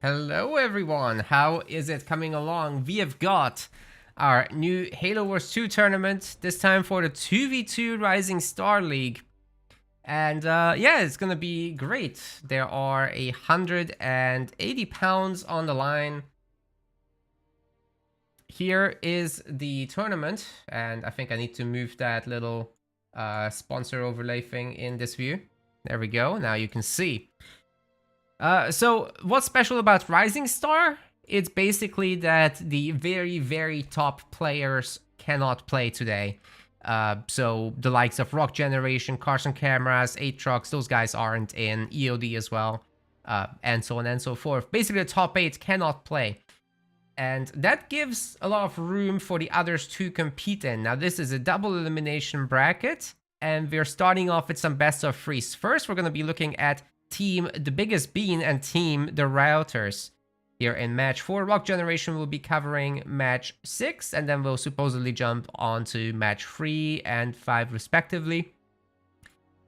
Hello everyone, how is it coming along? We have got our new Halo Wars 2 tournament, this time for the 2v2 Rising Star League. And yeah, it's gonna be great. There are 180 pounds on the line. Here is the tournament, and I think I need to move that little sponsor overlay thing in this view. There we go, now you can see. So what's special about Rising Star? It's basically that the very, very top players cannot play today. So the likes of Rock Generation, Carson Cameras, 8 Trucks, those guys aren't in, EOD as well, and so on and so forth. Basically the top 8 cannot play. And that gives a lot of room for the others to compete in. Now this is a double elimination bracket, and we're starting off with some best of threes. First, we're going to be looking at Team The Biggest Bean and Team The Routers. Here in match 4, Rock Generation will be covering match 6, and then we'll supposedly jump on to match 3 and 5 respectively.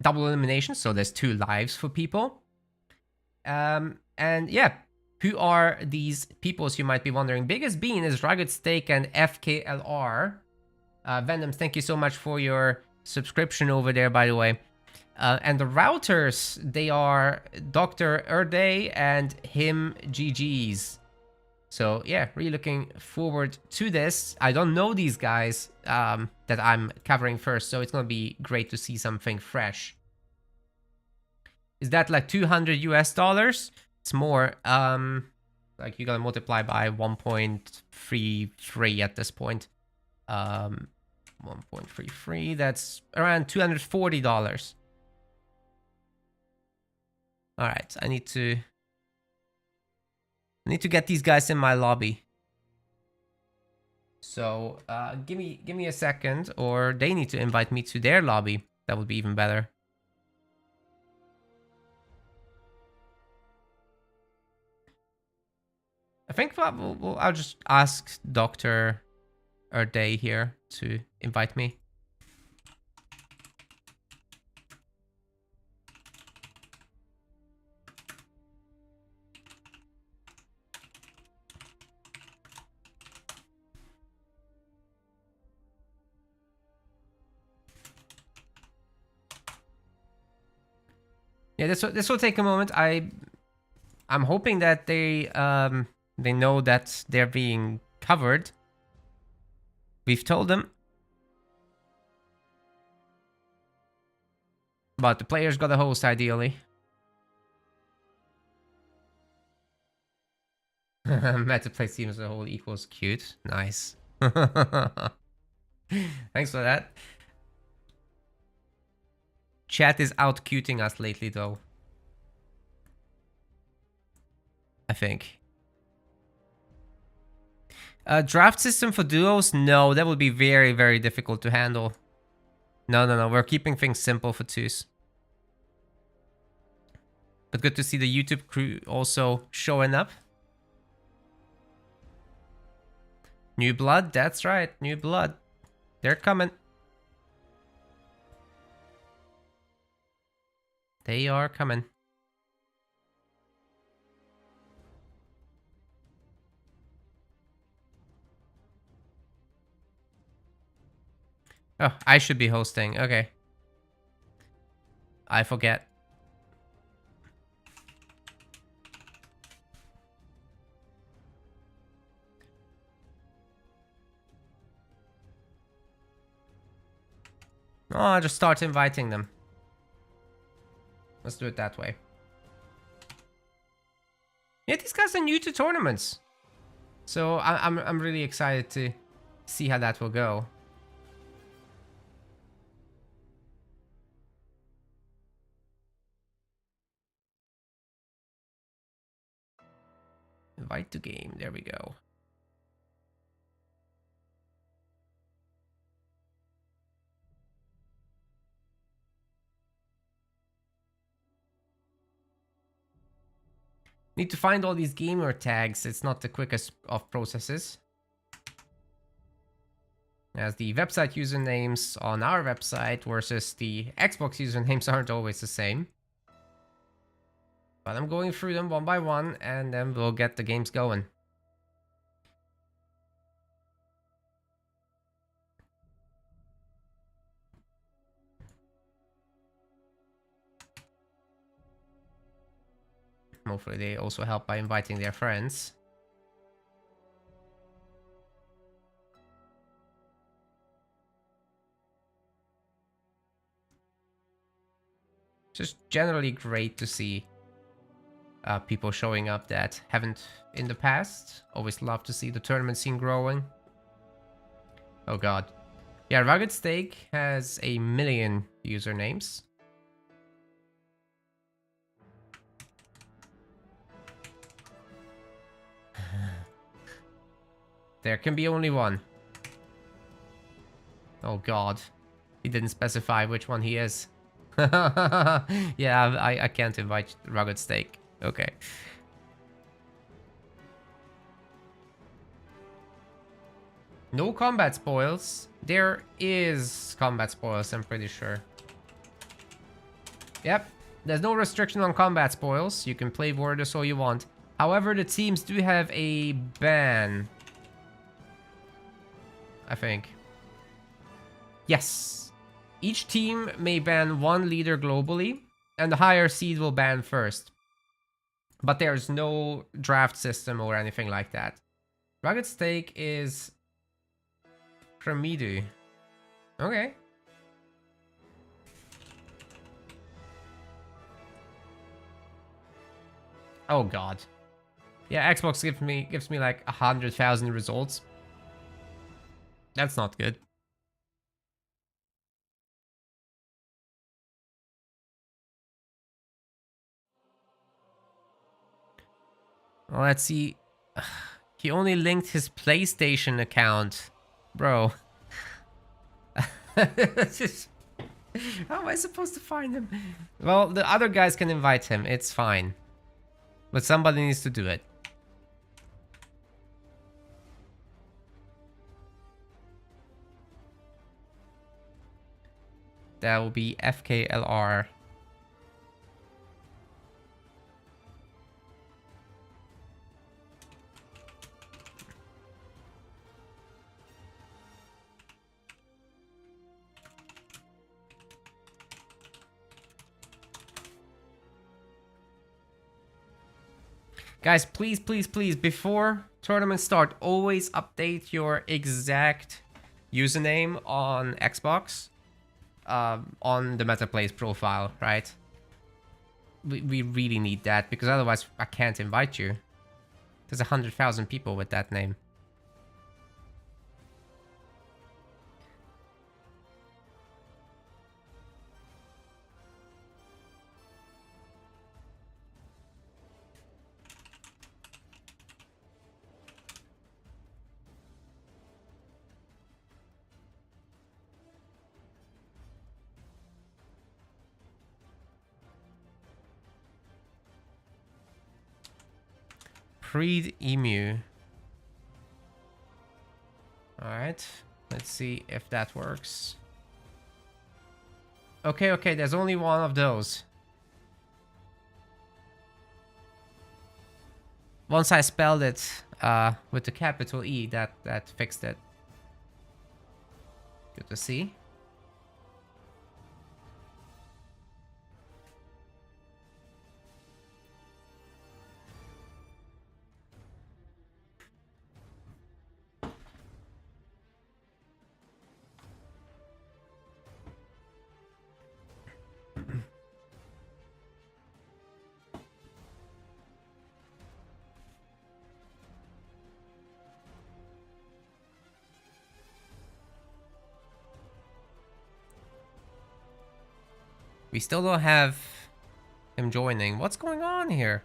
Double elimination, so there's 2 lives for people. And yeah, who are these peoples, you might be wondering. Biggest Bean is Rugged Steak and FKLR. Venoms, thank you so much for your subscription over there, by the way. And the Routers, they are Dr. Erday and him GGs. So yeah, really looking forward to this. I don't know these guys that I'm covering first, so it's gonna be great to see something fresh. Is that like 200 US dollars? It's more. Like you gotta multiply by 1.33 at this point. 1.33, that's around $240. All right, I need to get these guys in my lobby. So give me a second, or they need to invite me to their lobby. That would be even better. I think I'll just ask Dr. Erday here to invite me. Yeah, this will take a moment. I'm hoping that they know that they're being covered. We've told them. But the players got a host, ideally. Meta play team as a whole equals cute. Nice. Thanks for that. Chat is out-cuting us lately, though. I think. Draft system for duos? No, that would be very, very difficult to handle. No. We're keeping things simple for twos. But good to see the YouTube crew also showing up. New blood? That's right. New blood. They're coming. They are coming. Oh, I should be hosting. Okay. I forget. Oh, I'll just start inviting them. Let's do it that way. Yeah, these guys are new to tournaments. So I'm really excited to see how that will go. Invite to game. There we go. Need to find all these gamer tags. It's not the quickest of processes, as the website usernames on our website versus the Xbox usernames aren't always the same. But I'm going through them one by one, and then we'll get the games going. Hopefully they also help by inviting their friends. Just generally great to see people showing up that haven't in the past. Always love to see the tournament scene growing. Oh god. Yeah, Rugged Steak has 1 million usernames. There can be only one. Oh god. He didn't specify which one he is. Yeah, I can't invite Rugged Steak. Okay. No combat spoils. There is combat spoils, I'm pretty sure. Yep. There's no restriction on combat spoils. You can play Worders all you want. However, the teams do have a ban. I think. Yes. Each team may ban one leader globally, and the higher seed will ban first. But there's no draft system or anything like that. Rugged Steak is Kramidu. Okay. Oh god. Yeah, Xbox gives me like 100,000 results. That's not good. Well, let's see. He only linked his PlayStation account. Bro. How am I supposed to find him? Well, the other guys can invite him. It's fine. But somebody needs to do it. That will be FKLR. Guys, please, please, please, before tournaments start, always update your exact username on Xbox. On the MetaPlays profile, right? We really need that, because otherwise I can't invite you. There's 100,000 people with that name. Freed Emu. Alright, let's see if that works. Okay, okay, there's only one of those. Once I spelled it with the capital E, that fixed it. Good to see. We still don't have him joining. What's going on here?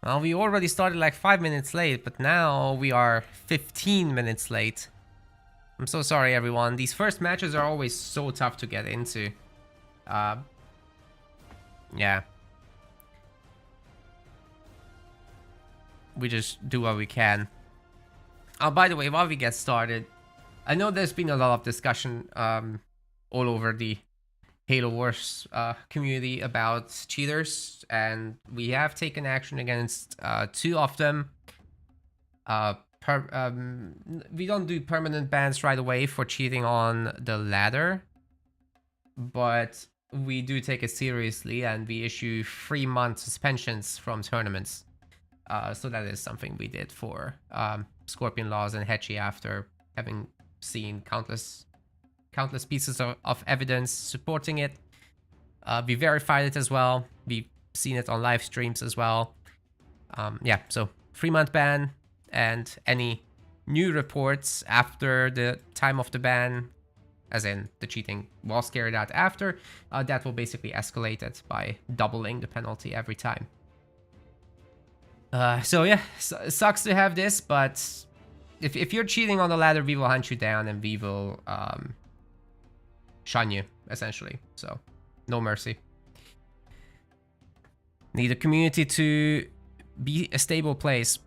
Well, we already started like 5 minutes late, but now we are 15 minutes late. I'm so sorry, everyone. These first matches are always so tough to get into. Yeah. We just do what we can. By the way, while we get started, I know there's been a lot of discussion all over the Halo Wars community about cheaters, and we have taken action against 2 of them. We don't do permanent bans right away for cheating on the ladder, but we do take it seriously, and we issue 3-month suspensions from tournaments. So that is something we did for Scorpion Laws and Hetchy after having seen countless pieces of evidence supporting it. We verified it as well. We've seen it on live streams as well. Yeah, so 3-month ban, and any new reports after the time of the ban, as in the cheating was carried out after, that will basically escalate it by doubling the penalty every time. So yeah, sucks to have this, but if you're cheating on the ladder, we will hunt you down and we will shun you, essentially. So, no mercy. Need the community to be a stable place.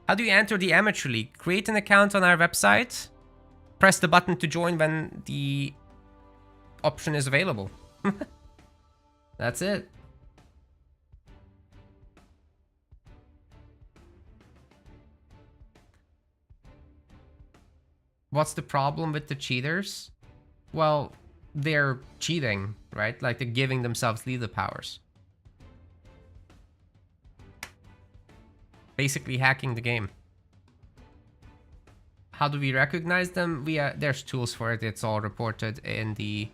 How do you enter the Amateur League? Create an account on our website. Press the button to join when the option is available. That's it. What's the problem with the cheaters? Well, they're cheating, right? Like, they're giving themselves leader powers. Basically hacking the game. How do we recognize them? There's tools for it. It's all reported in the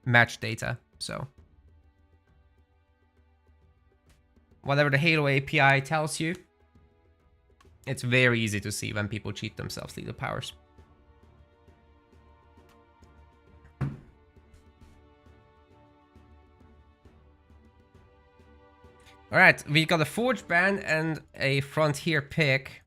match data. So whatever the Halo API tells you, it's very easy to see when people cheat themselves leader powers. Alright, we got a Forge ban and a Frontier pick.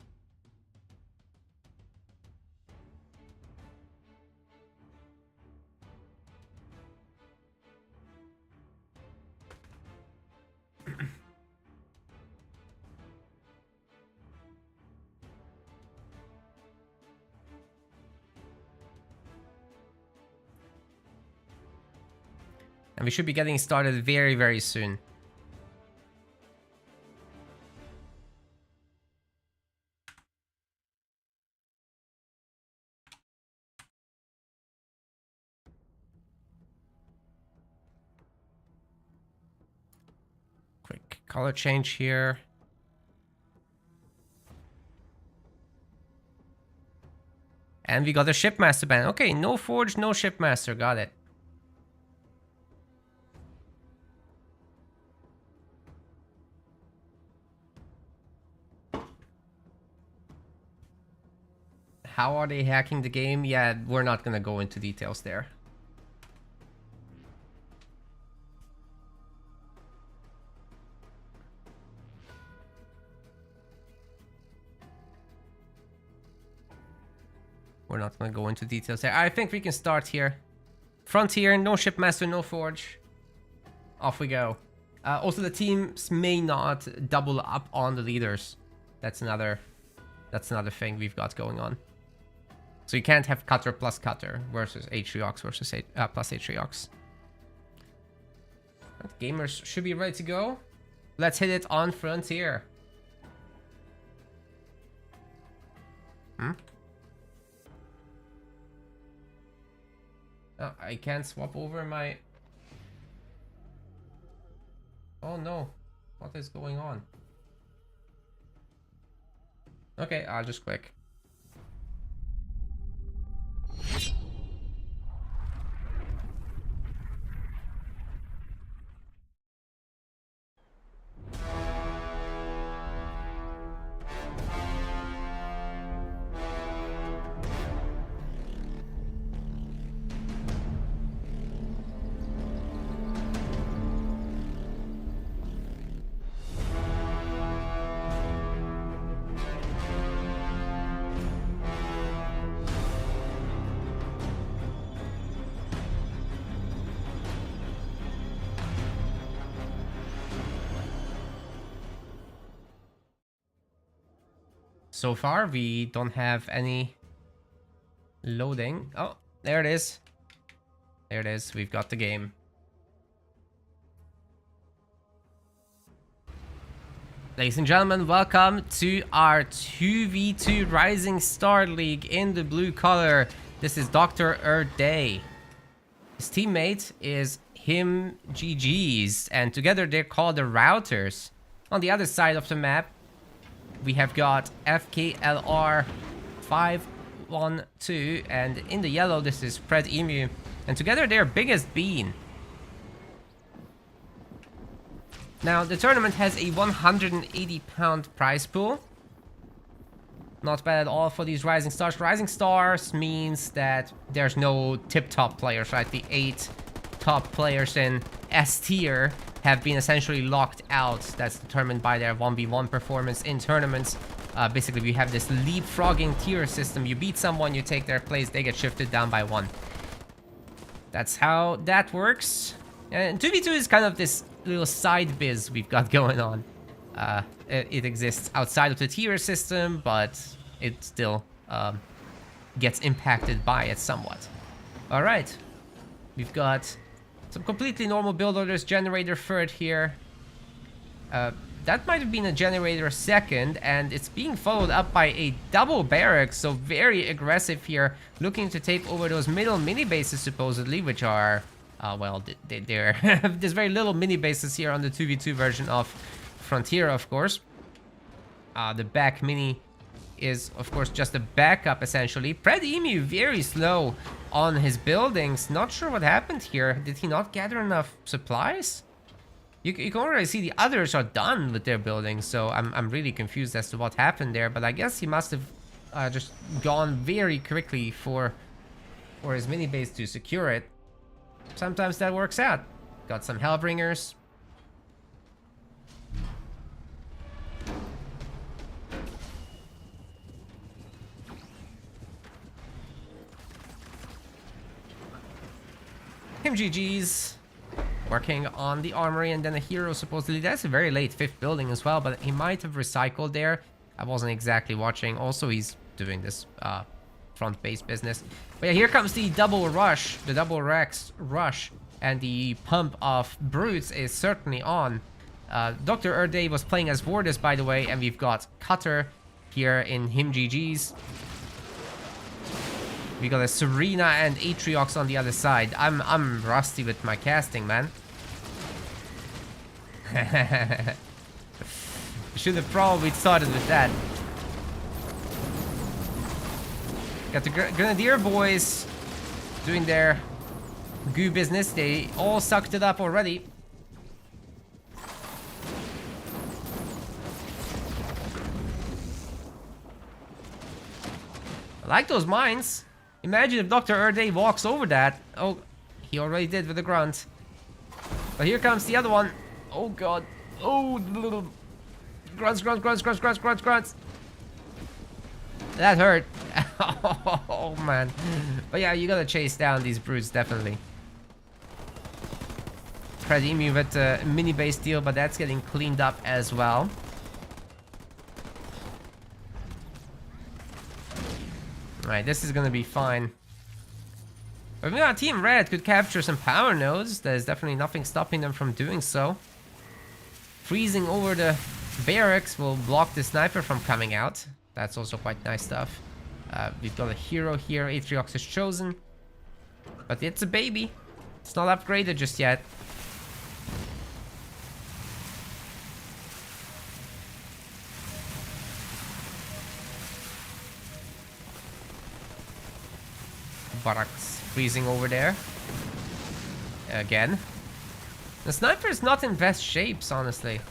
And we should be getting started very, very soon. Quick color change here. And we got a Shipmaster ban. Okay, no Forge, no Shipmaster. Got it. How are they hacking the game? Yeah, we're not gonna go into details there. We're not gonna go into details there. I think we can start here. Frontier, no Shipmaster, no Forge. Off we go. Also, the teams may not double up on the leaders. That's another thing we've got going on. So you can't have Cutter plus Cutter versus H3Ox versus plus H3Ox. Gamers should be ready to go. Let's hit it on Frontier. Oh, I can't swap over my... Oh no, what is going on? Okay, I'll just click. So far, we don't have any loading. Oh, there it is. There it is. We've got the game. Ladies and gentlemen, welcome to our 2v2 Rising Star League in the blue color. This is Dr. Day. His teammate is him GG's, and together they're called the Routers. On the other side of the map, we have got FKLR 512, and in the yellow, this is Pred Emu, and together they're Biggest Bean. Now, the tournament has a 180-pound prize pool. Not bad at all for these Rising Stars. Rising Stars means that there's no tip-top players, right? The 8 top players in S tier have been essentially locked out. That's determined by their 1v1 performance in tournaments. Basically, we have this leapfrogging tier system. You beat someone, you take their place, they get shifted down by 1. That's how that works. And 2v2 is kind of this little side biz we've got going on. It exists outside of the tier system, but it still gets impacted by it somewhat. Alright, we've got some completely normal build orders. Generator third here. That might have been a generator second, and it's being followed up by a double barracks, so very aggressive here, looking to take over those middle mini bases supposedly, which are well, there's very little mini bases here on the 2v2 version of Frontier, of course. The back mini is, of course, just a backup, essentially. Pred Emu very slow on his buildings. Not sure what happened here. Did he not gather enough supplies? You can already see the others are done with their buildings, so I'm really confused as to what happened there. But I guess he must have just gone very quickly for his mini base to secure it. Sometimes that works out. Got some Hellbringers. Him GG's working on the armory, and then a hero supposedly. That's a very late 5th building as well, but he might have recycled there. I wasn't exactly watching. Also, he's doing this front base business. But yeah, here comes the double rush, the double Rex rush, and the pump of Brutes is certainly on. Dr. Day was playing as Vortis, by the way, and we've got Cutter here in him GG's. We got a Serena and Atriox on the other side. I'm rusty with my casting, man. Should have probably started with that. Got the Grenadier boys doing their goo business. They all sucked it up already. I like those mines. Imagine if Dr. Day walks over that. Oh, he already did with the grunt. But here comes the other one. Oh god. Oh, little grunts. That hurt. Oh man. But yeah, you gotta chase down these Brutes, definitely. Pred Emu with a mini base deal, but that's getting cleaned up as well. Alright, this is gonna be fine. But yeah, Team Red could capture some power nodes. There's definitely nothing stopping them from doing so. Freezing over the barracks will block the sniper from coming out. That's also quite nice stuff. We've got a hero here. Atriox is chosen. But it's a baby. It's not upgraded just yet. Barracks freezing over there. Again. The sniper is not in best shapes, honestly.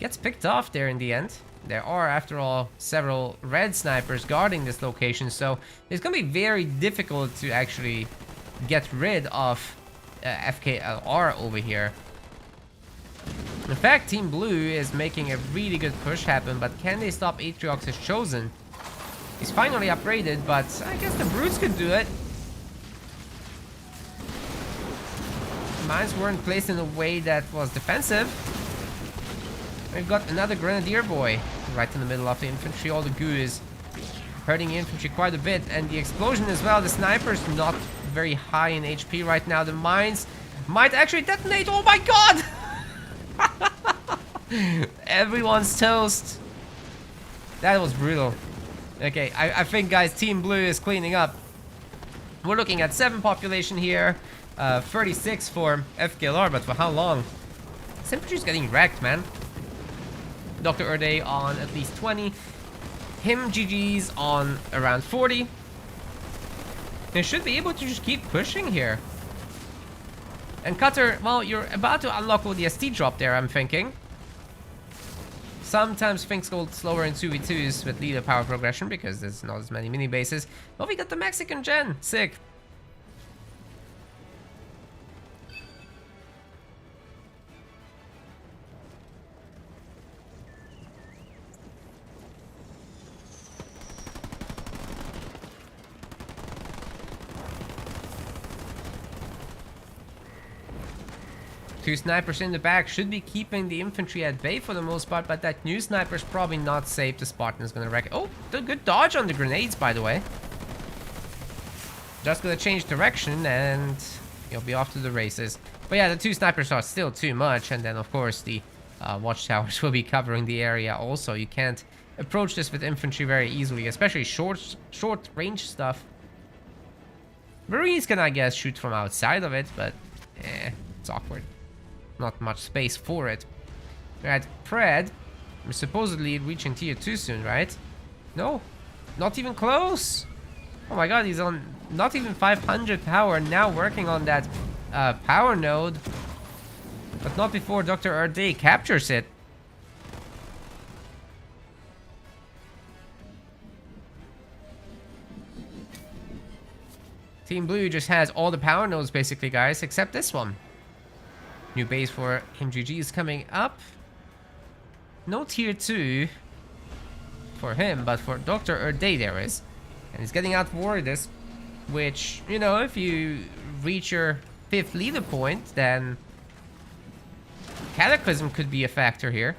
Gets picked off there in the end. There are, after all, several red snipers guarding this location, so it's gonna be very difficult to actually get rid of FKLR over here. In fact, Team Blue is making a really good push happen, but can they stop Atriox is chosen? He's finally upgraded, but I guess the Brutes could do it. Mines weren't placed in a way that was defensive. We've got another Grenadier boy right in the middle of the infantry. All the goo is hurting infantry quite a bit. And the explosion as well. The sniper's not very high in HP right now. The mines might actually detonate. Oh my god! Everyone's toast. That was brutal. Okay, I think, guys, Team Blue is cleaning up. We're looking at 7 population here. 36 for FKLR, but for how long? This infantry's getting wrecked, man. Dr. Erde on at least 20. Him GG's on around 40. They should be able to just keep pushing here. And Cutter, well, you're about to unlock all the SD drop there, I'm thinking. Sometimes things go slower in 2v2s with leader power progression because there's not as many mini bases. But we got the Mexican gen. Sick. Two snipers in the back should be keeping the infantry at bay for the most part, but that new sniper's probably not safe. The Spartan's gonna wreck it. Oh, the good dodge on the grenades, by the way. Just gonna change direction and you'll be off to the races. But yeah, the 2 snipers are still too much, and then of course the watchtowers will be covering the area also. You can't approach this with infantry very easily, especially short range stuff. Marines can, I guess, shoot from outside of it, but it's awkward. Not much space for it. Right, Pred, we're supposedly reaching tier 2 soon, right? No, not even close. Oh my god, he's on not even 500 power, now working on that power node. But not before Dr. Erde captures it. Team Blue just has all the power nodes basically, guys, except this one. New base for MGG is coming up. No tier 2 for him, but for Dr. Erde there is. And he's getting out for this, which, you know, if you reach your 5th leader point, then Cataclysm could be a factor here.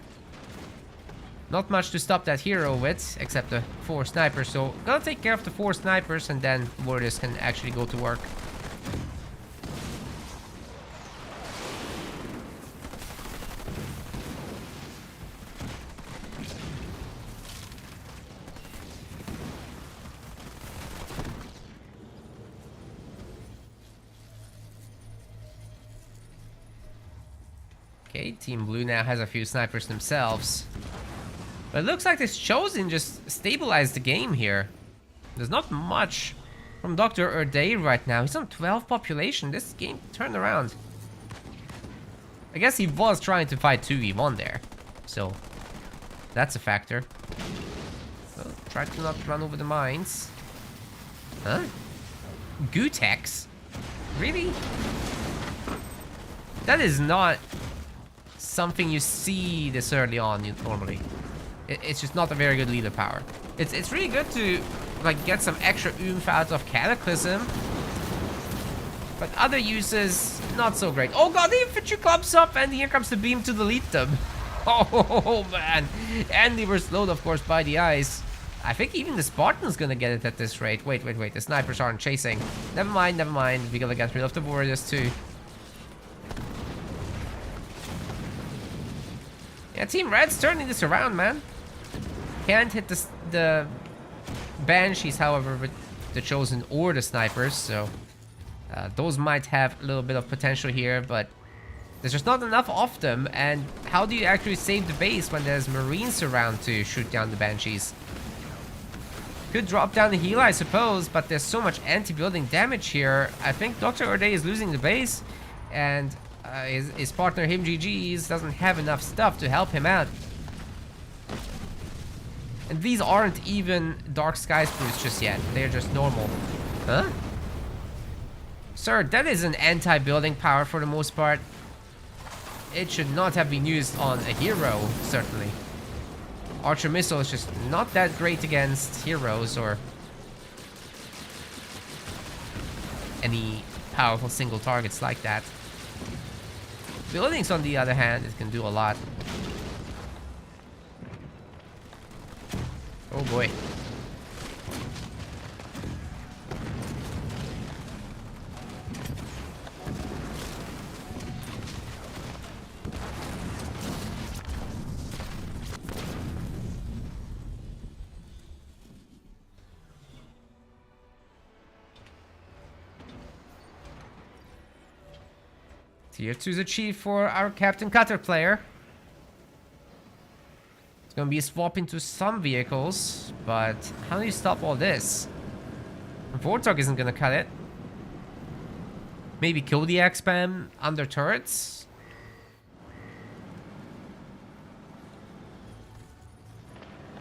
Not much to stop that hero with, except the 4 snipers. So, gotta take care of the 4 snipers, and then Warriors can actually go to work. Okay, Team Blue now has a few snipers themselves. But it looks like this Chosen just stabilized the game here. There's not much from Dr. Erde right now. He's on 12 population. This game turned around. I guess he was trying to fight 2v1 there. So, that's a factor. Well, try to not run over the mines. Huh? Gutex? Really? That is not something you see this early on normally. It's just not a very good leader power. It's really good to like get some extra oomph out of Cataclysm, but other uses not so great. Oh god, the infantry clumps up and here comes the beam to delete them. Oh man, and they were slowed of course by the ice. I think even the Spartan's gonna get it at this rate. Wait, the snipers aren't chasing. Never mind, we're gonna get rid of the warriors too. Yeah, Team Red's turning this around, man. Can't hit the Banshees, however, with the Chosen or the snipers, so those might have a little bit of potential here, but there's just not enough of them. And how do you actually save the base when there's Marines around to shoot down the Banshees? Could drop down the heal, I suppose, but there's so much anti-building damage here. I think Dr. Erde is losing the base, and his partner, him GG's, doesn't have enough stuff to help him out. And these aren't even Dark Sky Spruce just yet. They're just normal. Huh? Sir, that is an anti-building power for the most part. It should not have been used on a hero, certainly. Archer Missile is just not that great against heroes or any powerful single targets like that. Buildings, on the other hand, it can do a lot. Oh boy. Tier 2 is achieved for our Captain Cutter player. It's gonna be a swap into some vehicles, but how do you stop all this? Vortog isn't gonna cut it. Maybe Kodiak spam under turrets?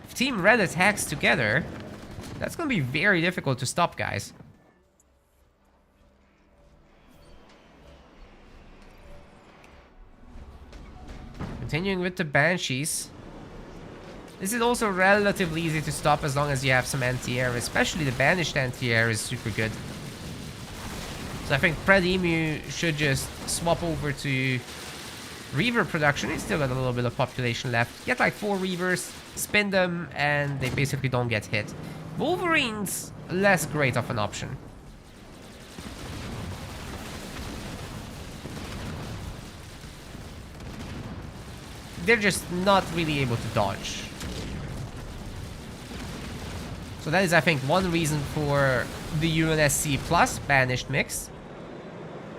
If Team Red attacks together, that's gonna be very difficult to stop, guys. Continuing with the Banshees. This is also relatively easy to stop as long as you have some anti-air. Especially the banished anti-air is super good. So I think Pred Emu should just swap over to Reaver production. He's still got a little bit of population left. Get like 4 Reavers, spin them, and they basically don't get hit. Wolverine's less great of an option. They're just not really able to dodge. So that is, I think, one reason for the UNSC plus banished mix.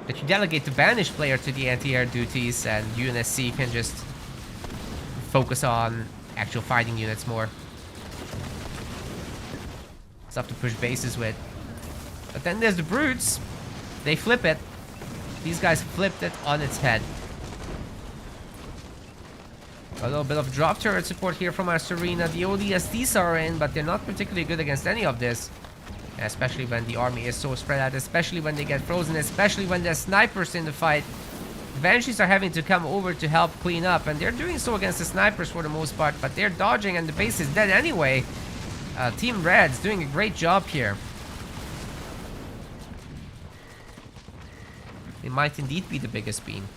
That you delegate the banished player to the anti-air duties and UNSC can just focus on actual fighting units more. Stuff to push bases with. But then there's the Brutes. They flip it. These guys flipped it on its head. A little bit of drop turret support here from our Serena. The ODSDs are in, but they're not particularly good against any of this. Especially when the army is so spread out, especially when they get frozen, especially when there's snipers in the fight. The Banshees are having to come over to help clean up, and they're doing so against the snipers for the most part, but they're dodging and the base is dead anyway. Team Red's doing a great job here. They might indeed be the biggest bean.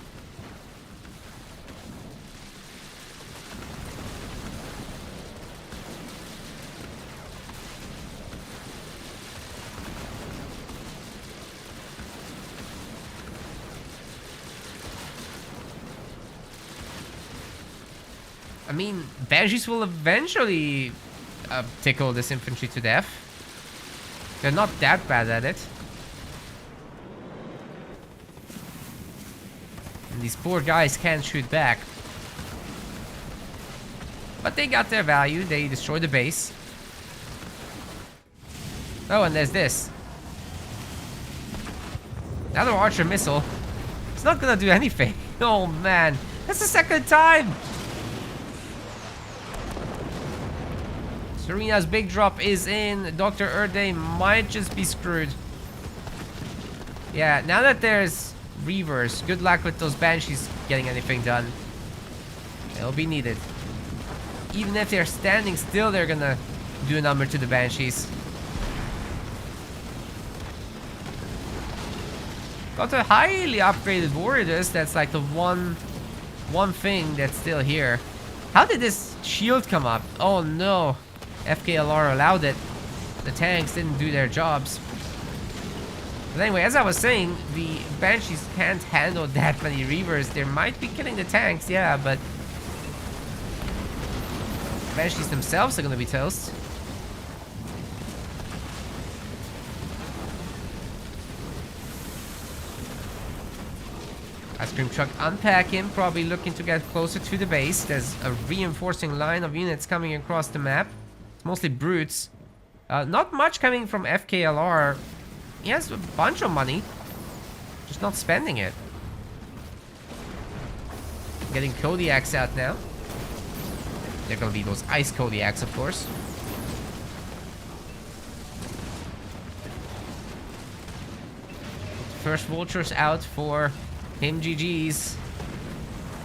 I mean, Banshees will eventually tickle this infantry to death. They're not that bad at it. And these poor guys can't shoot back. But they got their value. They destroyed the base. Oh, and there's this. Another Archer missile. It's not gonna do anything. Oh man, that's the second time. Serena's big drop is in. Dr. Erde might just be screwed. Yeah, now that there's Reavers, good luck with those Banshees getting anything done. It'll be needed. Even if they're standing still, they're gonna do a number to the Banshees. Got a highly upgraded warrior. That's like the one thing that's still here. How did this shield come up? Oh no. FKLR allowed it. The tanks didn't do their jobs. But anyway, as I was saying, the Banshees can't handle that many Reavers. They might be killing the tanks, yeah, but Banshees themselves are gonna be toast. Ice Cream Truck unpack him, probably looking to get closer to the base. There's a reinforcing line of units coming across the map. It's mostly Brutes. Not much coming from FKLR. He has a bunch of money, just not spending it. Getting Kodiaks out now. They're gonna be those ice Kodiaks, of course. First Vultures out for him, GG's.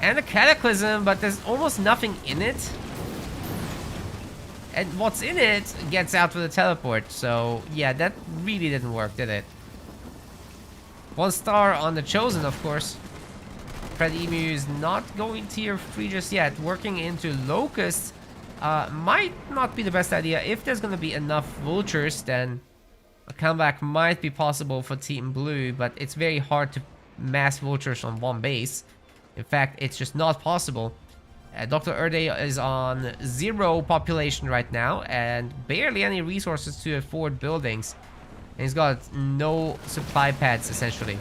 And a Cataclysm, but there's almost nothing in it. And what's in it gets out with a teleport. So, yeah, that really didn't work, did it? 1 star on the Chosen, of course. Pred Emu is not going tier 3 just yet. Working into Locust. might not be the best idea. If there's gonna be enough vultures, then a comeback might be possible for Team Blue, but it's very hard to mass vultures on one base. In fact, it's just not possible. Dr. Erde is on 0 population right now and barely any resources to afford buildings. And he's got no supply pads, essentially.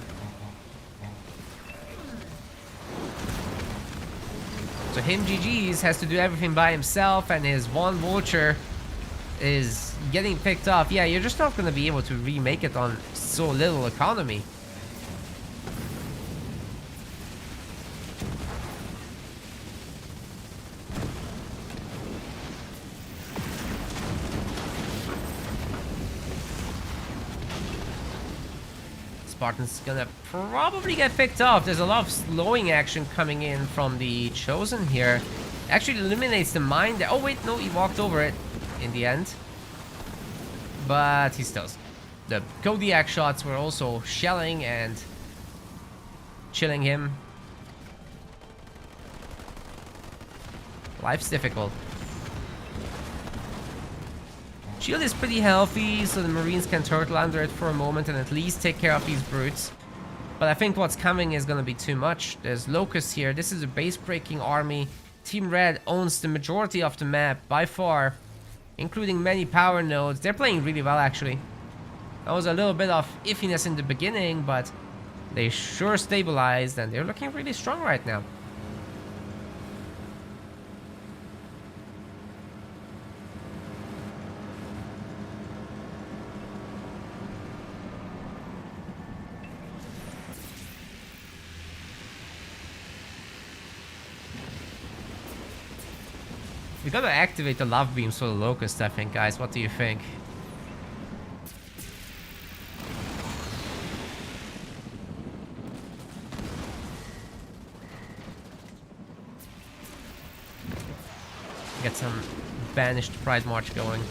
So him GG's has to do everything by himself, and his one vulture is getting picked off. Yeah, you're just not going to be able to remake it on so little economy. Spartan's gonna probably get picked off. There's a lot of slowing action coming in from the Chosen here. Actually eliminates the mine there. Oh wait, no, he walked over it in the end. But he still... The Kodiak shots were also shelling and chilling him. Life's difficult. Shield is pretty healthy, so the Marines can turtle under it for a moment and at least take care of these brutes. But I think what's coming is gonna be too much. There's Locusts here. This is a base-breaking army. Team Red owns the majority of the map, by far, including many power nodes. They're playing really well, actually. That was a little bit of iffiness in the beginning, but they sure stabilized, and they're looking really strong right now. We gotta activate the love beams for the Locust, I think, guys. What do you think? Get some banished Pride March going.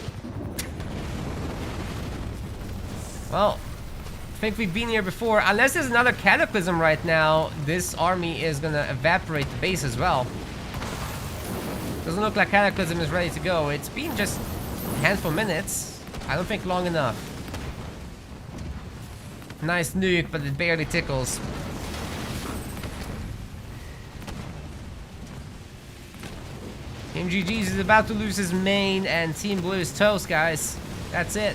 Well, I think we've been here before. Unless there's another Cataclysm right now, this army is gonna evaporate the base as well. Doesn't look like Cataclysm is ready to go. It's been just a handful of minutes. I don't think long enough. Nice nuke, but it barely tickles. Team GG's is about to lose his main, and Team Blue is toast, guys. That's it.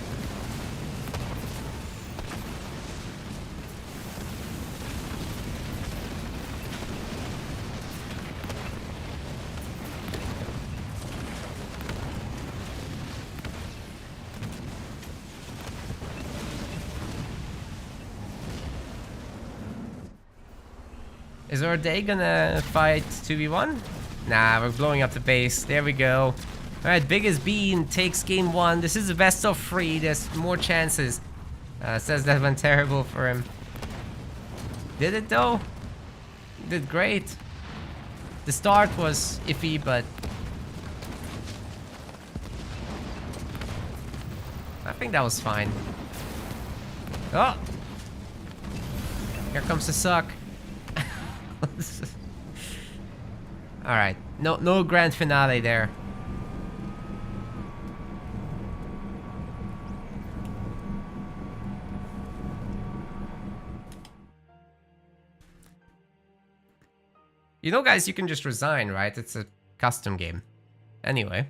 Is Erde gonna fight 2v1? Nah, we're blowing up the base. There we go. Alright, Biggest Bean takes game 1. This is the best of 3. There's more chances. Says that went terrible for him. Did it though? Did great. The start was iffy, but I think that was fine. Oh! Here comes the suck. Alright, no grand finale there. You know, guys, you can just resign, right? It's a custom game. Anyway.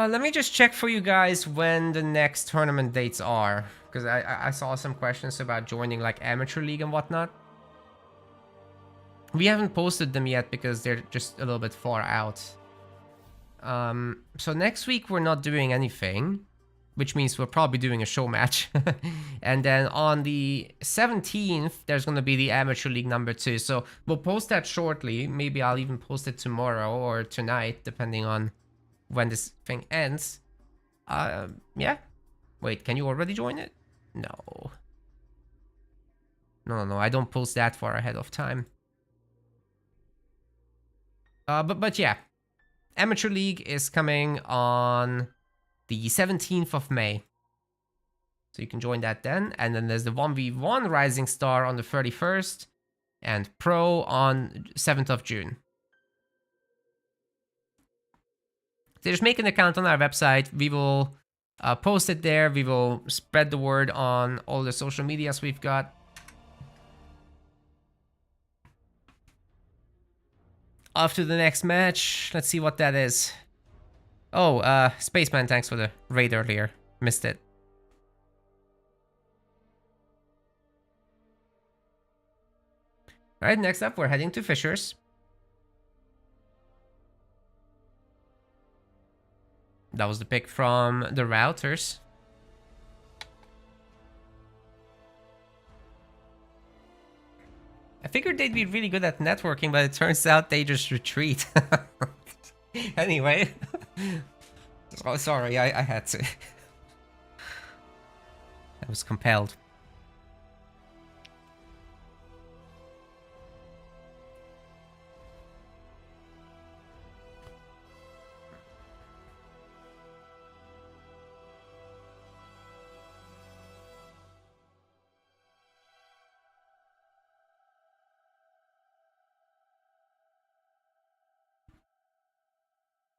Let me just check for you guys when the next tournament dates are. Because I saw some questions about joining like Amateur League and whatnot. We haven't posted them yet because they're just a little bit far out. So next week we're not doing anything. Which means we're probably doing a show match. And then on the 17th, there's going to be the Amateur League number 2. So we'll post that shortly. Maybe I'll even post it tomorrow or tonight, depending on when this thing ends. Yeah. Wait, can you already join it? No. No, I don't post that far ahead of time. But yeah. Amateur League is coming on the 17th of May. So you can join that then. And then there's the 1v1 Rising Star on the 31st and Pro on 7th of June. So just make an account on our website. We will post it there. We will spread the word on all the social medias we've got. Off to the next match. Let's see what that is. Oh, Spaceman, thanks for the raid earlier. Missed it. Alright, next up, we're heading to Fishers. That was the pick from the routers. I figured they'd be really good at networking, but it turns out they just retreat. Anyway. Oh, sorry, I had to. I was compelled.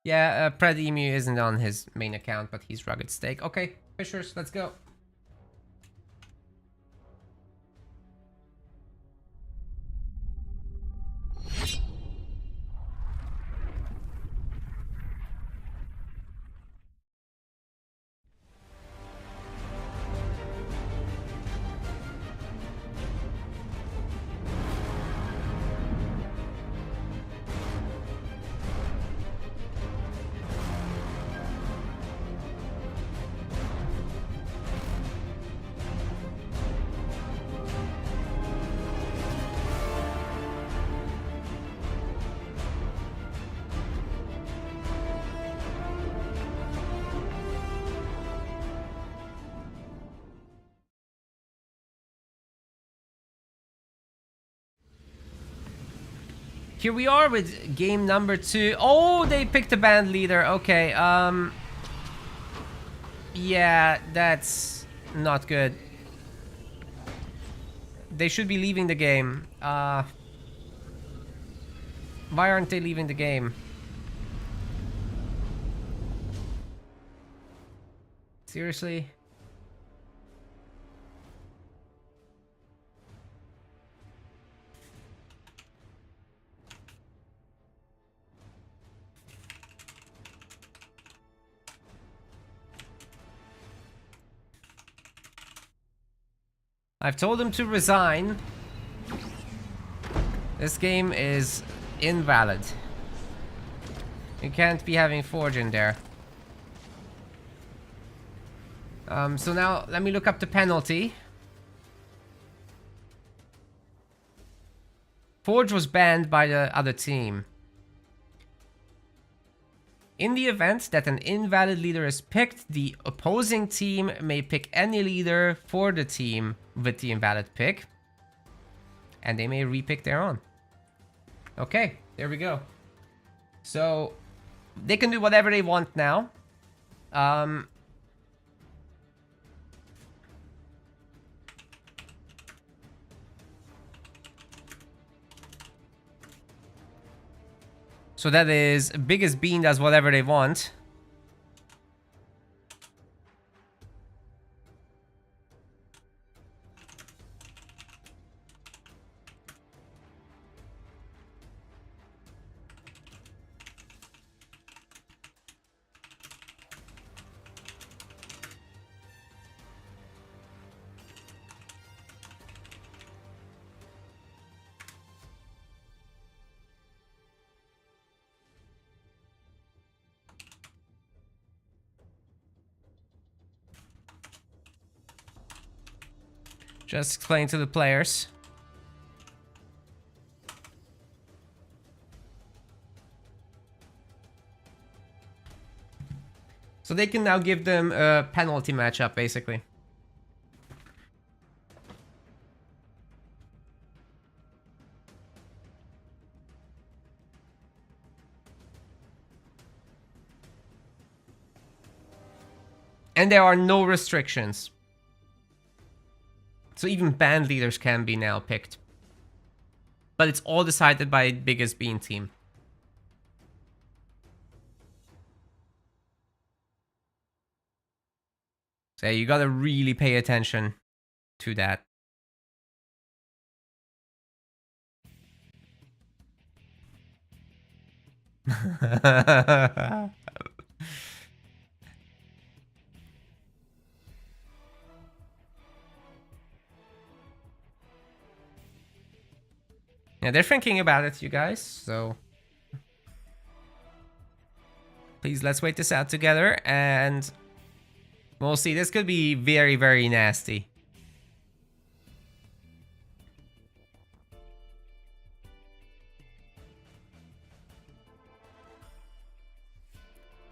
Yeah, Pred Emu isn't on his main account, but he's Rugged Steak. Okay, Fishers, let's go. Here we are with game number 2. Oh, they picked a band leader. Okay, yeah, that's not good. They should be leaving the game. Why aren't they leaving the game? Seriously? I've told him to resign. This game is invalid. You can't be having Forge in there. So now let me look up the penalty. Forge was banned by the other team. In the event that an invalid leader is picked, the opposing team may pick any leader for the team with the invalid pick. And they may repick their own. Okay, there we go. So, they can do whatever they want now. So that is Biggest Bean does whatever they want. Just explain to the players. So they can now give them a penalty matchup, basically. And there are no restrictions. So even band leaders can be now picked. But it's all decided by biggest bean team. So you gotta really pay attention to that. Yeah, they're thinking about it, you guys, so please, let's wait this out together, and we'll see. This could be very, very nasty.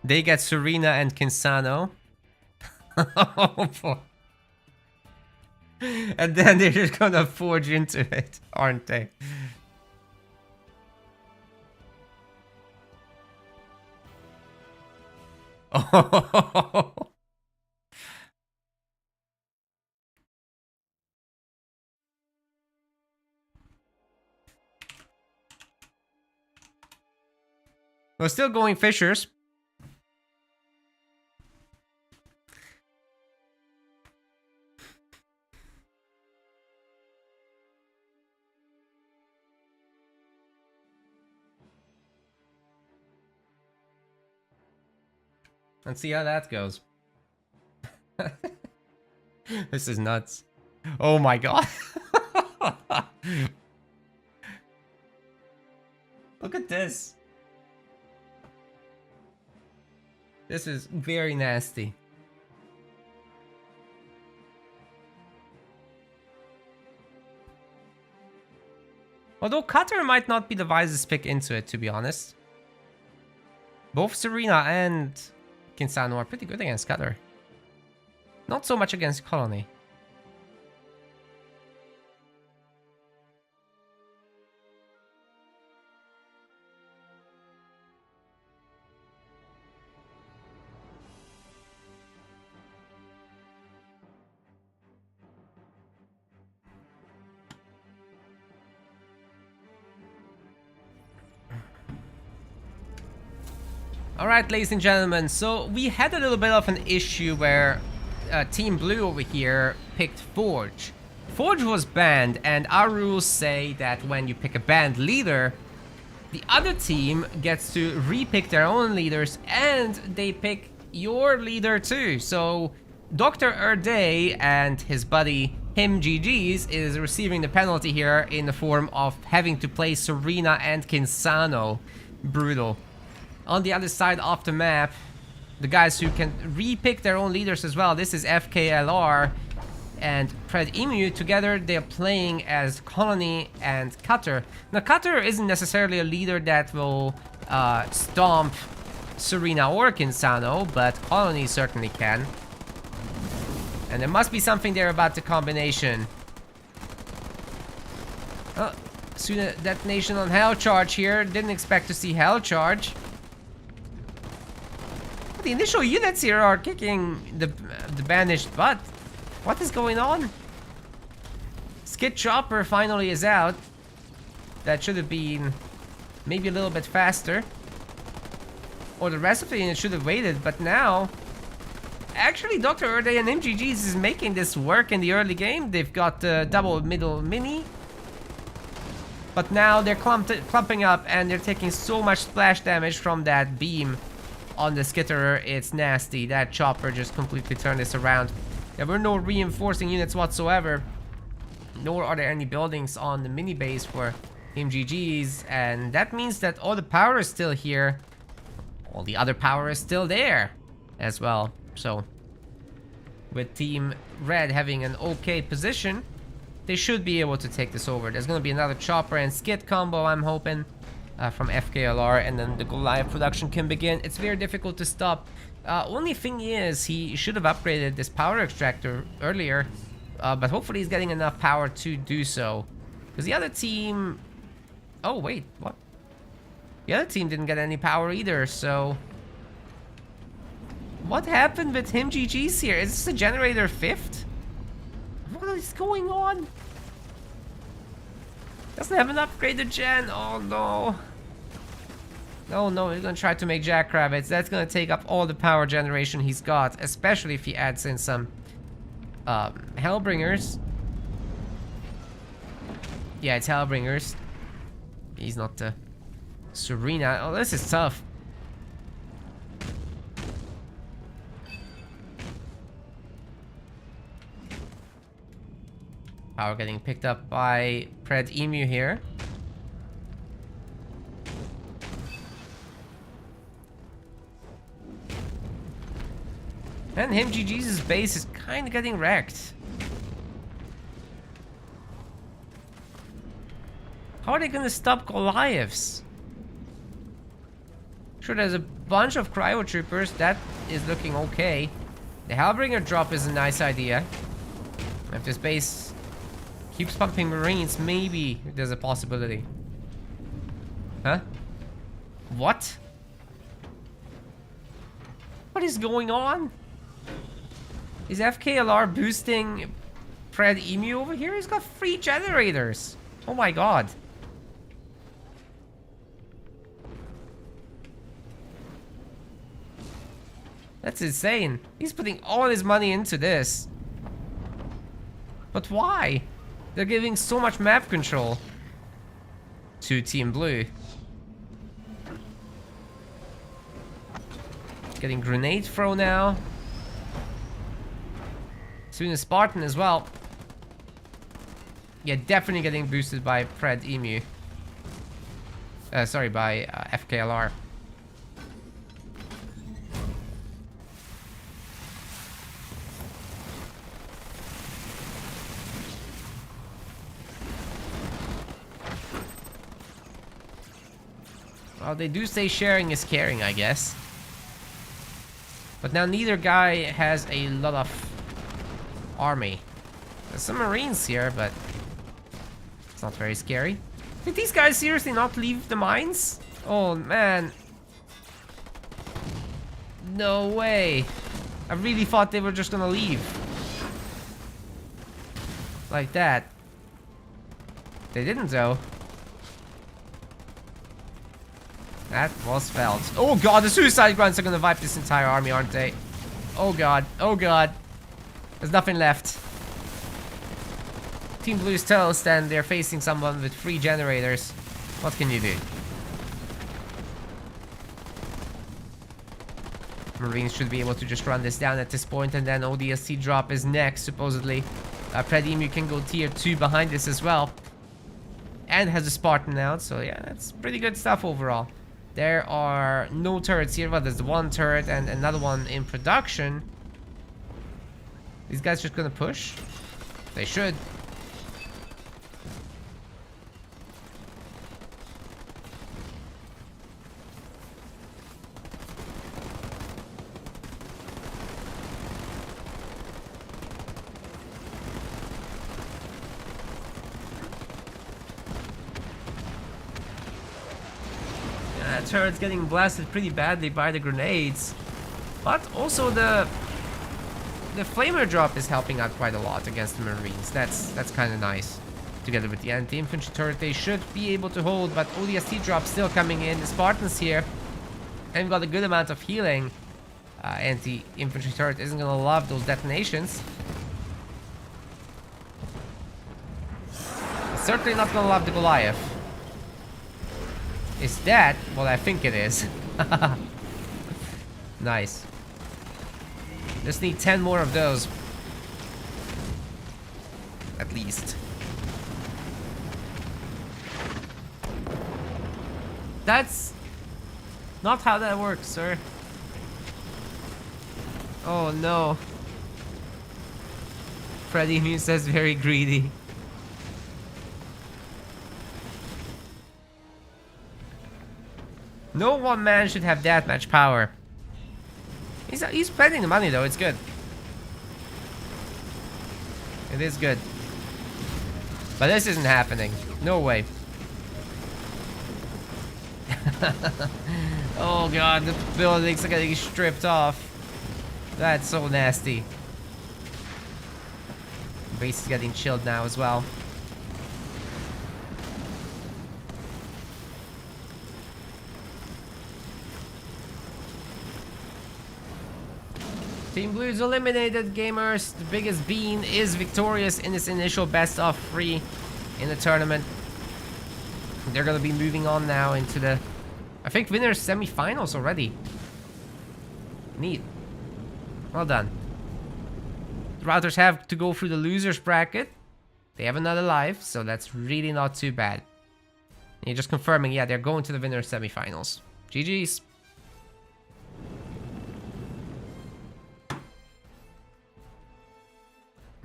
They get Serena and Kinsano. Oh, boy. And then they're just gonna forge into it, aren't they? Oh. We're still going Fishers. Let's see how that goes. This is nuts. Oh my god. Look at this. This is very nasty. Although Cutter might not be the wisest pick into it, to be honest. Both Serena and Kinsano are pretty good against Cutter. Not so much against Colony. Alright, ladies and gentlemen, so we had a little bit of an issue where Team Blue over here picked Forge. Forge was banned, and our rules say that when you pick a banned leader, the other team gets to re-pick their own leaders, and they pick your leader too. So Dr. Erday and his buddy Him GG's is receiving the penalty here in the form of having to play Serena and Kinsano. Brutal. On the other side of the map, the guys who can re-pick their own leaders as well. This is FKLR and Pred Emu. Together they're playing as Colony and Cutter. Now Cutter isn't necessarily a leader that will stomp Serena or Kinsano, but Colony certainly can. And there must be something there about the combination. Oh, soon detonation on Hell Charge here. Didn't expect to see Hell Charge. The initial units here are kicking the banished butt. What is going on? Skid Chopper finally is out. That should have been maybe a little bit faster. Or the rest of the unit should have waited, but now... Actually, Dr. Erday and MGGs is making this work in the early game. They've got double middle mini. But now they're clumping up and they're taking so much splash damage from that beam. On the Skitterer, it's nasty. That chopper just completely turned this around. There were no reinforcing units whatsoever. Nor are there any buildings on the mini base for MGGs. And that means that all the power is still here. All the other power is still there as well. So, with Team Red having an okay position, they should be able to take this over. There's going to be another chopper and skid combo, I'm hoping. From FKLR, and then the Goliath production can begin. It's very difficult to stop. Only thing is, he should have upgraded this power extractor earlier, but hopefully he's getting enough power to do so. Because the other team... Oh, wait, what? The other team didn't get any power either, so... What happened with Him GG's here? Is this a generator 5th? What is going on? Doesn't have an upgraded gen. Oh no. Oh no, he's gonna try to make jackrabbits. That's gonna take up all the power generation he's got, especially if he adds in some Hellbringers. Yeah, it's Hellbringers. He's not the Serena. Oh, this is tough. Power getting picked up by Pred Emu here. And him GG's base is kind of getting wrecked. How are they gonna stop Goliaths? Sure, there's a bunch of cryo troopers. That is looking okay. The Hellbringer drop is a nice idea. If this base keeps pumping Marines, maybe there's a possibility. Huh? What? What is going on? Is FKLR boosting Pred Emu over here? He's got 3 generators. Oh my god. That's insane. He's putting all his money into this. But why? They're giving so much map control to Team Blue. Getting grenade throw now. Soon a Spartan as well. Yeah, definitely getting boosted by Pred Emu. Sorry, by FKLR. Well, they do say sharing is caring, I guess. But now neither guy has a lot of army. There's some Marines here, but it's not very scary. Did these guys seriously not leave the mines? Oh, man. No way. I really thought they were just gonna leave. Like that. They didn't, though. That was felt. Oh god, the suicide grunts are gonna wipe this entire army, aren't they? Oh god, oh god. There's nothing left. Team Blue's toast and they're facing someone with 3 generators. What can you do? Marines should be able to just run this down at this point, and then ODST drop is next, supposedly. Pred Emu can go tier 2 behind this as well. And has a Spartan out, so yeah, that's pretty good stuff overall. There are no turrets here, but there's 1 turret and another one in production. These guys just gonna push? They should. That turret's getting blasted pretty badly by the grenades. But also the flamer drop is helping out quite a lot against the Marines. That's kind of nice. Together with the anti-infantry turret, they should be able to hold, but ODST drop still coming in. The Spartans here, and we've got a good amount of healing. Anti-infantry turret isn't gonna love those detonations. It's certainly not gonna love the Goliath. Is that what I think it is? Nice. Just need 10 more of those. At least. That's not how that works, sir. Oh no. Freddy Mew says very greedy. No one man should have that much power. He's spending the money though, it's good. It is good. But this isn't happening. No way. Oh god, the buildings are getting stripped off. That's so nasty. base is getting chilled now as well. Team Blue is eliminated, gamers. The biggest bean is victorious in its initial best of 3 in the tournament. They're gonna be moving on now into the, I think, winners semi-finals already. Neat. Well done. The Routers have to go through the losers bracket. They have another life, so that's really not too bad. And you're just confirming, yeah, they're going to the winners semi-finals. GG's.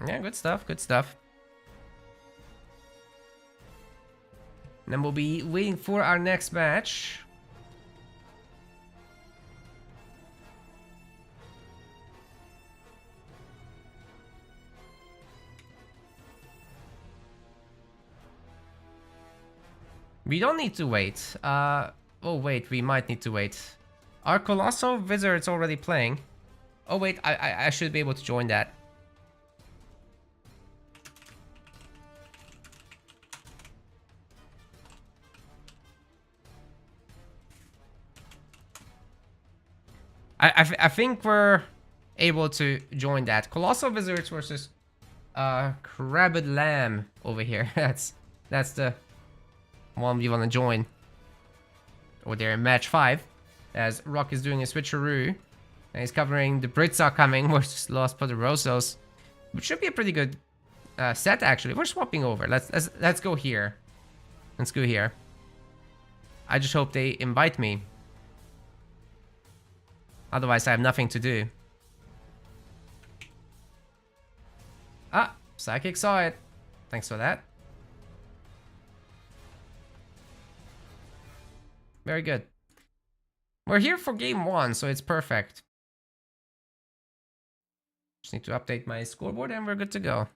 Yeah, good stuff, good stuff. And then we'll be waiting for our next match. We don't need to wait. Oh wait, we might need to wait. Are Colossal Wizards already playing? Oh wait, I should be able to join that. I think we're able to join that. Colossal Wizards versus Crabbed Lamb over here. That's the one we want to join. Or they're in match 5 as Rock is doing a switcheroo. And he's covering the Brits are coming versus Los Poderosos, which should be a pretty good set actually. We're swapping over. Let's go here. Let's go here. I just hope they invite me. Otherwise, I have nothing to do. Ah, Psychic saw it. Thanks for that. Very good. We're here for game 1, so it's perfect. Just need to update my scoreboard and we're good to go.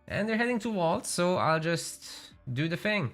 And they're heading to Vault, so I'll just do the thing.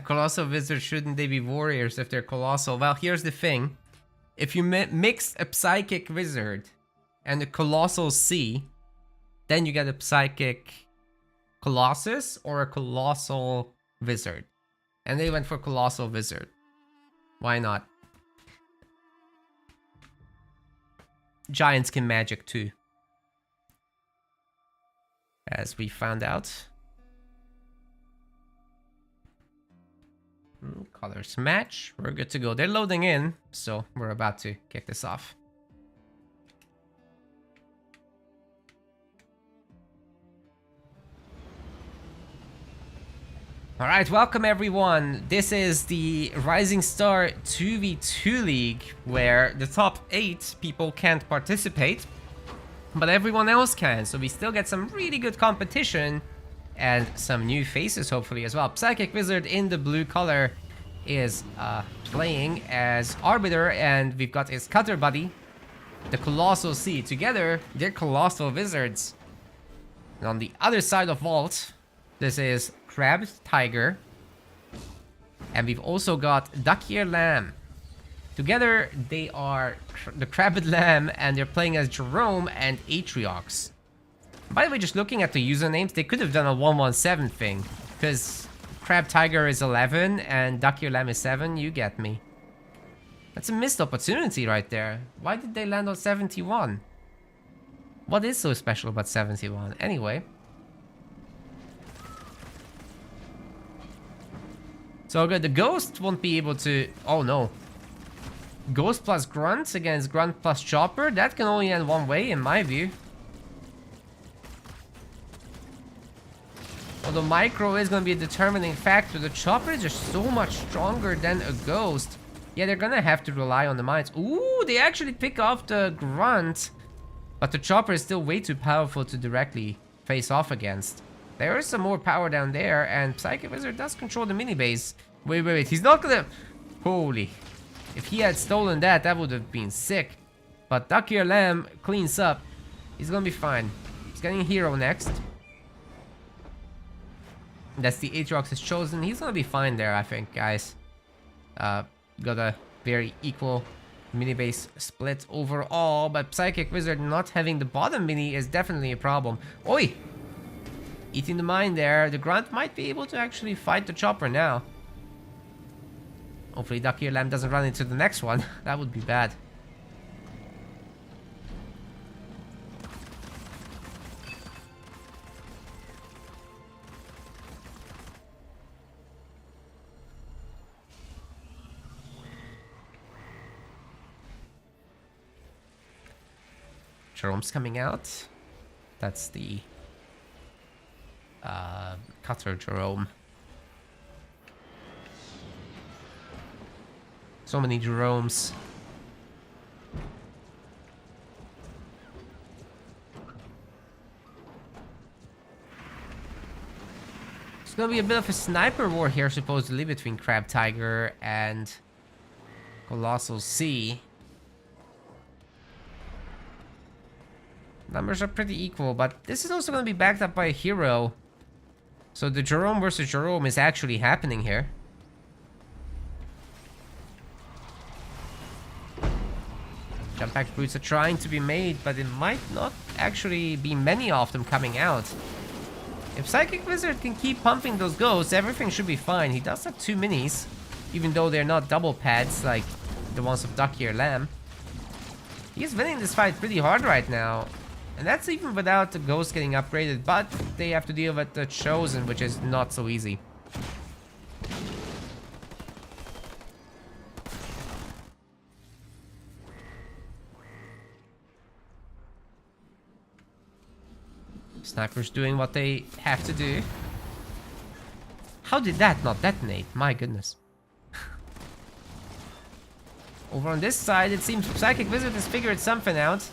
Colossal Wizards, shouldn't they be warriors if they're colossal? Well, here's the thing. If you mix a Psychic Wizard and a Colossal Sea, then you get a Psychic Colossus or a Colossal Wizard. And they went for Colossal Wizard. Why not? Giants can magic too. As we found out. Colors match. We're good to go. They're loading in, so we're about to kick this off. Alright, welcome everyone. This is the Rising Star 2v2 League, where the top 8 people can't participate, but everyone else can, so we still get some really good competition. And some new faces, hopefully, as well. Psychic Wizard in the blue color is playing as Arbiter, and we've got his cutter buddy, the Colossal Sea. Together, they're Colossal Wizards. And on the other side of Vault, this is Crab Tiger. And we've also got Duck-Ear Lamb. Together, they are the Crabbed Lamb, and they're playing as Jerome and Atriox. By the way, just looking at the usernames, they could have done a 117 thing. Because Crab Tiger is 11 and Duck-Ear Lamb is 7, you get me. That's a missed opportunity right there. Why did they land on 71? What is so special about 71? Anyway. So good. The Ghost won't be able to... Oh, no. Ghost plus Grunt against Grunt plus Chopper? That can only end one way, in my view. Although Micro is going to be a determining factor, the Chopper is just so much stronger than a Ghost. Yeah, they're going to have to rely on the mines. Ooh, they actually pick off the Grunt. But the Chopper is still way too powerful to directly face off against. There is some more power down there, and Psychic Wizard does control the mini base. Wait. He's not gonna... Holy. If he had stolen that, that would have been sick. But Duck Ear Lamb cleans up. He's gonna be fine. He's getting a hero next. That's the Aatrox is chosen. He's gonna be fine there, I think, guys. Got a very equal mini base split overall, but Psychic Wizard not having the bottom mini is definitely a problem. Oi! Eating the mine there. The Grunt might be able to actually fight the Chopper now. Hopefully Duck Ear Lamb doesn't run into the next one. That would be bad. Jerome's coming out. That's the Cutter Jerome. So many Jeromes. It's gonna be a bit of a sniper war here, supposedly, between Crab Tiger and Colossal Sea. Numbers are pretty equal, but this is also going to be backed up by a hero. So the Jerome versus Jerome is actually happening here. Jump back Brutes are trying to be made, but it might not actually be many of them coming out. If Psychic Wizard can keep pumping those ghosts, everything should be fine. He does have 2 minis, even though they're not double pads like the ones of Duck Ear Lamb. He's winning this fight pretty hard right now. And that's even without the Ghost getting upgraded, but they have to deal with the Chosen, which is not so easy. Snipers doing what they have to do. How did that not detonate? My goodness. Over on this side, it seems Psychic Wizard has figured something out.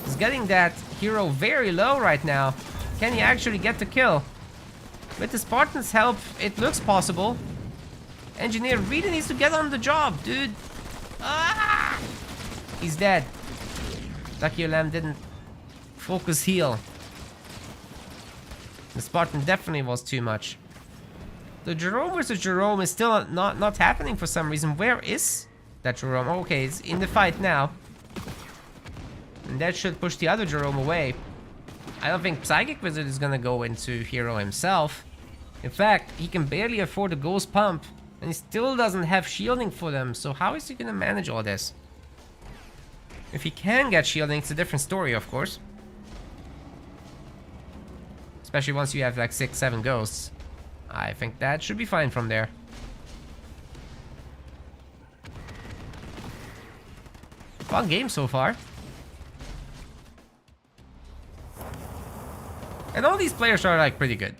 He's getting that hero very low right now. Can he actually get the kill? With the Spartan's help, it looks possible. Engineer really needs to get on the job, dude. Ah! He's dead. Duck Ear Lamb didn't focus heal. The Spartan definitely was too much. The Jerome versus Jerome is still not happening for some reason. Where is that Jerome? Okay, it's in the fight now. And that should push the other Jerome away. I don't think Psychic Wizard is gonna go into hero himself. In fact, he can barely afford a Ghost Pump. And he still doesn't have shielding for them. So how is he gonna manage all this? If he can get shielding, it's a different story, of course. Especially once you have like 6, 7 ghosts. I think that should be fine from there. Fun game so far. And all these players are like pretty good.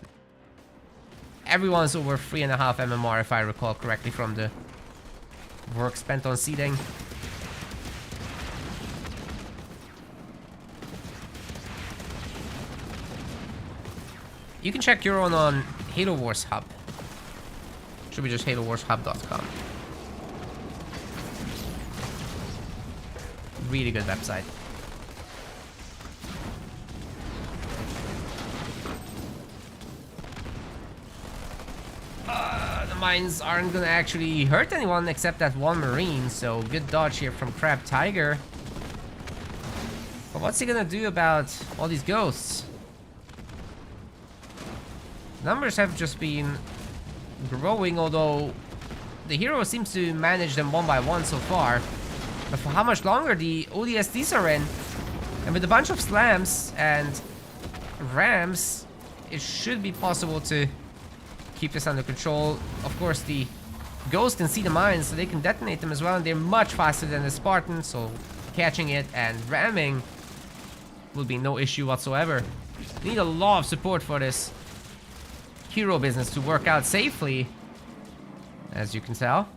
Everyone's over 3.5 MMR if I recall correctly from the work spent on seeding. You can check your own on Halo Wars Hub. Should be just halowarshub.com. Really good website. The mines aren't gonna actually hurt anyone except that one Marine, so good dodge here from Crab Tiger. But what's he gonna do about all these ghosts? Numbers have just been growing, although the hero seems to manage them one by one so far. But for how much longer the ODSTs are in, And with a bunch of slams and rams, it should be possible to keep this under control. Of course, the ghosts can see the mines, so they can detonate them as well, and they're much faster than the Spartan, so catching it and ramming will be no issue whatsoever. Need a lot of support for this hero business to work out safely, as you can tell.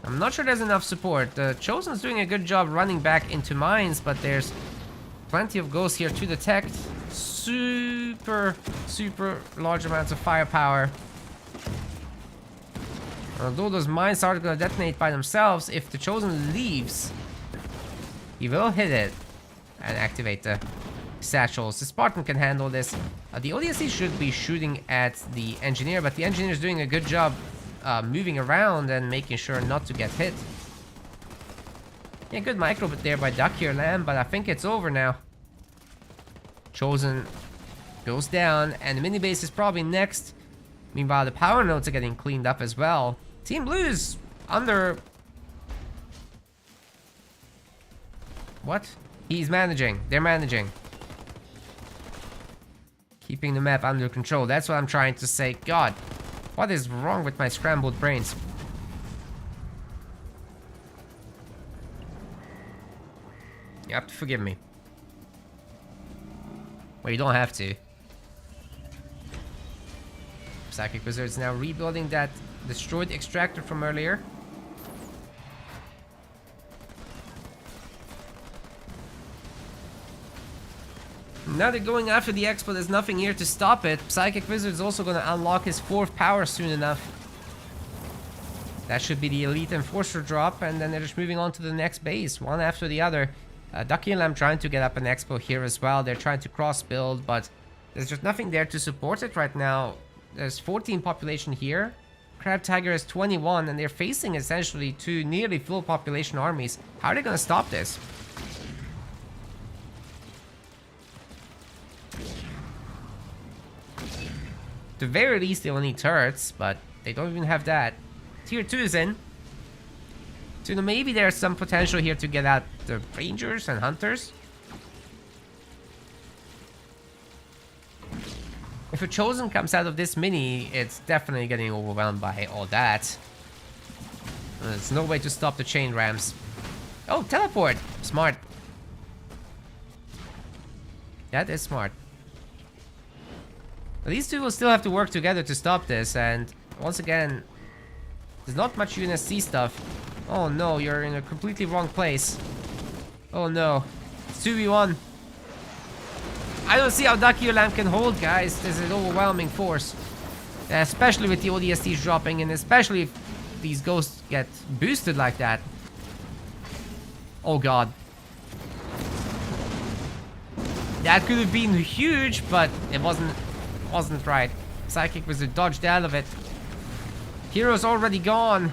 I'm not sure there's enough support. The Chosen's doing a good job running back into mines, but there's plenty of ghosts here to detect. Super large amounts of firepower. Although those mines aren't going to detonate by themselves, if the Chosen leaves, he will hit it and activate the satchels. The Spartan can handle this. The ODST should be shooting at the Engineer, but the Engineer is doing a good job moving around and making sure not to get hit. Yeah, good micro there by Duck here, Lamb, but I think it's over now. Chosen goes down, and the mini base is probably next. Meanwhile, the power nodes are getting cleaned up as well. Team Blue's under... What? He's managing. They're managing. Keeping the map under control. That's what I'm trying to say. God, what is wrong with my scrambled brains? You have to forgive me. Well, you don't have to. Psychic Wizard's now rebuilding that destroyed extractor from earlier. Now they're going after the Expo. There's nothing here to stop it. Psychic Wizard's also going to unlock his 4th power soon enough. That should be the Elite Enforcer drop, and then they're just moving on to the next base, one after the other. Ducky and Lamb trying to get up an Expo here as well. They're trying to cross build, but there's just nothing there to support it right now. There's 14 population here. Crab Tiger has 21, and they're facing essentially 2 nearly full population armies. How are they going to stop this? At the very least, they will need turrets, but they don't even have that. Tier 2 is in. So maybe there's some potential here to get out the Rangers and Hunters. If a Chosen comes out of this mini, it's definitely getting overwhelmed by all that. There's no way to stop the chain rams. Oh, teleport! Smart. That is smart. These two will still have to work together to stop this, and once again, there's not much UNSC stuff. Oh no, you're in a completely wrong place. Oh no. It's 2v1. I don't see how Ducky Lamb can hold, guys. There's an overwhelming force. Especially with the ODSTs dropping, and especially if these ghosts get boosted like that. Oh god. That could have been huge, but it wasn't right. Psychic Wizard dodged out of it. Hero's already gone.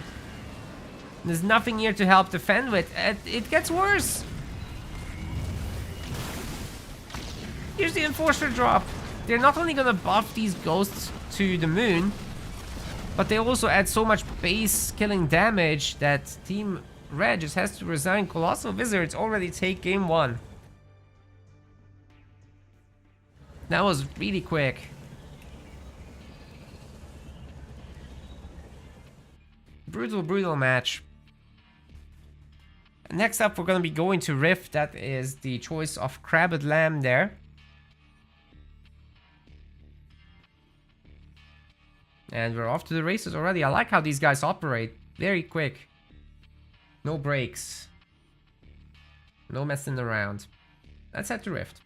There's nothing here to help defend with. It gets worse. Here's the Enforcer drop. They're not only gonna buff these ghosts to the moon, but they also add so much base killing damage that Team Red just has to resign. Colossal Wizards already take game 1. That was really quick. Brutal match. Next up, we're going to be going to Rift. That is the choice of Crabbed Lamb there. And we're off to the races already. I like how these guys operate. Very quick. No breaks. No messing around. Let's head to Rift.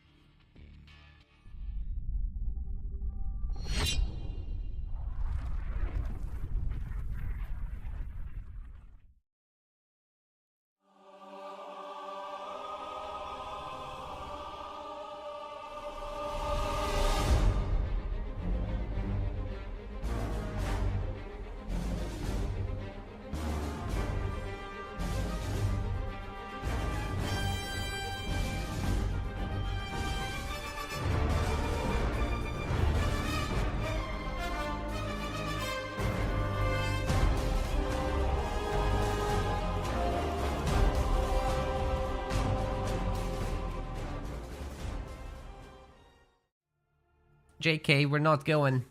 JK, we're not going.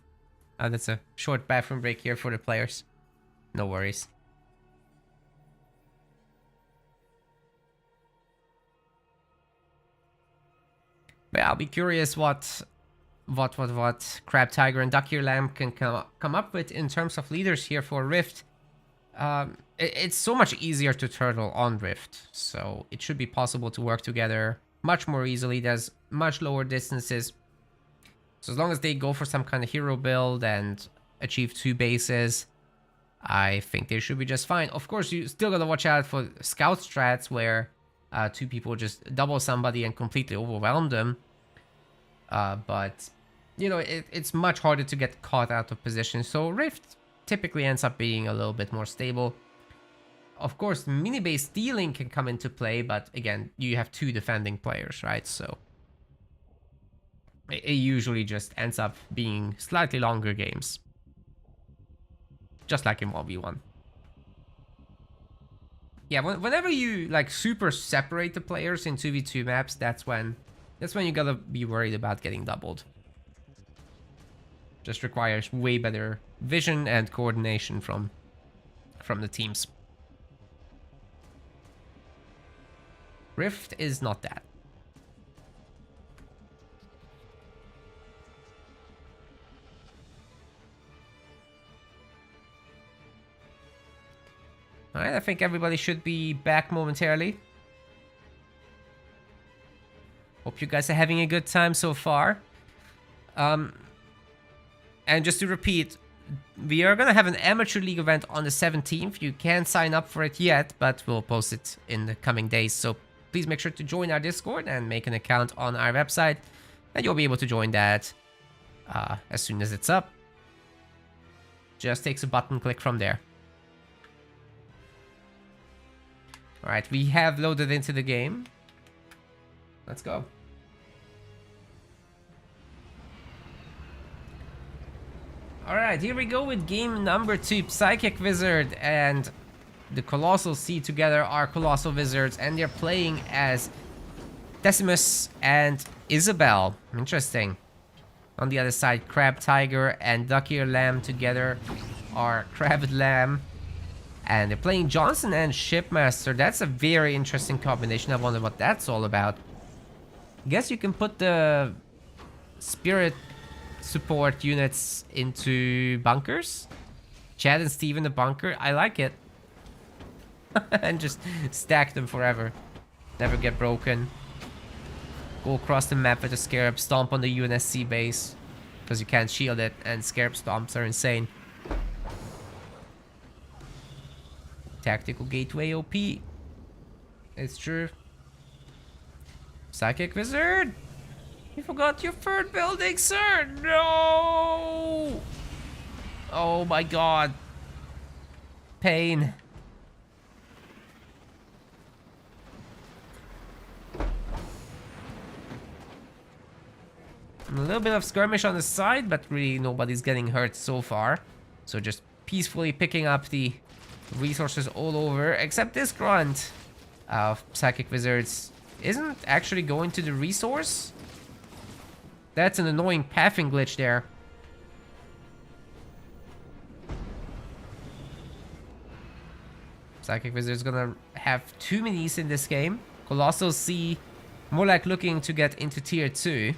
That's a short bathroom break here for the players. No worries. But I'll be curious what Crab Tiger and Duck Ear Lamb can come up with in terms of leaders here for Rift. It's so much easier to turtle on Rift, so it should be possible to work together much more easily. There's much lower distances. So as long as they go for some kind of hero build and achieve 2 bases, I think they should be just fine. Of course, you still gotta watch out for scout strats where 2 people just double somebody and completely overwhelm them. But, you know, it's much harder to get caught out of position. So Rift typically ends up being a little bit more stable. Of course, mini-base stealing can come into play, but again, you have 2 defending players, right? So it usually just ends up being slightly longer games. Just like in 1v1. Yeah, whenever you like super separate the players in 2v2 maps, that's when you gotta be worried about getting doubled. Just requires way better vision and coordination from the teams. Rift is not that. Alright, I think everybody should be back momentarily. Hope you guys are having a good time so far. And just to repeat, we are gonna have an amateur league event on the 17th. You can't sign up for it yet, but we'll post it in the coming days. So please make sure to join our Discord and make an account on our website, and you'll be able to join that as soon as it's up. Just takes a button click from there. Alright, we have loaded into the game. Let's go. Alright, here we go with game number 2. Psychic Wizard and the Colossal Sea together are Colossal Wizards, and they're playing as Decimus and Isabel. Interesting. On the other side, Crab Tiger and Duck Ear Lamb together are Crab Lamb. And they're playing Johnson and Shipmaster. That's a very interesting combination. I wonder what that's all about. Guess you can put the spirit support units into bunkers. Chad and Steve in the bunker. I like it. And just stack them forever. Never get broken. Go across the map with a Scarab. Stomp on the UNSC base. Because you can't shield it. And Scarab stomps are insane. Tactical Gateway OP. It's true. Psychic Wizard! You forgot your third building, sir! No! Oh my god. Pain. A little bit of skirmish on the side, but really nobody's getting hurt so far. So just peacefully picking up the resources all over, except this grunt of Psychic Wizards isn't actually going to the resource. That's an annoying pathing glitch there. Psychic Wizard's gonna have 2 minis in this game. Colossal Sea, more like looking to get into tier 2.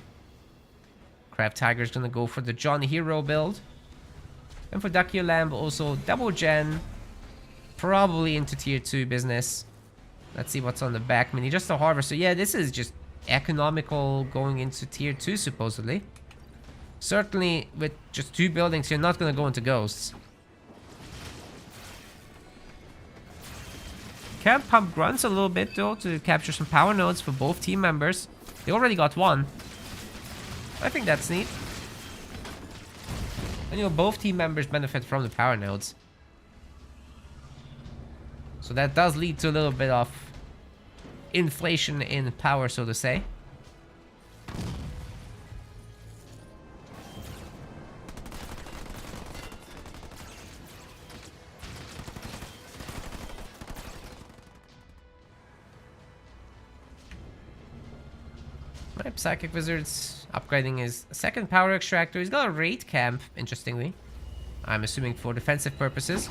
Crab Tiger's gonna go for the John Hero build. And for Duck Ear Lamb, also double gen. Probably into tier 2 business. Let's see what's on the back mini. Just a harvester. Yeah, this is just economical going into tier 2 supposedly. Certainly with just 2 buildings, you're not going to go into ghosts. Can pump grunts a little bit though to capture some power nodes for both team members. They already got 1. I think that's neat. And you know, both team members benefit from the power nodes. So that does lead to a little bit of inflation in power, so to say. My Psychic Wizard's upgrading his second power extractor. He's got a raid camp, interestingly. I'm assuming for defensive purposes.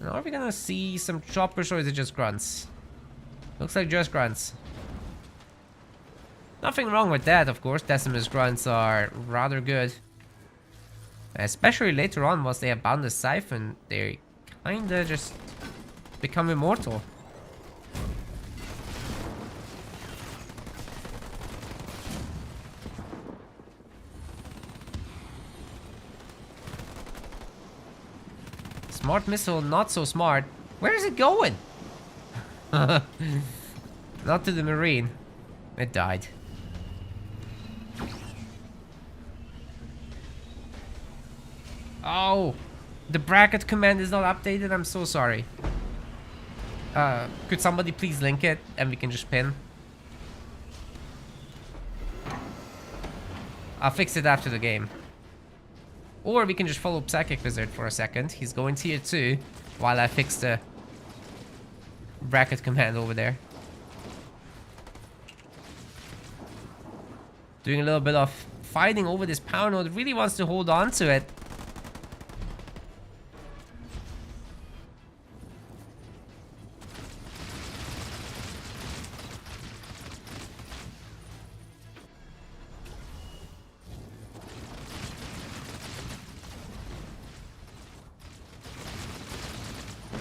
Now, are we gonna see some choppers or is it just grunts? Looks like just grunts. Nothing wrong with that, of course. Decimus grunts are rather good. Especially later on, once they have bound the siphon, they kinda just become immortal. Smart missile, not so smart. Where is it going? Not to the marine. It died. Oh, the bracket command is not updated. I'm so sorry. Could somebody please link it and we can just pin? I'll fix it after the game. Or we can just follow Psychic Wizard for a second. He's going tier 2 while I fix the bracket command over there. Doing a little bit of fighting over this power node. Really wants to hold on to it.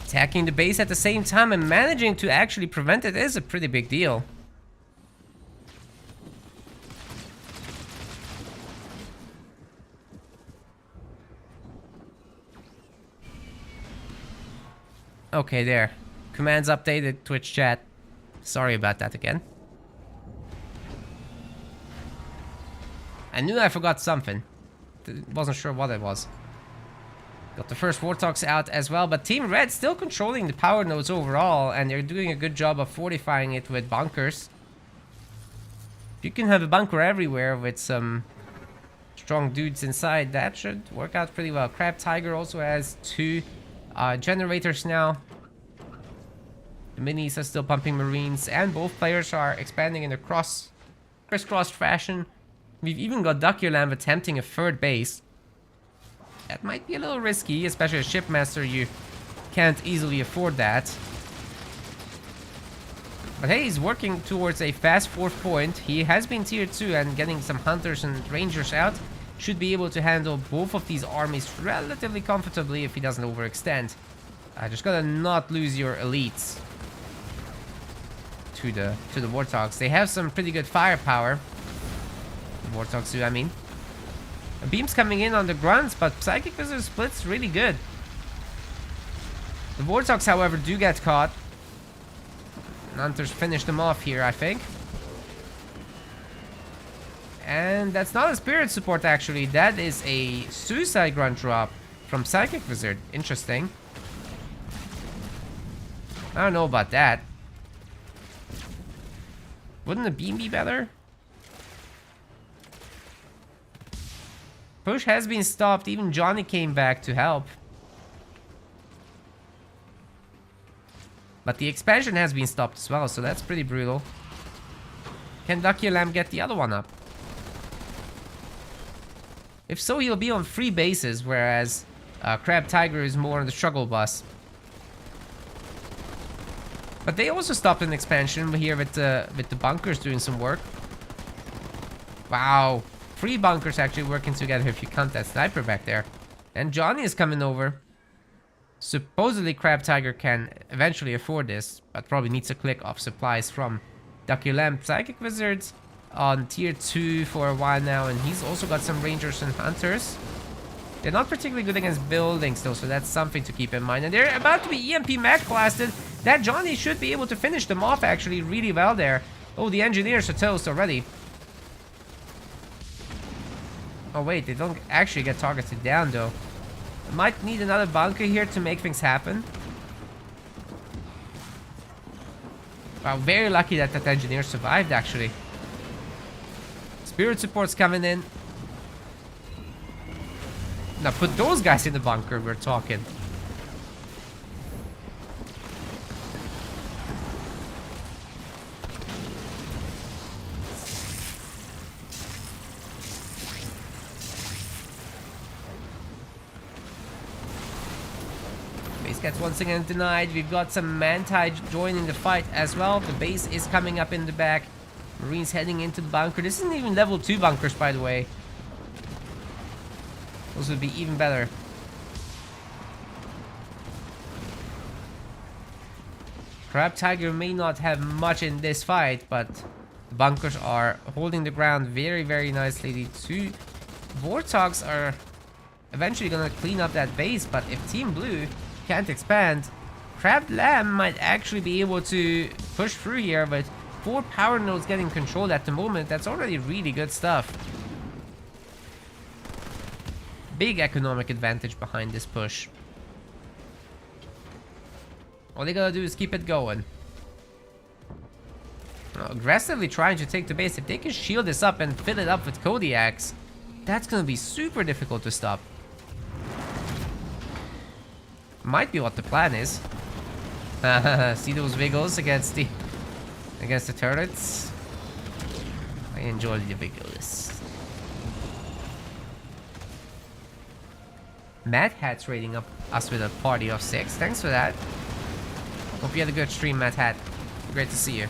Attacking the base at the same time and managing to actually prevent it is a pretty big deal. Okay, there. Commands updated, Twitch chat. Sorry about that again. I knew I forgot something. Wasn't sure what it was. Got the first Warthogs out as well, but Team Red still controlling the power nodes overall, and they're doing a good job of fortifying it with bunkers. You can have a bunker everywhere with some strong dudes inside. That should work out pretty well. Crab Tiger also has 2 generators now. The minis are still pumping marines, and both players are expanding in a crisscross fashion. We've even got Ducky Lamb attempting a 3rd base. That might be a little risky, especially as Shipmaster, you can't easily afford that. But hey, he's working towards a fast 4th point. He has been tier 2 and getting some hunters and rangers out. Should be able to handle both of these armies relatively comfortably if he doesn't overextend. Just gotta not lose your elites to the Warthogs. They have some pretty good firepower. The Warthogs do, I mean. A beam's coming in on the grunts, but Psychic Wizard split's really good. The Warthogs, however, do get caught. Hunters finish them off here, I think. And that's not a spirit support, actually. That is a suicide grunt drop from Psychic Wizard. Interesting. I don't know about that. Wouldn't a beam be better? Push has been stopped. Even Johnny came back to help. But the expansion has been stopped as well, so that's pretty brutal. Can Ducky Lamb get the other one up? If so, he'll be on 3 bases, whereas Crab Tiger is more on the struggle bus. But they also stopped an expansion here with the bunkers doing some work. Wow. 3 bunkers actually working together if you count that sniper back there. And Johnny is coming over. Supposedly Crab Tiger can eventually afford this, but probably needs a click of supplies from Ducky Lamb. Psychic Wizards on tier 2 for a while now, and he's also got some rangers and hunters. They're not particularly good against buildings though, so that's something to keep in mind. And they're about to be EMP mag blasted. That Johnny should be able to finish them off actually really well there. Oh, the engineers are toast already. Oh wait, they don't actually get targeted down though. Might need another bunker here to make things happen. Wow, very lucky that that engineer survived actually. Spirit support's coming in. Now put those guys in the bunker, we're talking. gets once again denied. We've got some Manti joining the fight as well. The base is coming up in the back. Marines heading into the bunker. This isn't even level 2 bunkers, by the way. Those would be even better. Crab Tiger may not have much in this fight, but the bunkers are holding the ground very, very nicely. The two Warthogs are eventually gonna clean up that base, but if Team Blue can't expand, Crab Lamb might actually be able to push through here, but 4 power nodes getting controlled at the moment. That's already really good stuff. Big economic advantage behind this push. All they gotta do is keep it going. Aggressively trying to take the base. If they can shield this up and fill it up with Kodiaks, that's gonna be super difficult to stop. Might be what the plan is. See those wiggles against the turrets? I enjoy the wiggles. Mad Hat's raiding up us with a party of 6. Thanks for that. Hope you had a good stream, Mad Hat. Great to see you.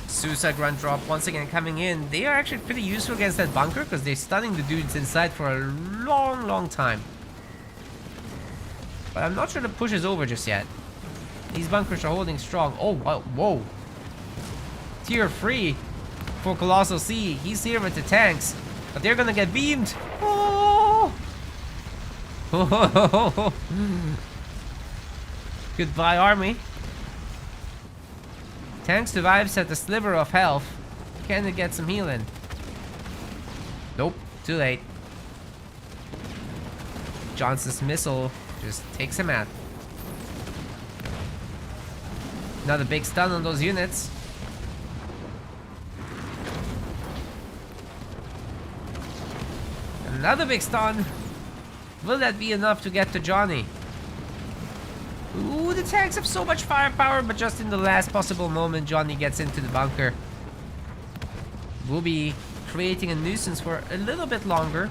Suicide Grunt drop once again coming in. They are actually pretty useful against that bunker because they're stunning the dudes inside for a long, long time. But I'm not sure the push is over just yet. These bunkers are holding strong. Oh, whoa. Tier 3 for Colossal Sea. He's here with the tanks, but they're gonna get beamed. Oh! Goodbye, army. Tank survives at a sliver of health. Can it get some healing? Nope, too late. Johnson's missile just takes him out. Another big stun on those units. Another big stun. Will that be enough to get to Johnny? Ooh, the tanks have so much firepower, but just in the last possible moment, Johnny gets into the bunker. We'll be creating a nuisance for a little bit longer.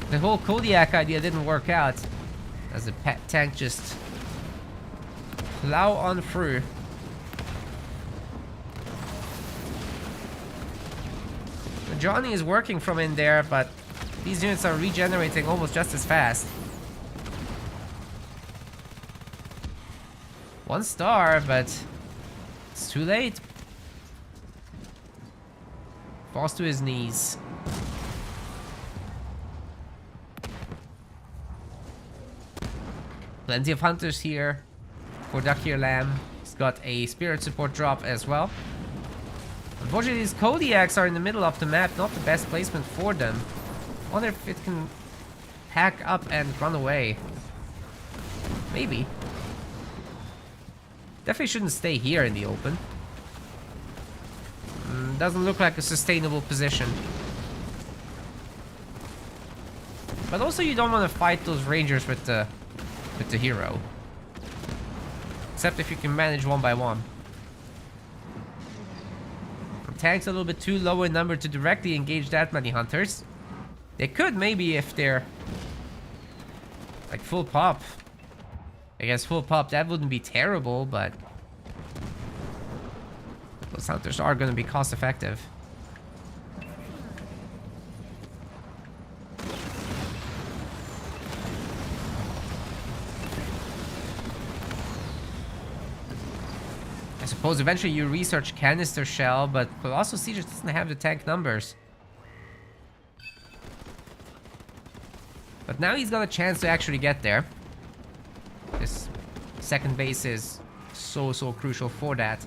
The whole Kodiak idea didn't work out, as the tank just plow on through. Johnny is working from in there, but these units are regenerating almost just as fast. 1 star, but it's too late. Falls to his knees. Plenty of hunters here for Dakir Lamb. He's got a spirit support drop as well. Unfortunately, these Kodiaks are in the middle of the map, not the best placement for them. Wonder if it can pack up and run away. Maybe. Definitely shouldn't stay here in the open. Doesn't look like a sustainable position. But also you don't want to fight those rangers with the hero. Except if you can manage 1 by 1. The tank's a little bit too low in number to directly engage that many hunters. They could maybe if they're like full pop. I guess full pop, that wouldn't be terrible, but those hunters are going to be cost effective. I suppose eventually you research Canister Shell, but Colossal Sea just doesn't have the tank numbers. But now he's got a chance to actually get there. This second base is so crucial for that.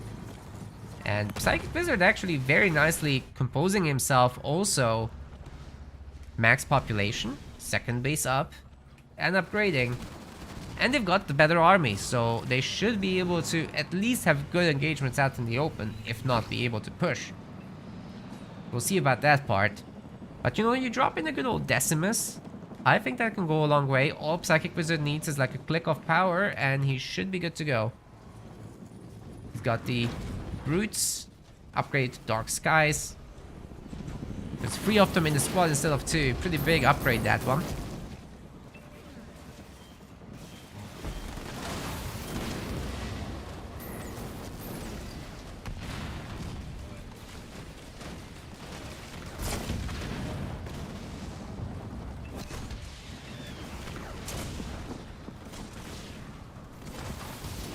And Psychic Wizard actually very nicely composing himself also. Max population, second base up, and upgrading. And they've got the better army, so they should be able to at least have good engagements out in the open, if not be able to push. We'll see about that part. But you know, you drop in a good old Decimus. I think that can go a long way. All Psychic Wizard needs is like a click of power, and he should be good to go. He's got the Brutes, upgrade to Dark Skies. There's 3 of them in the squad instead of 2. Pretty big upgrade, that one.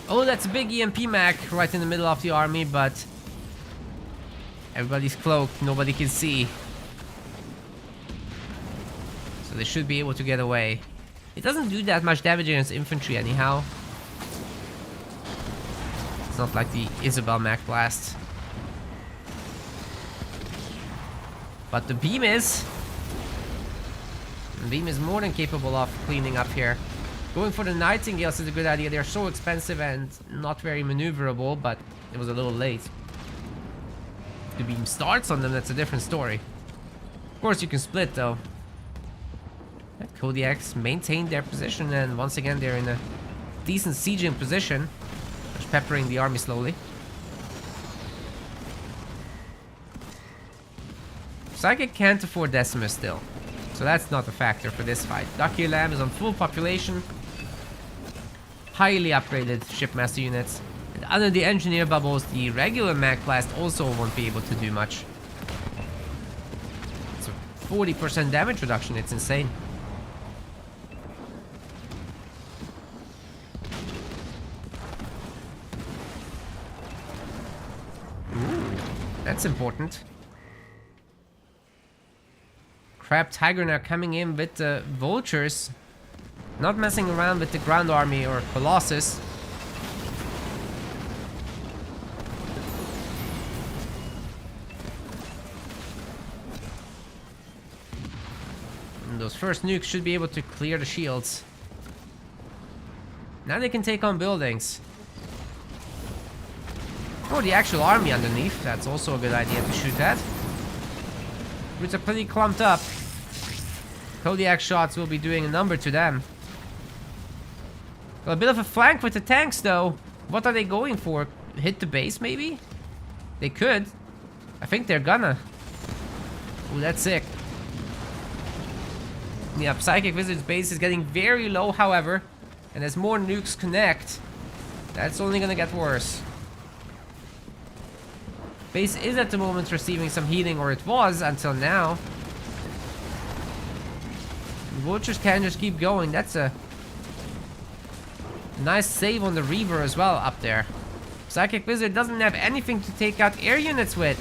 Oh, that's a big EMP mag right in the middle of the army, but everybody's cloaked, nobody can see. So they should be able to get away. It doesn't do that much damage against infantry anyhow. It's not like the Isabel mag blast. But the beam is. The beam is more than capable of cleaning up here. Going for the Nightingales is a good idea. They're so expensive and not very maneuverable, but it was a little late. If the beam starts on them, that's a different story. Of course, you can split, though. Kodiaks maintained their position, and once again, they're in a decent sieging position. Just peppering the army slowly. Psychic can't afford Decimus still, so that's not a factor for this fight. Ducky Lamb is on full population. Highly upgraded shipmaster units. And under the engineer bubbles, the regular mag blast also won't be able to do much. It's a 40% damage reduction, it's insane. Ooh, that's important. Crab Tiger now coming in with the vultures. Not messing around with the ground army or Colossus. And those first nukes should be able to clear the shields. Now they can take on buildings. Or the actual army underneath. That's also a good idea to shoot at. Brits are pretty clumped up. Kodiak shots will be doing a number to them. Got a bit of a flank with the tanks, though. What are they going for? Hit the base, maybe? They could. I think they're gonna. Ooh, that's sick. Yeah, Psychic Wizard's base is getting very low, however. And as more nukes connect, that's only gonna get worse. Base is at the moment receiving some healing, or it was until now. The vultures can just keep going. That's a nice save on the Reaver as well up there. Psychic Wizard doesn't have anything to take out air units with.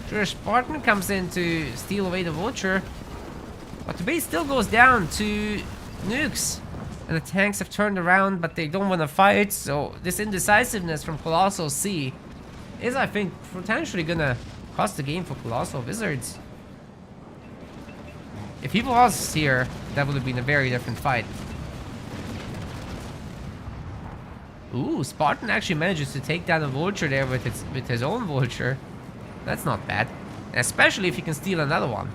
Sure, Spartan comes in to steal away the vulture. But the base still goes down to nukes. And the tanks have turned around, but they don't want to fight. So this indecisiveness from Colossal C is, I think, potentially gonna cost the game for Colossal Wizards. If he was here, that would have been a very different fight. Ooh, Spartan actually manages to take down a vulture there with his own vulture. That's not bad. Especially if he can steal another one.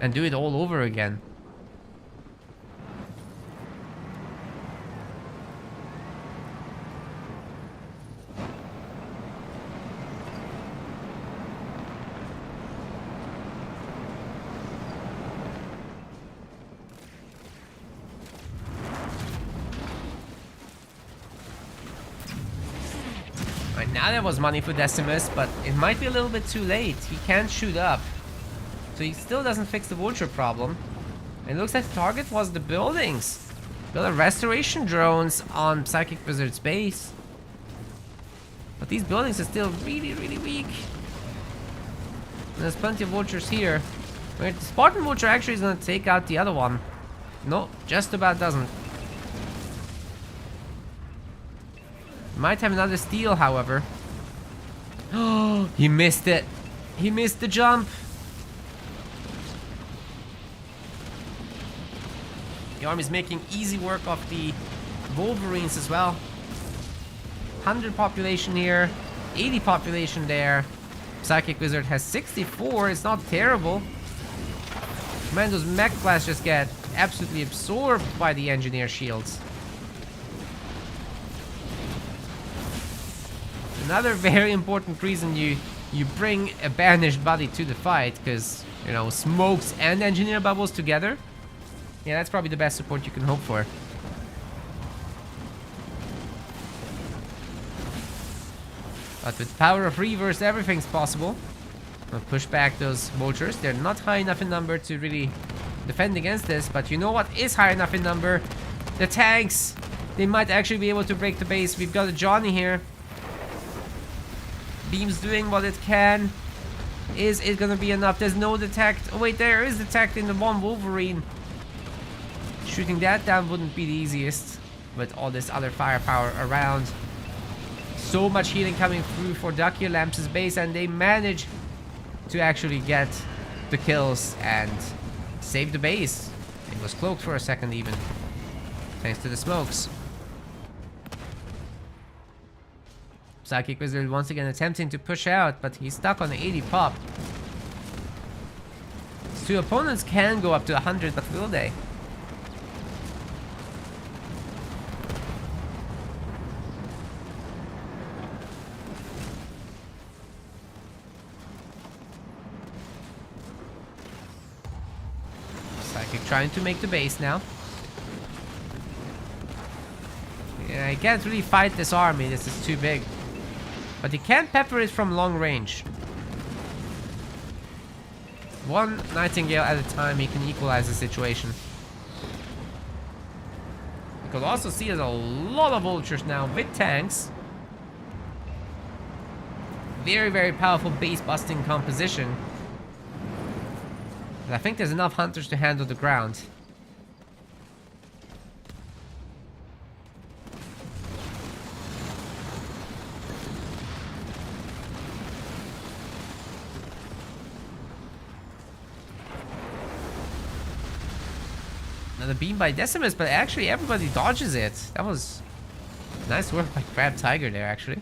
And do it all over again. Now there was money for Decimus, but it might be a little bit too late. He can't shoot up. So he still doesn't fix the vulture problem. It looks like the target was the buildings. Build a restoration drones on Psychic Wizard's base. But these buildings are still really, really weak. And there's plenty of vultures here. Wait, the Spartan vulture actually is going to take out the other one. No, just about doesn't. Might have another steal, however. Oh, he missed it. He missed the jump. The army's making easy work of the Wolverines as well. 100 population here, 80 population there. Psychic Wizard has 64. It's not terrible. Man, those mech blasts just get absolutely absorbed by the engineer shields. Another very important reason you you bring a banished body to the fight, because, you know, smokes and engineer bubbles together. Yeah, that's probably the best support you can hope for. But with power of reverse, everything's possible. I'll push back those vultures. They're not high enough in number to really defend against this, but you know what is high enough in number? The tanks. They might actually be able to break the base. We've got a Johnny here. Beam's doing what it can. Is it gonna be enough? There's no detect. Oh wait, there is detect in the one Wolverine. Shooting that down wouldn't be the easiest with all this other firepower around. So much healing coming through for Ducky Lamps' base, and they manage to actually get the kills and save the base. It was cloaked for a second even, thanks to the smokes. Psychic Wizard once again attempting to push out, but he's stuck on the 80 pop. His two opponents can go up to 100, but will they? Psychic trying to make the base now. Yeah, I can't really fight this army, this is too big. But he can pepper it from long range. One Nightingale at a time, he can equalize the situation. You can also see there's a lot of vultures now with tanks. Very, very powerful base busting composition. But I think there's enough hunters to handle the ground. Another beam by Decimus, but actually everybody dodges it. That was nice work by Crab Tiger there, actually.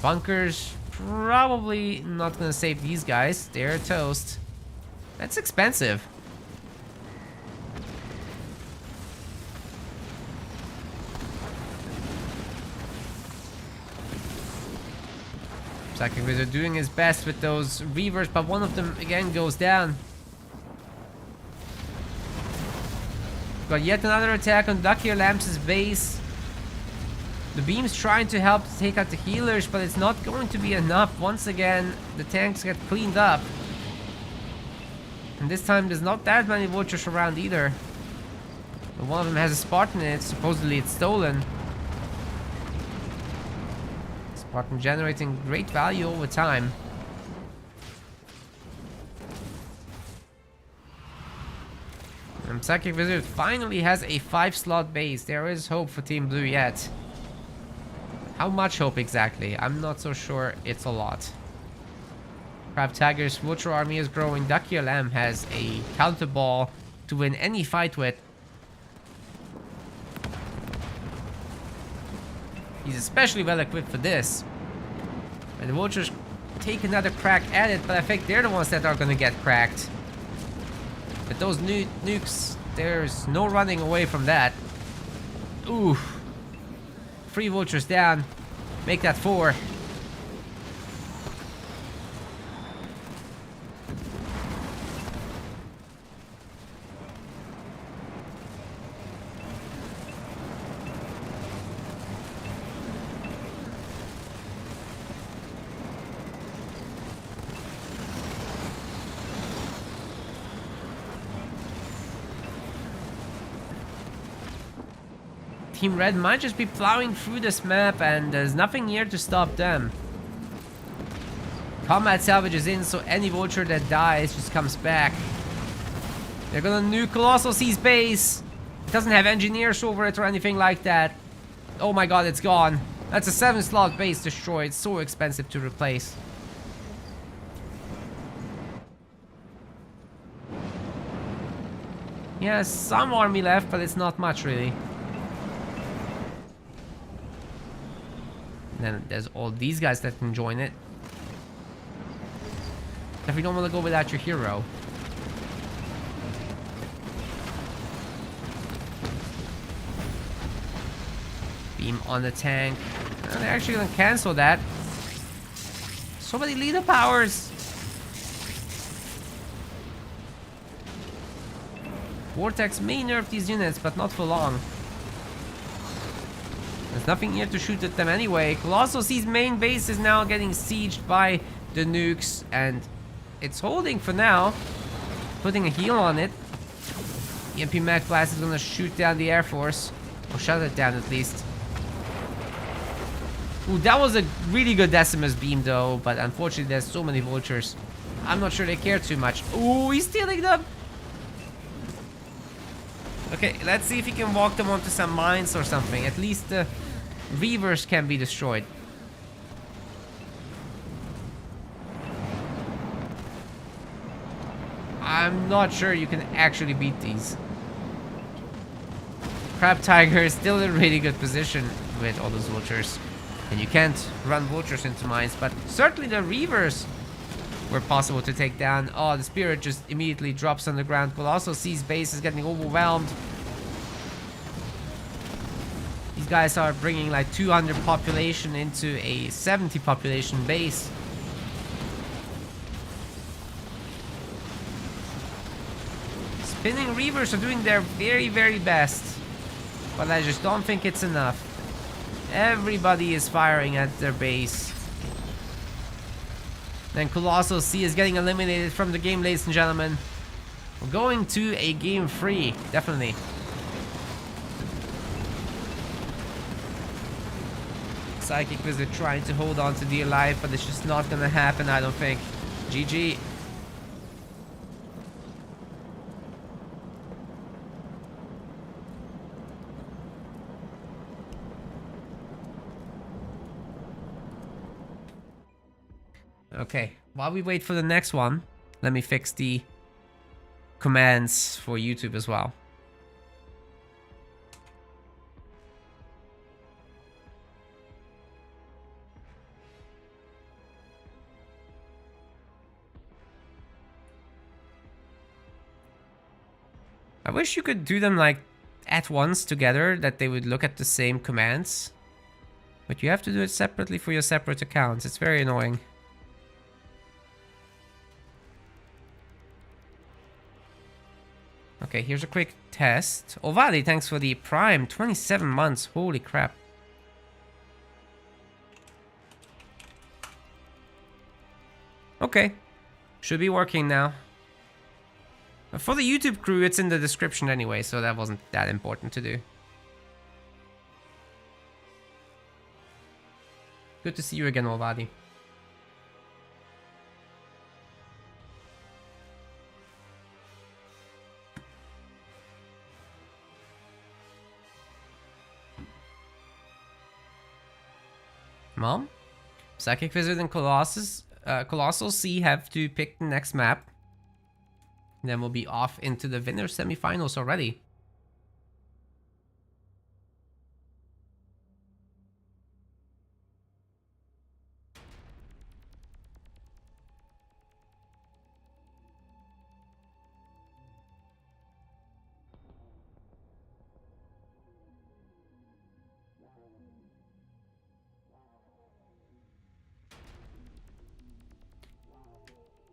Bunkers, probably not gonna save these guys. They're toast. That's expensive. Psychic Wizard doing his best with those reavers, but one of them again goes down. Got yet another attack on Ducky Lamps' base. The beam's trying to help to take out the healers, but it's not going to be enough. Once again, the tanks get cleaned up. And this time there's not that many vultures around either. But one of them has a Spartan in it, supposedly it's stolen. Spartan generating great value over time. And Psychic Wizard finally has a 5-slot base. There is hope for Team Blue yet. How much hope exactly? I'm not so sure. It's a lot. Crab Tiger's Vulture army is growing. Ducky Lamb has a counter ball to win any fight with. He's especially well equipped for this. And the Vultures take another crack at it, but I think they're the ones that are gonna get cracked. But those nukes, there's no running away from that. Ooh. 3 vultures down. Make that 4. Team Red might just be plowing through this map, and there's nothing here to stop them. Combat salvage is in, so any vulture that dies just comes back. They're gonna nuke Colossal Sea's base. It doesn't have engineers over it or anything like that. Oh my god, it's gone. That's a 7-slot base destroyed. So expensive to replace. Yeah, some army left, but it's not much really. Then there's all these guys that can join it. If you don't want to go without your hero. Beam on the tank. They're actually going to cancel that. So many leader powers. Vortex may nerf these units, but not for long. There's nothing here to shoot at them anyway. Colossal C's main base is now getting sieged by the nukes, and it's holding for now. Putting a heal on it. EMP Mag Blast is gonna shoot down the Air Force. Or shut it down at least. Ooh, that was a really good Decimus beam though, but unfortunately there's so many vultures. I'm not sure they care too much. Ooh, he's stealing them! Okay, let's see if he can walk them onto some mines or something. At least the Reavers can be destroyed. I'm not sure you can actually beat these. Crab Tiger is still in a really good position with all those vultures. And you can't run vultures into mines, but certainly the Reavers were possible to take down. Oh, the Spirit just immediately drops on the ground. Colossal C's base is getting overwhelmed. These guys are bringing like 200 population into a 70 population base. Spinning Reavers are doing their very, very best. But I just don't think it's enough. Everybody is firing at their base. Then Colossal C is getting eliminated from the game, ladies and gentlemen. We're going to a game 3, definitely. Psychic Wizard trying to hold on to dear life, but it's just not gonna happen, I don't think. GG. Okay, while we wait for the next one, let me fix the commands for YouTube as well. I wish you could do them like at once together, that they would look at the same commands. But you have to do it separately for your separate accounts. It's very annoying. Okay, here's a quick test. Ovali, thanks for the Prime. 27 months. Holy crap. Okay. Should be working now. For the YouTube crew, it's in the description anyway, so that wasn't that important to do. Good to see you again, Ovadi. Mom? Psychic Wizard and Colossal C have to pick the next map. And then we'll be off into the winner semifinals already.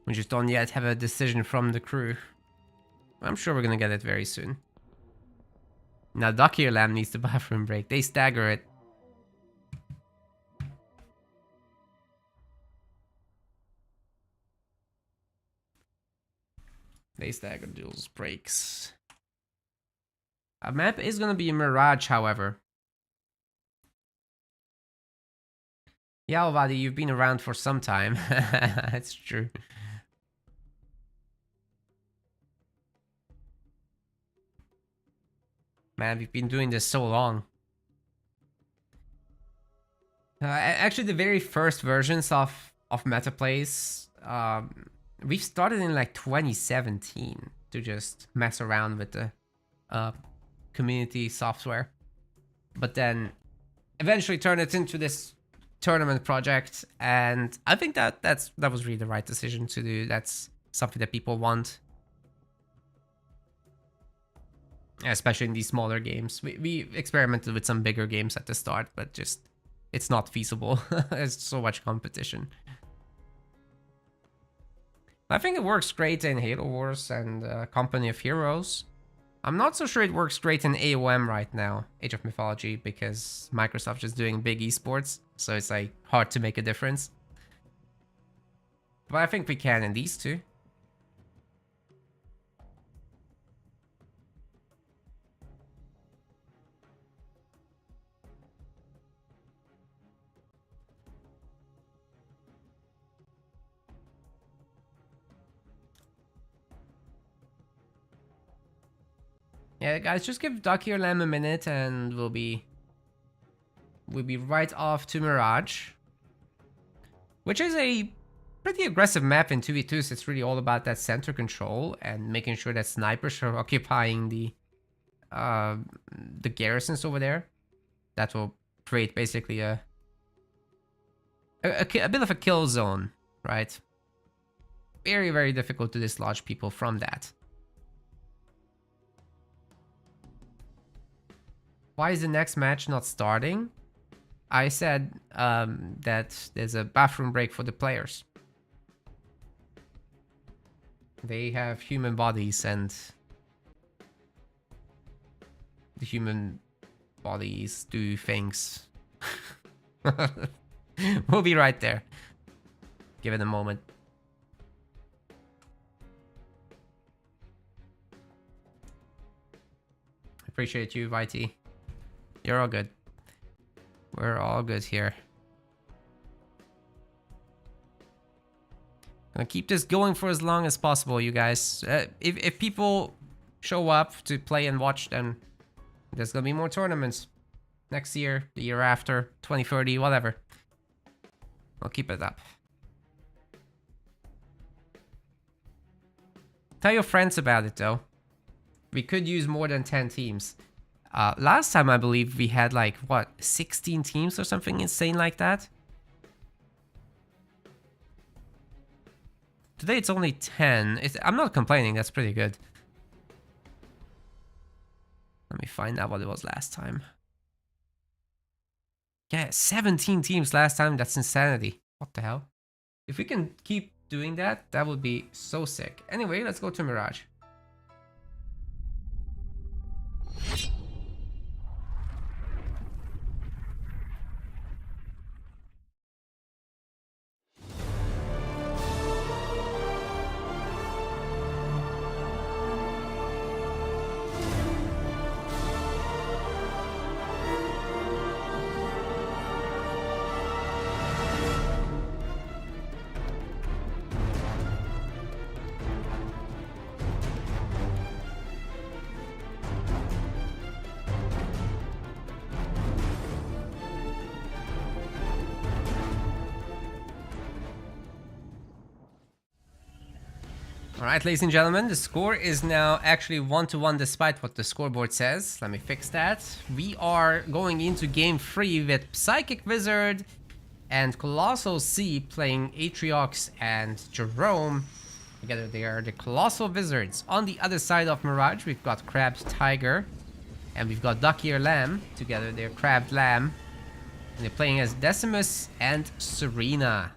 We just don't yet have a decision from the crew. I'm sure we're gonna get it very soon. Now Ducky or Lamb needs the bathroom break. They stagger it. They stagger those breaks. A map is gonna be a Mirage, however. Yeah, Ovadi, you've been around for some time. That's true. Man, we've been doing this so long. Actually, the very first versions of Metaplays, we've started in like 2017 to just mess around with the community software. But then eventually turned it into this tournament project, and I think that was really the right decision to do. That's something that people want. Especially in these smaller games. We experimented with some bigger games at the start, but just, it's not feasible. There's so much competition. I think it works great in Halo Wars and Company of Heroes. I'm not so sure it works great in AOM right now, Age of Mythology, because Microsoft is doing big esports, so it's like hard to make a difference. But I think we can in these two. Yeah, guys, just give Ducky or Lamb a minute and we'll be right off to Mirage. Which is a pretty aggressive map in 2v2, so it's really all about that center control and making sure that snipers are occupying the garrisons over there. That will create basically a bit of a kill zone, right? Very, very difficult to dislodge people from that. Why is the next match not starting? I said that there's a bathroom break for the players. They have human bodies and the human bodies do things. We'll be right there. Give it a moment. Appreciate you, Viti. You're all good. We're all good here. Gonna keep this going for as long as possible, you guys. If people show up to play and watch, then there's gonna be more tournaments. Next year, the year after, 2030, whatever. I'll keep it up. Tell your friends about it, though. We could use more than 10 teams. Last time, I believe we had like, what, 16 teams or something insane like that? Today it's only 10. I'm not complaining, that's pretty good. Let me find out what it was last time. Yeah, 17 teams last time, that's insanity. What the hell? If we can keep doing that, that would be so sick. Anyway, let's go to Mirage. Alright, ladies and gentlemen, the score is now actually 1-1 despite what the scoreboard says. Let me fix that. We are going into game 3 with Psychic Wizard and Colossal C playing Atriox and Jerome. Together they are the Colossal Wizards. On the other side of Mirage, we've got Crabbed Tiger and we've got Ducky or Lamb. Together they're Crabbed Lamb. And they're playing as Decimus and Serena.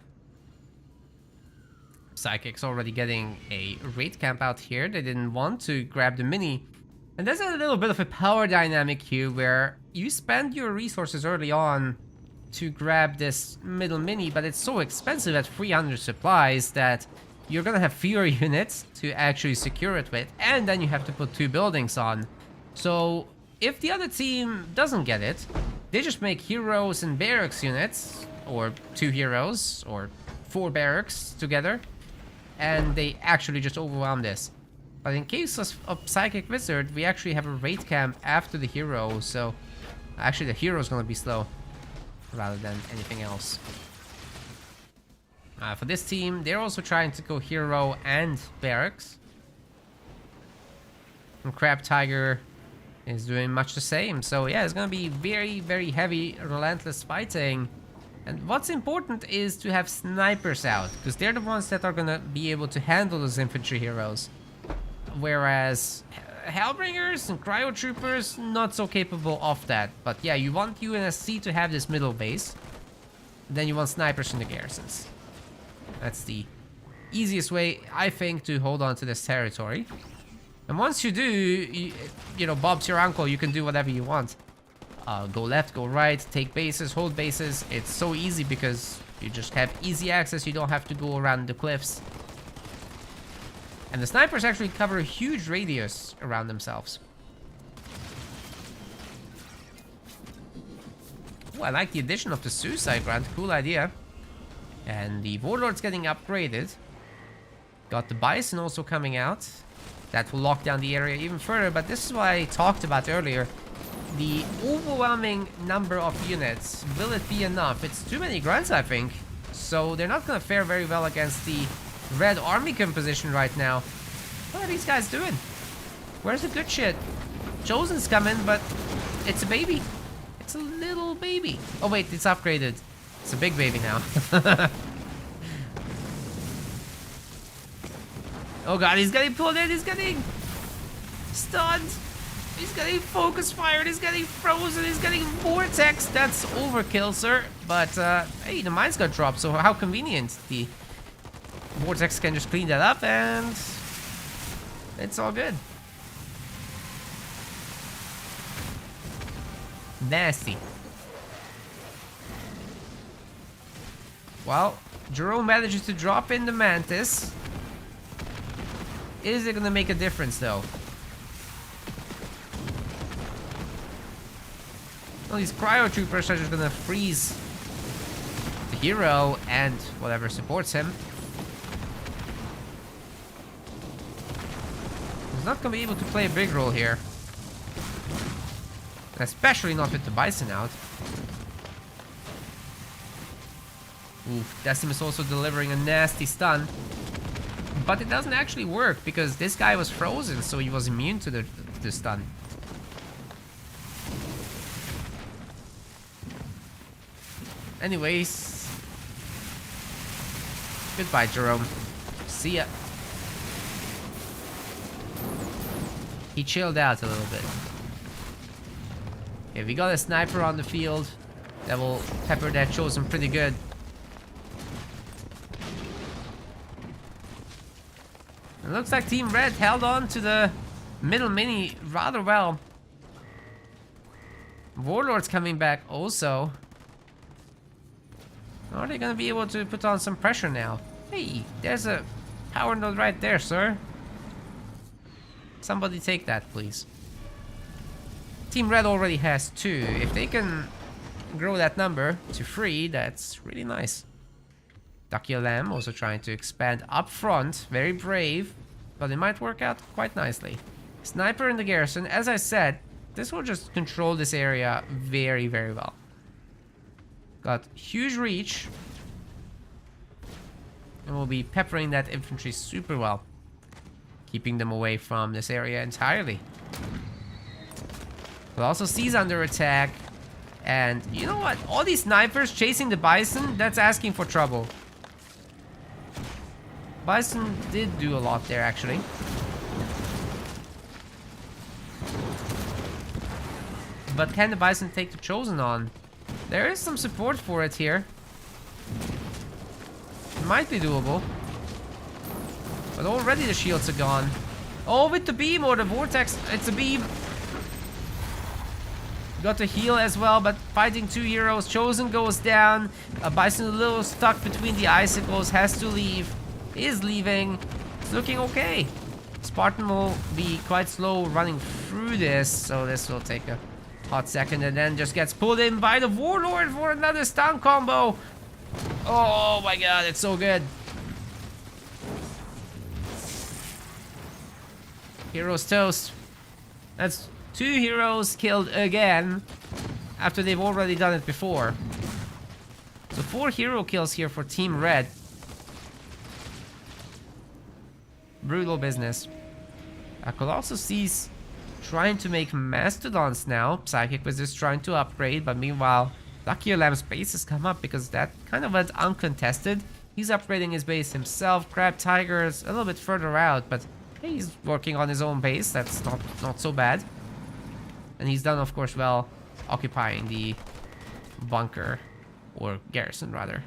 Psychic's already getting a raid camp out here. They didn't want to grab the mini. And there's a little bit of a power dynamic here where you spend your resources early on to grab this middle mini, but it's so expensive at 300 supplies that you're gonna have fewer units to actually secure it with, and then you have to put 2 buildings on. So if the other team doesn't get it, they just make heroes and barracks units, or 2 heroes, or 4 barracks together. And they actually just overwhelm this. But in case of Psychic Wizard, we actually have a raid camp after the hero, so actually the hero is going to be slow rather than anything else. For this team, they're also trying to go hero and barracks. And Crab Tiger is doing much the same. So yeah, it's going to be very, very heavy, relentless fighting. And what's important is to have snipers out, because they're the ones that are gonna be able to handle those infantry heroes. Whereas Hellbringers and Cryo Troopers, not so capable of that. But yeah, you want UNSC to have this middle base. Then you want snipers in the garrisons. That's the easiest way, I think, to hold on to this territory. And once you do, you know, Bob's your uncle. You can do whatever you want. Go left, go right, take bases, hold bases. It's so easy because you just have easy access. You don't have to go around the cliffs. And the snipers actually cover a huge radius around themselves. Ooh, I like the addition of the suicide grant. Cool idea. And the warlord's getting upgraded. Got the bison also coming out. That will lock down the area even further. But this is what I talked about earlier. The overwhelming number of units. Will it be enough? It's too many grunts, I think. So they're not going to fare very well against the red army composition right now. What are these guys doing? Where's the good shit? Chosen's coming, but it's a baby. It's a little baby. Oh wait, it's upgraded. It's a big baby now. Oh god, he's getting pulled in. He's getting stunned. He's getting focus fired. He's getting frozen. He's getting vortex. That's overkill, sir. But hey, the mines got dropped, so how convenient. The vortex can just clean that up and it's all good. Nasty. Well, Jerome manages to drop in the mantis. Is it gonna make a difference though? Well, these cryo troopers are just gonna freeze the hero and whatever supports him. He's not gonna be able to play a big role here. Especially not with the bison out. Oof, Decimus also delivering a nasty stun. But it doesn't actually work because this guy was frozen, so he was immune to the stun. Anyways. Goodbye, Jerome. See ya. He chilled out a little bit. Okay, we got a sniper on the field that will pepper that Chosen pretty good. It looks like Team Red held on to the middle mini rather well. Warlord's coming back also. Are they gonna be able to put on some pressure now? Hey, there's a power node right there, sir. Somebody take that, please. Team Red already has 2. If they can grow that number to 3, that's really nice. Ducky Lamb also trying to expand up front. Very brave, but it might work out quite nicely. Sniper in the garrison. As I said, this will just control this area very, very well. Got huge reach. And we'll be peppering that infantry super well. Keeping them away from this area entirely. We'll also seize under attack. And you know what? All these snipers chasing the bison, that's asking for trouble. Bison did do a lot there, actually. But can the bison take the Chosen on? There is some support for it here. It might be doable. But already the shields are gone. Oh, with the beam or the vortex, it's a beam. Got to heal as well, but fighting 2 heroes. Chosen goes down. Bison a little stuck between the icicles, has to leave. Is leaving. It's looking okay. Spartan will be quite slow running through this, so this will take a hot second and then just gets pulled in by the Warlord for another stun combo. Oh my god, it's so good. Heroes toast. That's 2 heroes killed again after they've already done it before. So 4 hero kills here for Team Red. Brutal business. Colossus sees trying to make mastodons now. Psychic was just trying to upgrade, but meanwhile, Lucky Lamb's base has come up because that kind of went uncontested. He's upgrading his base himself. Crab Tiger's a little bit further out, but he's working on his own base. That's not so bad. And he's done, of course, well occupying the bunker, or garrison rather.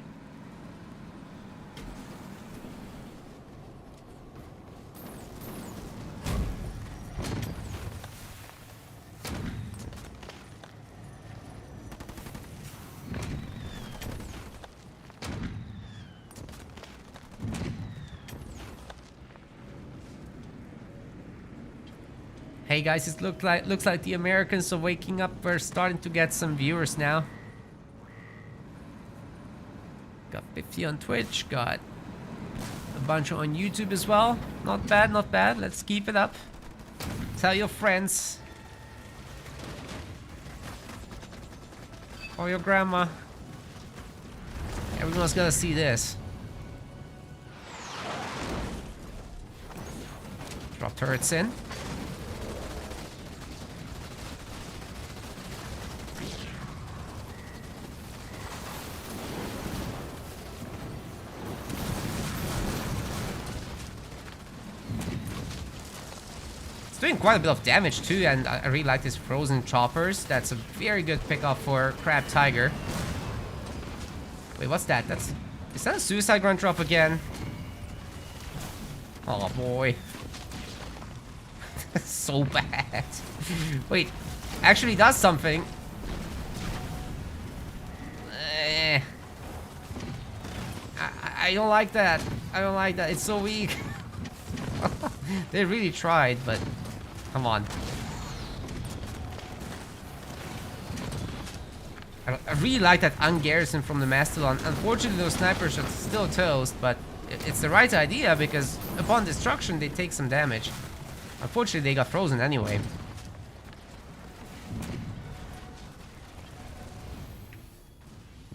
Hey guys, it looks like the Americans are waking up. We're starting to get some viewers now. Got 50 on Twitch, got a bunch on YouTube as well. Not bad, not bad. Let's keep it up. Tell your friends. Or your grandma. Everyone's gonna see this. Drop turrets in. It's doing quite a bit of damage too, and I really like these frozen choppers. That's a very good pickup for Crab Tiger. Wait, what's that? Is that a suicide grunt drop again? Oh boy. That's so bad. Wait, actually does something. I don't like that. I don't like that. It's so weak. They really tried, but come on. I really like that ungarrison from the Mastodon. Unfortunately, those snipers are still toast, but it's the right idea because upon destruction, they take some damage. Unfortunately, they got frozen anyway.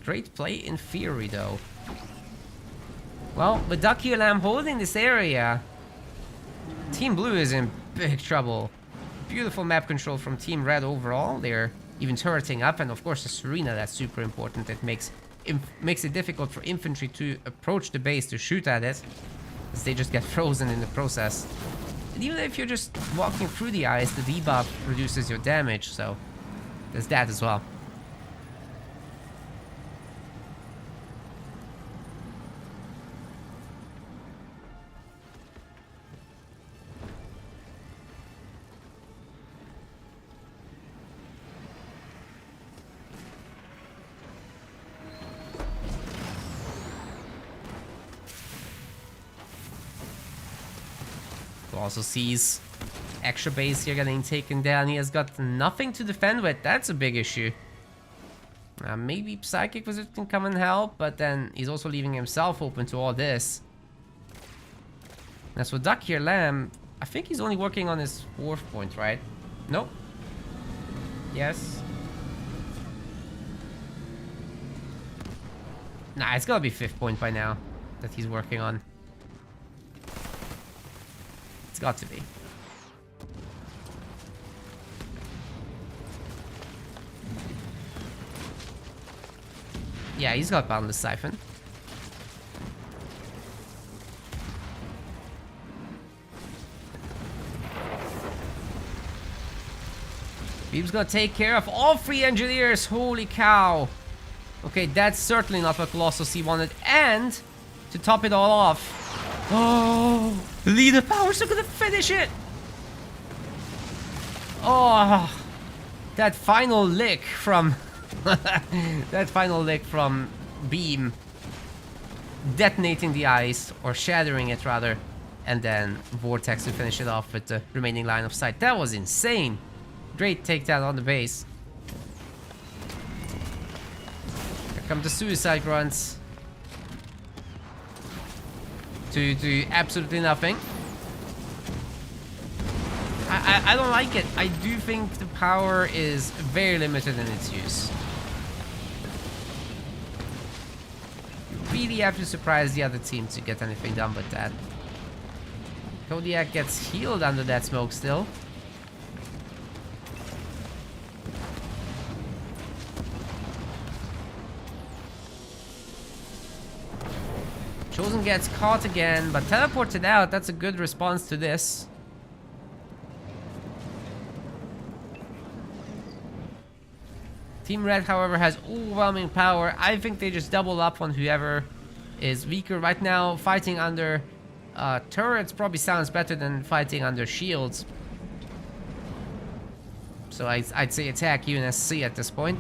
Great play in theory, though. Well, with Ducky Lamb holding this area, Team Blue is in big trouble. Beautiful map control from Team Red overall. They're even turreting up, and of course the Serena, that's super important. It makes it difficult for infantry to approach the base to shoot at it, as they just get frozen in the process. And even if you're just walking through the ice, the debuff reduces your damage, so there's that as well. Also sees extra base here getting taken down. He has got nothing to defend with. That's a big issue. Maybe Psychic Wizard can come and help, but then he's also leaving himself open to all this. As for Duck here, Lamb, I think he's only working on his 4th point, right? Nope. Yes. Nah, it's gotta be 5th point by now that he's working on. It's got to be. Yeah, he's got Boundless Siphon. Beam's gonna take care of all 3 engineers. Holy cow. Okay, that's certainly not what Colossal C wanted. And to top it all off, oh, the leader powers are gonna finish it. Oh, that final lick from that final lick from Beam, detonating the ice, or shattering it rather, and then Vortex to finish it off with the remaining line of sight. That was insane. Great takedown on the base. Here come the suicide grunts to do absolutely nothing. I don't like it. I do think the power is very limited in its use. You really have to surprise the other team to get anything done with that. Kodiak gets healed under that smoke still. Chosen gets caught again, but teleported out. That's a good response to this. Team Red, however, has overwhelming power. I think they just double up on whoever is weaker. Right now, fighting under turrets probably sounds better than fighting under shields. So I'd say attack UNSC at this point.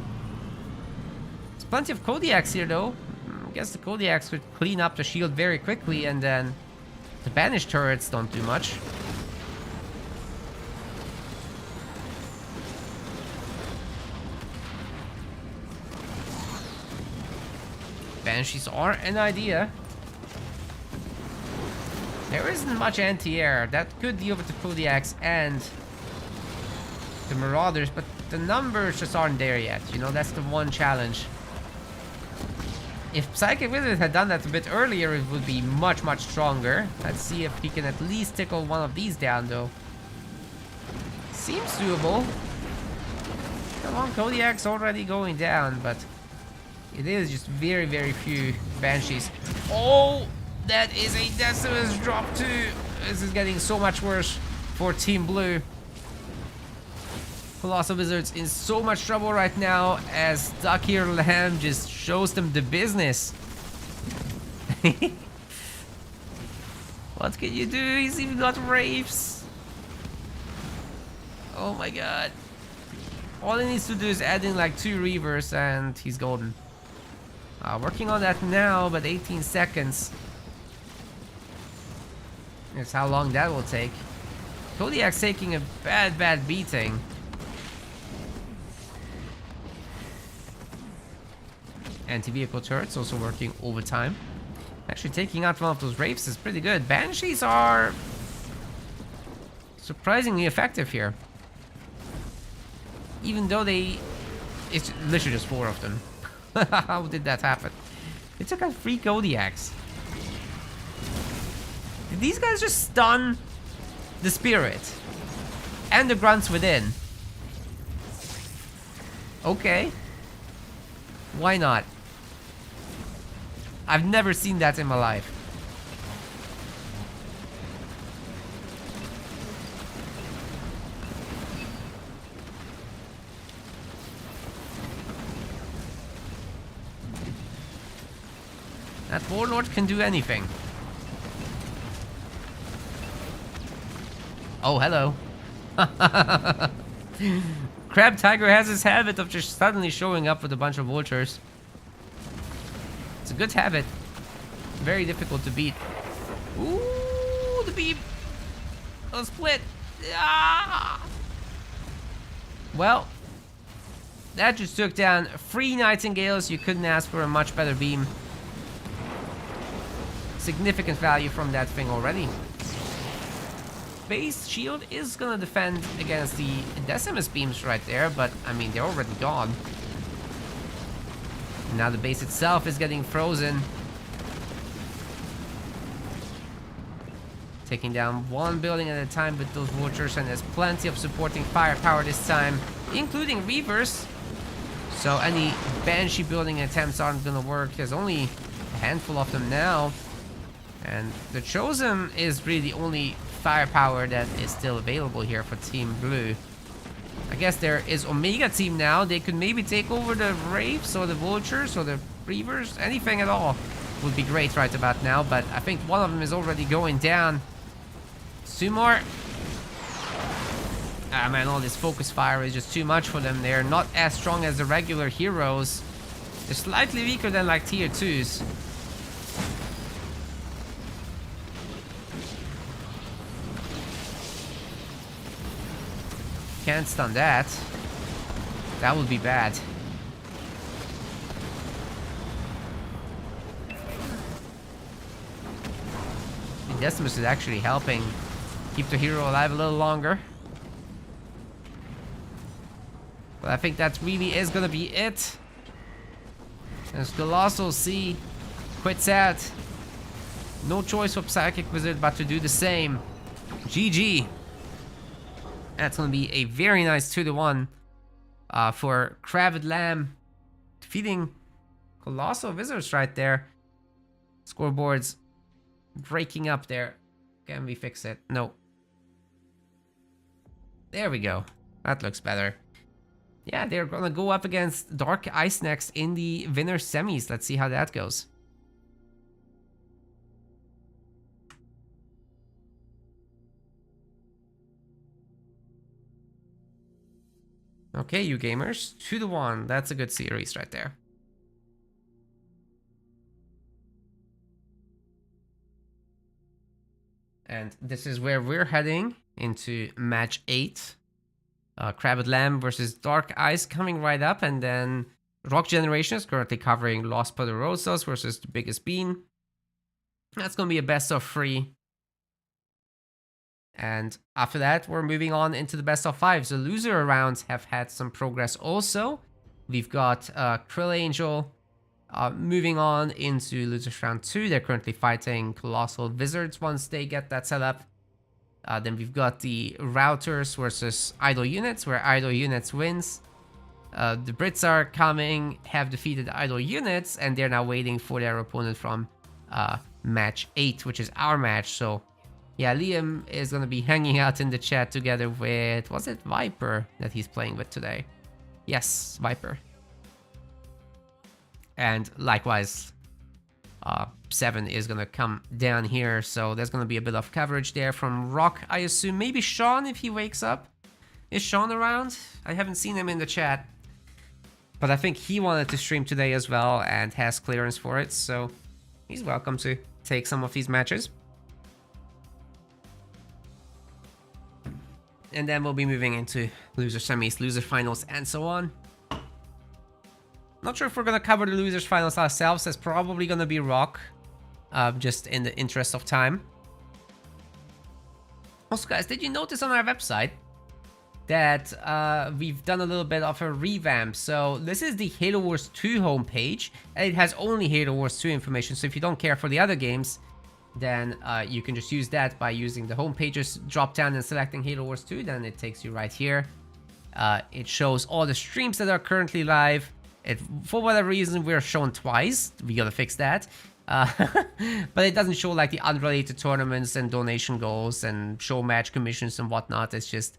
There's plenty of Kodiaks here, though. I guess the Kodiaks could clean up the shield very quickly, and then the banished turrets don't do much. Banshees are an idea. There isn't much anti-air. That could deal with the Kodiaks and the Marauders, but the numbers just aren't there yet. You know, that's the one challenge. If Psychic Wizard had done that a bit earlier, it would be much, much stronger. Let's see if he can at least tickle one of these down, though. Seems doable. Come on, Kodiak's already going down, but it is just very, very few Banshees. Oh, that is a Decimus drop too. This is getting so much worse for Team Blue. Colossal Wizards in so much trouble right now as Dakir Lamb just shows them the business. What can you do? He's even got Wraiths. Oh my god. All he needs to do is add in like 2 Reavers and he's golden. Working on that now, but 18 seconds. That's how long that will take. Kodiak's taking a bad beating. Anti-vehicle turrets also working overtime. Actually taking out one of those Wraiths is pretty good. Banshees are surprisingly effective here. Even though it's literally just 4 of them. How did that happen? They took out 3 Kodiaks. Did these guys just stun the Spirit? And the Grunts within? Okay. Why not? I've never seen that in my life. That Warlord can do anything. Oh, hello. Crab Tiger has his habit of just suddenly showing up with a bunch of vultures. It's a good habit. Very difficult to beat. Ooh, the beam. A split. Ah! Well, that just took down 3 Nightingales. You couldn't ask for a much better beam. Significant value from that thing already. Base shield is gonna defend against the Decimus beams right there, but I mean, they're already gone. Now the base itself is getting frozen. Taking down 1 building at a time with those vultures, and there's plenty of supporting firepower this time, including Reavers. So any Banshee building attempts aren't gonna work. There's only a handful of them now. And the Chosen is really the only firepower that is still available here for Team Blue. I guess there is Omega Team now. They could maybe take over the Wraiths or the Vultures or the Reavers. Anything at all would be great right about now. But I think one of them is already going down. 2 more. Ah man, all this focus fire is just too much for them. They're not as strong as the regular heroes. They're slightly weaker than like tier 2s. Can't stun that. That would be bad. The Decimus is actually helping keep the hero alive a little longer. But I think that really is gonna be it. As Colossal C quits out. No choice for Psychic Wizard but to do the same. GG. That's going to be a very nice 2-1 for Crabbed Lamb. Defeating Colossal Wizards right there. Scoreboards breaking up there. Can we fix it? No. There we go. That looks better. Yeah, they're going to go up against Dark Ice next in the winner semis. Let's see how that goes. Okay, you gamers, 2-1. That's a good series right there. And this is where we're heading into match 8. Crabbed Lamb versus Dark Ice coming right up, and then Rock Generation is currently covering Los Poderosos versus the Biggest Bean. That's going to be a best of 3. And after that, we're moving on into the best of 5. The loser rounds have had some progress also. We've got Krill Angel moving on into losers round 2. They're currently fighting Colossal Wizards once they get that set up. Then we've got the Routers versus Idle Units, where Idle Units wins. The Brits are coming, have defeated Idle Units, and they're now waiting for their opponent from match 8, which is our match. So yeah, Liam is going to be hanging out in the chat together with, was it Viper that he's playing with today? Yes, Viper. And likewise, 7 is going to come down here. So there's going to be a bit of coverage there from Rock, I assume. Maybe Sean if he wakes up. Is Sean around? I haven't seen him in the chat. But I think he wanted to stream today as well and has clearance for it. So he's welcome to take some of these matches. And then we'll be moving into loser semis, loser finals, and so on. Not sure if we're going to cover the losers finals ourselves. That's probably going to be Rock, just in the interest of time. Also, guys, did you notice on our website that we've done a little bit of a revamp? So this is the Halo Wars 2 homepage, and it has only Halo Wars 2 information. So if you don't care for the other games, then you can just use that by using the home pages drop down and selecting Halo Wars 2. Then it takes you right here. It shows all the streams that are currently live. For whatever reason, we're shown twice. We gotta fix that. But it doesn't show like the unrelated tournaments and donation goals and show match commissions and whatnot. It's just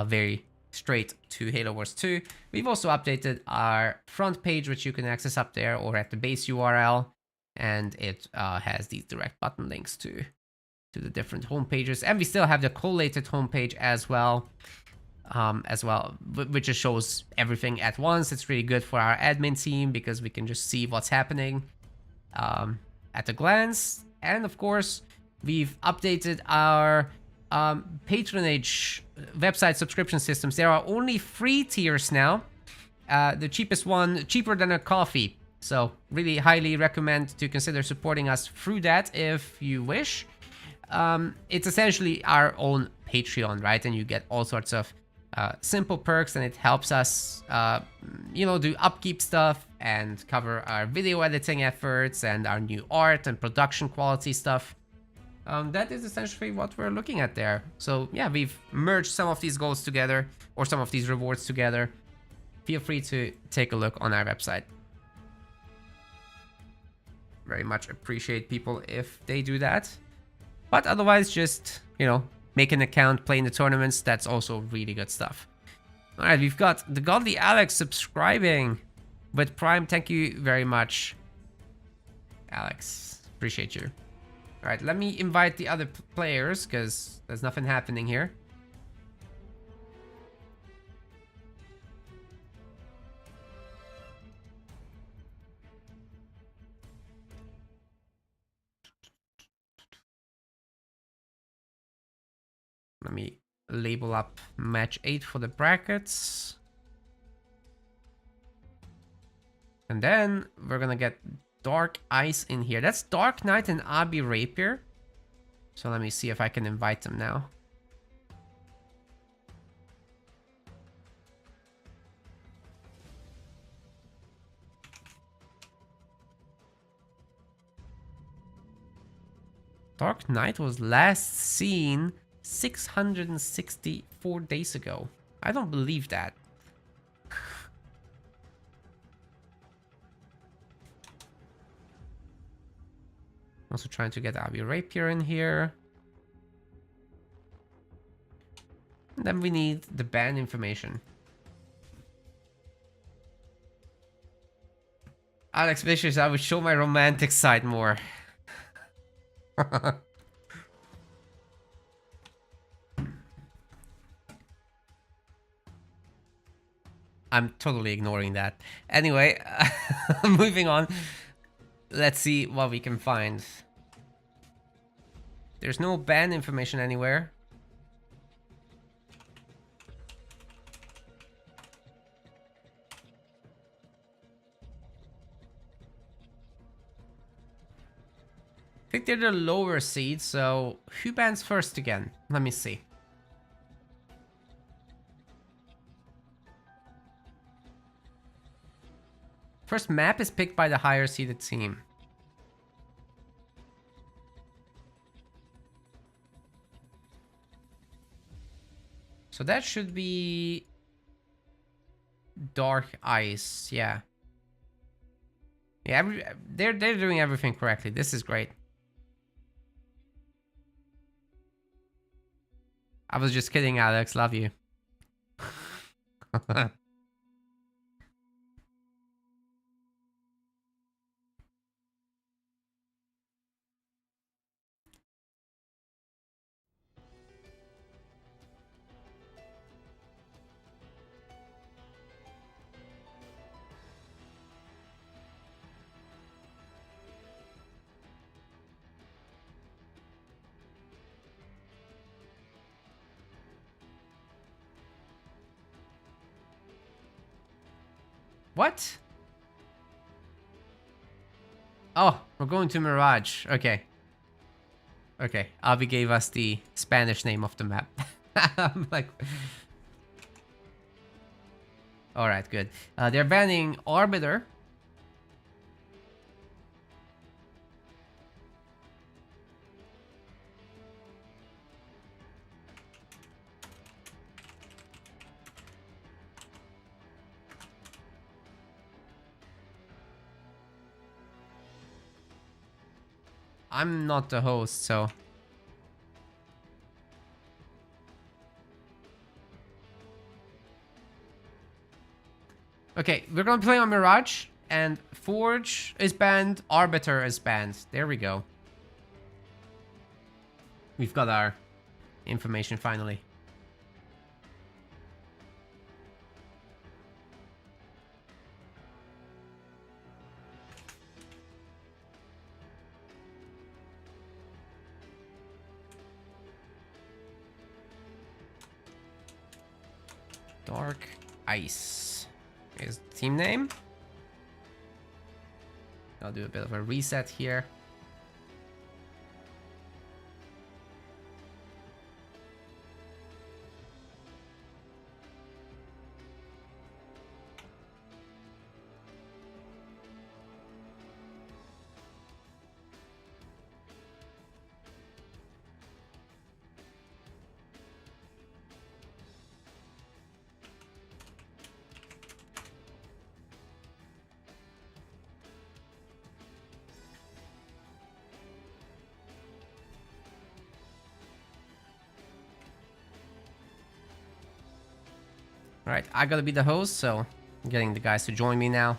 very straight to Halo Wars 2. We've also updated our front page, which you can access up there or at the base URL. And it has these direct button links to the different home pages. And we still have the collated homepage as well. Which just shows everything at once. It's really good for our admin team because we can just see what's happening at a glance. And of course, we've updated our patronage website subscription systems. There are only 3 tiers now. The cheapest one, cheaper than a coffee. So really highly recommend to consider supporting us through that if you wish. It's essentially our own Patreon, right? And you get all sorts of simple perks, and it helps us, do upkeep stuff and cover our video editing efforts and our new art and production quality stuff. That is essentially what we're looking at there. So yeah, we've merged some of these goals together or some of these rewards together. Feel free to take a look on our website. Very much appreciate people if they do that. But otherwise, just, make an account, play in the tournaments. That's also really good stuff. All right, we've got the Godly Alex subscribing with Prime. Thank you very much, Alex. Appreciate you. All right, let me invite the other players because there's nothing happening here. Let me label up match 8 for the brackets. And then we're gonna get Dark Ice in here. That's Dark Knight and Abi Rapier. So let me see if I can invite them now. Dark Knight was last seen 664 days ago. I don't believe that. Also trying to get Abi Rapier in here. And then we need the ban information. Alex Vicious, I would show my romantic side more. I'm totally ignoring that. Anyway, moving on. Let's see what we can find. There's no ban information anywhere. think they're the lower seed, so who bans first again? Let me see. First map is picked by the higher seeded team. So that should be Dark Ice, yeah. Yeah, they're doing everything correctly. This is great. I was just kidding, Alex. Love you. What? Oh, we're going to Mirage. Okay. Okay. Avi gave us the Spanish name of the map. I'm like... Alright, good. They're banning Arbiter. I'm not the host, so... Okay, we're gonna play on Mirage, and Forge is banned, Arbiter is banned. There we go. We've got our information finally. Dark Ice is the team name. I'll do a bit of a reset here. Alright, I gotta be the host, so I'm getting the guys to join me now.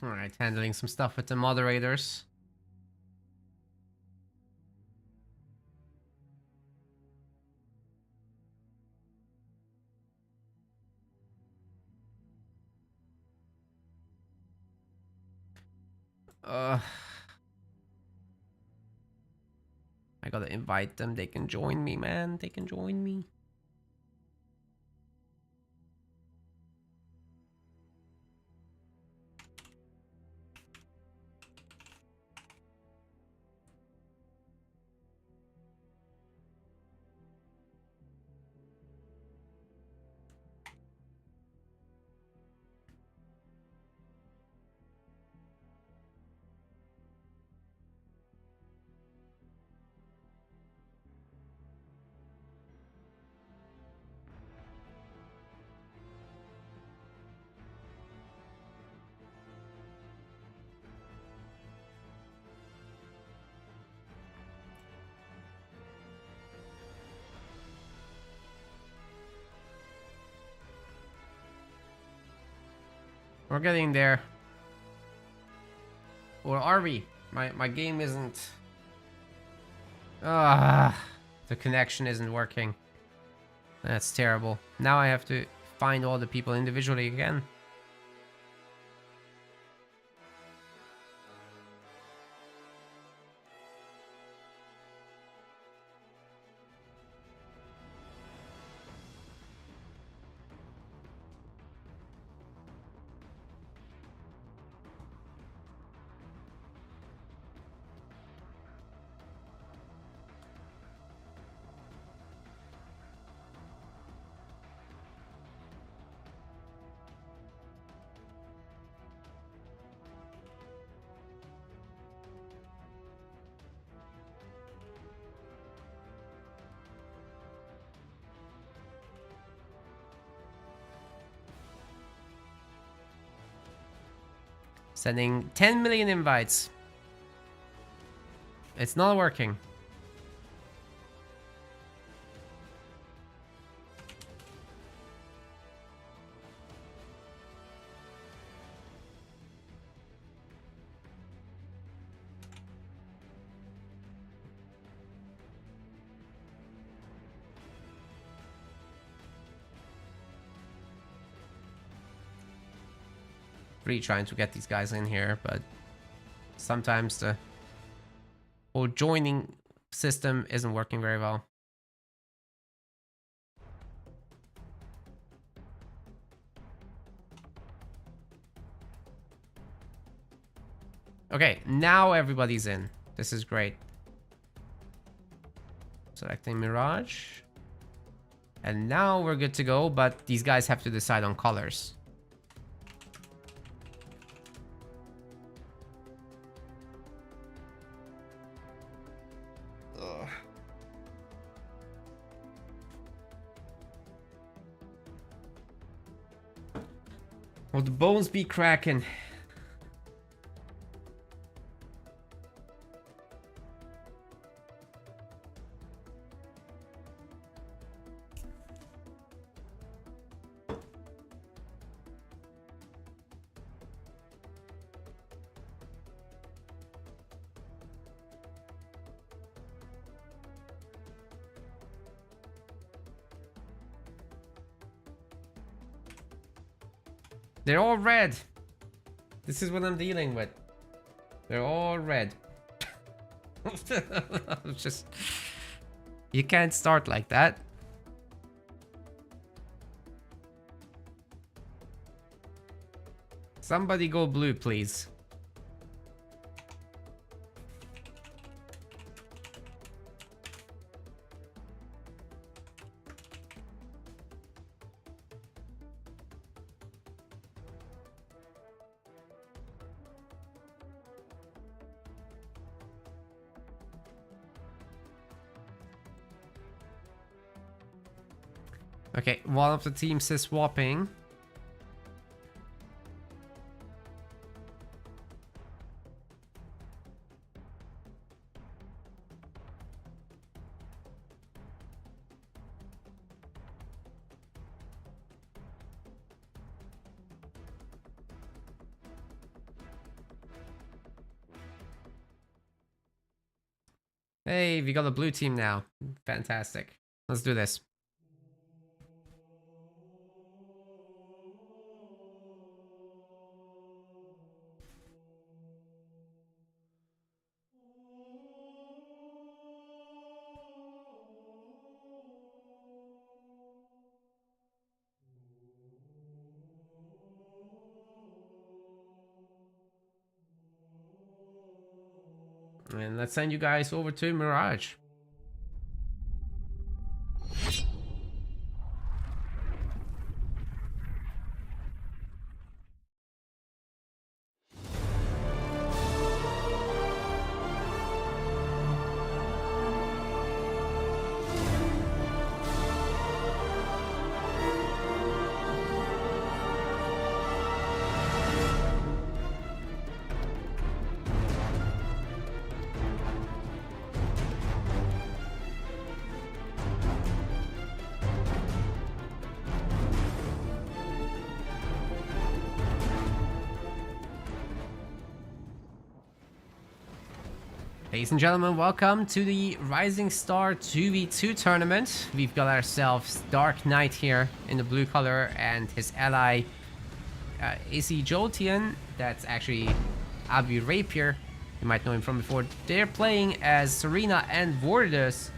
Alright, handling some stuff with the moderators. I gotta invite them. They can join me, man. They can join me. We're getting there. Or are we? My game isn't... Ah, the connection isn't working. That's terrible. Now I have to find all the people individually again. Sending 10 million invites. It's not working. Really trying to get these guys in here, but sometimes the whole joining system isn't working very well. Okay, now everybody's in. This is great. Selecting Mirage. And now we're good to go, but these guys have to decide on colors. Will the bones be cracking? They're all red. This is what I'm dealing with. They're all red. Just... You can't start like that. Somebody go blue, please. Okay, one of the teams is swapping. Hey, we got a blue team now. Fantastic. Let's do this. And let's send you guys over to Mirage. Ladies and gentlemen, welcome to the Rising Star 2v2 tournament. We've got ourselves Dark Knight here in the blue color and his ally AC Jolteon. That's actually Abu Rapier. You might know him from before. They're playing as Serena and Vortus.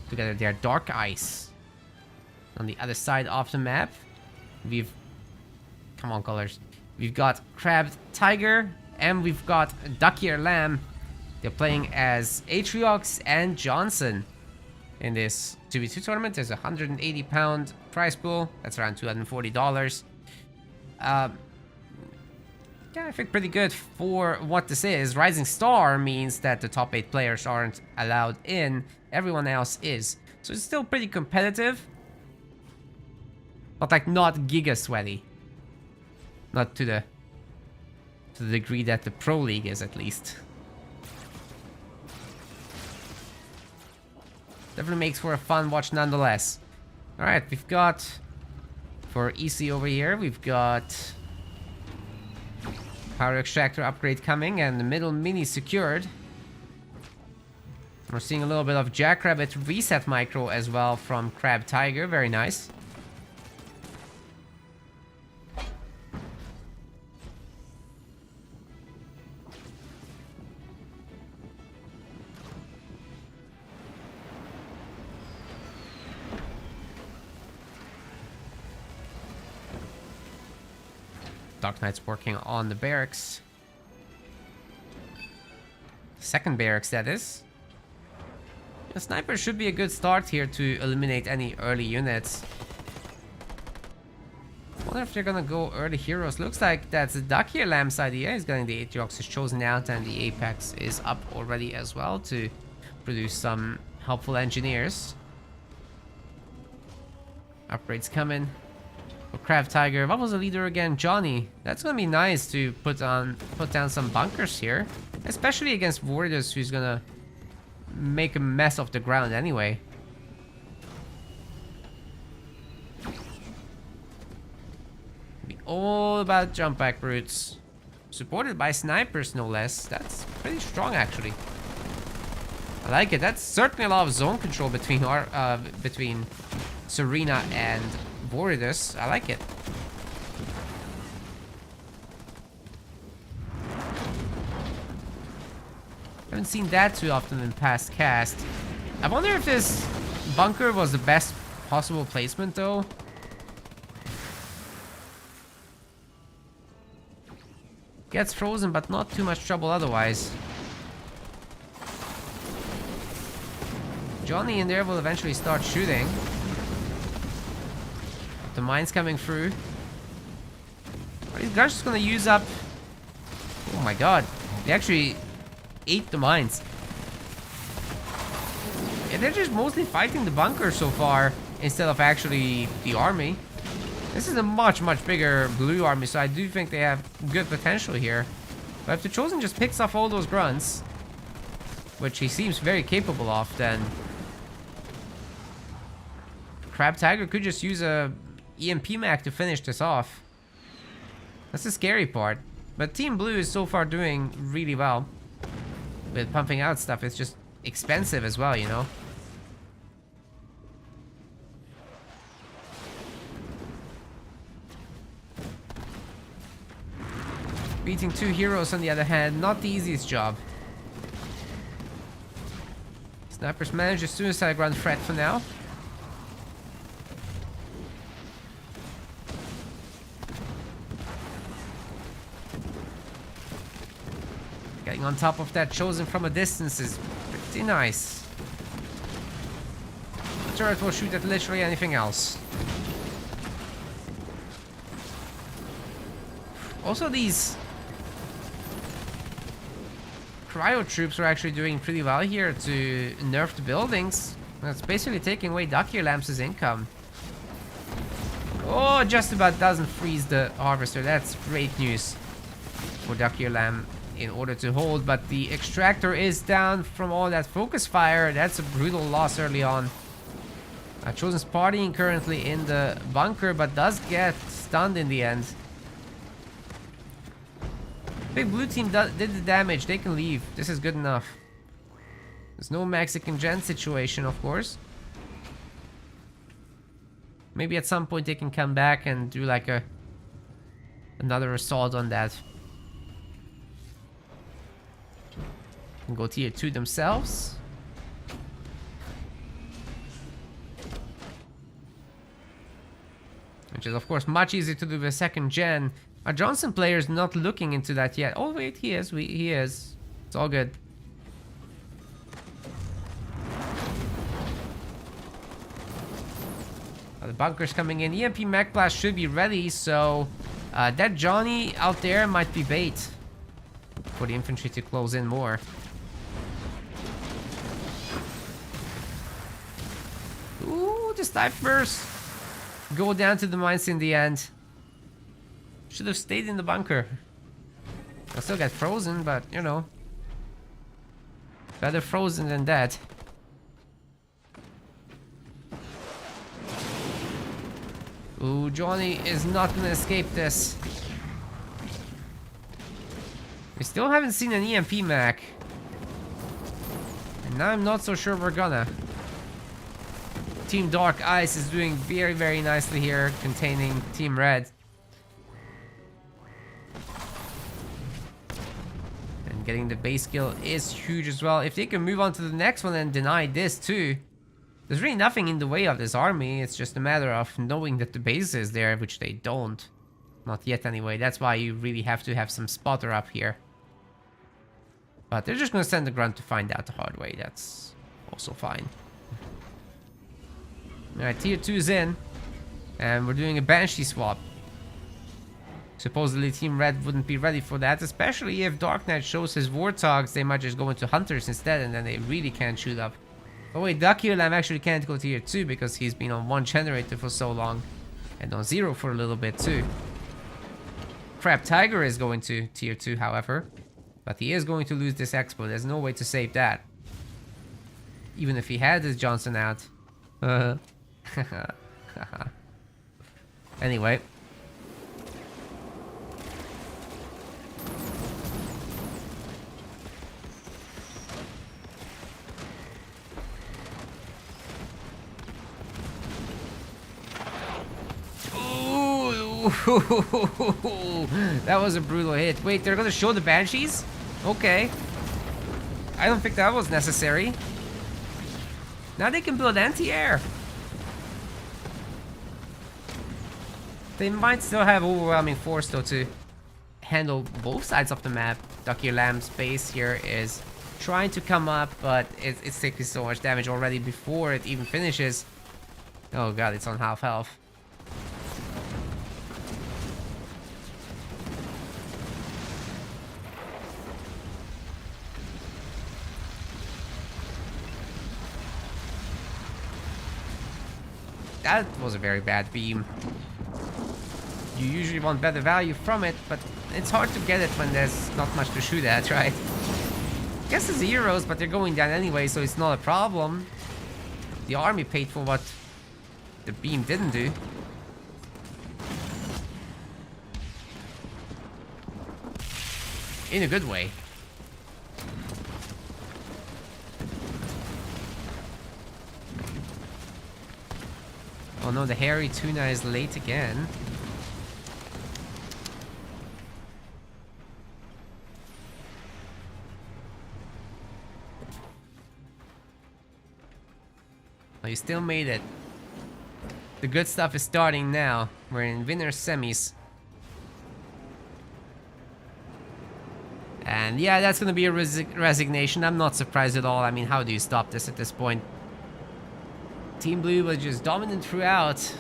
Together they're Dark Ice. On the other side of the map, come on, colors. We've got Crabbed Tiger and we've got Duckier Lamb. They're playing as Atriox and Johnson. In this 2v2 tournament, there's a £180 prize pool. That's around $240. Yeah, I think pretty good for what this is. Rising Star means that the top 8 players aren't allowed in. Everyone else is. So it's still pretty competitive. But like not giga sweaty. Not to the degree that the Pro League is, at least. Definitely makes for a fun watch nonetheless. Alright, we've got, for EC over here, we've got Power Extractor upgrade coming and the middle mini secured. We're seeing a little bit of Jackrabbit reset micro as well from Crab Tiger, very nice. Dark Knight's working on the barracks. Second barracks, that is. The sniper should be a good start here to eliminate any early units. I wonder if they're gonna go early heroes. Looks like that's Duckier Lamb's idea. He's getting the Atriox is chosen out and the Apex is up already as well to produce some helpful engineers. Upgrades coming. For Crab Tiger, what was the leader again? Johnny. That's gonna be nice to put down some bunkers here, especially against Vortus, who's gonna make a mess of the ground anyway. Be all about jump back brutes, supported by snipers no less. That's pretty strong actually. I like it. That's certainly a lot of zone control between Serena and Vortus. I like it. Haven't seen that too often in past cast. I wonder if this bunker was the best possible placement though. Gets frozen but not too much trouble otherwise. Johnny in there will eventually start shooting. The mines coming through. Are these guys just gonna use up? Oh my god. They actually ate the mines. Yeah, they're just mostly fighting the bunker so far instead of actually the army. This is a much bigger blue army, so I do think they have good potential here. But if the Chosen just picks off all those grunts, which he seems very capable of, then Crab Tiger could just use a EMP Mac to finish this off. That's the scary part. But Team Blue is so far doing really well with pumping out stuff. It's just expensive as well, you know. Beating 2 heroes on the other hand, not the easiest job. Snipers manage a suicide run threat for now. Getting on top of that Chosen from a distance is pretty nice. The turret will shoot at literally anything else. Also, these cryo troops are actually doing pretty well here to nerf the buildings. That's basically taking away Duckier Lamb's income. Oh, just about doesn't freeze the harvester. That's great news for Duckier Lamb in order to hold, but the extractor is down from all that focus fire. That's a brutal loss early on. Chosen's partying currently in the bunker, but does get stunned in the end. Big blue team did the damage. They can leave. This is good enough. There's no Mexican gen situation, of course. Maybe at some point they can come back and do like another assault on that. And go tier 2 themselves. Which is of course much easier to do with second gen. Our Johnson player is not looking into that yet. Oh wait, he is. He is. It's all good. The bunker's coming in. EMP Mech Blast should be ready, so that Johnny out there might be bait for the infantry to close in more. Ooh, the snipers go down to the mines in the end. Should have stayed in the bunker. I still get frozen, but you know, better frozen than dead. Ooh, Johnny is not gonna escape this. We still haven't seen an EMP Mac. And now I'm not so sure we're gonna. Team Dark Ice is doing very, very nicely here, containing Team Red. And getting the base kill is huge as well. If they can move on to the next one and deny this too, there's really nothing in the way of this army. It's just a matter of knowing that the base is there, which they don't. Not yet anyway. That's why you really have to have some spotter up here. But they're just gonna send the grunt to find out the hard way. That's also fine. Alright, tier 2's in. And we're doing a Banshee swap. Supposedly Team Red wouldn't be ready for that, especially if Dark Knight shows his Warthogs. They might just go into Hunters instead, and then they really can't shoot up. Oh wait, Ducky Lamb actually can't go tier 2 because he's been on 1 generator for so long. And on 0 for a little bit too. Crab Tiger is going to tier 2, however. But he is going to lose this expo. There's no way to save that. Even if he had his Johnson out. Anyway. That was a brutal hit. Wait, they're gonna show the Banshees? Okay. I don't think that was necessary. Now they can build anti-air. They might still have overwhelming force though to handle both sides of the map. Ducky Lamb's base here is trying to come up, but it's taking so much damage already before it even finishes. Oh god, it's on half health. That was a very bad beam. You usually want better value from it, but it's hard to get it when there's not much to shoot at, right? Guess the zeros, but they're going down anyway, so it's not a problem. The army paid for what the beam didn't do. In a good way. Oh no, the hairy tuna is late again. Oh, you still made it. The good stuff is starting now. We're in winner semis. And yeah, that's gonna be a resignation. I'm not surprised at all. I mean, how do you stop this at this point? Team Blue was just dominant throughout.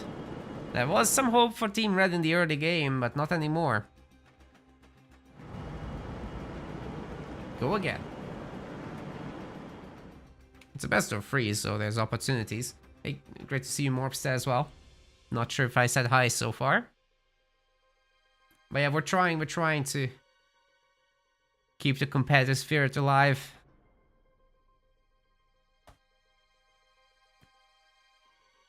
There was some hope for Team Red in the early game, but not anymore. Go again. It's a best of 3, so there's opportunities. Hey, great to see you, Morpster, as well. Not sure if I said hi so far. But yeah, we're trying to keep the competitive spirit alive.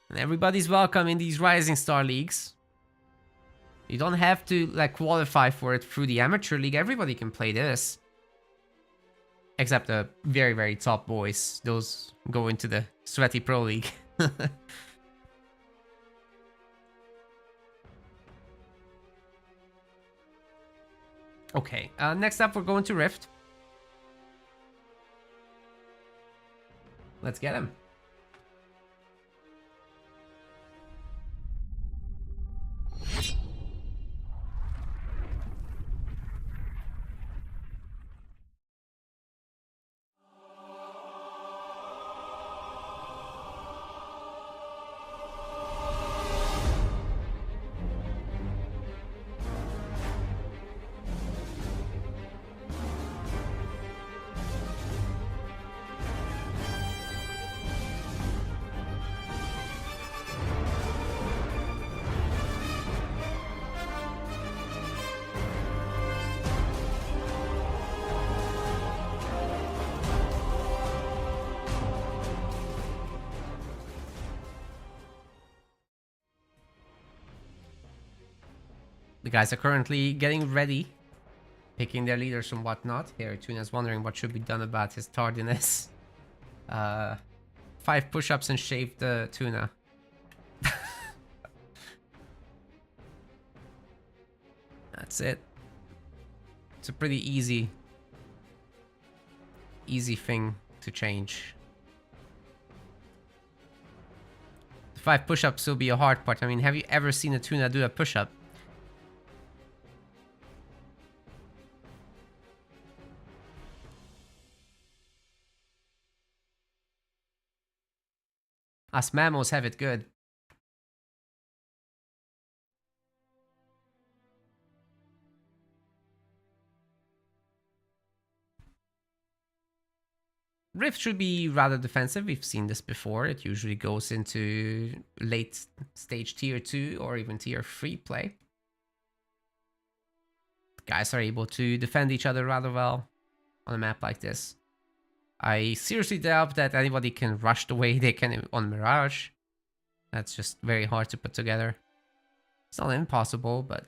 And everybody's welcome in these Rising Star Leagues. You don't have to like qualify for it through the Amateur League. Everybody can play this. Except the very, very top boys. Those go into the sweaty pro league. Okay, next up we're going to Rift. Let's get him. The guys are currently getting ready, picking their leaders and whatnot. Here, Tuna's wondering what should be done about his tardiness. 5 push-ups and shave the Tuna. That's it. It's a pretty easy thing to change. The 5 push-ups will be a hard part. I mean, have you ever seen a Tuna do a push-up? Us mammals have it good. Rift should be rather defensive. We've seen this before. It usually goes into late stage tier 2 or even tier 3 play. Guys are able to defend each other rather well on a map like this. I seriously doubt that anybody can rush the way they can on Mirage. That's just very hard to put together. It's not impossible, but...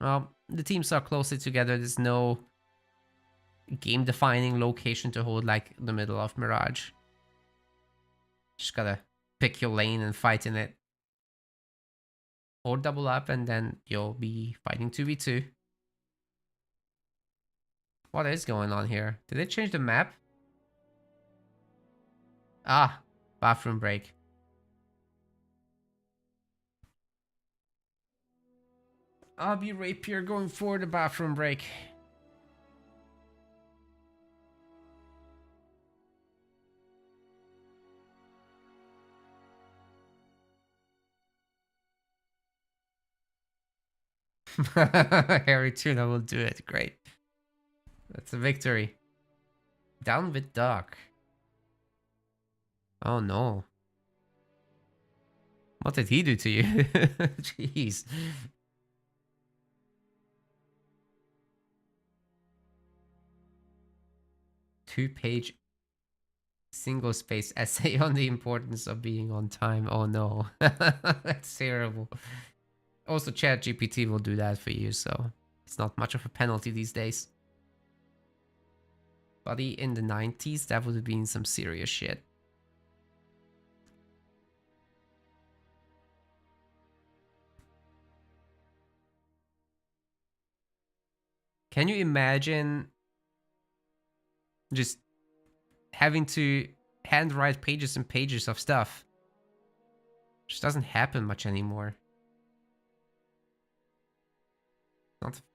well, the teams are closely together. There's no game-defining location to hold like the middle of Mirage. Just gotta pick your lane and fight in it. Or double up and then you'll be fighting 2v2. What is going on here? Did they change the map? Ah, bathroom break. I'll be Rapier going for the bathroom break. Harry Tuna will do it. Great. That's a victory. Down with Doc. Oh no. What did he do to you? Jeez. Two-page single-space essay on the importance of being on time. Oh no. That's terrible. Also, ChatGPT will do that for you, so it's not much of a penalty these days. Buddy, in the 90s, that would have been some serious shit. Can you imagine just having to handwrite pages and pages of stuff? Just doesn't happen much anymore.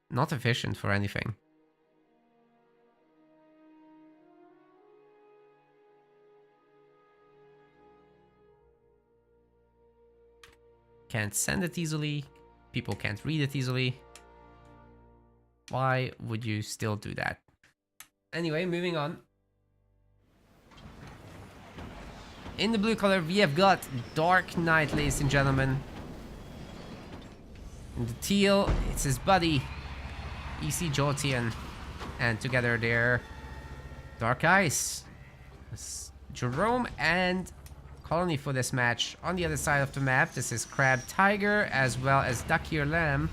Not efficient for anything. Can't send it easily. People can't read it easily. Why would you still do that? Anyway, moving on. In the blue color, we have got Dark Knight, ladies and gentlemen. In the teal, it's his buddy, EC Jotian. And together they're Dark Ice. It's Jerome and Colony for this match. On the other side of the map, this is Crab Tiger as well as Dakir Lamb.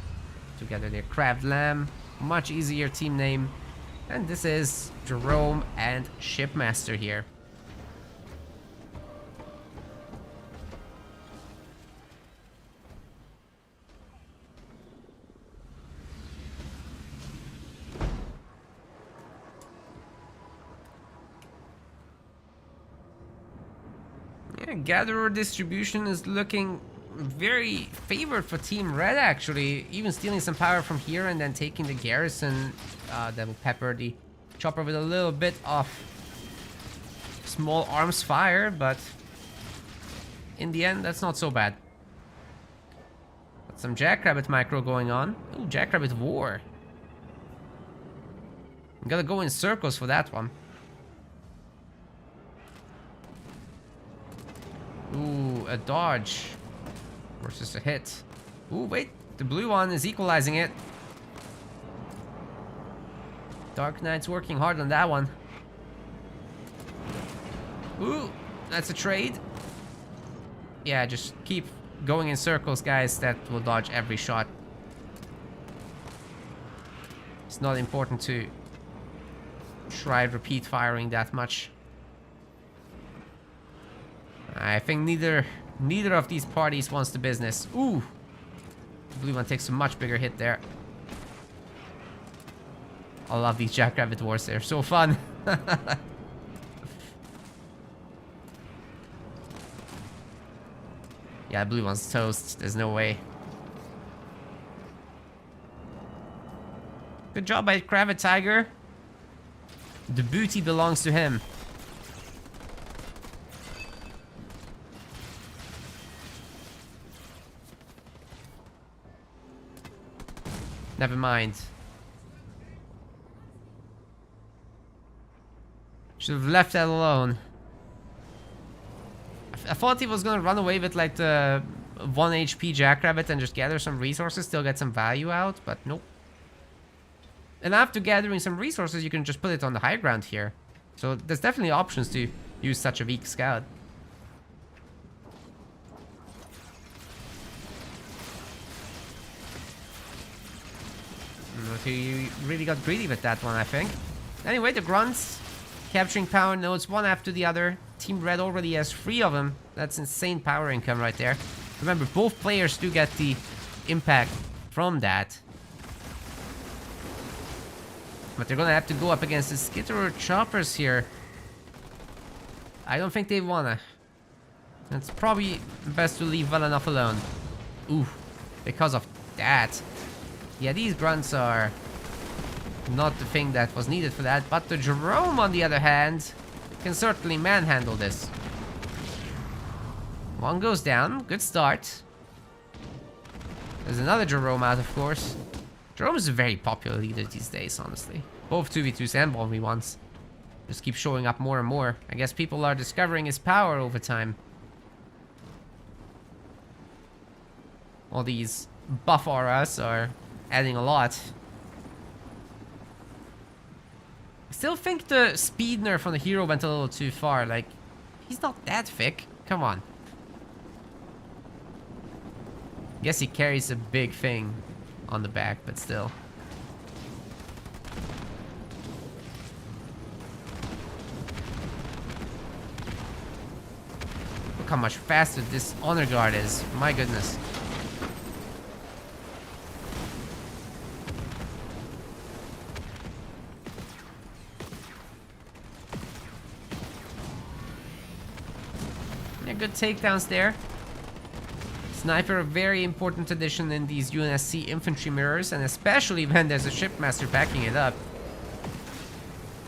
Together they're Crab Lamb. Much easier team name. And this is Jerome and Shipmaster here. Yeah, gatherer distribution is looking very favored for Team Red, actually. Even stealing some power from here and then taking the garrison. Then we'll pepper the chopper with a little bit of small arms fire, but in the end, that's not so bad. Got some Jackrabbit micro going on. Ooh, Jackrabbit War. You gotta go in circles for that one. Ooh, a dodge versus a hit. Ooh, wait, the blue one is equalizing it. Dark Knight's working hard on that one. Ooh, that's a trade. Yeah, just keep going in circles, guys. That will dodge every shot. It's not important to try repeat firing that much. I think neither of these parties wants the business. Ooh, the blue one takes a much bigger hit there. I love these Jackrabbit Wars. They're so fun. Yeah, blue one's toast. There's no way. Good job by Kravit Tiger. The booty belongs to him. Never mind. Should have left that alone. I thought he was gonna run away with like the 1 HP Jackrabbit and just gather some resources, still get some value out, but nope. And after gathering some resources, you can just put it on the high ground here. So there's definitely options to use such a weak scout. He really got greedy with that one, I think. Anyway, the grunts capturing power nodes one after the other. Team Red already has 3 of them. That's insane power income right there. Remember, both players do get the impact from that. But they're gonna have to go up against the Skitterer choppers here. I don't think they wanna. It's probably best to leave well enough alone. Ooh, because of that. Yeah, these grunts are not the thing that was needed for that, but the Jerome, on the other hand, can certainly manhandle this. One goes down, good start. There's another Jerome out, of course. Jerome is a very popular leader these days, honestly. Both 2v2s and 1v1s. Just keep showing up more and more. I guess people are discovering his power over time. All these buff auras are adding a lot. I still think the speed nerf on the hero went a little too far. Like, he's not that thick. Come on. Guess he carries a big thing on the back, but still. Look how much faster this honor guard is. My goodness. Good takedowns there. Sniper, a very important addition in these UNSC infantry mirrors, and especially when there's a shipmaster backing it up.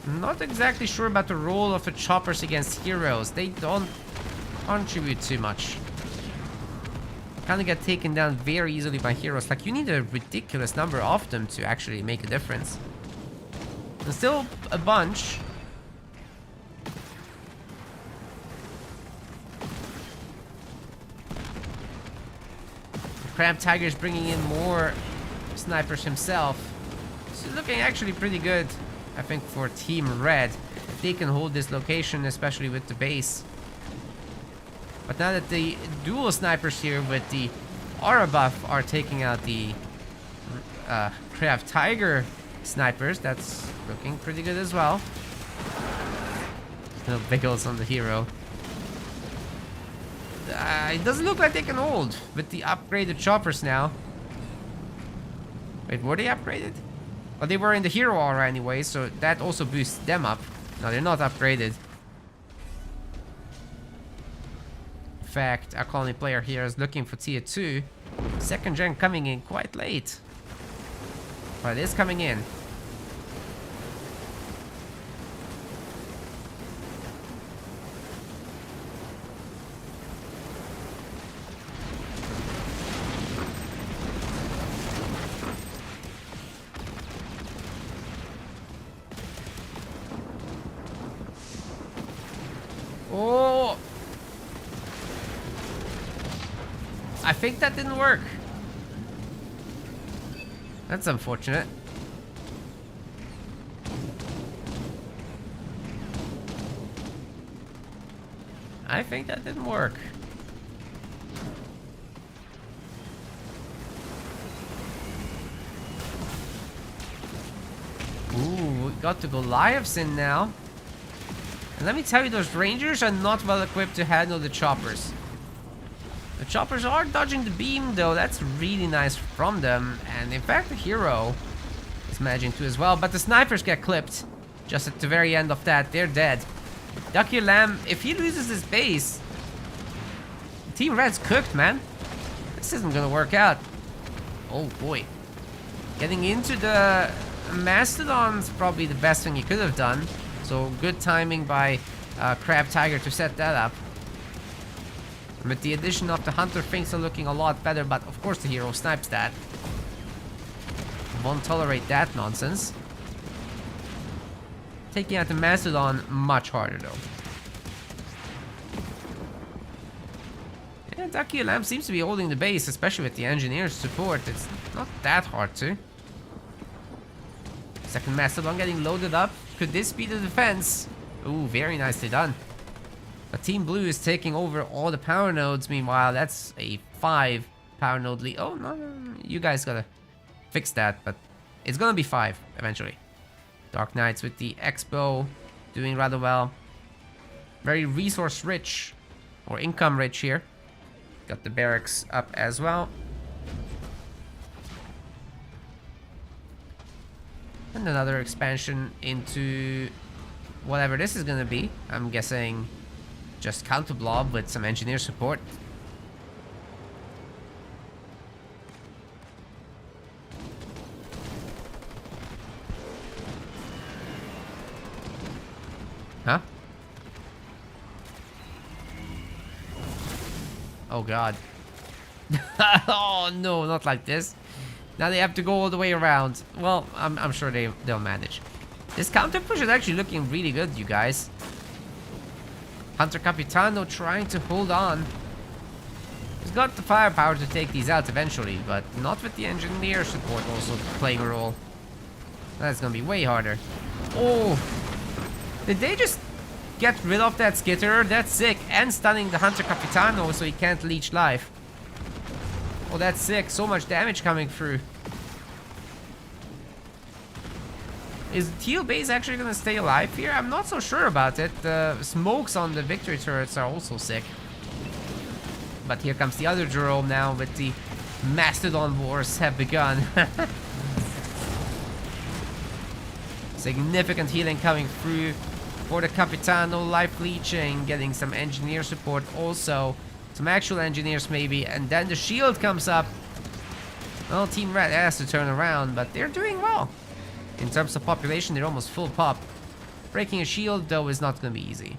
I'm not exactly sure about the role of the choppers against heroes. They don't contribute too much. Kind of get taken down very easily by heroes. Like, you need a ridiculous number of them to actually make a difference. There's still a bunch. Crab Tiger's bringing in more snipers himself. It's looking actually pretty good, I think, for Team Red. If they can hold this location, especially with the base. But now that the dual snipers here with the aura buff are taking out the Crab Tiger snipers. That's looking pretty good as well. No Biggles on the hero. It doesn't look like they can hold with the upgraded choppers now. Wait, were they upgraded? Well, they were in the hero aura anyway, so that also boosts them up. No, they're not upgraded. In fact, our colony player here is looking for tier 2. Second gen coming in quite late. But it is coming in. Oh! I think that didn't work. That's unfortunate. I think that didn't work. Ooh, we got the Goliaths in now. And let me tell you, those Rangers are not well equipped to handle the choppers. The choppers are dodging the beam though, that's really nice from them. And in fact the hero is managing to as well, but the snipers get clipped. Just at the very end of that, they're dead. Ducky Lamb, if he loses his base, Team Red's cooked, man. This isn't gonna work out. Oh boy. Getting into the Mastodon's probably the best thing he could have done. So good timing by Crab Tiger to set that up. With the addition of the Hunter, things are looking a lot better, but of course the hero snipes that. Won't tolerate that nonsense. Taking out the Mastodon, much harder though. Yeah, Ducky Lamb seems to be holding the base, especially with the engineer's support. It's not that hard to. Second Mastodon getting loaded up. Could this be the defense? Ooh, very nicely done. But Team Blue is taking over all the power nodes. Meanwhile, that's a 5 power node lead. Oh, no, you guys gotta fix that, but it's gonna be 5 eventually. Dark Knights with the Expo doing rather well. Very resource rich, or income rich here. Got the barracks up as well. And another expansion into whatever this is gonna be. I'm guessing just counter blob with some engineer support. Huh? Oh god. Oh no, not like this. Now they have to go all the way around. Well, I'm sure they'll manage. This counter push is actually looking really good, you guys. Hunter Capitano trying to hold on. He's got the firepower to take these out eventually, but not with the engineer support also playing a role. That's gonna be way harder. Oh! Did they just get rid of that skitterer? That's sick. And stunning the Hunter Capitano so he can't leech life. Oh, that's sick. So much damage coming through. Is Teal Base actually gonna stay alive here? I'm not so sure about it. The smokes on the victory turrets are also sick. But here comes the other Jerome now with the Mastodon Wars have begun. Significant healing coming through for the Capitano, life leeching, getting some engineer support also. Some actual engineers maybe, and then the shield comes up. Well, Team Red has to turn around, but they're doing well. In terms of population, they're almost full pop. Breaking a shield, though, is not going to be easy.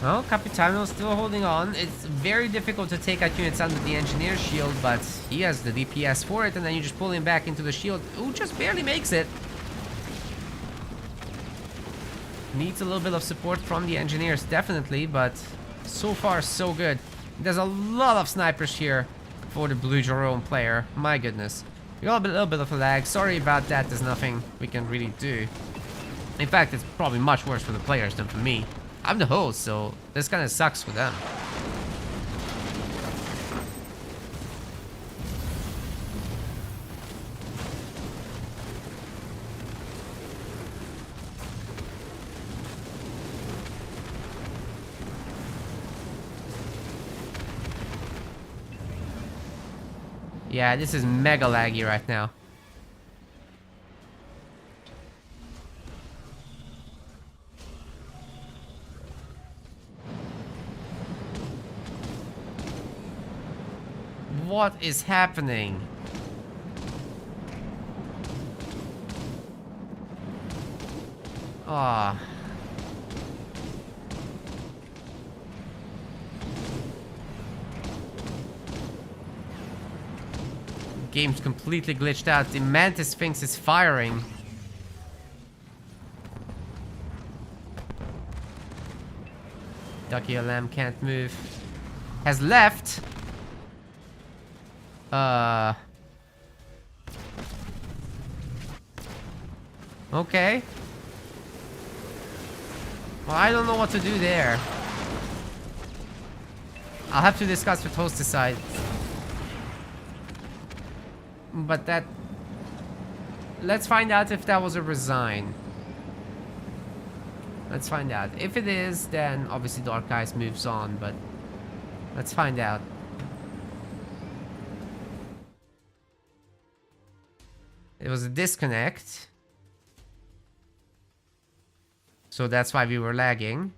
Well, Capitano's still holding on. It's very difficult to take out units under the engineer's shield, but he has the DPS for it, and then you just pull him back into the shield. Ooh, just barely makes it. Needs a little bit of support from the engineers, definitely, but so far, so good. There's a lot of snipers here for the Blue Jerome player. My goodness. We got a little bit of a lag. Sorry about that. There's nothing we can really do. In fact, it's probably much worse for the players than for me. I'm the host, so this kind of sucks for them. Yeah, this is mega laggy right now. What is happening? Ah. Game's completely glitched out. The Mantis Sphinx is firing. Ducky Lamb can't move. Has left. Okay. Well, I don't know what to do there. I'll have to discuss with host decide. But that... Let's find out if that was a resign. Let's find out. If it is, then obviously Dark Eyes moves on, but... Let's find out. It was a disconnect. So that's why we were lagging.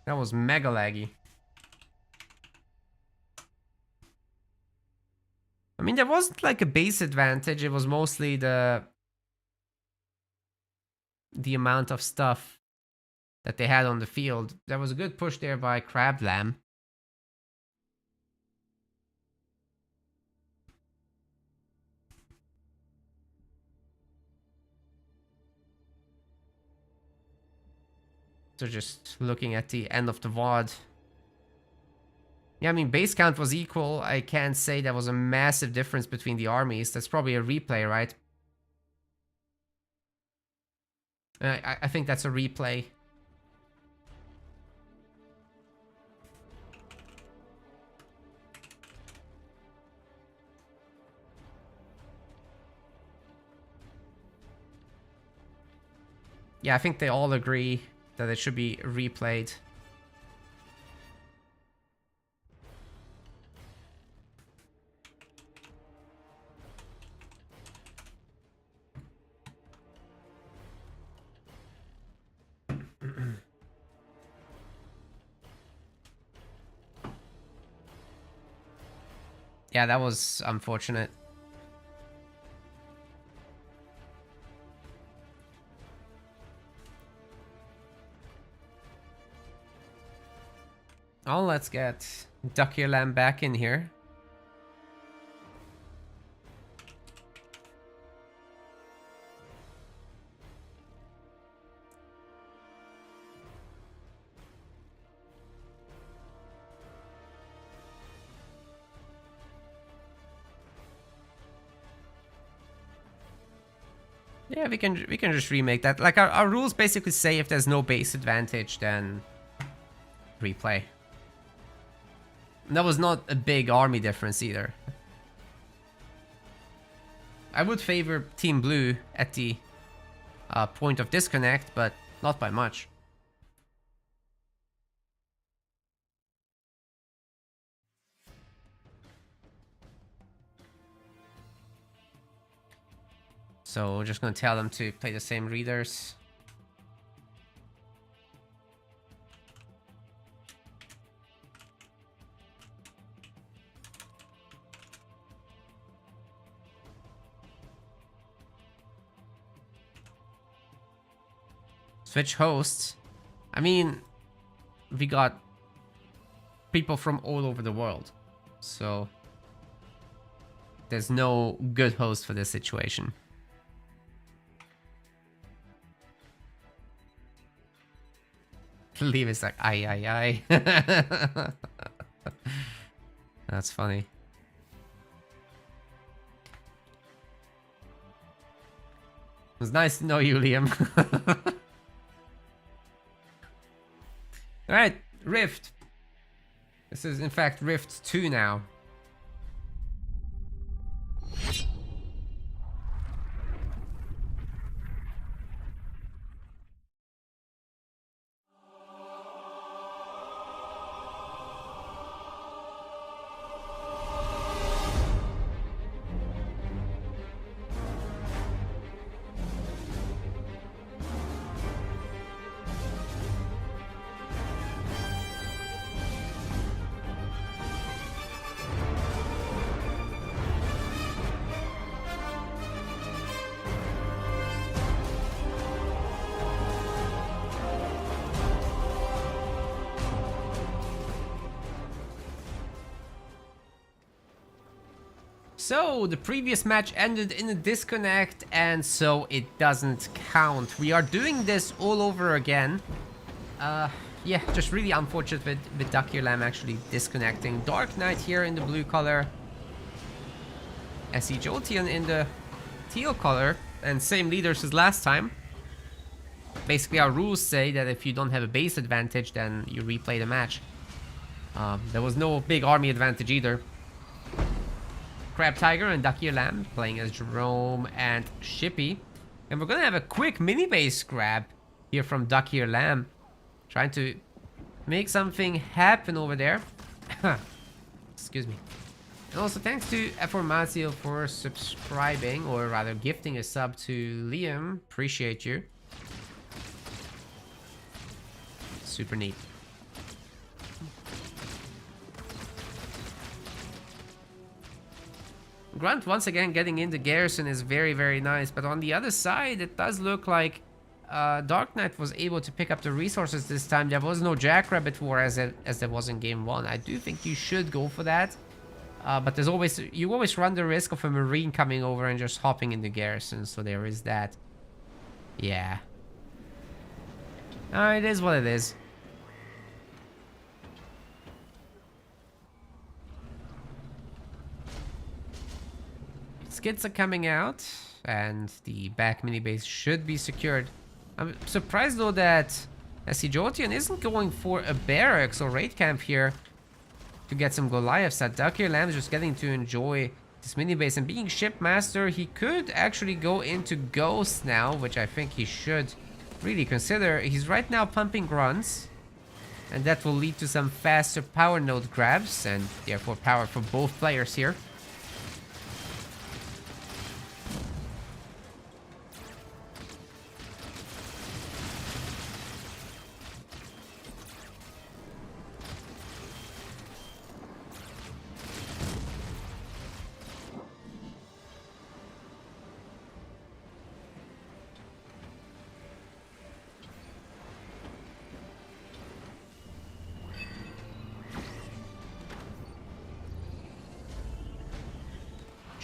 That was mega laggy. I mean, there wasn't like a base advantage. It was mostly the amount of stuff that they had on the field. There was a good push there by Crab Lamb. So just looking at the end of the VOD. Yeah, I mean, base count was equal. I can't say there was a massive difference between the armies. That's probably a replay, right? I think that's a replay. Yeah, I think they all agree that it should be replayed. Yeah, that was unfortunate. Oh, let's get Ducky Lamb back in here. Yeah, we can just remake that. Like our rules basically say if there's no base advantage, then replay. That was not a big army difference either. I would favor Team Blue at the point of disconnect, but not by much. So we're just gonna tell them to play the same readers. Switch hosts. I mean, we got people from all over the world. So there's no good host for this situation. Leave is like, aye. That's funny. It was nice to know you, Liam. Alright, Rift. This is in fact Rift 2 now. So, the previous match ended in a disconnect, and so it doesn't count. We are doing this all over again. Yeah, just really unfortunate with Dakir Lamb actually disconnecting. Dark Knight here in the blue color. SE Jolteon in the teal color, and same leaders as last time. Basically, our rules say that if you don't have a base advantage, then you replay the match. There was no big army advantage either. Crab Tiger and Dakir Lamb playing as Jerome and Shippy. And we're gonna have a quick mini base grab here from Dakir Lamb. Trying to make something happen over there. Excuse me. And also thanks to Eformatio for subscribing, or rather gifting a sub to Liam. Appreciate you. Super neat. Grunt once again getting into Garrison is very, very nice, but on the other side, it does look like Dark Knight was able to pick up the resources this time. There was no Jackrabbit War as there was in Game 1. I do think you should go for that, but you always run the risk of a Marine coming over and just hopping into Garrison, so there is that. Yeah. It is what it is. Skits are coming out, and the back mini base should be secured. I'm surprised though that SC Jolteon isn't going for a barracks or raid camp here to get some Goliaths. That Dakir Lamb is just getting to enjoy this mini base, and being shipmaster, he could actually go into Ghost now, which I think he should really consider. He's right now pumping grunts, and that will lead to some faster power node grabs, and therefore power for both players here.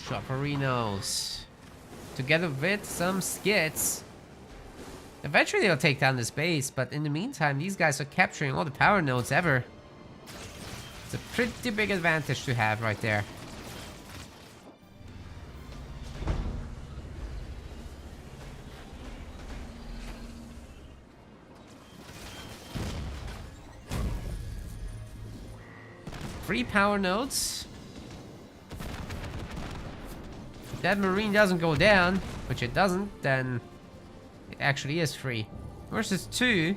Shopperinos, together with some skits. Eventually they'll take down this base, but in the meantime, these guys are capturing all the power nodes ever. It's a pretty big advantage to have right there. Free power nodes. If that Marine doesn't go down, which it doesn't, then it actually is free. Versus 2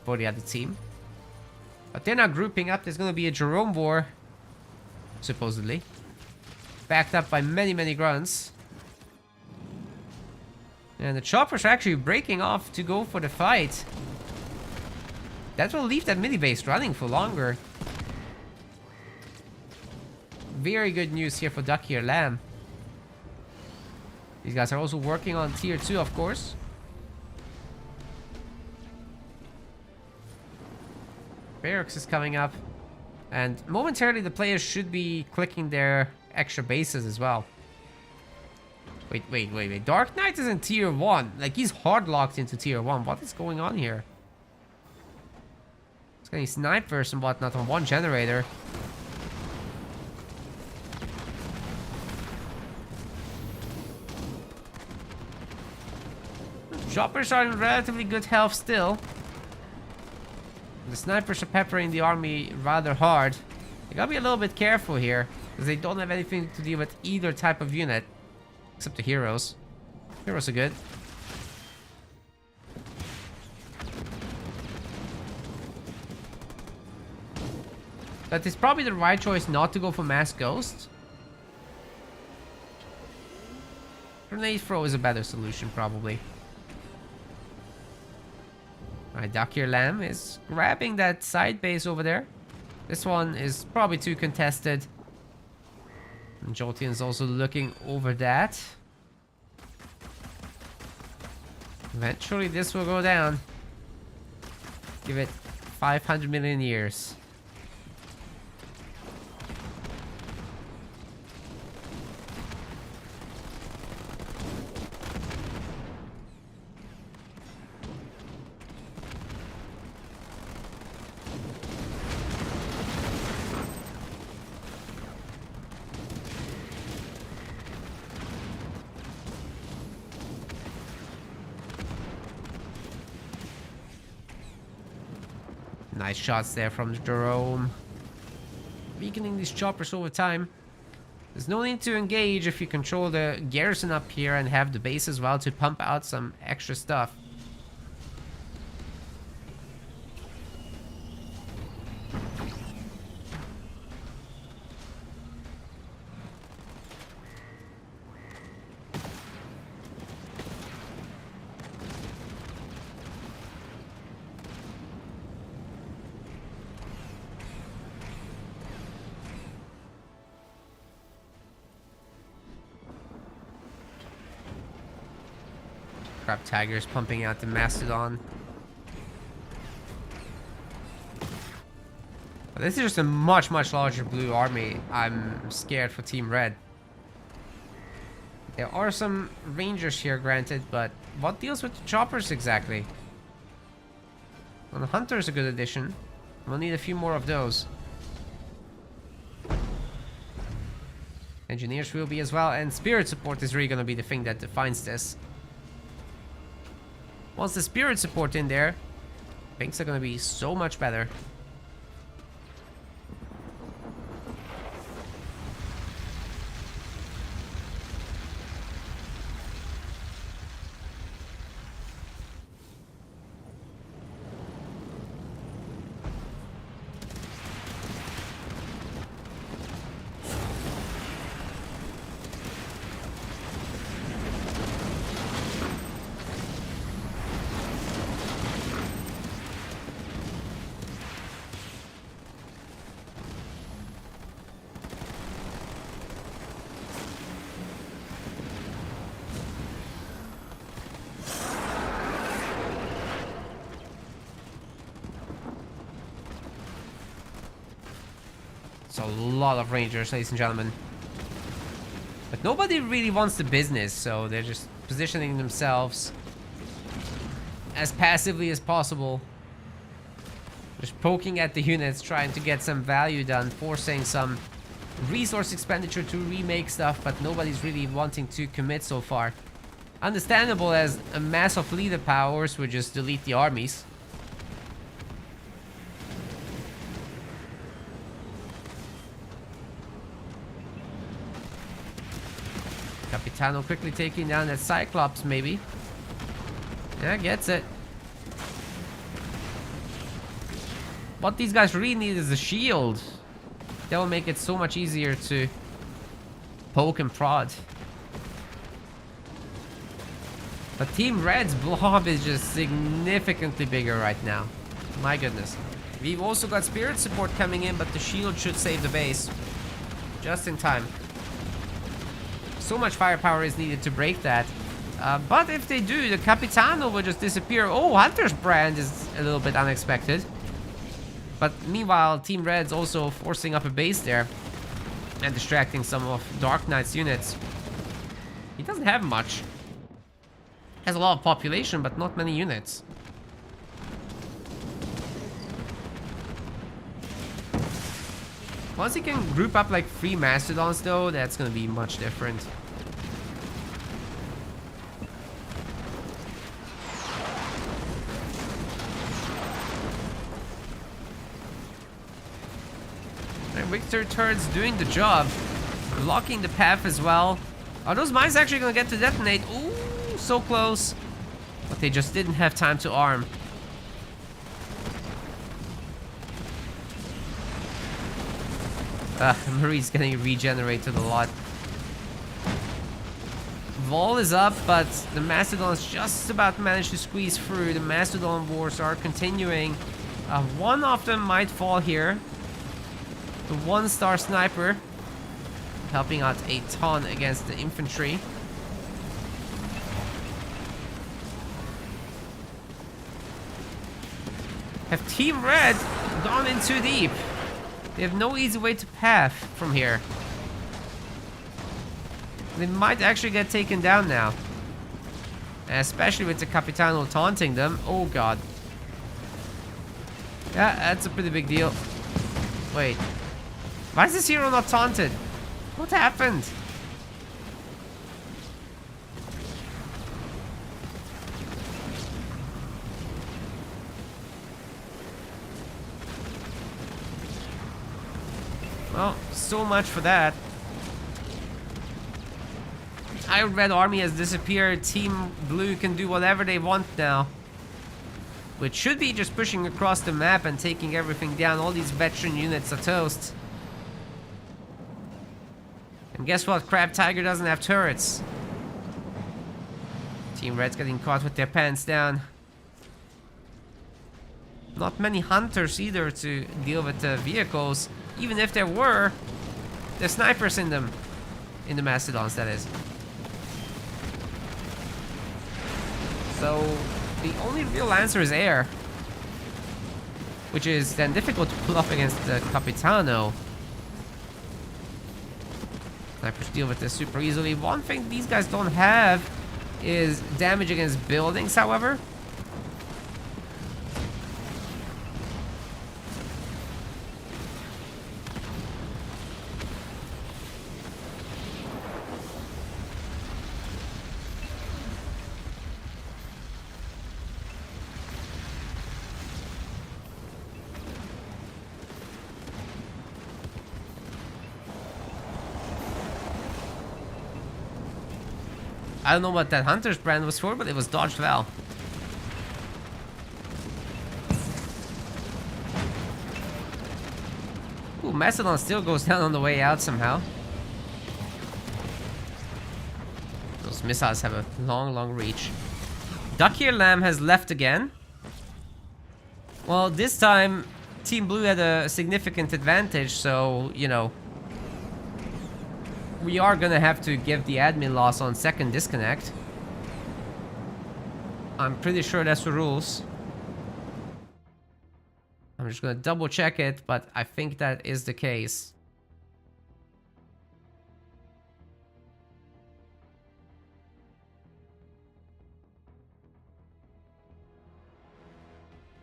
for the other team. But they're not grouping up. There's going to be a Jerome War, supposedly. Backed up by many, many grunts. And the choppers are actually breaking off to go for the fight. That will leave that mini base running for longer. Very good news here for Dakir Lamb. These guys are also working on tier 2, of course. Barracks is coming up. And momentarily, the players should be clicking their extra bases as well. Wait. Dark Knight is in tier 1. Like, he's hard locked into tier 1. What is going on here? He's getting snipers and whatnot on one generator. Choppers are in relatively good health still. The snipers are peppering the army rather hard. You gotta be a little bit careful here, because they don't have anything to deal with either type of unit. Except the heroes. Heroes are good. But it's probably the right choice not to go for Mass Ghost. Grenade throw is a better solution, probably. Alright, Dakir Lamb is grabbing that side base over there. This one is probably too contested. And Jolteon's also looking over that. Eventually this will go down. Give it 500 million years. Nice shots there from Jerome. Weakening these choppers over time. There's no need to engage if you control the garrison up here and have the base as well to pump out some extra stuff. Crab Tiger's pumping out the Mastodon. But this is just a much larger blue army. I'm scared for Team Red. There are some Rangers here, granted, but what deals with the choppers exactly? Well, the Hunter is a good addition. We'll need a few more of those. Engineers will be as well, and Spirit Support is really going to be the thing that defines this. Once the Spirit Support in there, things are going to be so much better. It's a lot of Rangers, ladies and gentlemen. But nobody really wants the business, so they're just positioning themselves as passively as possible. Just poking at the units, trying to get some value done, forcing some resource expenditure to remake stuff, but nobody's really wanting to commit so far. Understandable, as a mass of leader powers would just delete the armies. Capitano quickly taking down that Cyclops, maybe. Yeah, gets it. What these guys really need is a shield. That will make it so much easier to poke and prod. But Team Red's blob is just significantly bigger right now. My goodness. We've also got Spirit Support coming in, but the shield should save the base. Just in time. So much firepower is needed to break that. But if they do, the Capitano will just disappear. Oh, Hunter's Brand is a little bit unexpected. But meanwhile, Team Red's also forcing up a base there and distracting some of Dark Knight's units. He doesn't have much. Has a lot of population, but not many units. Once he can group up like 3 Mastodons though, that's gonna be much different. And Victor turrets doing the job. Blocking the path as well. Are those mines actually gonna get to detonate? Ooh, so close. But they just didn't have time to arm. Marie's getting regenerated a lot. Vol is up, but the Mastodons just about managed to squeeze through. The Mastodon wars are continuing. One of them might fall here. The 1-star sniper helping out a ton against the infantry. Have Team Red gone in too deep? They have no easy way to path from here. They might actually get taken down now. Especially with the Capitano taunting them. Oh god. Yeah, that's a pretty big deal. Wait. Why is this hero not taunted? What happened? Well, so much for that. Iron Red Army has disappeared. Team Blue can do whatever they want now. Which should be just pushing across the map and taking everything down. All these veteran units are toast. And guess what? Crab Tiger doesn't have turrets. Team Red's getting caught with their pants down. Not many hunters either to deal with the vehicles. Even if there were, there's snipers in them. In the Mastodons, that is. So, the only real answer is air. Which is then difficult to pull up against the Capitano. Snipers deal with this super easily. One thing these guys don't have is damage against buildings, however. I don't know what that Hunter's brand was for, but it was dodged well. Ooh, Mastodon still goes down on the way out somehow. Those missiles have a long, long reach. Ducky Lamb has left again. Well, this time, Team Blue had a significant advantage, so, you know, we are gonna have to give the admin loss on second disconnect. I'm pretty sure that's the rules. I'm just gonna double check it, but I think that is the case.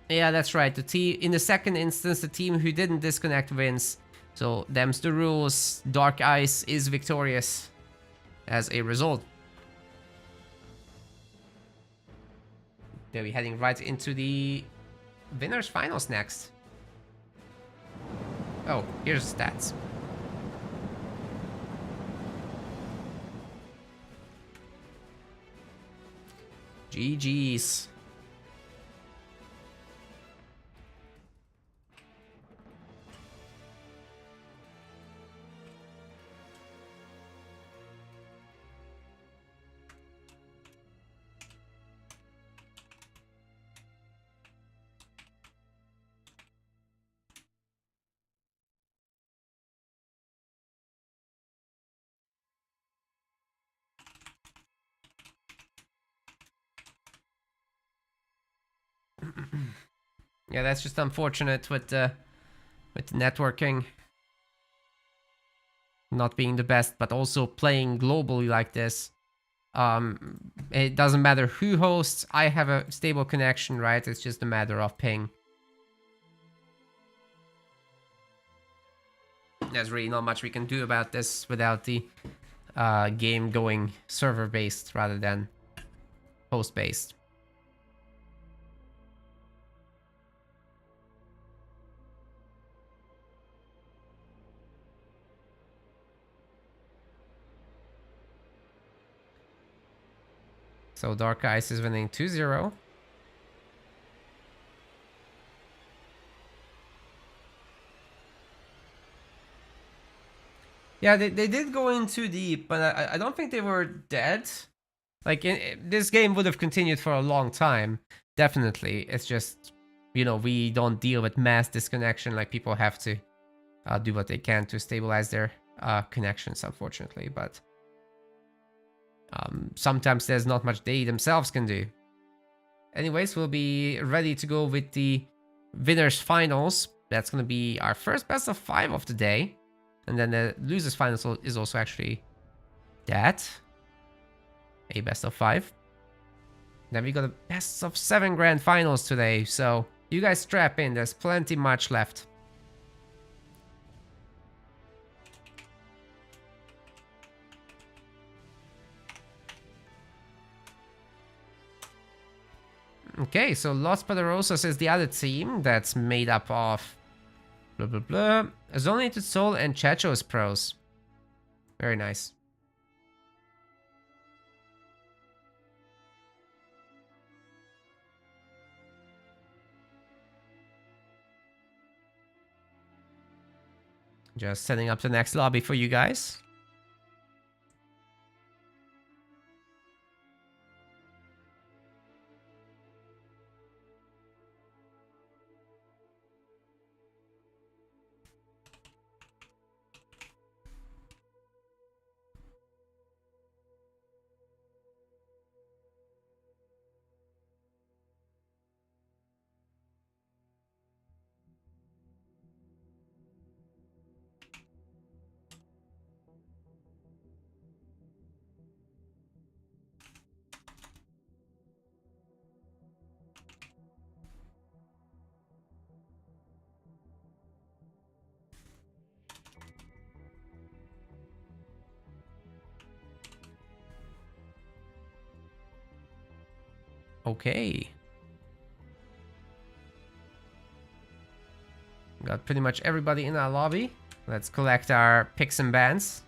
Yeah, that's right. The team in the second instance, the team who didn't disconnect wins. So, them's the rules. Dark Ice is victorious as a result. They'll be heading right into the winners finals next. Oh, here's the stats. GG's. Yeah, that's just unfortunate with with the networking not being the best, but also playing globally like this. It doesn't matter who hosts, I have a stable connection, right? It's just a matter of ping. There's really not much we can do about this without the game going server-based rather than host-based. So Dark Ice is winning 2-0. Yeah, they did go in too deep, but I don't think they were dead. Like, this game would have continued for a long time, definitely. It's just, you know, we don't deal with mass disconnection. Like, people have to do what they can to stabilize their connections, unfortunately. But sometimes there's not much they themselves can do. Anyways, we'll be ready to go with the winners finals. That's going to be our first best of 5 of the day. And then the losers finals is also actually that. A best of 5. Then we got a best of 7 grand finals today. So you guys strap in. There's plenty much left. Okay, so Los Poderosos is the other team that's made up of blah blah blah. Zonated Soul and Chacho's pros. Very nice. Just setting up the next lobby for you guys. Okay. Got pretty much everybody in our lobby. Let's collect our picks and bans.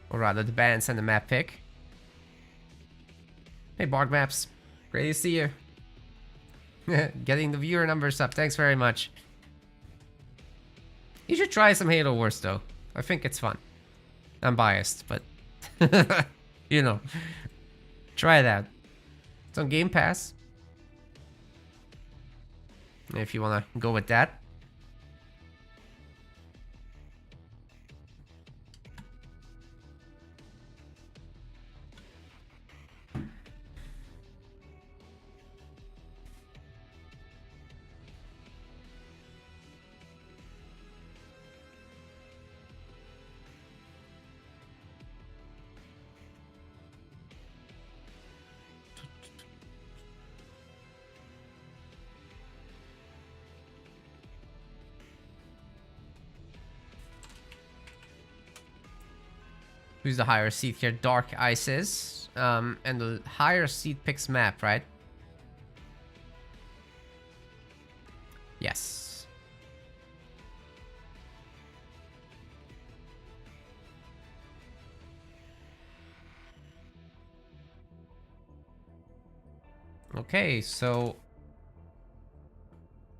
Or rather, the bans and the map pick. Hey, Bog Maps. Great to see you. Getting the viewer numbers up. Thanks very much. You should try some Halo Wars, though. I think it's fun. I'm biased, but... you know. Try it out. It's on Game Pass. If you want to go with that. Who's the higher seed here? Dark Ice is. And the higher seed picks map, right? Yes. Okay, so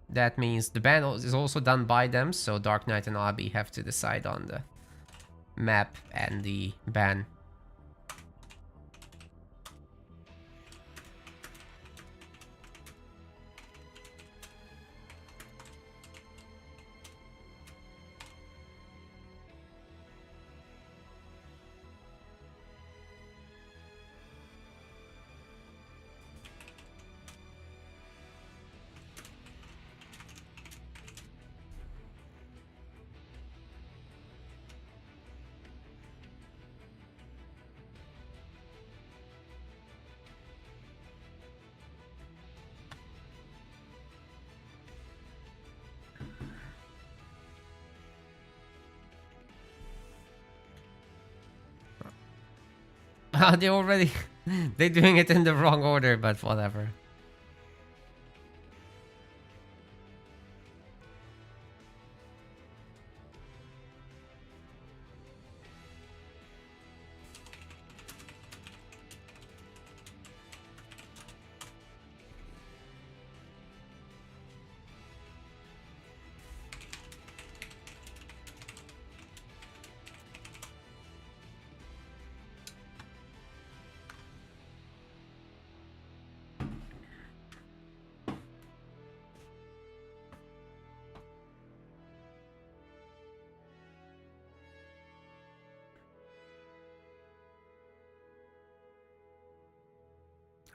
that means the ban is also done by them, so Dark Knight and Abi have to decide on the map and the ban. They already... They're doing it in the wrong order, but whatever.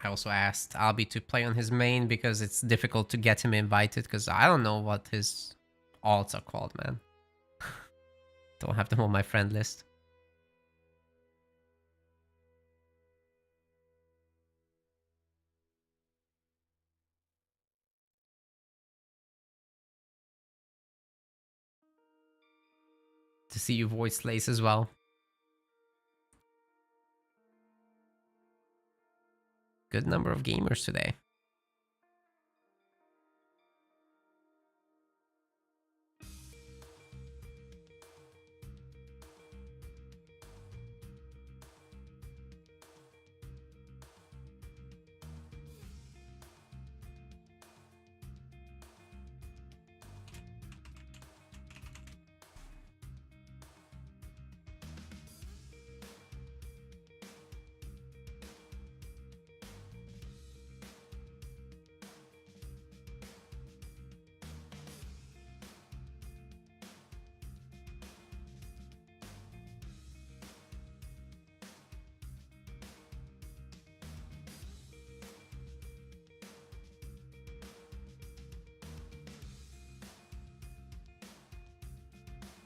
I also asked Albie to play on his main because it's difficult to get him invited because I don't know what his alts are called, man. Don't have them on my friend list. To see you voice Lace as well. Good number of gamers today.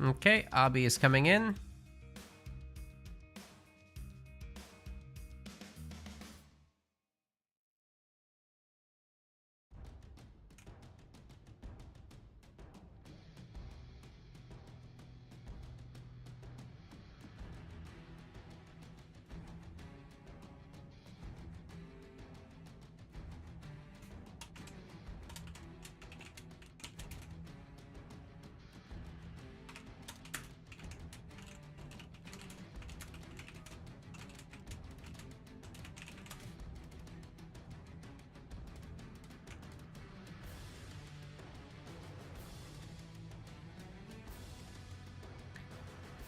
Okay, Abi is coming in.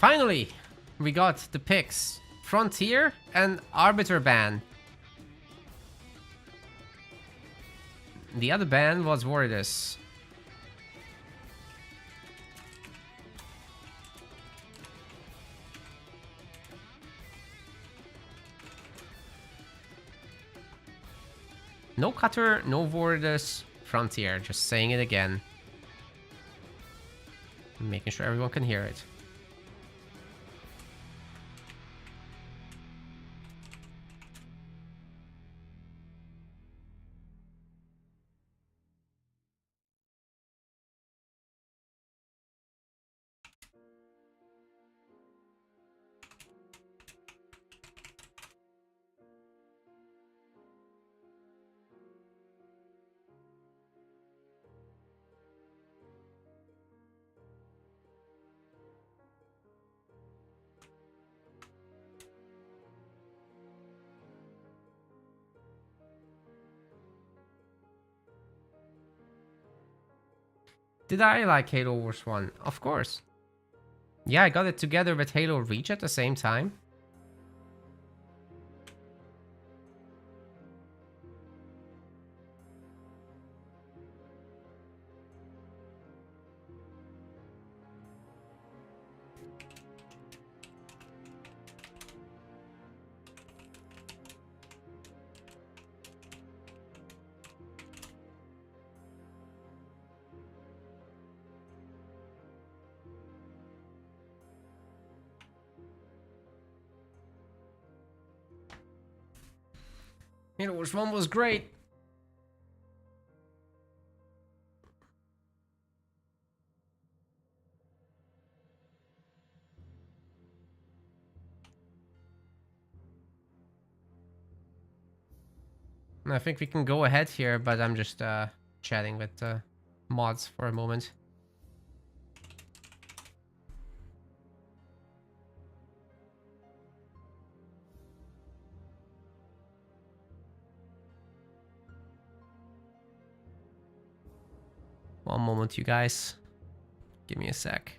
Finally, we got the picks. Frontier and Arbiter ban. The other ban was Wardus. No Cutter, no Wardus, Frontier. Just saying it again. Making sure everyone can hear it. Did I like Halo Wars 1? Of course. Yeah, I got it together with Halo Reach at the same time. Halo Wars 1 was great. I think we can go ahead here, but I'm just chatting with mods for a moment. One moment, you guys. Give me a sec.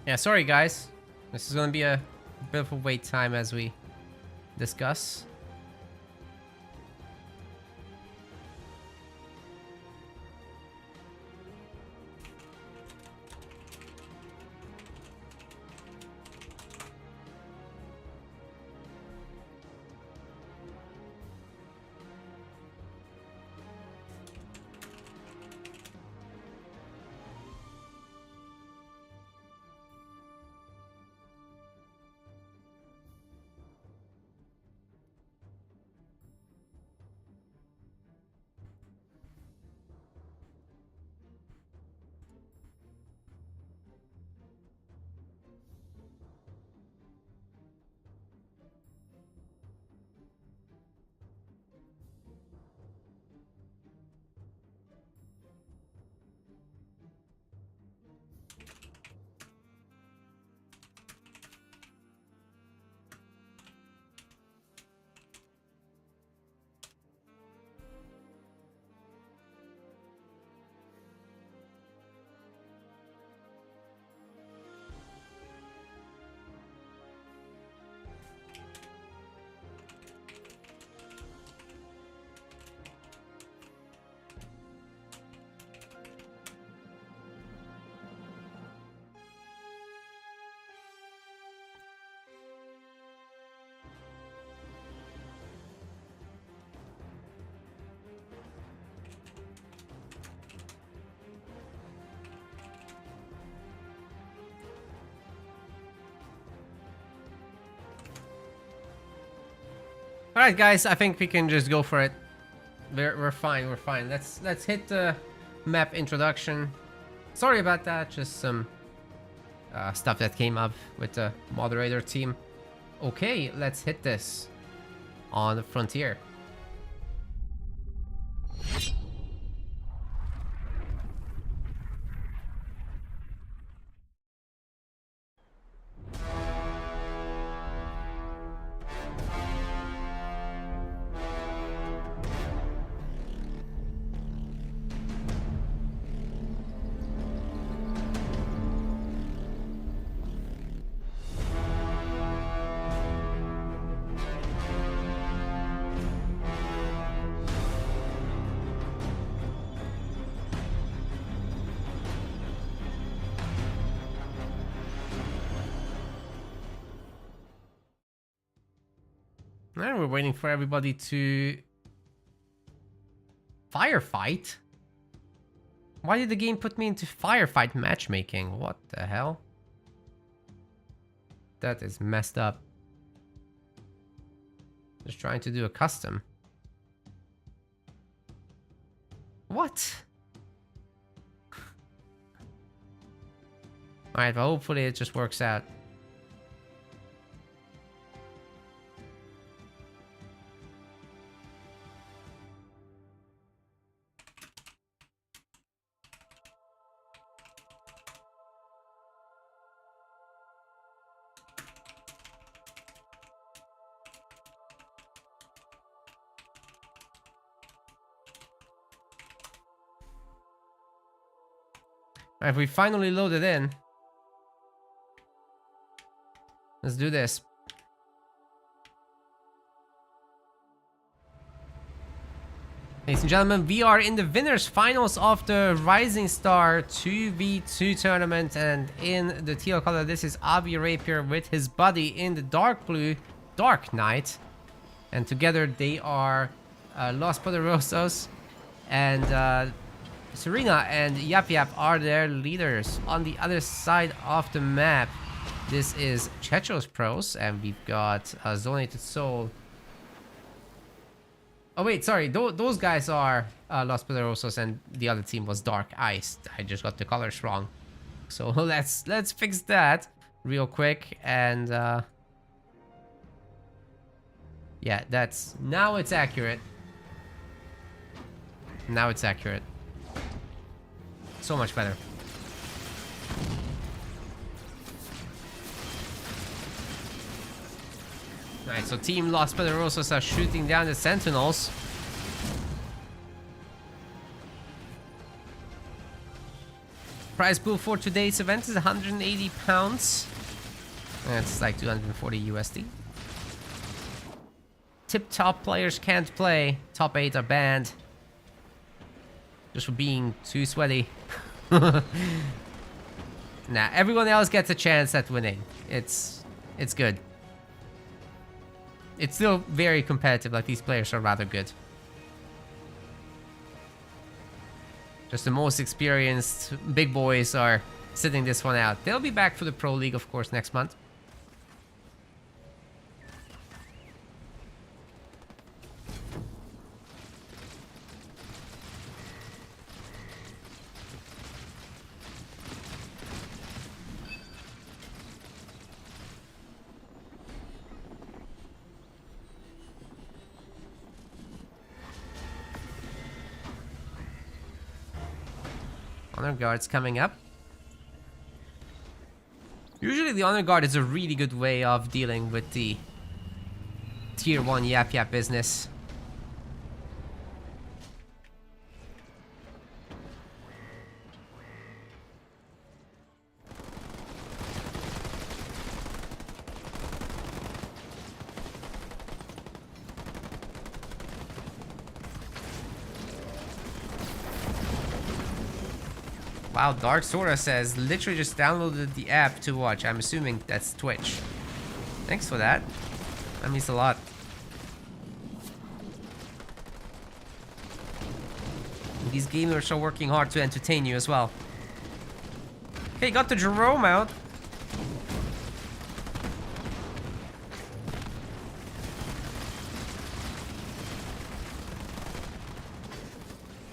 Yeah, sorry guys. This is gonna be a bit of a wait time as we discuss. All right, guys. I think we can just go for it. We're fine. We're fine. Let's hit the map introduction. Sorry about that. Just some stuff that came up with the moderator team. Okay, let's hit this on the frontier. And we're waiting for everybody to firefight. Why did the game put me into firefight matchmaking? What the hell? That is messed up. Just trying to do a custom. What? Alright, well hopefully it just works out. Alright, we finally loaded in. Let's do this. Ladies and gentlemen, we are in the winners finals of the Rising Star 2v2 tournament, and in the teal color, this is Avi Rapier with his buddy in the dark blue, Dark Knight. And together they are Los Poderosos, and Serena and Yap Yap are their leaders. On the other side of the map, this is Chechos Pros, and we've got Zonated Soul. Oh wait, sorry, those guys are Los Poderosos, and the other team was Dark Ice. I just got the colors wrong. So let's fix that real quick, and yeah, now it's accurate. Now it's accurate. So much better. Alright, so Team Los Poderosos are shooting down the Sentinels. Prize pool for today's event is 180 pounds. That's like 240 USD. Tip-top players can't play. Top 8 are banned. Just for being too sweaty. Nah, everyone else gets a chance at winning. It's good. It's still very competitive, like these players are rather good. Just the most experienced big boys are sitting this one out. They'll be back for the Pro League, of course, next month. Honor Guard's coming up. Usually the Honor Guard is a really good way of dealing with the Tier 1 Yap Yap business. Wow, Dark Sora says, literally just downloaded the app to watch. I'm assuming that's Twitch. Thanks for that. That means a lot. These gamers are working hard to entertain you as well. Okay, got the Jerome out.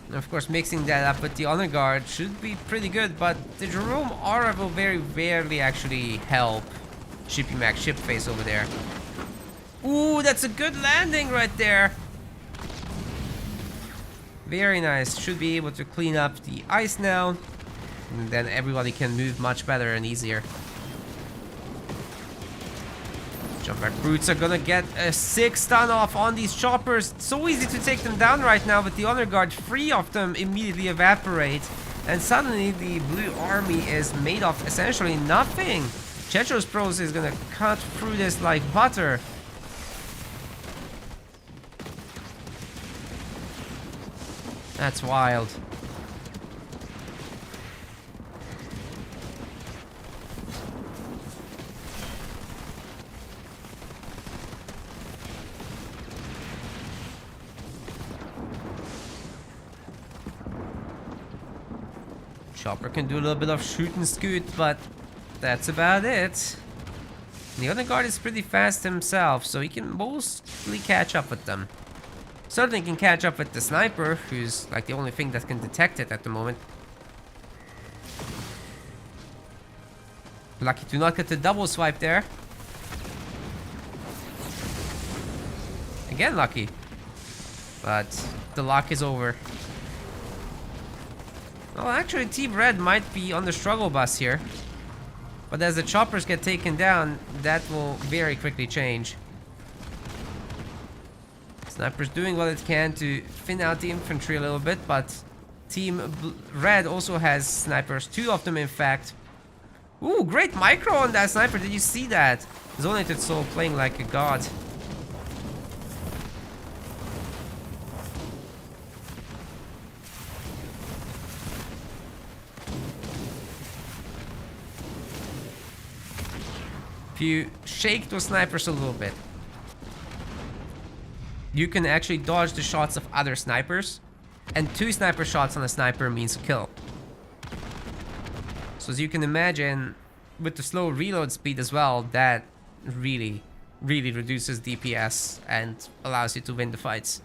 And of course, mixing that up with the Honor Guard should be pretty good, but the Jerome Aura will very rarely actually help Shippy Max Shipface over there. Ooh, that's a good landing right there. Very nice. Should be able to clean up the ice now. And then everybody can move much better and easier. Jumpback Brutes are gonna get a 6 stun off on these choppers. So easy to take them down right now, but the Honor Guard, 3 of them immediately evaporate. And suddenly the blue army is made of essentially nothing. Chechos Pros is gonna cut through this like butter. That's wild. Chopper can do a little bit of shoot and scoot, but that's about it. The Honor Guard is pretty fast himself, so he can mostly catch up with them. Certainly can catch up with the sniper, who's like the only thing that can detect it at the moment. Lucky to not get the double swipe there. Again lucky. But the luck is over. Well, actually, Team Red might be on the struggle bus here. But as the choppers get taken down, that will very quickly change. Sniper's doing what it can to thin out the infantry a little bit, but Team Red also has snipers, 2 of them in fact. Ooh, great micro on that sniper. Did you see that? Zonated Soul playing like a god. If you shake those snipers a little bit, you can actually dodge the shots of other snipers. And 2 sniper shots on a sniper means a kill. So as you can imagine, with the slow reload speed as well, that really reduces DPS and allows you to win the fights.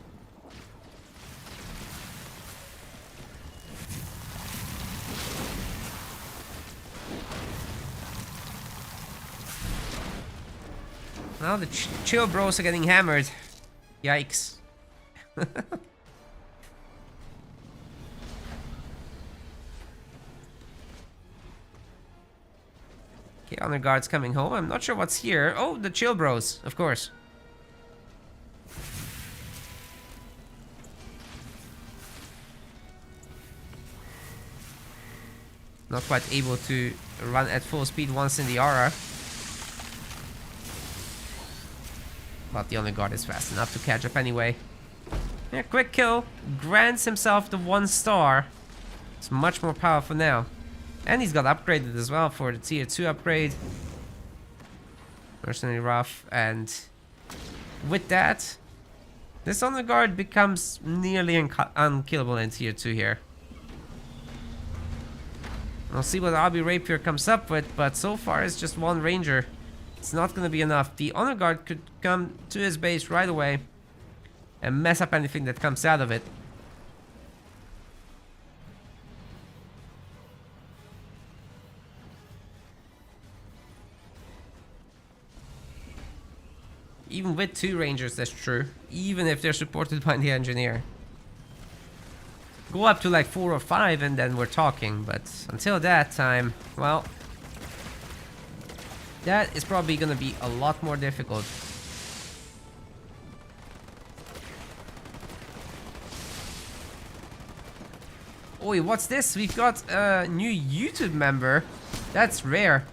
Now the chill bros are getting hammered. Yikes. Okay, honor guards coming home. I'm not sure what's here. Oh, the chill bros, of course. Not quite able to run at full speed once in the aura. But the honor guard is fast enough to catch up anyway. Yeah, quick kill. Grants himself the 1 star. It's much more powerful now. And he's got upgraded as well for the tier 2 upgrade. Mercenary rough, and with that, this honor guard becomes nearly unkillable in tier 2 here. We'll see what RB Rapier comes up with, but so far it's just 1 ranger. It's not gonna be enough. The honor guard could come to his base right away and mess up anything that comes out of it. Even with 2 rangers, that's true. Even if they're supported by the engineer. Go up to like 4 or 5 and then we're talking. But until that time, well, that is probably gonna be a lot more difficult. Oi, what's this? We've got a new YouTube member. That's rare.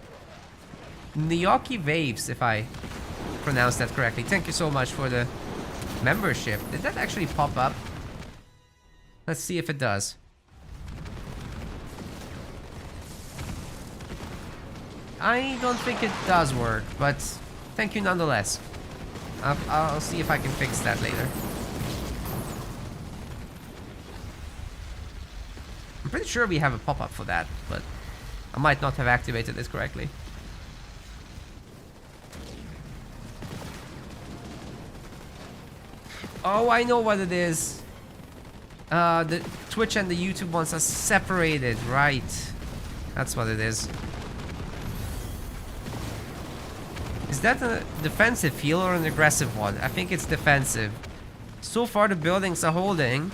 Nyoki Waves, if I pronounce that correctly. Thank you so much for the membership. Did that actually pop up? Let's see if it does. I don't think it does work, but thank you nonetheless. I'll see if I can fix that later. I'm pretty sure we have a pop-up for that, but I might not have activated it correctly. Oh, I know what it is. The Twitch and the YouTube ones are separated, right? That's what it is. Is that a defensive heal or an aggressive one? I think it's defensive. So far the buildings are holding.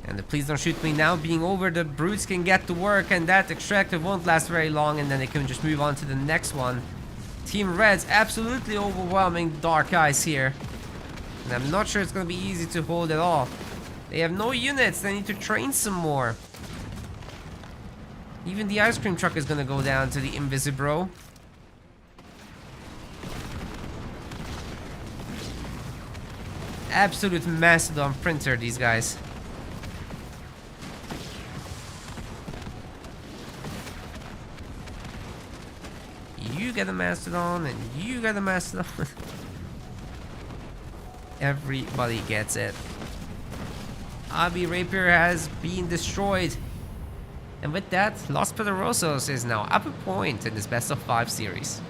And the please don't shoot me now being over, the brutes can get to work and that extractor won't last very long and then they can just move on to the next one. Team Red's absolutely overwhelming Dark Eyes here. And I'm not sure it's going to be easy to hold at all. They have no units, they need to train some more. Even the ice cream truck is going to go down to the Invisibro. Absolute mastodon printer, these guys. You get a mastodon, and you get a mastodon. Everybody gets it. RB Rapier has been destroyed. And with that, Los Poderosos is now up a point in this best of 5 series.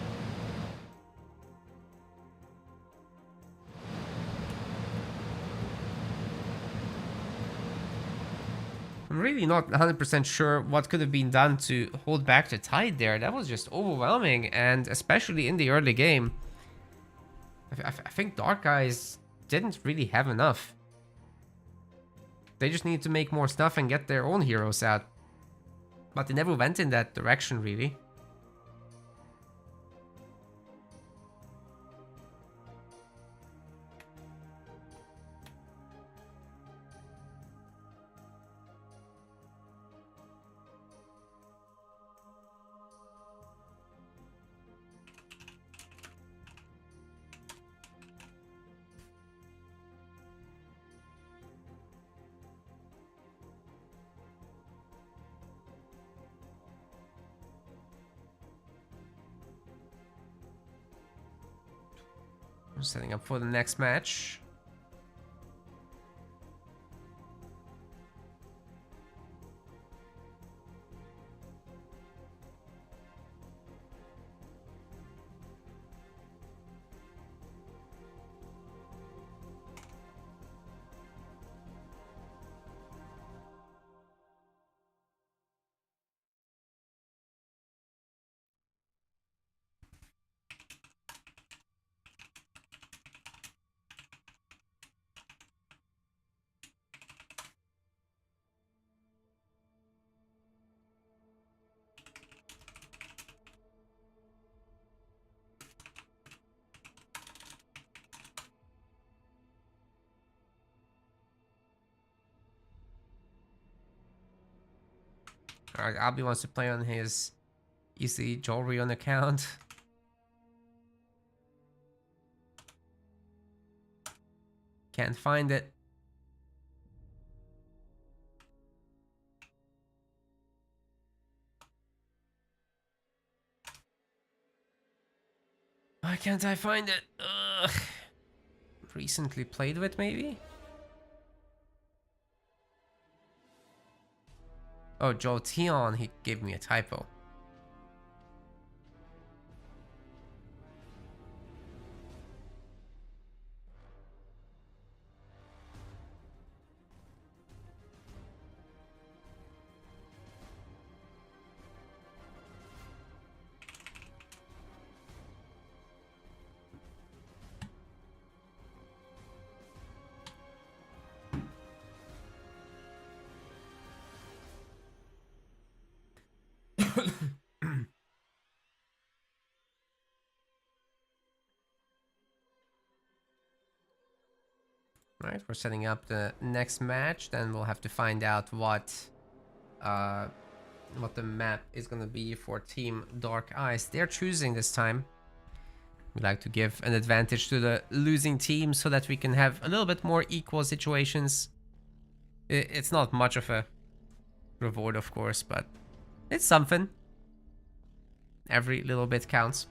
I'm really not 100% sure what could have been done to hold back the tide there. That was just overwhelming, and especially in the early game. I think Dark Eyes didn't really have enough. They just need to make more stuff and get their own heroes out. But they never went in that direction, really. I'm setting up for the next match. Alright, Albie wants to play on his easy jewelry on account. Can't find it. Why can't I find it? Ugh. Recently played with, maybe? Oh, Joe Tion, he gave me a typo. Right, we're setting up the next match. Then we'll have to find out what the map is gonna be for Team Dark Eyes. They're choosing this time. We like to give an advantage to the losing team so that we can have a little bit more equal situations. It's not much of a reward, of course, but it's something. Every little bit counts.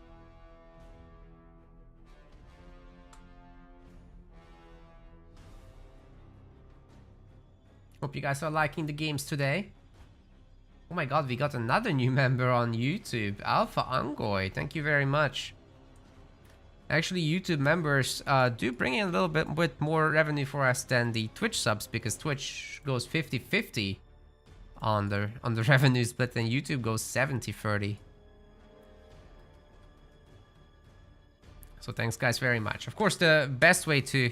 Hope you guys are liking the games today. Oh my god, we got another new member on YouTube. Alpha Angoy, thank you very much. Actually, YouTube members do bring in a little bit more revenue for us than the Twitch subs, because Twitch goes 50-50 on the revenue split, and YouTube goes 70-30. So thanks guys very much. Of course, the best way to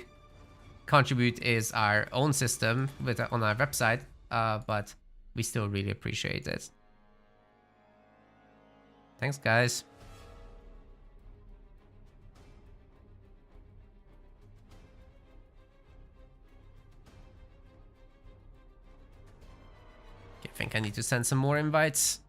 contribute is our own system on our website, but we still really appreciate it. Thanks guys. Okay, I think I need to send some more invites.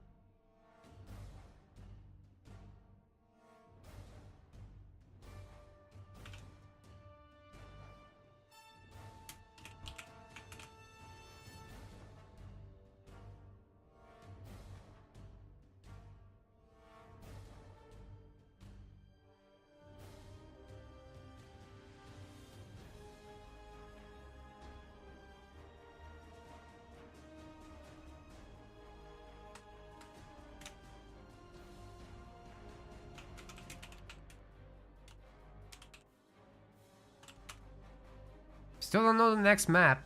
Still don't know the next map.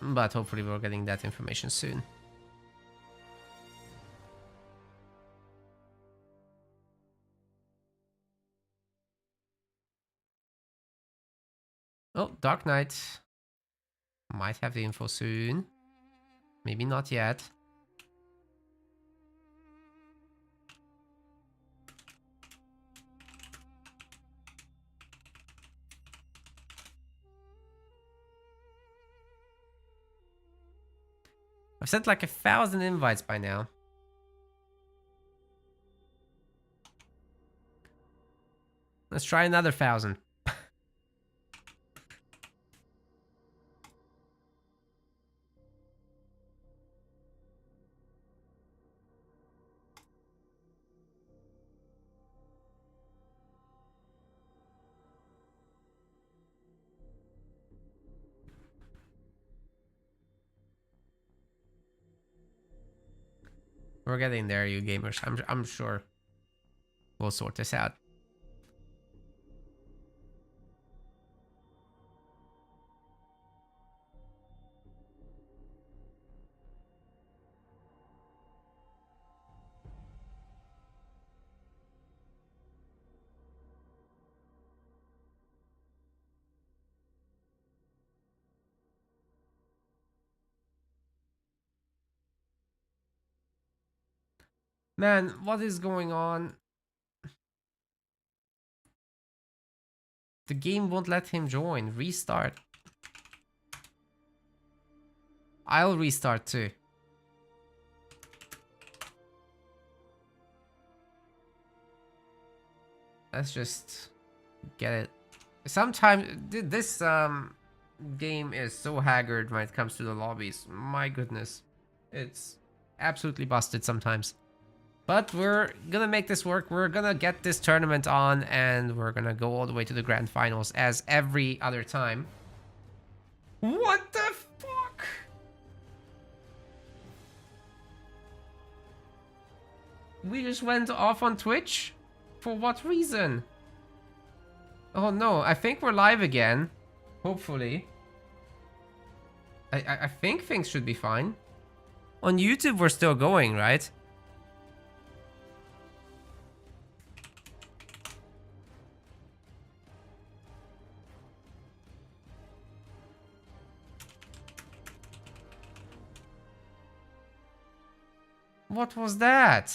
But hopefully we're getting that information soon. Oh, Dark Knight. Might have the info soon. Maybe not yet. I've sent like 1,000 invites by now. Let's try another 1,000. We're getting there, you gamers. I'm sure we'll sort this out. Man, what is going on? The game won't let him join. Restart. I'll restart too. Let's just get it. Sometimes this game is so haggard when it comes to the lobbies. My goodness. It's absolutely busted sometimes. But we're gonna make this work. We're gonna get this tournament on and we're gonna go all the way to the grand finals as every other time. What the fuck? We just went off on Twitch? For what reason? Oh no, I think we're live again. Hopefully. I think things should be fine. On YouTube we're still going, right? What was that?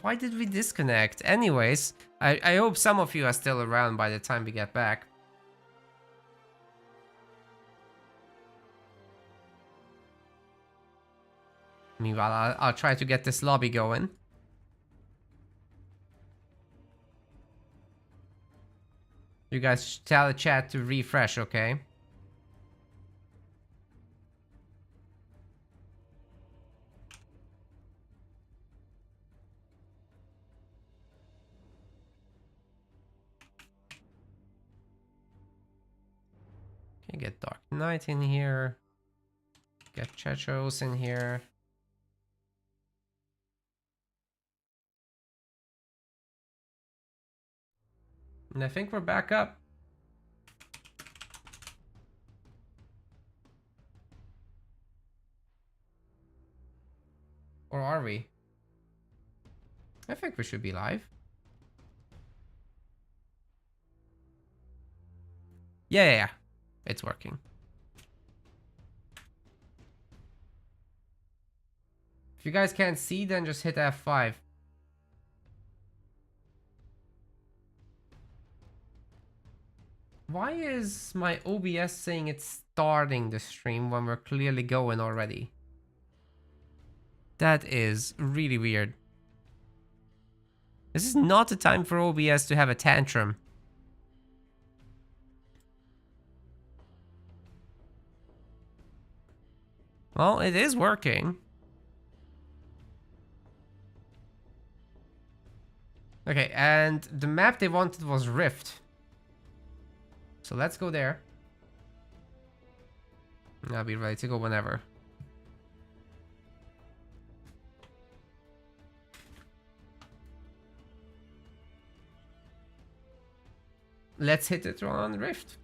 Why did we disconnect? Anyways, I hope some of you are still around by the time we get back. Meanwhile, I'll try to get this lobby going. You guys tell the chat to refresh, okay? Okay, get Dark Knight in here. Get Chechos in here. And I think we're back up. Or are we? I think we should be live. Yeah. It's working. If you guys can't see, then just hit F5. Why is my OBS saying it's starting the stream when we're clearly going already? That is really weird. This is not the time for OBS to have a tantrum. Well, it is working. Okay, and the map they wanted was Rift. So let's go there. I'll be ready to go whenever. Let's hit it on Rift.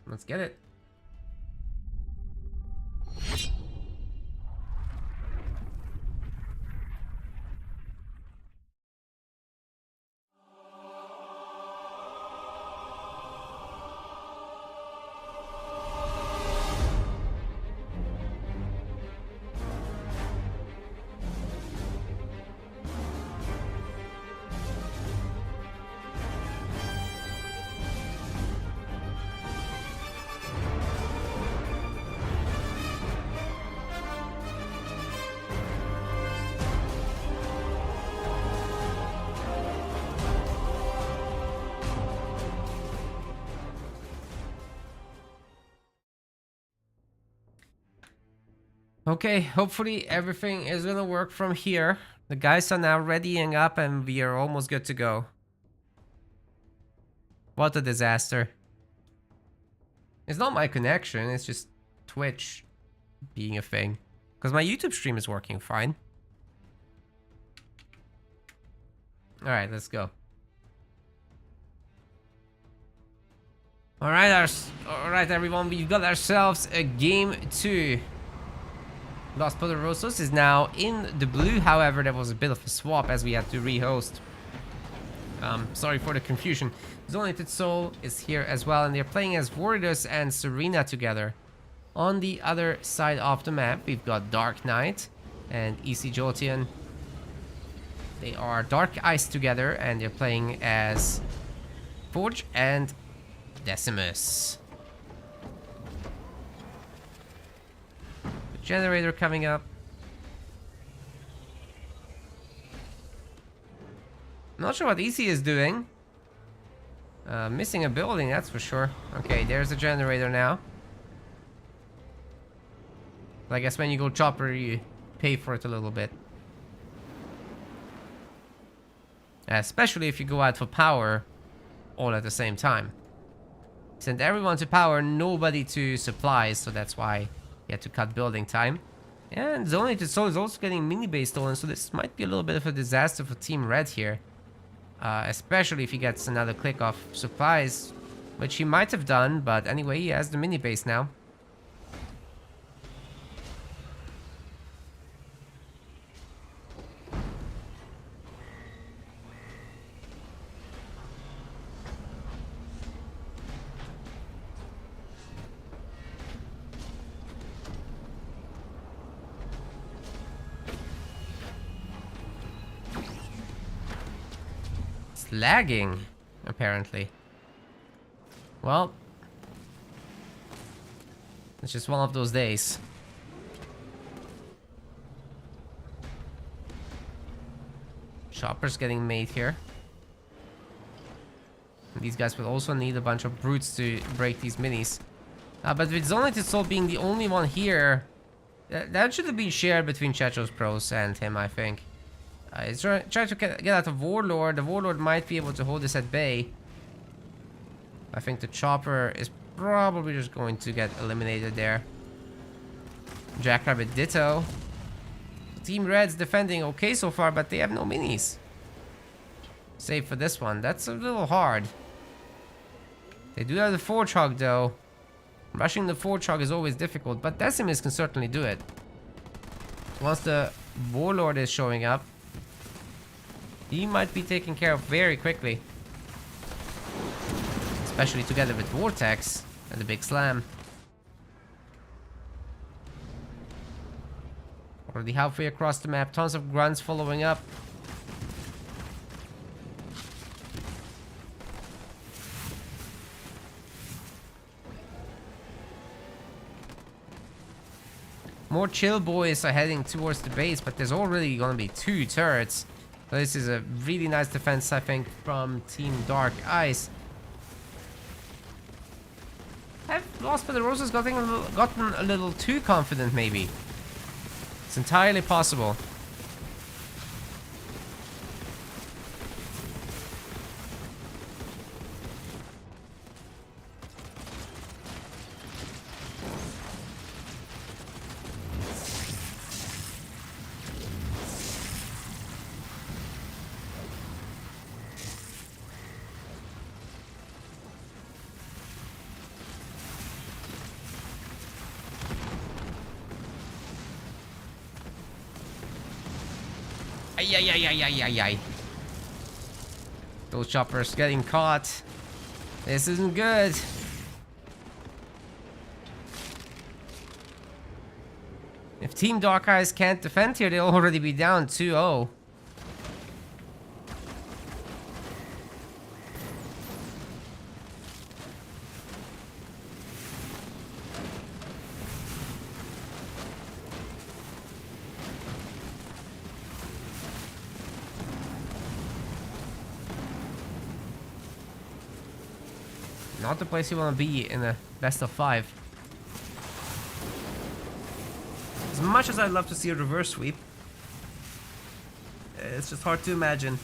Let's get it. Okay, hopefully everything is gonna work from here. The guys are now readying up and we are almost good to go. What a disaster. It's not my connection, it's just Twitch being a thing. Because my YouTube stream is working fine. Alright, let's go. Alright everyone, we've got ourselves a game 2. Los Poderosos is now in the blue, however there was a bit of a swap as we had to rehost. Sorry for the confusion. Zonated Soul is here as well, and they're playing as Warriors and Serena together. On the other side of the map, we've got Dark Knight and EC Jotian. They are Dark Ice together, and they're playing as Forge and Decimus. The generator coming up. Not sure what EC is doing. Missing a building, that's for sure. Okay, there's a generator now. I guess when you go chopper, you pay for it a little bit. Especially if you go out for power all at the same time. Send everyone to power, nobody to supplies, so that's why you had to cut building time. And Zonated Soul is also getting mini base stolen, so this might be a little bit of a disaster for Team Red here. Especially if he gets another click off supplies, which he might have done, but anyway, he has the mini base now. Lagging, apparently. Well, it's just one of those days. Chopper's getting made here. And these guys will also need a bunch of brutes to break these minis. But with Zonated Soul being the only one here, that should have been shared between Checho's pros and him, I think. He's trying to get out of Warlord. The Warlord might be able to hold this at bay. I think the Chopper is probably just going to get eliminated there. Jackrabbit ditto. Team Red's defending okay so far, but they have no minis. Save for this one. That's a little hard. They do have the Forge Hog though. Rushing the Forge Hog is always difficult, but Decimus can certainly do it. Once the Warlord is showing up, he might be taken care of very quickly. Especially together with Vortex and the big slam. Already halfway across the map, tons of grunts following up. More chill boys are heading towards the base, but there's already gonna be 2 turrets. So this is a really nice defense, I think, from Team Dark Ice. Have Los Poderosos gotten a little too confident, maybe? It's entirely possible. Ay. Those choppers getting caught. This isn't good. If Team Dark Eyes can't defend here, they'll already be down 2-0. Not the place you want to be in a best of 5. As much as I'd love to see a reverse sweep, it's just hard to imagine.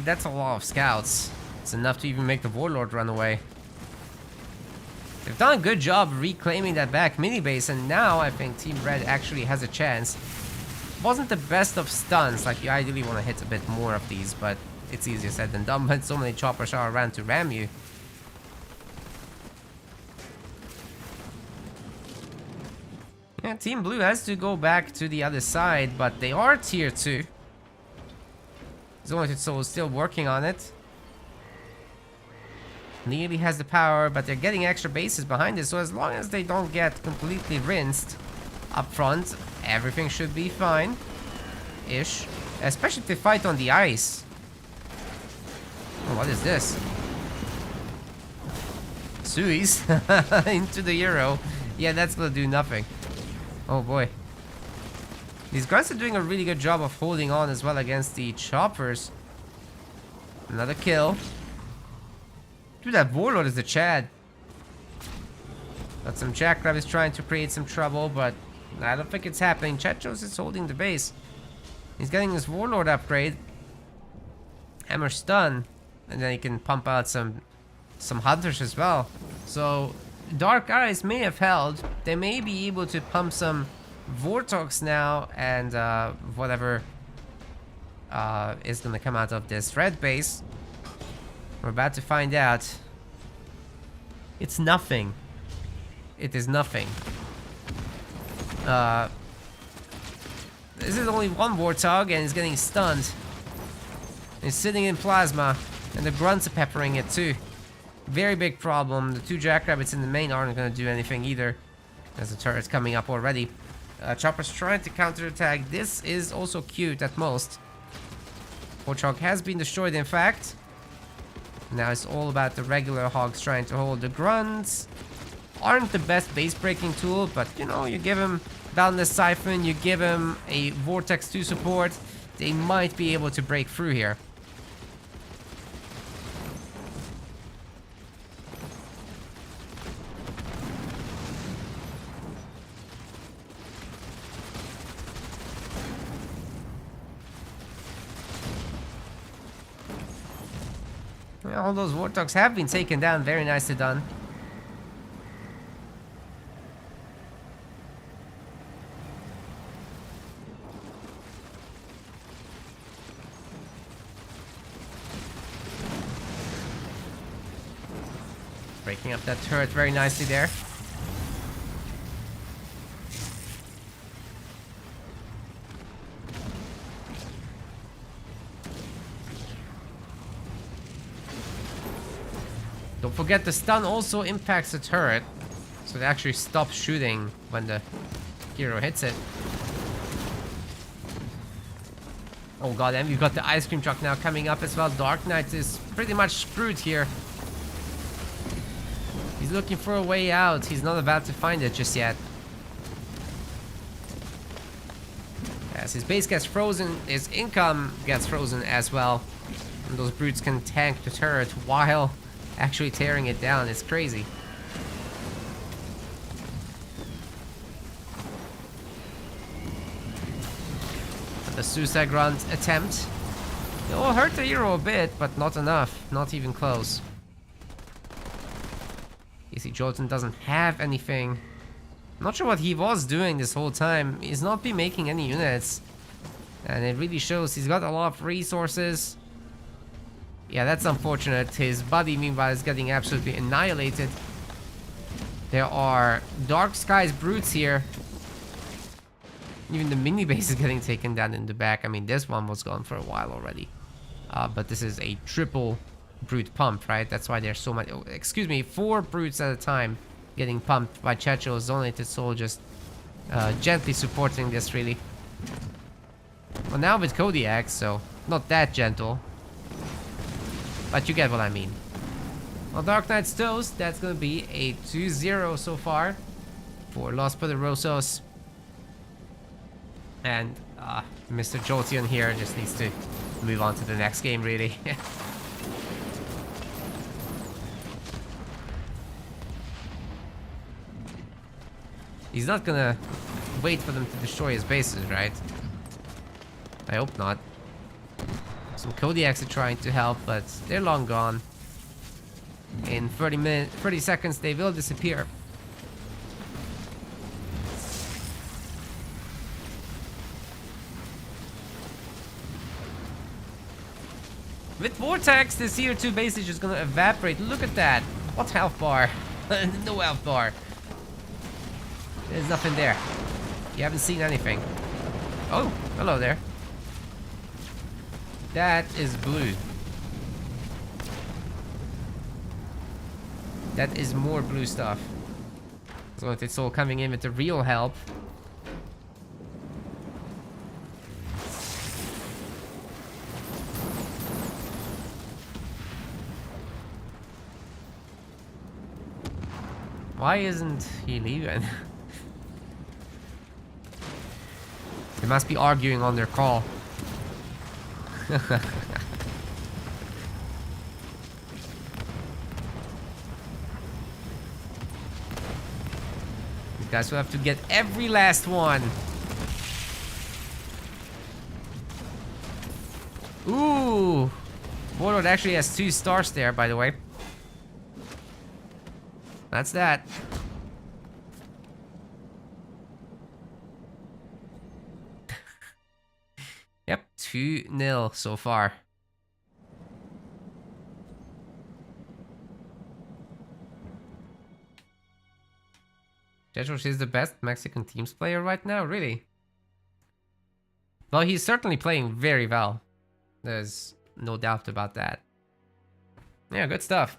That's a lot of scouts. It's enough to even make the Warlord run away. They've done a good job reclaiming that back mini base, and now I think Team Red actually has a chance. Wasn't the best of stuns, like you ideally want to hit a bit more of these, but it's easier said than done when so many choppers are around to ram you. Yeah, Team Blue has to go back to the other side, but they are tier 2. Soul is still working on it. Nearly has the power, but they're getting extra bases behind it, so as long as they don't get completely rinsed up front, everything should be fine. Ish. Especially if they fight on the ice. Oh, what is this? Suis into the Euro. Yeah, that's gonna do nothing. Oh boy. These guys are doing a really good job of holding on as well against the choppers. Another kill. Dude, that Warlord is a Chad. Got some Jackrabbits trying to create some trouble, but I don't think it's happening. Chetros is holding the base. He's getting his Warlord upgrade. Hammer stun. And then he can pump out some Hunters as well. So, Dark Eyes may have held. They may be able to pump some Vortox now, and whatever is gonna come out of this red base. We're about to find out. It's nothing. It is nothing. This is only one Warthog, and he's getting stunned. He's sitting in plasma, and the grunts are peppering it too. Very big problem. The 2 Jackrabbits in the main aren't gonna do anything either. There's a turret coming up already. Chopper's trying to counterattack. This is also cute at most. Warthog has been destroyed, in fact. Now it's all about the regular hogs trying to hold. The grunts aren't the best base breaking tool, but you know, you give him Boundless Siphon, you give him a Vortex 2 support, they might be able to break through here. All those Warthogs have been taken down. Very nicely done. Breaking up that turret very nicely there. Don't forget the stun also impacts the turret, so it actually stops shooting when the hero hits it. Oh god, and we've got the ice cream truck now coming up as well. Dark Knight is pretty much screwed here. He's looking for a way out. He's not about to find it just yet. As his base gets frozen, his income gets frozen as well. And those brutes can tank the turret while actually tearing it down. It's crazy. The suicide grunt attempt. It will hurt the hero a bit, but not enough. Not even close. You see, Jolton doesn't have anything. Not sure what he was doing this whole time. He's not been making any units. And it really shows. He's got a lot of resources. Yeah, that's unfortunate. His buddy, meanwhile, is getting absolutely annihilated. There are Dark Skies brutes here. Even the mini base is getting taken down in the back. I mean, this one was gone for a while already. But this is a triple brute pump, right? That's why there's so many. Oh, excuse me, 4 brutes at a time getting pumped by Checho's donated soul, just gently supporting this, really. Well, now with Kodiak, so not that gentle. But you get what I mean. Well, Dark Knight's Toast, that's gonna be a 2-0 so far for Los Poderosos. And Mr. Jolteon here just needs to move on to the next game, really. He's not gonna wait for them to destroy his bases, right? I hope not. Some Kodiaks are trying to help, but they're long gone. In 30 seconds, they will disappear. With Vortex, the CO2 base is just gonna evaporate. Look at that. What health bar? No health bar. There's nothing there. You haven't seen anything. Oh, hello there. That is blue. That is more blue stuff. So it's all coming in with the real help. Why isn't he leaving? They must be arguing on their call. You guys will have to get every last one. Ooh! Warlord actually has 2 stars there, by the way. That's that. Yep, 2-0 so far. Jetros is the best Mexican teams player right now, really? Well, he's certainly playing very well. There's no doubt about that. Yeah, good stuff.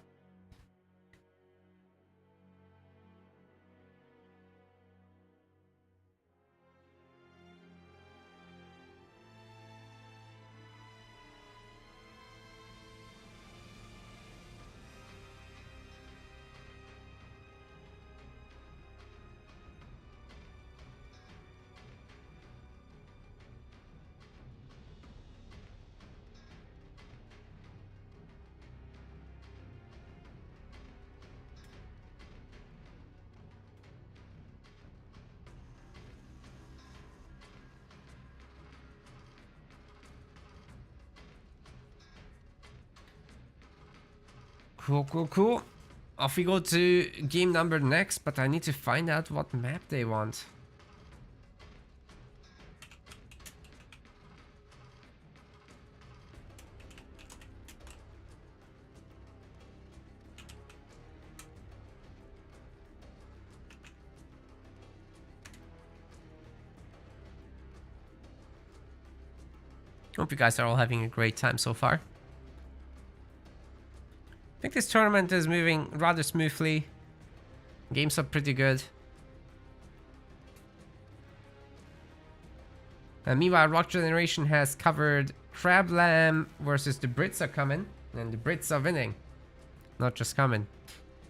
Cool, cool, cool. Off we go to game number next, but I need to find out what map they want. Hope you guys are all having a great time so far. I think this tournament is moving rather smoothly. Games are pretty good. Meanwhile, Rock Generation has covered Crab Lamb versus the Brits are coming. And the Brits are winning. Not just coming.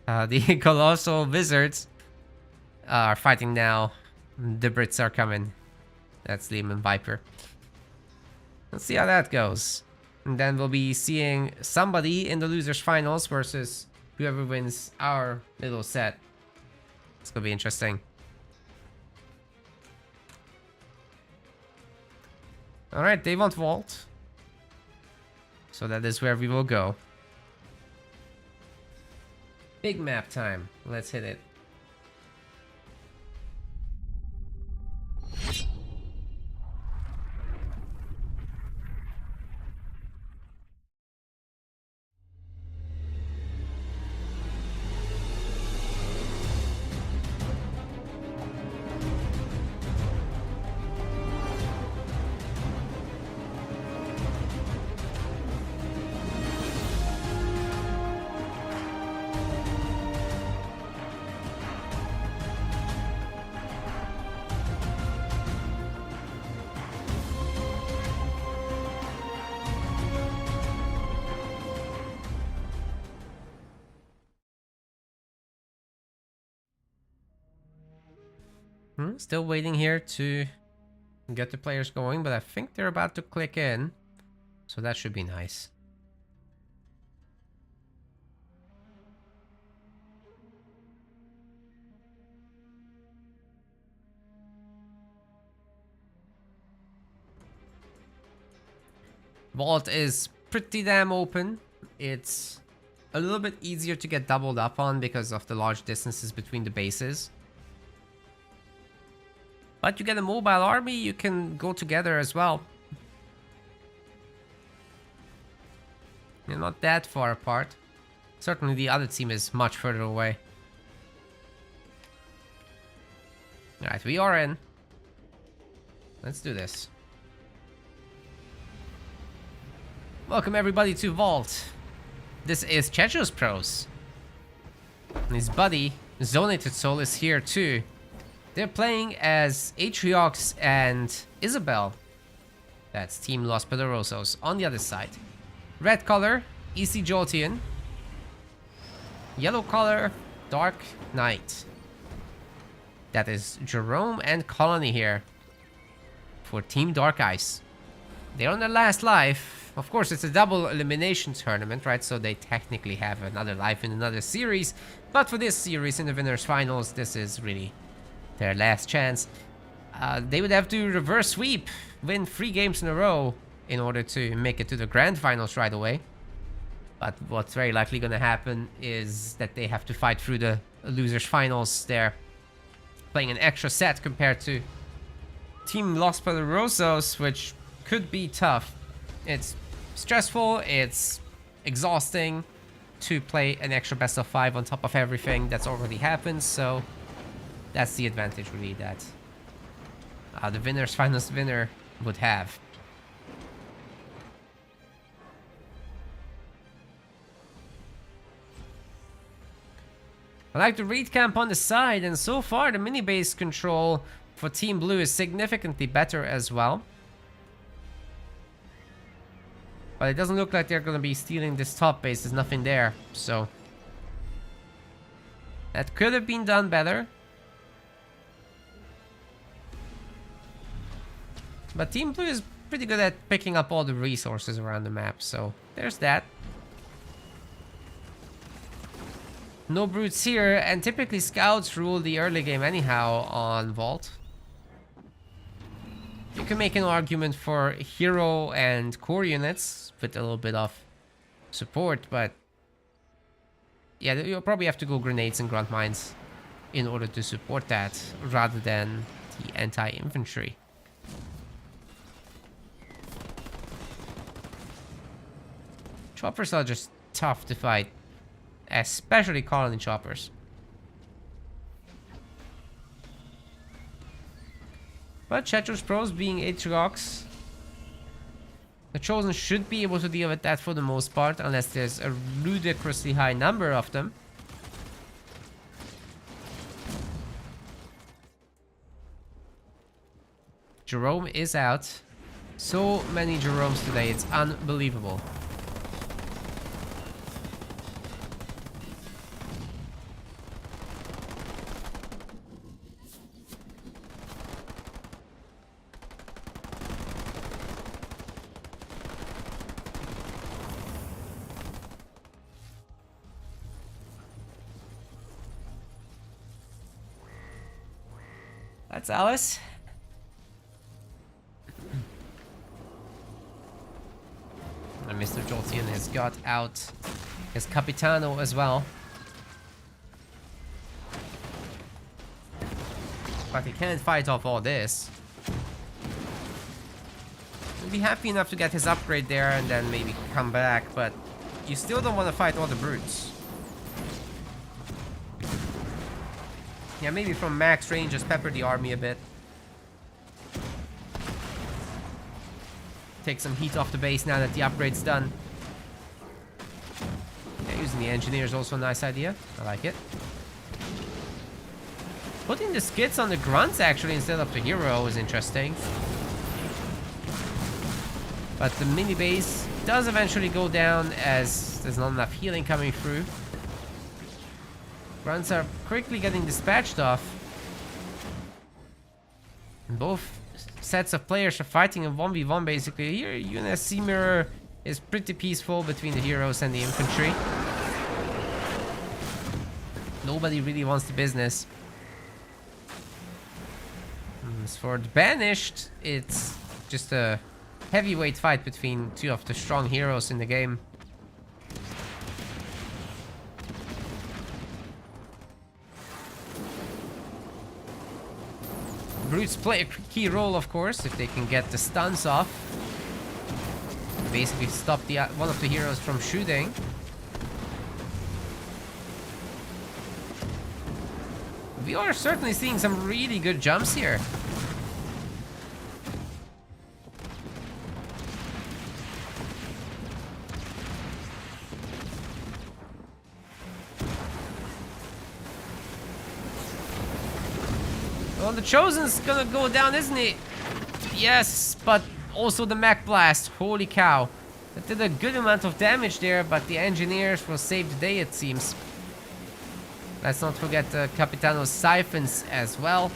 The Colossal Wizards are fighting now. The Brits are coming. That's Liam and Viper. Let's see how that goes. And then we'll be seeing somebody in the losers finals versus whoever wins our little set. It's gonna be interesting. Alright, they want vault. So that is where we will go. Big map time. Let's hit it. Still waiting here to get the players going, but I think they're about to click in. So that should be nice. Vault is pretty damn open. It's a little bit easier to get doubled up on because of the large distances between the bases. But you get a mobile army, you can go together as well. You're not that far apart. Certainly the other team is much further away. Alright, we are in. Let's do this. Welcome everybody to Vault. This is Checho's Pros. And his buddy, Zonated Soul, is here too. They're playing as Atriox and Isabel. That's Team Los Poderosos on the other side. Red color, EC Jolteon. Yellow color, Dark Knight. That is Jerome and Colony here for Team Dark Ice. They're on their last life. Of course, it's a double elimination tournament, right? So they technically have another life in another series. But for this series, in the winners finals, this is really their last chance. They would have to reverse sweep, win 3 games in a row in order to make it to the grand finals right away. But what's very likely going to happen is that they have to fight through the losers finals. They're playing an extra set compared to Team Los Poderosos, which could be tough. It's stressful, it's exhausting to play an extra best of 5 on top of everything that's already happened, so that's the advantage really that the winners finals winner would have. I like the raid camp on the side, and so far the mini base control for Team Blue is significantly better as well. But it doesn't look like they're going to be stealing this top base. There's nothing there, so that could have been done better. But Team Blue is pretty good at picking up all the resources around the map, so there's that. No brutes here, and typically scouts rule the early game anyhow on Vault. You can make an argument for hero and core units with a little bit of support, but yeah, you'll probably have to go grenades and grunt mines in order to support that rather than the anti-infantry. Choppers are just tough to fight, especially colony choppers. But Checho's Pros being Atriox, the Chosen should be able to deal with that for the most part, unless there's a ludicrously high number of them. Jerome is out. So many Jeromes today, it's unbelievable. That's Alice. And Mr. Jolteon has got out his Capitano as well. But he can't fight off all this. He'll be happy enough to get his upgrade there and then maybe come back, but you still don't want to fight all the brutes. Yeah, maybe from max range, just pepper the army a bit. Take some heat off the base now that the upgrade's done. Yeah, using the engineer is also a nice idea. I like it. Putting the skits on the grunts actually instead of the hero is interesting. But the mini base does eventually go down as there's not enough healing coming through. Grunts are quickly getting dispatched off. Both sets of players are fighting in 1v1 basically. Here, UNSC mirror is pretty peaceful between the heroes and the infantry. Nobody really wants the business. As for the Banished, it's just a heavyweight fight between two of the strong heroes in the game. Brutes play a key role, of course, if they can get the stuns off. Basically stop the one of the heroes from shooting. We are certainly seeing some really good jumps here. Well, the Chosen's gonna go down, isn't he? Yes, but also the Mech Blast. Holy cow. That did a good amount of damage there, but the engineers will save the day, it seems. Let's not forget the Capitano's Siphons as well.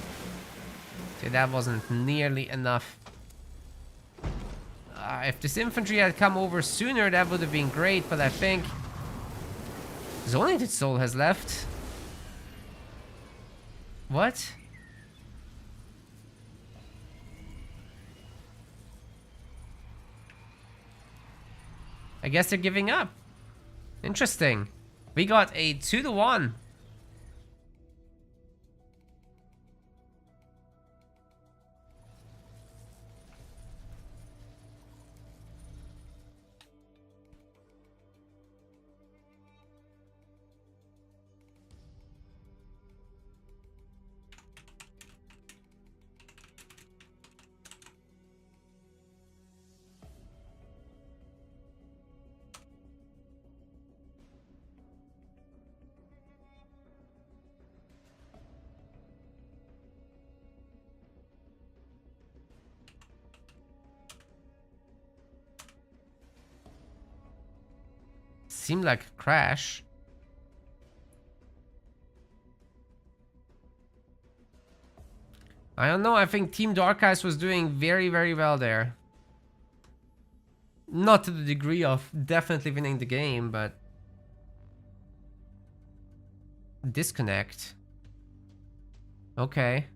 See, that wasn't nearly enough. If this infantry had come over sooner, that would have been great, but I think Zoned Soul has left. What? I guess they're giving up. Interesting. We got a 2-1. Seemed like a crash. I don't know, I think Team Dark Eyes was doing very, very well there. Not to the degree of definitely winning the game, but... Disconnect. Okay.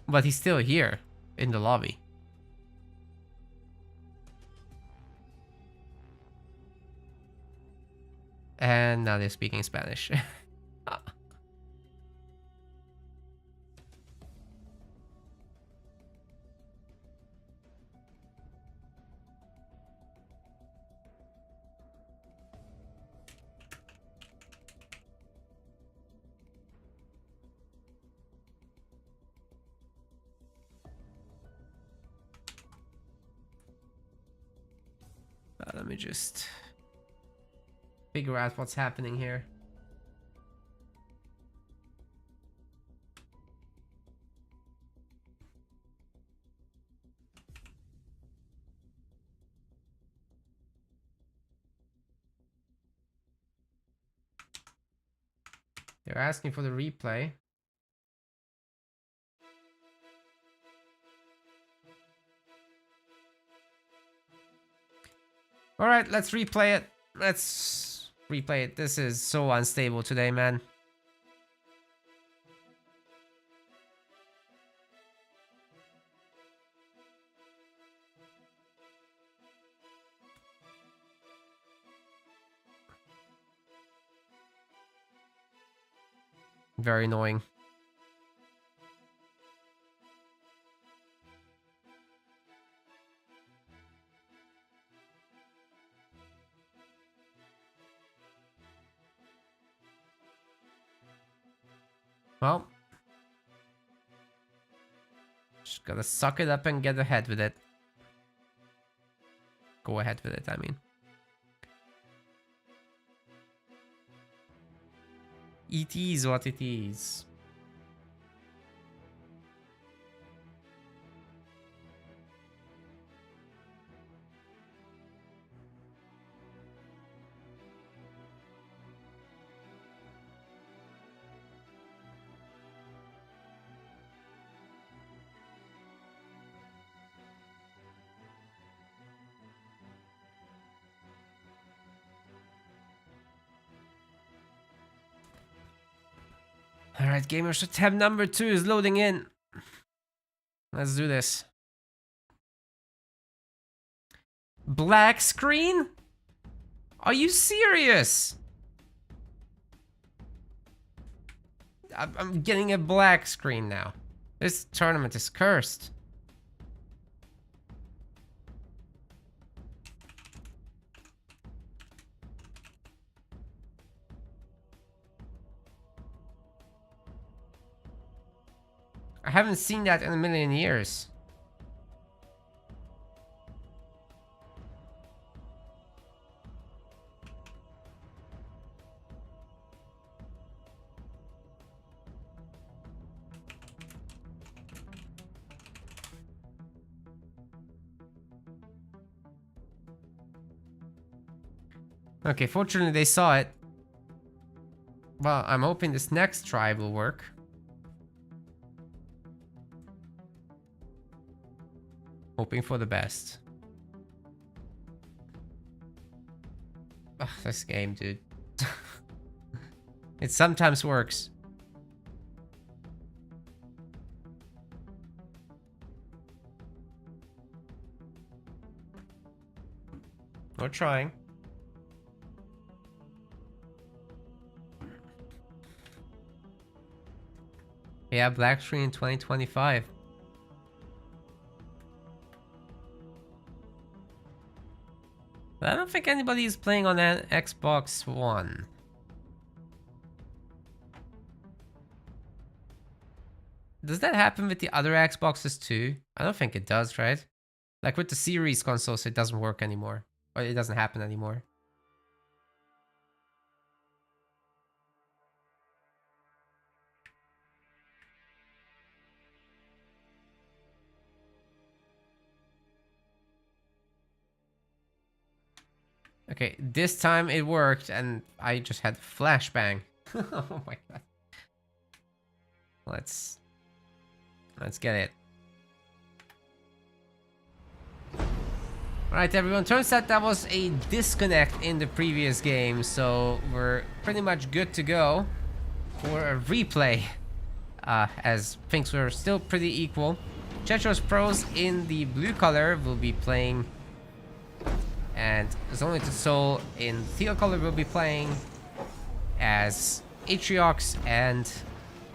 But he's still here in the lobby. And now they're speaking Spanish. Let me just figure out what's happening here. They're asking for the replay. All right, let's replay it. Let's replay it. This is so unstable today, man. Very annoying. Well, just gotta suck it up and get ahead with it. Go ahead with it, I mean. It is what it is. Alright, gamers, so tab number 2 is loading in. Let's do this. Black screen? Are you serious? I'm getting a black screen now. This tournament is cursed. I haven't seen that in a million years. Okay, fortunately they saw it. Well, I'm hoping this next try will work. Hoping for the best. Ugh, this game, dude. It sometimes works. We're trying. Yeah, black screen in 2025. I don't think anybody is playing on an Xbox One. Does that happen with the other Xboxes too? I don't think it does, right? Like with the Series consoles, it doesn't work anymore. Or it doesn't happen anymore. Okay, this time it worked and I just had flashbang. Oh my god. Let's get it. Alright everyone, turns out that was a disconnect in the previous game, so we're pretty much good to go for a replay. As things were still pretty equal. Chetros Pros in the blue color will be playing, and Zonly to Soul in teal color will be playing as Atriox and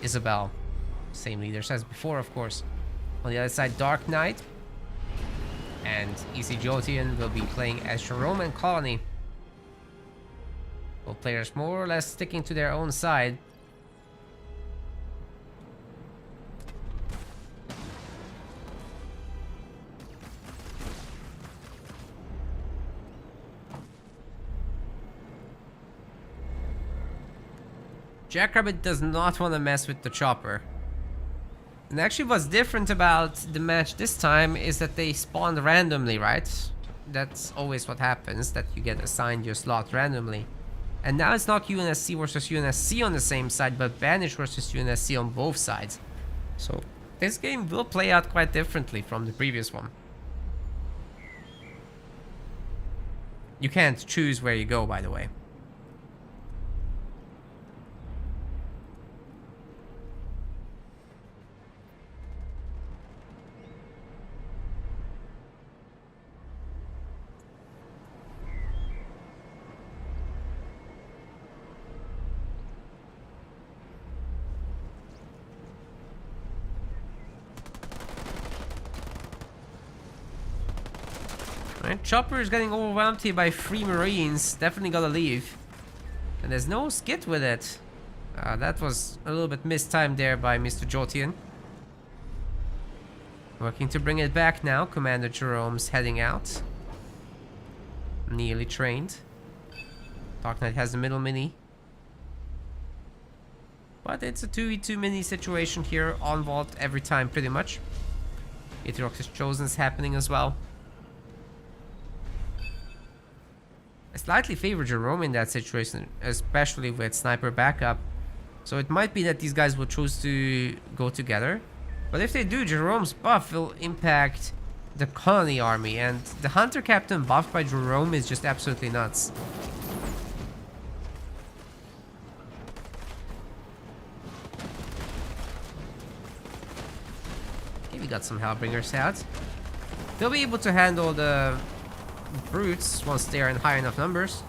Isabel. Same leaders as before, of course. On the other side, Dark Knight and Easy Jotian will be playing as Jerome and Colony. Both players more or less sticking to their own side. Jackrabbit does not want to mess with the chopper. And actually what's different about the match this time is that they spawned randomly, right? That's always what happens, that you get assigned your slot randomly. And now it's not UNSC versus UNSC on the same side, but Banish versus UNSC on both sides. So this game will play out quite differently from the previous one. You can't choose where you go, by the way. Right, Chopper is getting overwhelmed here by 3 Marines. Definitely gotta leave. And there's no skit with it. That was a little bit mistimed there by Mr. Jotian. Working to bring it back now. Commander Jerome's heading out. Nearly trained. Dark Knight has the middle mini. But it's a 2v2 mini situation here on Vault every time pretty much. Atriox's Chosen's happening as well. I slightly favor Jerome in that situation, especially with sniper backup. So it might be that these guys will choose to go together. But if they do, Jerome's buff will impact the Colony army, and the Hunter Captain buffed by Jerome is just absolutely nuts. got some Hellbringers out. They'll be able to handle the Brutes once they are in high enough numbers.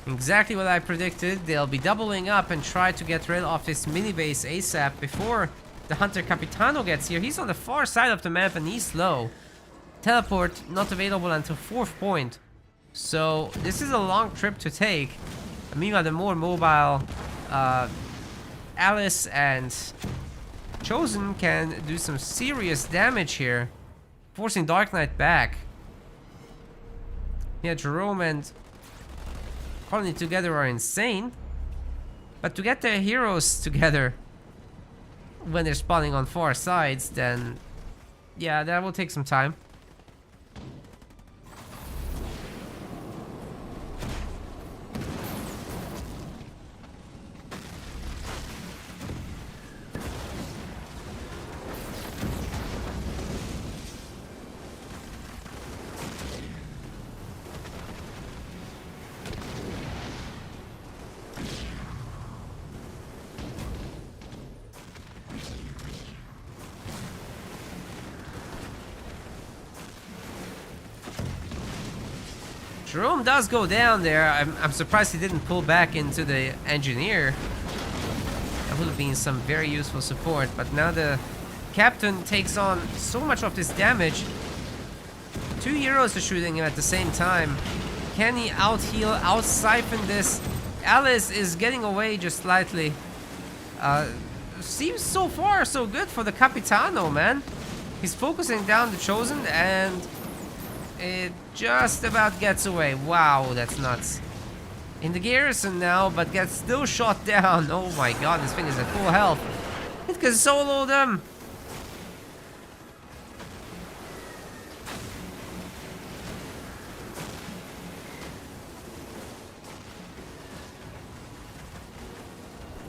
Exactly what I predicted. They'll be doubling up and try to get rid of this mini base ASAP before the Hunter Capitano gets here. He's on the far side of the map and he's low. Teleport not available until 4th point. So this is a long trip to take. And meanwhile, the more mobile Alice and Chosen can do some serious damage here, forcing Dark Knight back. Yeah, Jerome and Colony together are insane, but to get their heroes together when they're spawning on far sides, then yeah, that will take some time. Jerome does go down there. I'm surprised he didn't pull back into the engineer. That would have been some very useful support, but now the captain takes on so much of this damage. 2 heroes are shooting him at the same time. Can he out-heal, out-siphon this? Alice is getting away just slightly. Seems so far so good for the Capitano, man. He's focusing down the Chosen and it just about gets away. Wow, that's nuts. In the garrison now, but gets still shot down. Oh my god, this thing is at full health. It can solo them.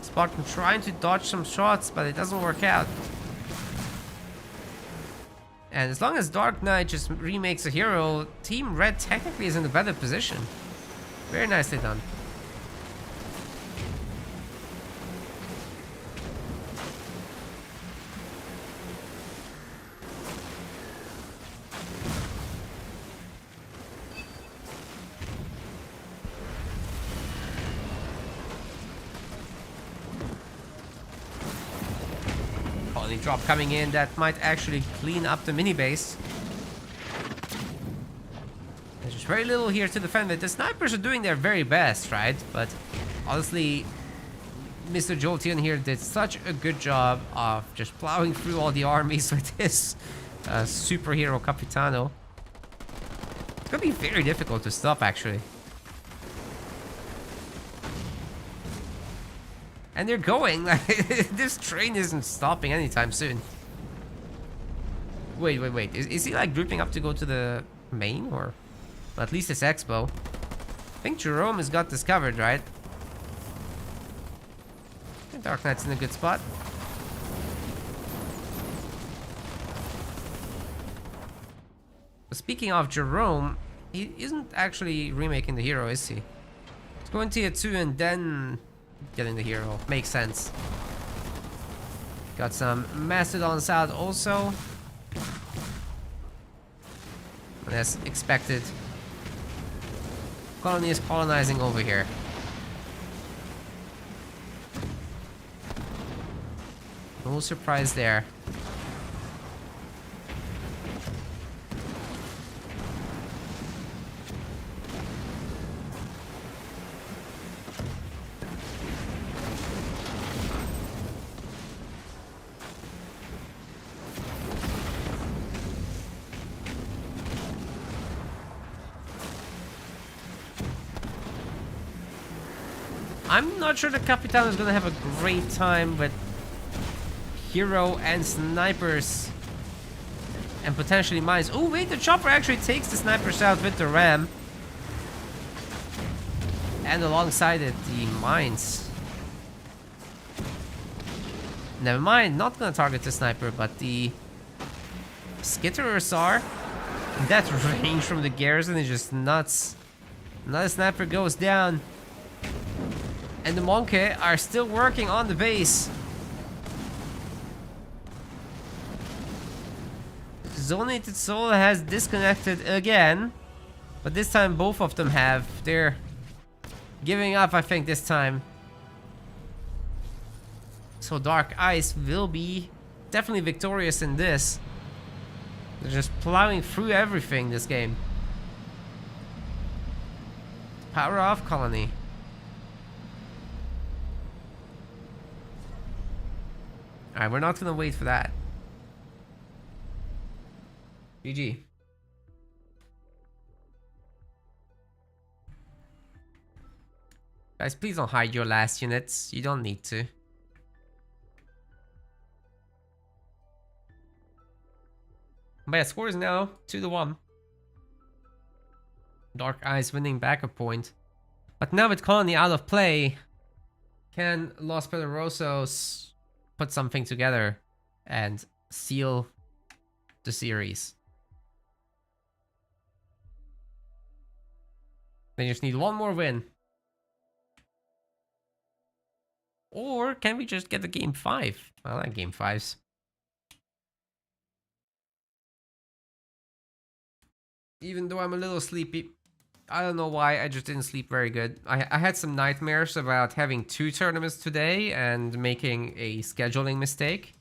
Spartan trying to dodge some shots, but it doesn't work out. And as long as Dark Knight just remakes a hero, Team Red technically is in a better position. Very nicely done. Colony drop coming in that might actually clean up the mini base. There's just very little here to defend it. The snipers are doing their very best, right? But honestly, Mr. Jolteon here did such a good job of just plowing through all the armies with his superhero Capitano. It's gonna be very difficult to stop, actually. And they're going. This train isn't stopping anytime soon. Wait. Is he like grouping up to go to the main, or well, at least it's Expo? I think Jerome has got this covered, right? I think Dark Knight's in a good spot. But speaking of Jerome, he isn't actually remaking the hero, is he? He's going tier 2 and then getting the hero. Makes sense. Got some Mastodons out also. As expected. Colony is colonizing over here. No surprise there. I'm not sure the Capitan is gonna have a great time with hero and snipers and potentially mines. Oh wait, the chopper actually takes the snipers out with the ram, and alongside it the mines. Never mind, not gonna target the sniper, but the skitterers are. That range from the garrison is just nuts. Another sniper goes down. And the monkey are still working on the base. Zonated Soul has disconnected again. But this time both of them have. They're giving up, I think, this time. So Dark Ice will be definitely victorious in this. They're just plowing through everything this game. Power off, Colony. Alright, we're not gonna wait for that. GG. Guys, please don't hide your last units. You don't need to. But yeah, score is now 2-1. Dark Eyes winning back a point. But now with Colony out of play, can Los Poderosos put something together and seal the series? They just need one more win. Or can we just get a game 5? I like game 5s. Even though I'm a little sleepy. I don't know why, I just didn't sleep very good. I had some nightmares about having 2 tournaments today and making a scheduling mistake.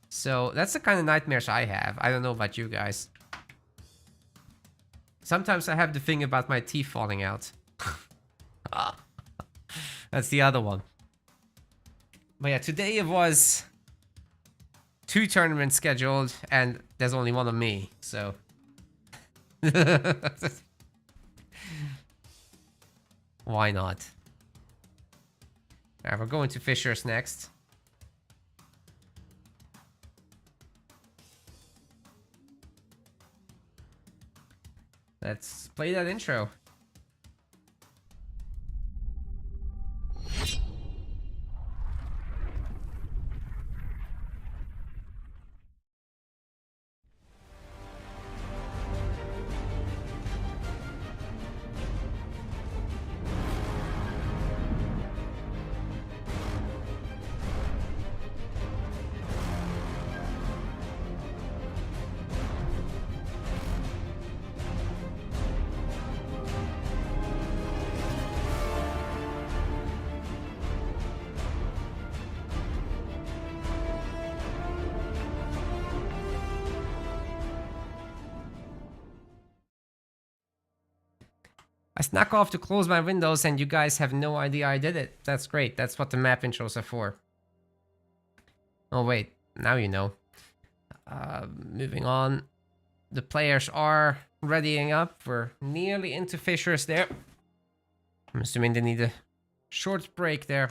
So that's the kind of nightmares I have. I don't know about you guys. Sometimes I have the thing about my teeth falling out. That's the other one. But yeah, today it was 2 tournaments scheduled and there's only one of me, so... Why not? Alright, we're going to Fishers next. Let's play that intro. I snuck off to close my windows and you guys have no idea I did it. That's great. That's what the map intros are for. Oh wait, now you know. Moving on. The players are readying up. We're nearly into Fishers there. I'm assuming they need a short break there.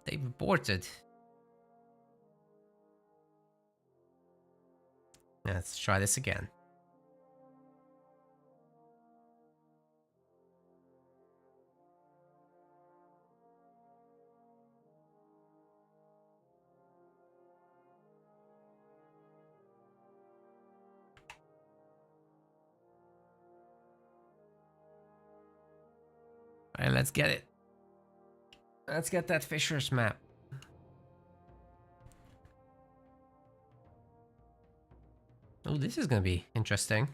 They've aborted. Let's try this again. Alright, let's get it. Let's get that Fishers map. Oh, this is gonna be interesting.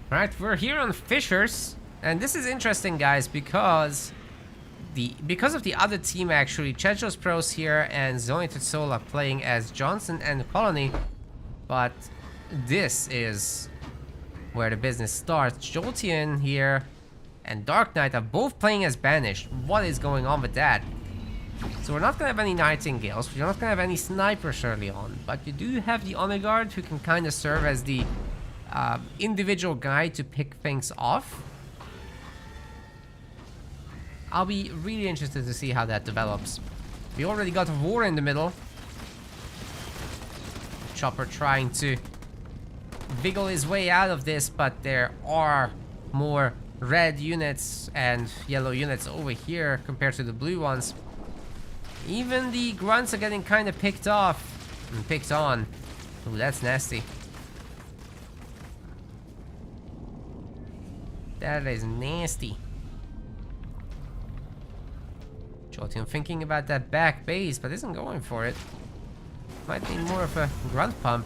Alright, we're here on Fishers. And this is interesting, guys, because of the other team, actually. Chedros Pros here and Zonated Soul are playing as Johnson and Colony. But this is where the business starts. Jolteon here and Dark Knight are both playing as Banished. What is going on with that? So we're not gonna have any Nightingales, we're not gonna have any snipers early on, but you do have the Honor Guard who can kind of serve as the individual guy to pick things off. I'll be really interested to see how that develops. We already got a war in the middle. Chopper trying to wiggle his way out of this, but there are more red units and yellow units over here compared to the blue ones. Even the grunts are getting kind of picked off and picked on. Ooh, that's nasty. That is nasty. Jotian thinking about that back base, but isn't going for it. Might need more of a grunt pump.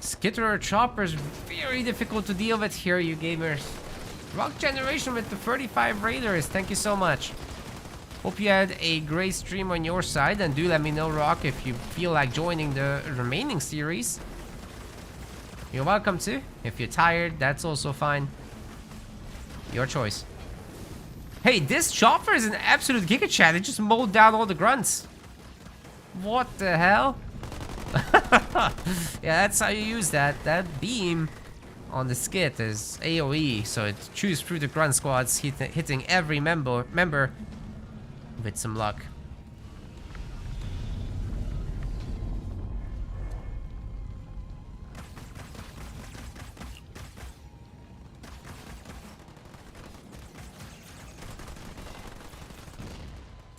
Skitterer choppers, very difficult to deal with here, you gamers. Rock Generation with the 35 Raiders, thank you so much. Hope you had a great stream on your side, and do let me know, Rock, if you feel like joining the remaining series. You're welcome to. If you're tired, that's also fine. Your choice. Hey, this chopper is an absolute giga chat. It just mowed down all the grunts. What the hell? Yeah, that's how you use that. That beam on the skit is AoE, so it chews through the grunt squads, hitting every member with some luck.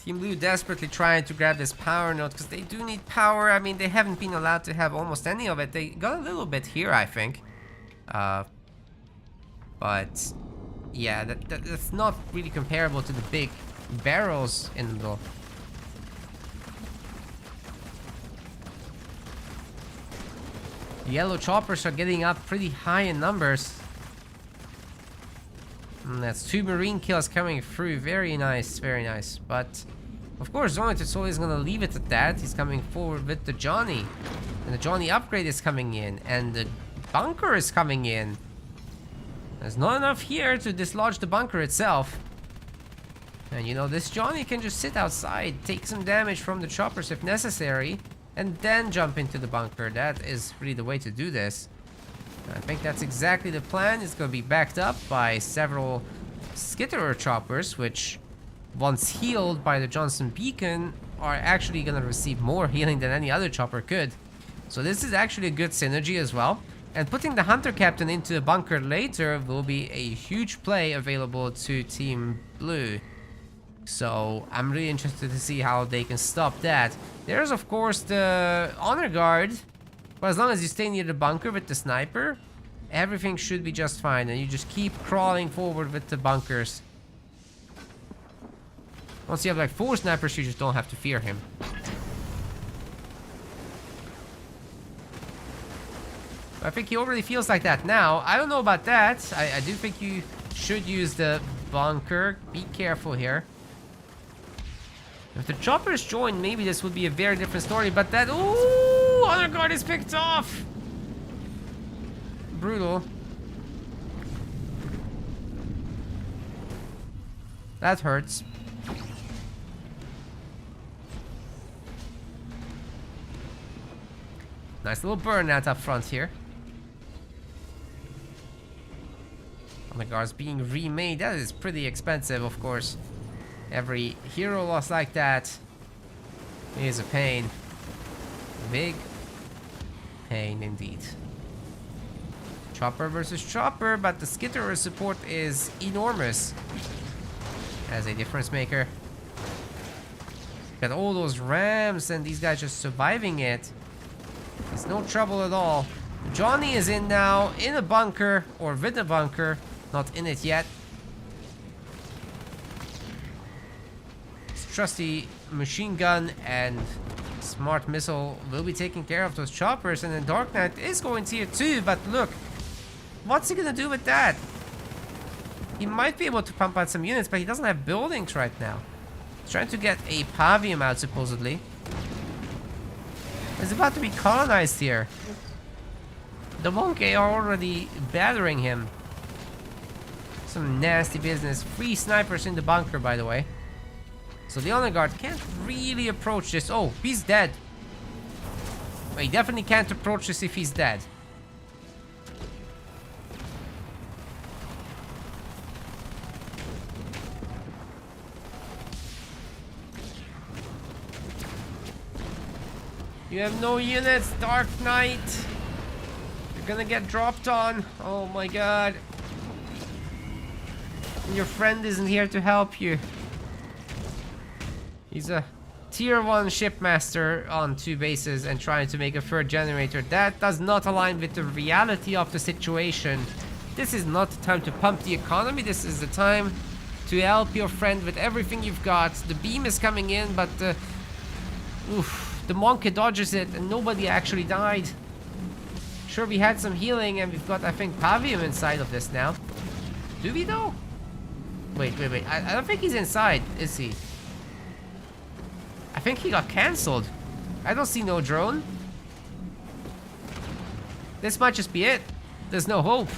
Team Blue desperately trying to grab this power node because they do need power. I mean, they haven't been allowed to have almost any of it. They got a little bit here, I think. But yeah, that's not really comparable to the big barrels in the middle. The yellow choppers are getting up pretty high in numbers. And that's 2 marine kills coming through. Very nice, very nice. But of course, Zonitosol is gonna leave it at that. He's coming forward with the Johnny. And the Johnny upgrade is coming in. And the bunker is coming in. There's not enough here to dislodge the bunker itself. And you know, this Johnny can just sit outside, take some damage from the choppers if necessary, and then jump into the bunker. That is really the way to do this. I think that's exactly the plan. It's going to be backed up by several Skitterer choppers, which, once healed by the Johnson Beacon, are actually going to receive more healing than any other chopper could. So this is actually a good synergy as well. And putting the Hunter Captain into the bunker later will be a huge play available to Team Blue. So I'm really interested to see how they can stop that. There's of course the Honor Guard. But as long as you stay near the bunker with the sniper, everything should be just fine. And you just keep crawling forward with the bunkers. Once you have like 4 snipers, you just don't have to fear him. I think he already feels like that now. I don't know about that. I do think you should use the bunker. Be careful here. If the choppers join, maybe this would be a very different story. But that... Ooh! Honor Guard is picked off! Brutal. That hurts. Nice little burnout up front here. Honor Guards being remade. That is pretty expensive, of course. Every hero loss like that is a pain. Big pain indeed. Chopper versus chopper, but the Skitterer support is enormous as a difference maker. Got all those rams and these guys just surviving it. It's no trouble at all. Johnny is in now, in a bunker, or with a bunker. Not in it yet. Trusty machine gun and smart missile will be taking care of those choppers, and then Dark Knight is going tier 2, but look, what's he gonna do with that? He might be able to pump out some units, but he doesn't have buildings right now. He's trying to get a Pavium out, supposedly. It's about to be colonized here. The Monkey are already battering him. Some nasty business. 3 snipers in the bunker, by the way. So the Honor Guard can't really approach this. Oh, he's dead. He definitely can't approach this if he's dead. You have no units, Dark Knight. You're gonna get dropped on. Oh my god. And your friend isn't here to help you. He's a tier 1 shipmaster on 2 bases and trying to make a third generator. That does not align with the reality of the situation. This is not the time to pump the economy. This is the time to help your friend with everything you've got. The beam is coming in, but the monkey dodges it and nobody actually died. Sure, we had some healing and we've got, I think, Pavium inside of this now. Do we though? Wait. I don't think he's inside, is he? I think he got cancelled. I don't see no drone. This might just be it. There's no hope.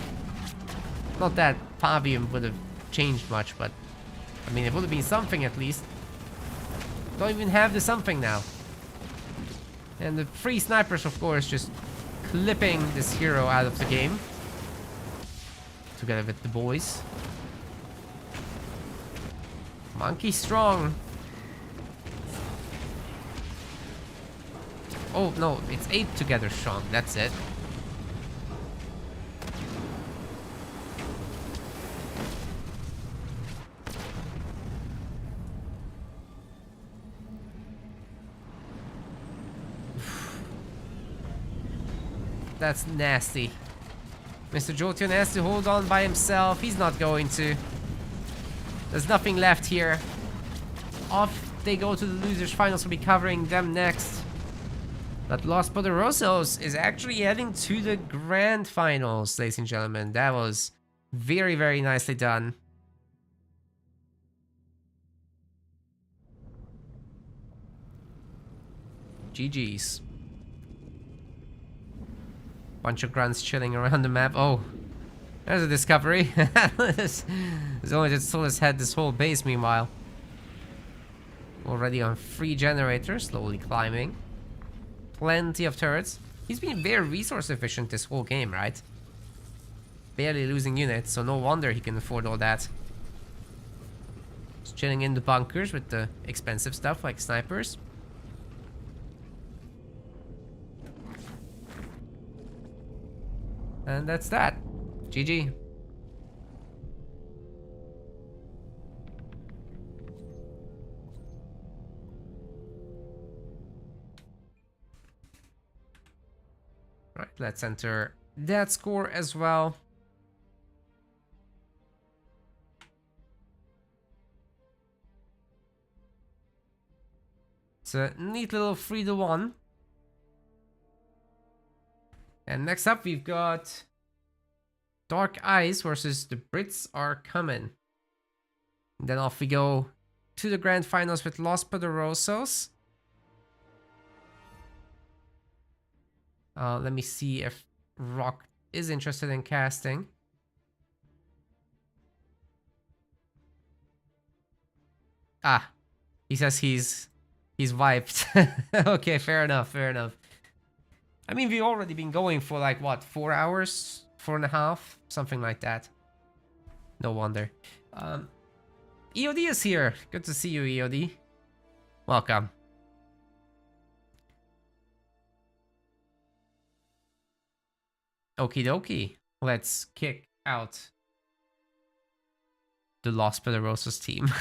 Not that Pavium would have changed much, but I mean, it would have been something at least. Don't even have the something now. And the 3 snipers, of course, just clipping this hero out of the game. Together with the boys. Monkey strong. Oh, no, it's 8 together strong. That's it. That's nasty. Mr. Jotun has to hold on by himself. He's not going to. There's nothing left here. Off they go to the losers finals. We'll be covering them next. But Los Poderosos is actually heading to the grand finals, ladies and gentlemen. That was very, very nicely done. GG's. Bunch of grunts chilling around the map. Oh, there's a discovery. There's only just still has had this whole base meanwhile. Already on 3 generators, slowly climbing. Plenty of turrets. He's been very resource efficient this whole game, right? Barely losing units, so no wonder he can afford all that. Just chilling in the bunkers with the expensive stuff like snipers. And that's that. GG. Right, let's enter that score as well. It's a neat little 3-1. And next up, we've got Dark Eyes versus the Brits Are Coming. And then off we go to the grand finals with Los Poderosos. Let me see if Rock is interested in casting. Ah, he says he's wiped. Okay, fair enough, fair enough. I mean, we've already been going for like, what, 4 hours? 4.5? Something like that. No wonder. EOD is here. Good to see you, EOD. Welcome. Okie dokie. Let's kick out the Los Poderosos team.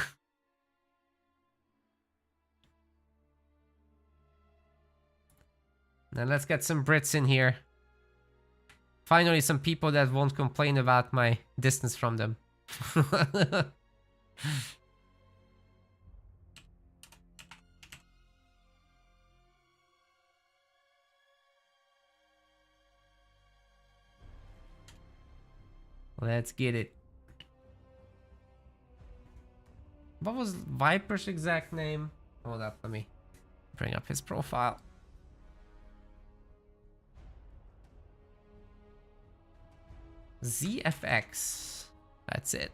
Now let's get some Brits in here. Finally, some people that won't complain about my distance from them. Let's get it. What was Viper's exact name? Hold up, let me bring up his profile. ZFX. That's it.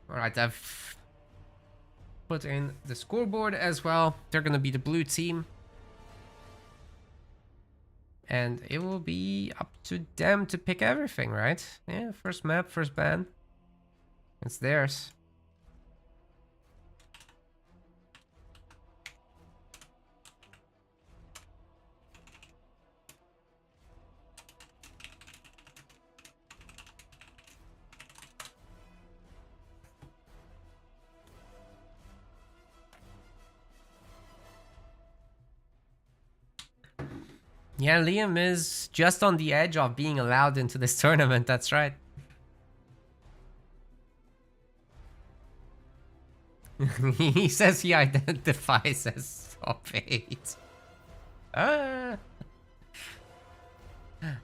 Alright, I've put in the scoreboard as well. They're gonna be the blue team. And it will be up to them to pick everything, right? Yeah, first map, first ban. It's theirs. Yeah, Liam is just on the edge of being allowed into this tournament, that's right. He says he identifies as top 8. Ah.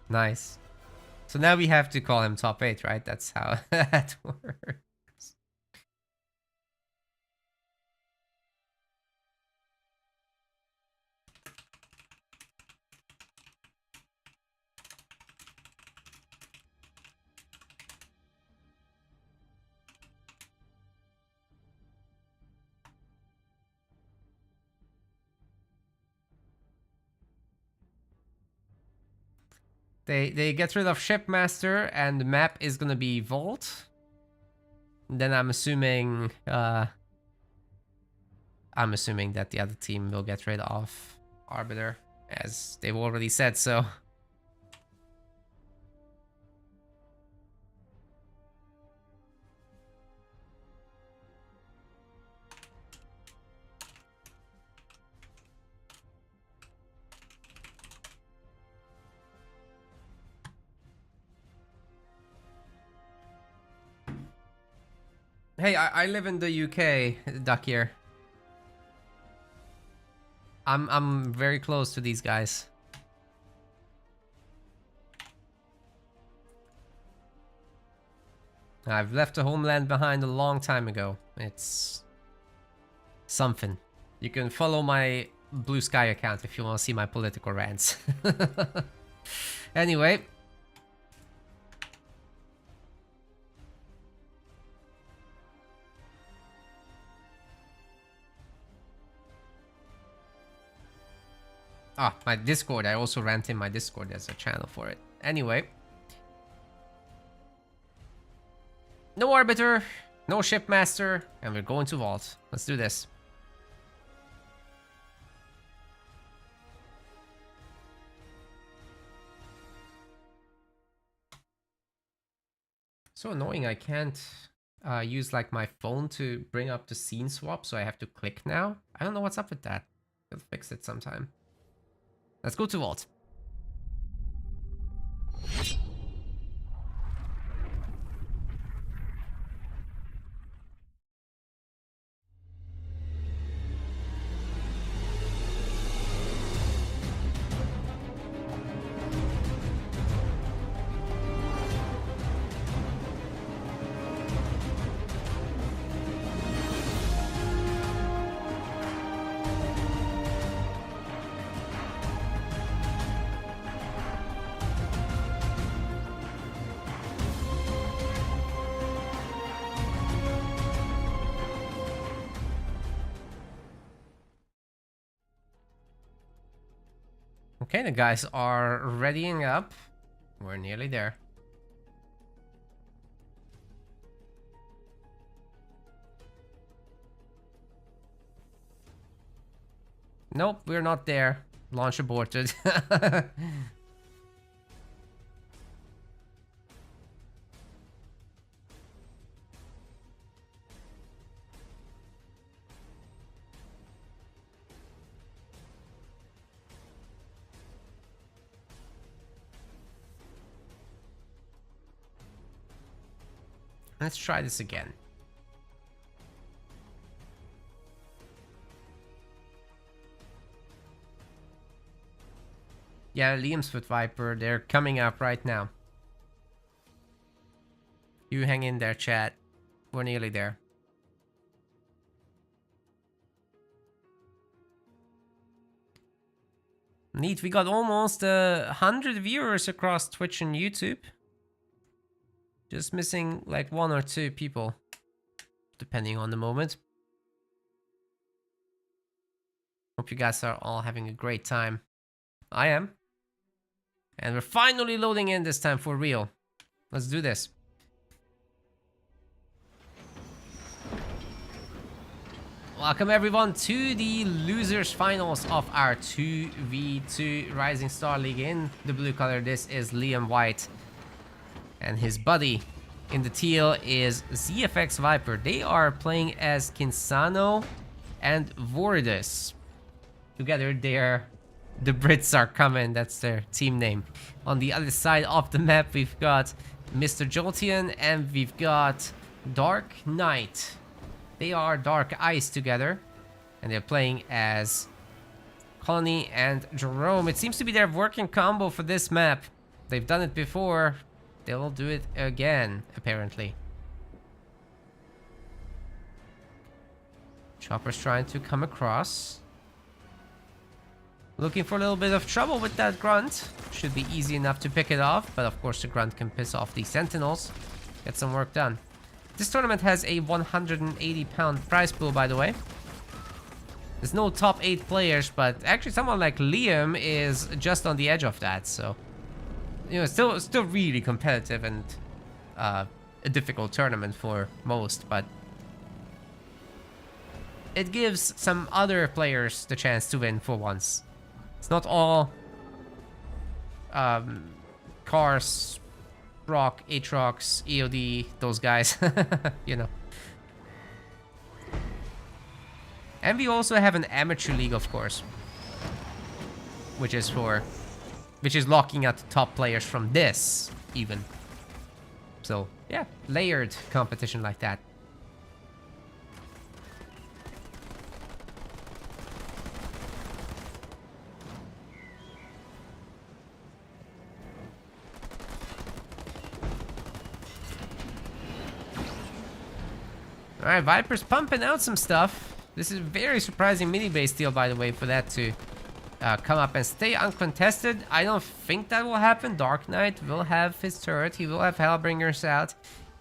Nice. So now we have to call him top 8, right? That's how that works. They get rid of Shipmaster and the map is gonna be Vault. Then I'm assuming that the other team will get rid of Arbiter, as they've already said so. Hey, I live in the UK, Dakir. I'm very close to these guys. I've left the homeland behind a long time ago. It's something. You can follow my Blue Sky account if you want to see my political rants. Anyway. Ah, my Discord. I also rant in my Discord. There's a channel for it. Anyway. No Arbiter, no Shipmaster, and we're going to Vault. Let's do this. So annoying, I can't use like my phone to bring up the scene swap, so I have to click now. I don't know what's up with that. I'll fix it sometime. Let's go to Vault. Okay, the guys are readying up. We're nearly there. Nope, we're not there. Launch aborted. Let's try this again. Yeah, Liam's Foot Viper, they're coming up right now. You hang in there, chat. We're nearly there. Neat, we got almost 100 viewers across Twitch and YouTube. Just missing like 1 or 2 people. depending on the moment. Hope you guys are all having a great time. I am. And we're finally loading in this time for real. Let's do this. Welcome everyone to the losers finals of our 2v2 Rising Star League. In the blue color, this is Liam White. And his buddy in the teal is ZFX Viper. They are playing as Kinsano and Vordis. Together, they're the Brits are coming. That's their team name. On the other side of the map, we've got Mr. Jolteon and we've got Dark Knight. They are Dark Ice together, and they're playing as Colony and Jerome. It seems to be their working combo for this map. They've done it before. They'll do it again, apparently. Chopper's trying to come across. Looking for a little bit of trouble with that grunt. Should be easy enough to pick it off, but of course the grunt can piss off the sentinels. Get some work done. This tournament has a 180-pound prize pool, by the way. There's no top 8 players, but actually someone like Liam is just on the edge of that, so... You know, still really competitive and a difficult tournament for most, but... It gives some other players the chance to win for once. It's not all... Cars... Rock, Aatrox, EOD, those guys, you know. And we also have an amateur league, of course, which is locking out the top players from this, even. So, yeah, layered competition like that. Alright, Viper's pumping out some stuff. This is a very surprising mini-base deal, by the way, for that to come up and stay uncontested. I don't think that will happen. Dark Knight will have his turret. He will have Hellbringers out.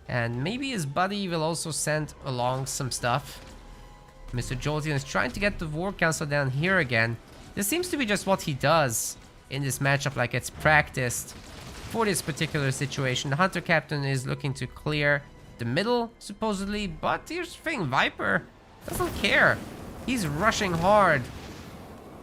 And maybe his buddy will also send along some stuff. Mr. Jolteon is trying to get the War Council down here again. This seems to be just what he does in this matchup, like it's practiced for this particular situation. The Hunter Captain is looking to clear the middle, supposedly, but here's the thing, Viper doesn't care. He's rushing hard.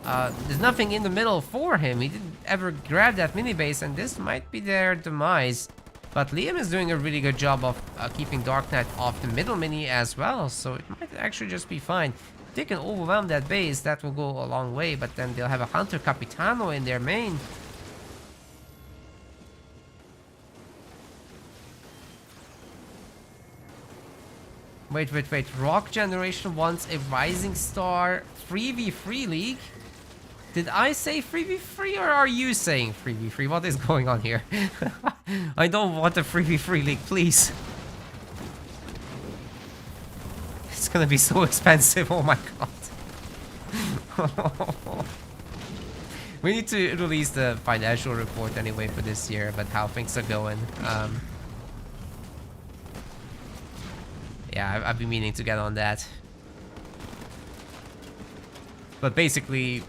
There's nothing in the middle for him. He didn't ever grab that mini base, and this might be their demise. But Liam is doing a really good job of keeping Dark Knight off the middle mini as well, so it might actually just be fine. If they can overwhelm that base, that will go a long way, but then they'll have a Hunter Capitano in their main. Wait. Rock Generation wants a Rising Star 3v3 league? Did I say 3v3 or are you saying 3v3? What is going on here? I don't want a 3v3 league, please. It's gonna be so expensive, oh my god. We need to release the financial report anyway for this year about how things are going. Yeah, I've been meaning to get on that. But basically,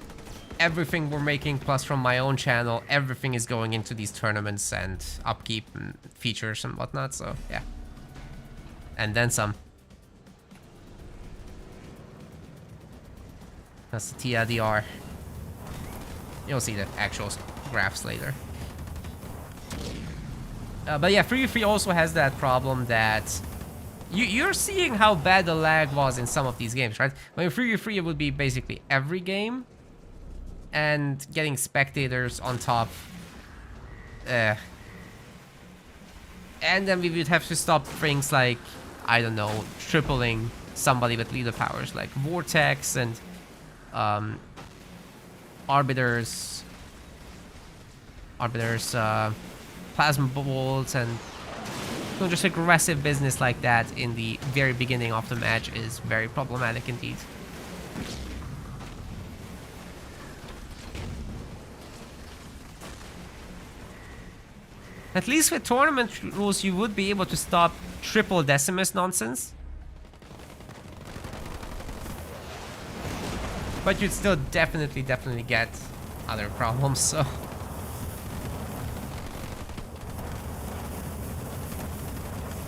everything we're making, plus from my own channel, everything is going into these tournaments and upkeep and features and whatnot, so yeah. And then some. That's the TLDR. You'll see the actual graphs later. But yeah, 3v3 also has that problem that you're seeing how bad the lag was in some of these games, right? When 3v3 it would be basically every game, and getting spectators on top. And then we would have to stop things like, I don't know, tripling somebody with leader powers like Vortex and Arbiters, Plasma Bolts, and just aggressive business like that in the very beginning of the match is very problematic indeed. At least with tournament rules, you would be able to stop triple Decimus nonsense. But you'd still definitely get other problems, so.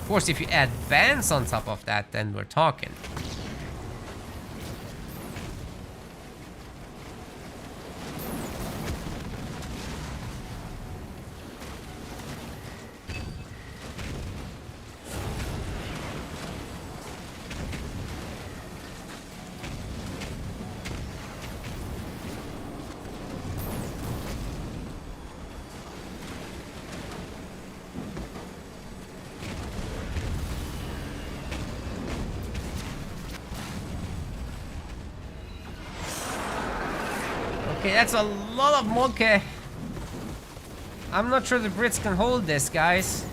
Of course, if you add vans on top of that, then we're talking. Okay, that's a lot of monkey. I'm not sure the Brits can hold this, guys.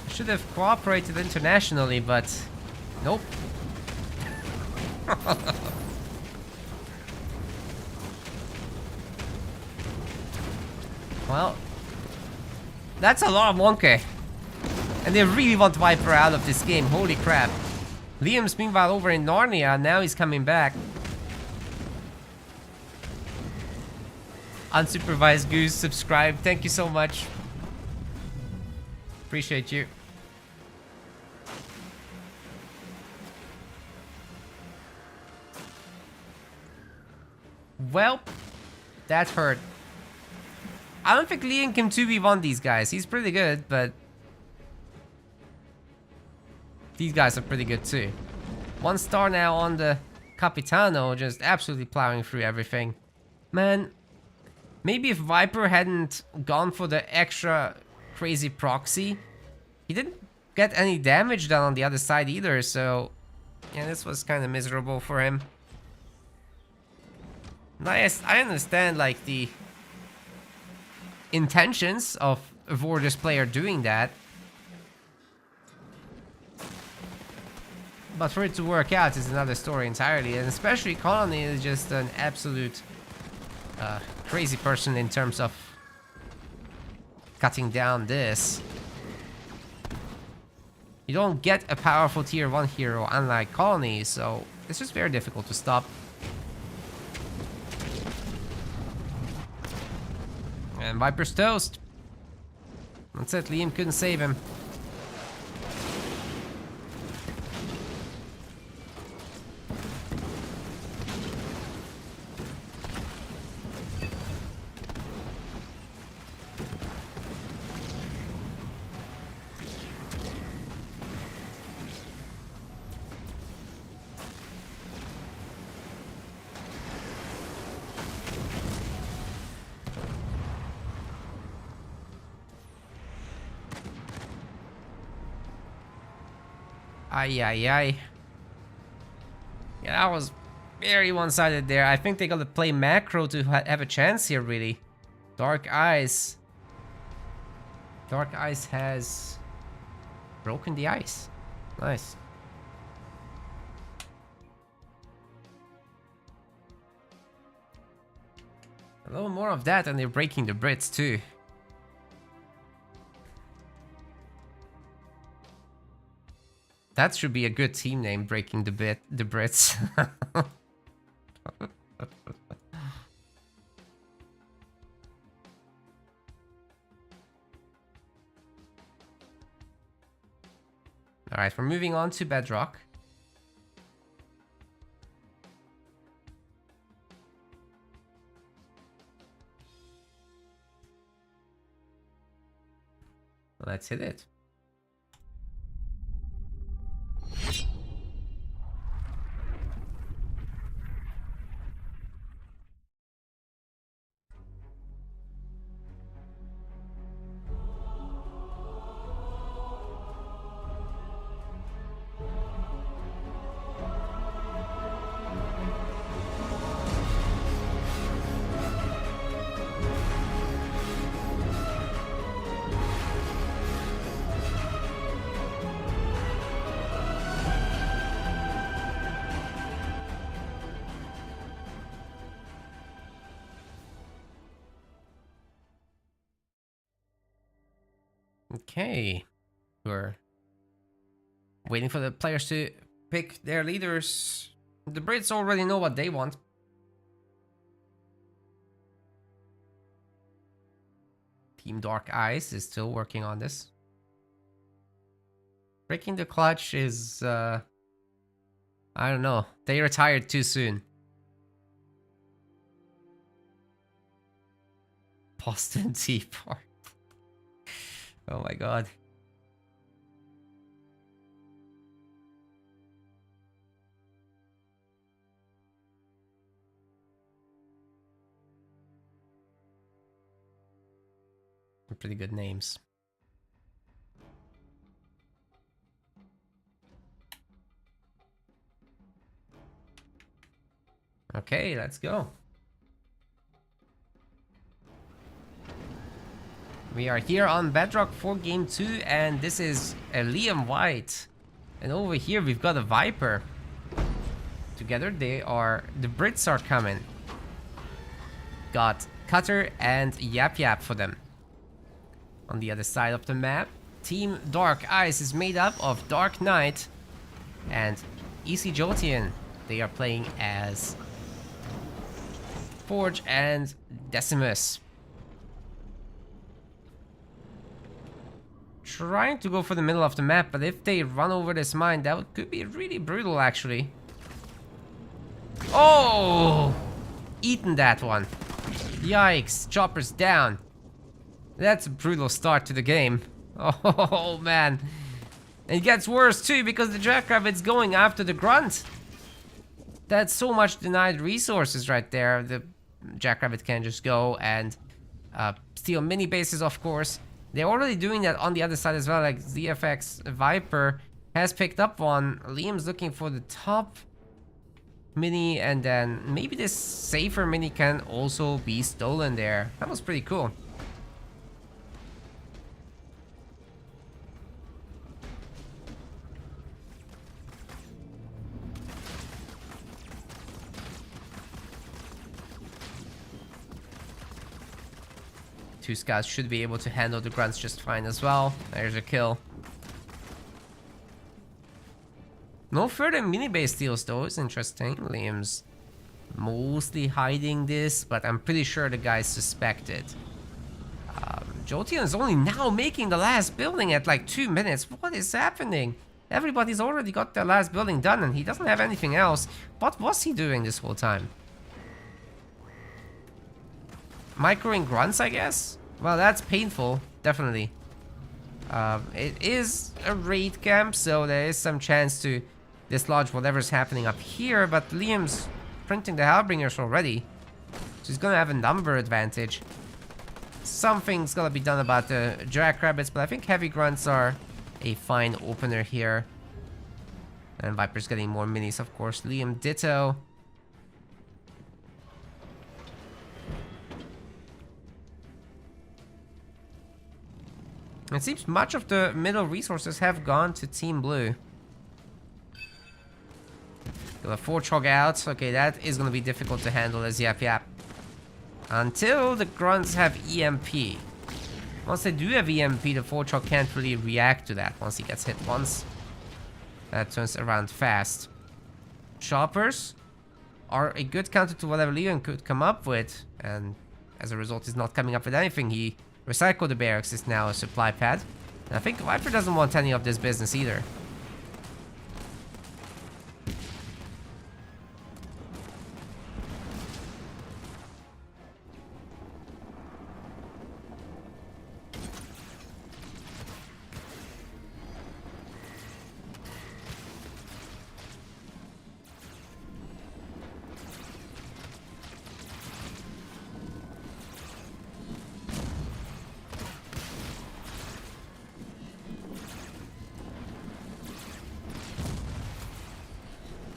I should have cooperated internationally, but nope. Well, that's a lot of monkey. And they really want Viper out of this game, holy crap. Liam's meanwhile over in Narnia, now he's coming back. Unsupervised Goose, subscribe, thank you so much. Appreciate you. Well, that hurt. I don't think Liam can 2v1 these guys. He's pretty good, but these guys are pretty good too. 1 star now on the Capitano, just absolutely plowing through everything. Man, maybe if Viper hadn't gone for the extra crazy proxy, he didn't get any damage done on the other side either, so yeah, this was kind of miserable for him. Nice, I understand like the intentions of Vorder's player doing that, but for it to work out is another story entirely, and especially Colony is just an absolute crazy person in terms of cutting down this. You don't get a powerful tier 1 hero unlike Colony, so it's just very difficult to stop. And Viper's toast. That's it, Liam couldn't save him. Ay, ay, ay. Yeah, that was very one-sided there. I think they gotta play macro to have a chance here, really. Dark Eyes. Dark Eyes has broken the ice. Nice. A little more of that, and they're breaking the Brits too. That should be a good team name, breaking the Brits. Alright, we're moving on to Bedrock. Let's hit it. Okay, we're Waiting for the players to pick their leaders. The Brits already know what they want. Team Dark Eyes is still working on this. Breaking the clutch is, I don't know. They retired too soon. Boston Tea Party. Oh my god. Pretty good names. Okay, let's go. We are here on Bedrock for game 2, and this is a Liam White. And over here we've got a Viper. Together the Brits are coming. Got Cutter and Yap Yap for them. On the other side of the map, Team Dark Eyes is made up of Dark Knight and Easy Jotian. They are playing as Forge and Decimus. Trying to go for the middle of the map, but if they run over this mine, that could be really brutal actually. Oh! Eaten that one. Yikes, choppers down. That's a brutal start to the game. Oh man. And it gets worse too because the Jackrabbit's going after the Grunt. That's so much denied resources right there. The Jackrabbit can just go and steal mini bases, of course. They're already doing that on the other side as well, like ZFX Viper has picked up on. Liam's looking for the top mini, and then maybe this safer mini can also be stolen there. That was pretty cool. Two scouts should be able to handle the grunts just fine as well. There's a kill. No further mini base steals though, it's interesting. Liam's mostly hiding this, but I'm pretty sure the guys suspect it. Jotian is only now making the last building at like 2 minutes. What is happening? Everybody's already got their last building done and he doesn't have anything else. What was he doing this whole time? Microing grunts, I guess? Well, that's painful, definitely. It is a raid camp, so there is some chance to dislodge whatever's happening up here, but Liam's printing the Hellbringers already. So he's gonna have a number advantage. Something's gotta be done about the Jackrabbits, but I think heavy grunts are a fine opener here. And Viper's getting more minis, of course. Liam ditto. It seems much of the middle resources have gone to Team Blue. Got a Forge out. Okay, that is going to be difficult to handle as Yap Yap. Until the Grunts have EMP. Once they do have EMP, the Forge can't really react to that once he gets hit once. That turns around fast. Choppers are a good counter to whatever Leon could come up with. And as a result, he's not coming up with anything. He recycled the barracks, is now a supply pad. And I think Viper doesn't want any of this business either.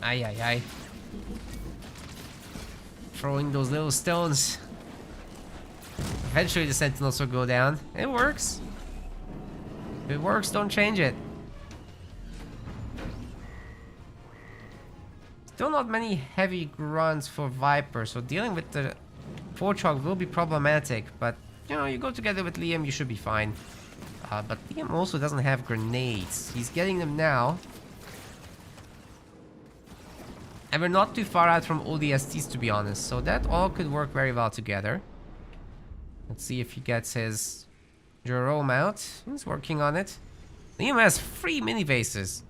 Ay, ay, ay. Throwing those little stones. Eventually the sentinels will go down. It works. If it works, don't change it. Still not many heavy grunts for Viper, so dealing with the Fortrog will be problematic. But, you know, you go together with Liam, you should be fine. But Liam also doesn't have grenades. He's getting them now. And we're not too far out from ODSTs, to be honest. So that all could work very well together. Let's see if he gets his Jerome out. He's working on it. Liam has 3 mini bases.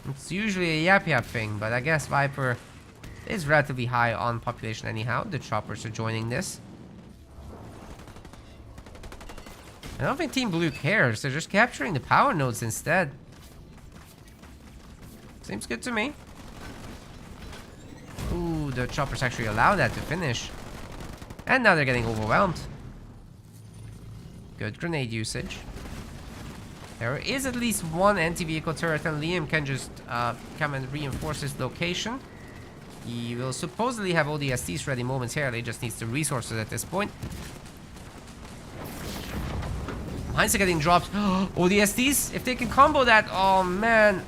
It's usually a Yap Yap thing, but I guess Viper is relatively high on population anyhow. The choppers are joining this. I don't think Team Blue cares. They're just capturing the power nodes instead. Seems good to me. Ooh, the choppers actually allow that to finish. And now they're getting overwhelmed. Good grenade usage. There is at least one anti-vehicle turret, and Liam can just come and reinforce his location. He will supposedly have all the STs ready momentarily, just needs the resources at this point. Mines are getting dropped. Oh, the STs, if they can combo that, oh man.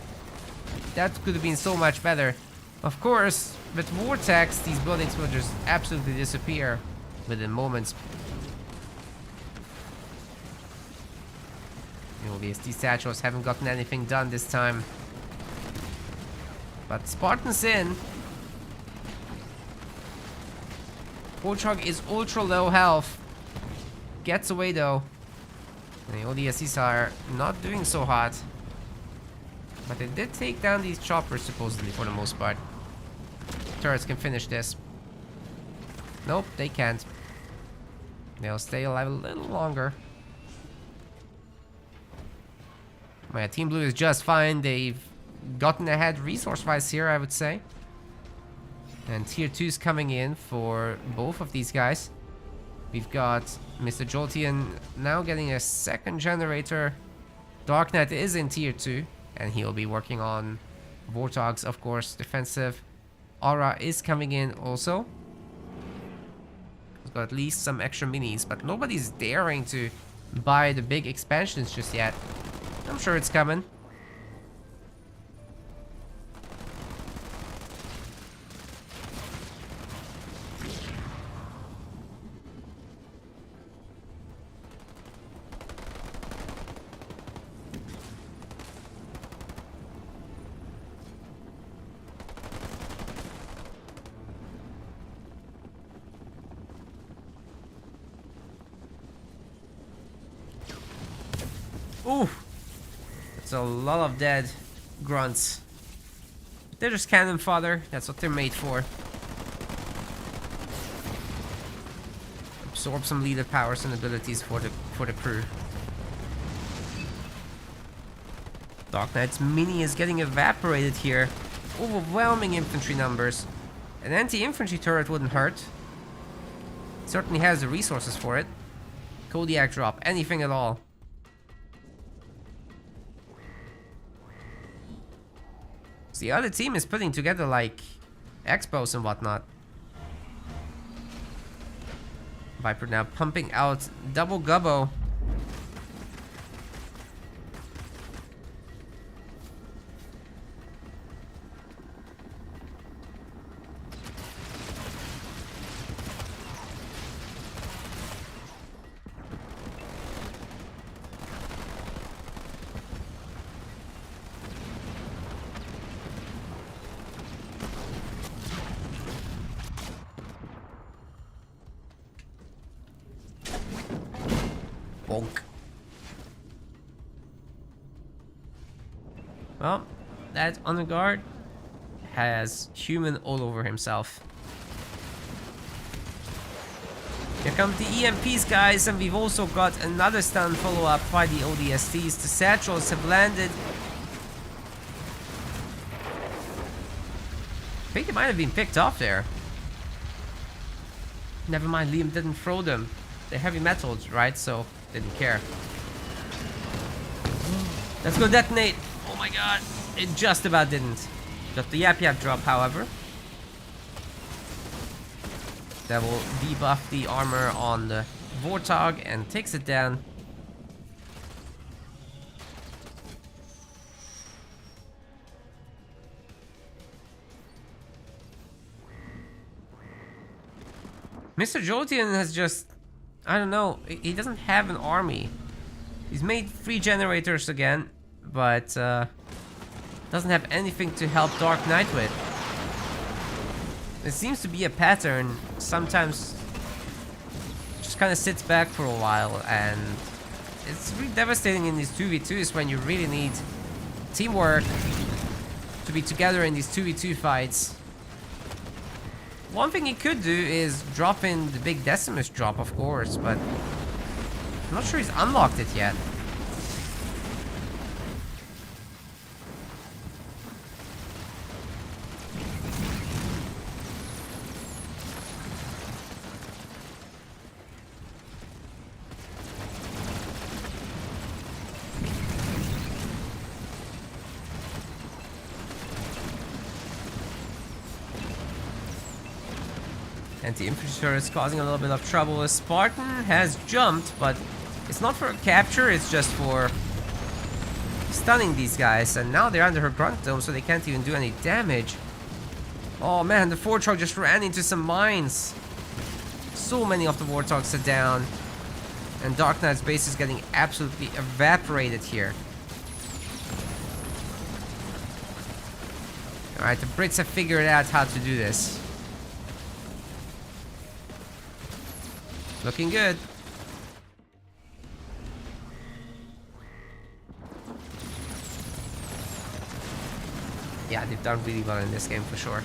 That could have been so much better. Of course, with Vortex, these buildings will just absolutely disappear within moments. You know, the ST satchels haven't gotten anything done this time. But Spartan's in. Warthog is ultra low health. Gets away though. And the ODSCs are not doing so hot. But they did take down these choppers supposedly for the most part. Turrets can finish this. Nope, they can't. They'll stay alive a little longer. My Team Blue is just fine. They've gotten ahead resource-wise here, I would say. And tier 2's coming in for both of these guys. We've got Mr. Jolteon now getting a second generator. Dark Knight is in tier 2, and he'll be working on Warthogs, of course, defensive. Aura is coming in also. He's got at least some extra minis, but nobody's daring to buy the big expansions just yet. I'm sure it's coming. Ooh, that's a lot of dead grunts. They're just cannon fodder. That's what they're made for. Absorb some leader powers and abilities for the crew. Dark Knight's mini is getting evaporated here. Overwhelming infantry numbers. An anti-infantry turret wouldn't hurt. Certainly has the resources for it. Kodiak drop, anything at all. The other team is putting together like expos and whatnot. Viper now pumping out double gubbo. Bonk. Well, that honor guard has human all over himself. Here come the EMPs, guys, and we've also got another stun follow-up by the ODSTs. The satchels have landed. I think they might have been picked off there. Never mind, Liam didn't throw them. They're heavy metals, right? So didn't care. Let's go detonate. Oh my god. It just about didn't. Got the Yap Yap drop, however. That will debuff the armor on the Warthog and takes it down. Mr. Jolteon has just... I don't know, he doesn't have an army. He's made 3 generators again, but doesn't have anything to help Dark Knight with. It seems to be a pattern. Sometimes just kind of sits back for a while, and it's really devastating in these 2v2s when you really need teamwork to be together in these 2v2 fights. One thing he could do is drop in the big Decimus drop, of course, but I'm not sure he's unlocked it yet. And the infantry is causing a little bit of trouble. A Spartan has jumped, but it's not for a capture, it's just for stunning these guys. And now they're under her grunt dome, so they can't even do any damage. Oh man, the Warthog just ran into some mines. So many of the Warthogs are down. And Dark Knight's base is getting absolutely evaporated here. Alright, the Brits have figured out how to do this. Looking good. Yeah, they've done really well in this game for sure.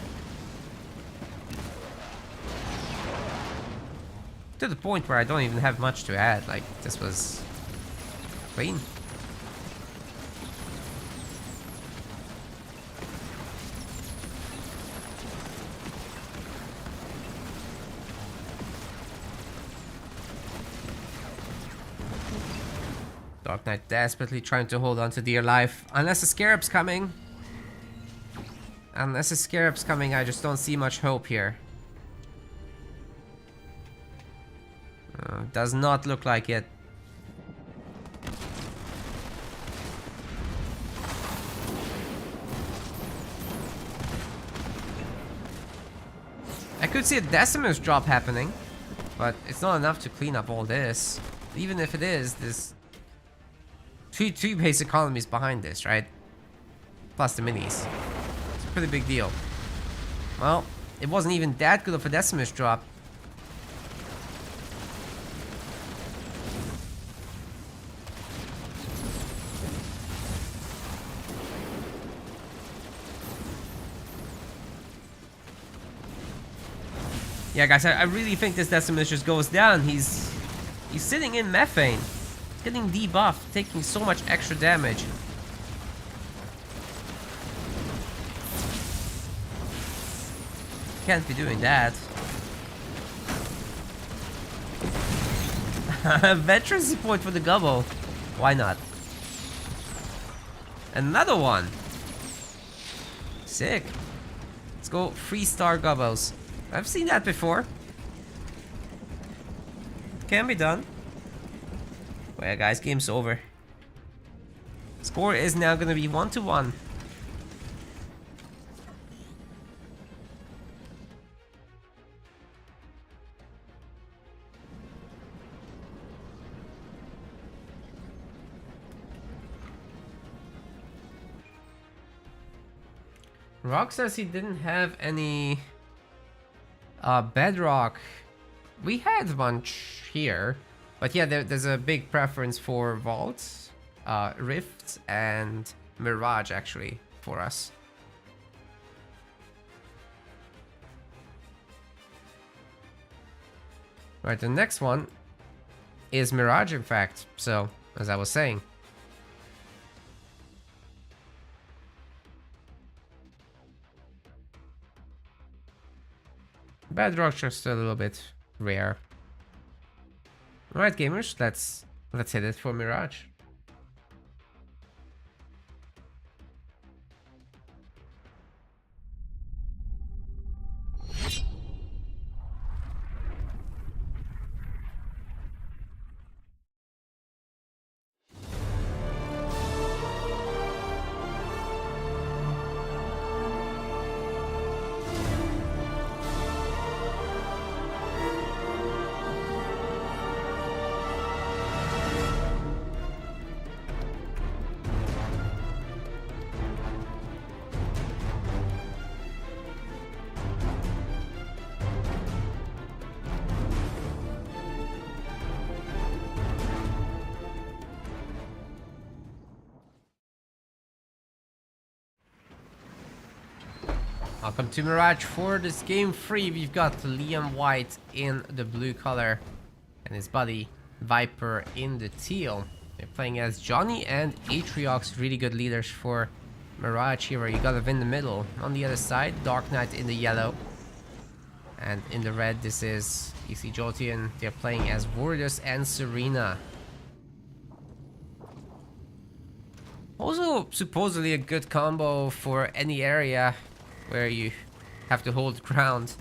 To the point where I don't even have much to add. Like, this was clean. Dark Knight desperately trying to hold on to dear life. Unless a Scarab's coming. Unless a Scarab's coming, I just don't see much hope here. Does not look like it. I could see a Decimus drop happening, but it's not enough to clean up all this. Even if it is, there's two base economies behind this, right? Plus the minis. It's a pretty big deal. Well, it wasn't even that good of a Decimus drop. Yeah, guys, I really think this Decimus just goes down. He's sitting in methane. He's getting debuffed, taking so much extra damage. Can't be doing that. Veteran support for the Gobbo. Why not? Another one. Sick. Let's go 3-star Gobbos. I've seen that before. Can be done. Well, yeah, guys, game's over. Score is now gonna be 1-1. Rock says he didn't have any bedrock. We had a bunch here, but yeah, there's a big preference for vaults, rifts, and mirage actually for us. Right, the next one is mirage, in fact. So, as I was saying. Bedrock's just a little bit rare. Alright, gamers, let's hit it for Mirage. Welcome to Mirage. For this game 3, we've got Liam White in the blue color and his buddy Viper in the teal. They're playing as Johnny and Atriox, really good leaders for Mirage here, where you gotta win the middle. On the other side, Dark Knight in the yellow. And in the red, this is EC Jotian. They're playing as Warriors and Serena. Also, supposedly a good combo for any area where you have to hold ground.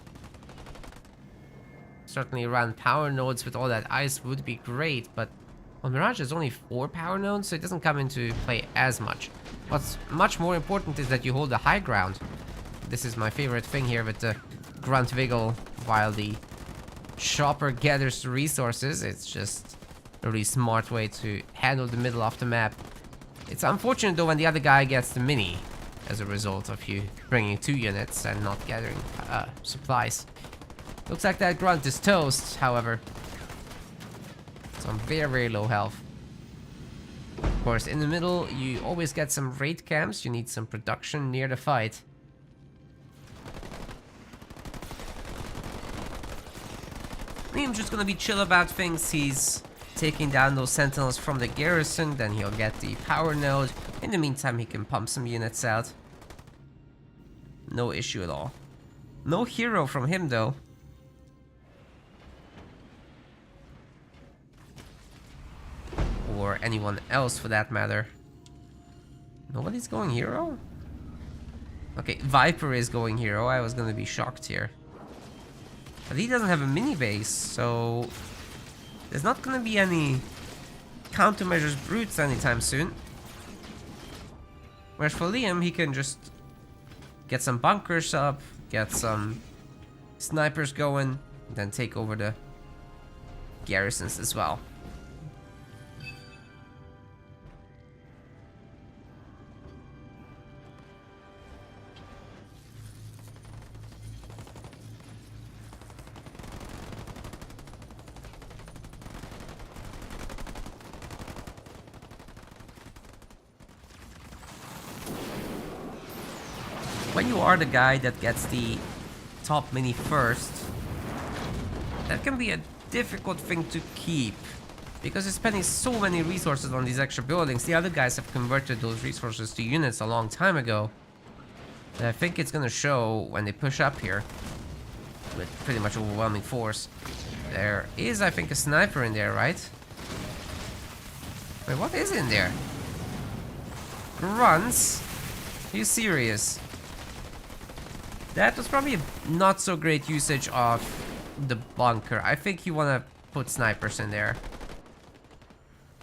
Certainly around power nodes with all that ice would be great, but on Mirage there's only 4 power nodes, so it doesn't come into play as much. What's much more important is that you hold the high ground. This is my favorite thing here with the grunt wiggle while the chopper gathers resources. It's just a really smart way to handle the middle of the map. It's unfortunate though when the other guy gets the mini as a result of you bringing 2 units and not gathering supplies. Looks like that grunt is toast, however. It's on very, very low health. Of course, in the middle, you always get some raid camps. You need some production near the fight. Liam's just gonna be chill about things. He's taking down those sentinels from the garrison, then he'll get the power node. In the meantime, he can pump some units out. No issue at all. No hero from him though. Or anyone else for that matter. Nobody's going hero? Okay, Viper is going hero. I was gonna be shocked here. But he doesn't have a mini base, so there's not gonna be any countermeasures brutes anytime soon. Whereas for Liam, he can just get some bunkers up, get some snipers going, then take over the garrisons as well. When you are the guy that gets the top mini first, that can be a difficult thing to keep, because you're spending so many resources on these extra buildings. The other guys have converted those resources to units a long time ago, and I think it's gonna show when they push up here with pretty much overwhelming force. There is, I think, a sniper in there, right? Wait, what is in there? Grunts? Are you serious? That was probably a not so great usage of the bunker. I think you want to put snipers in there.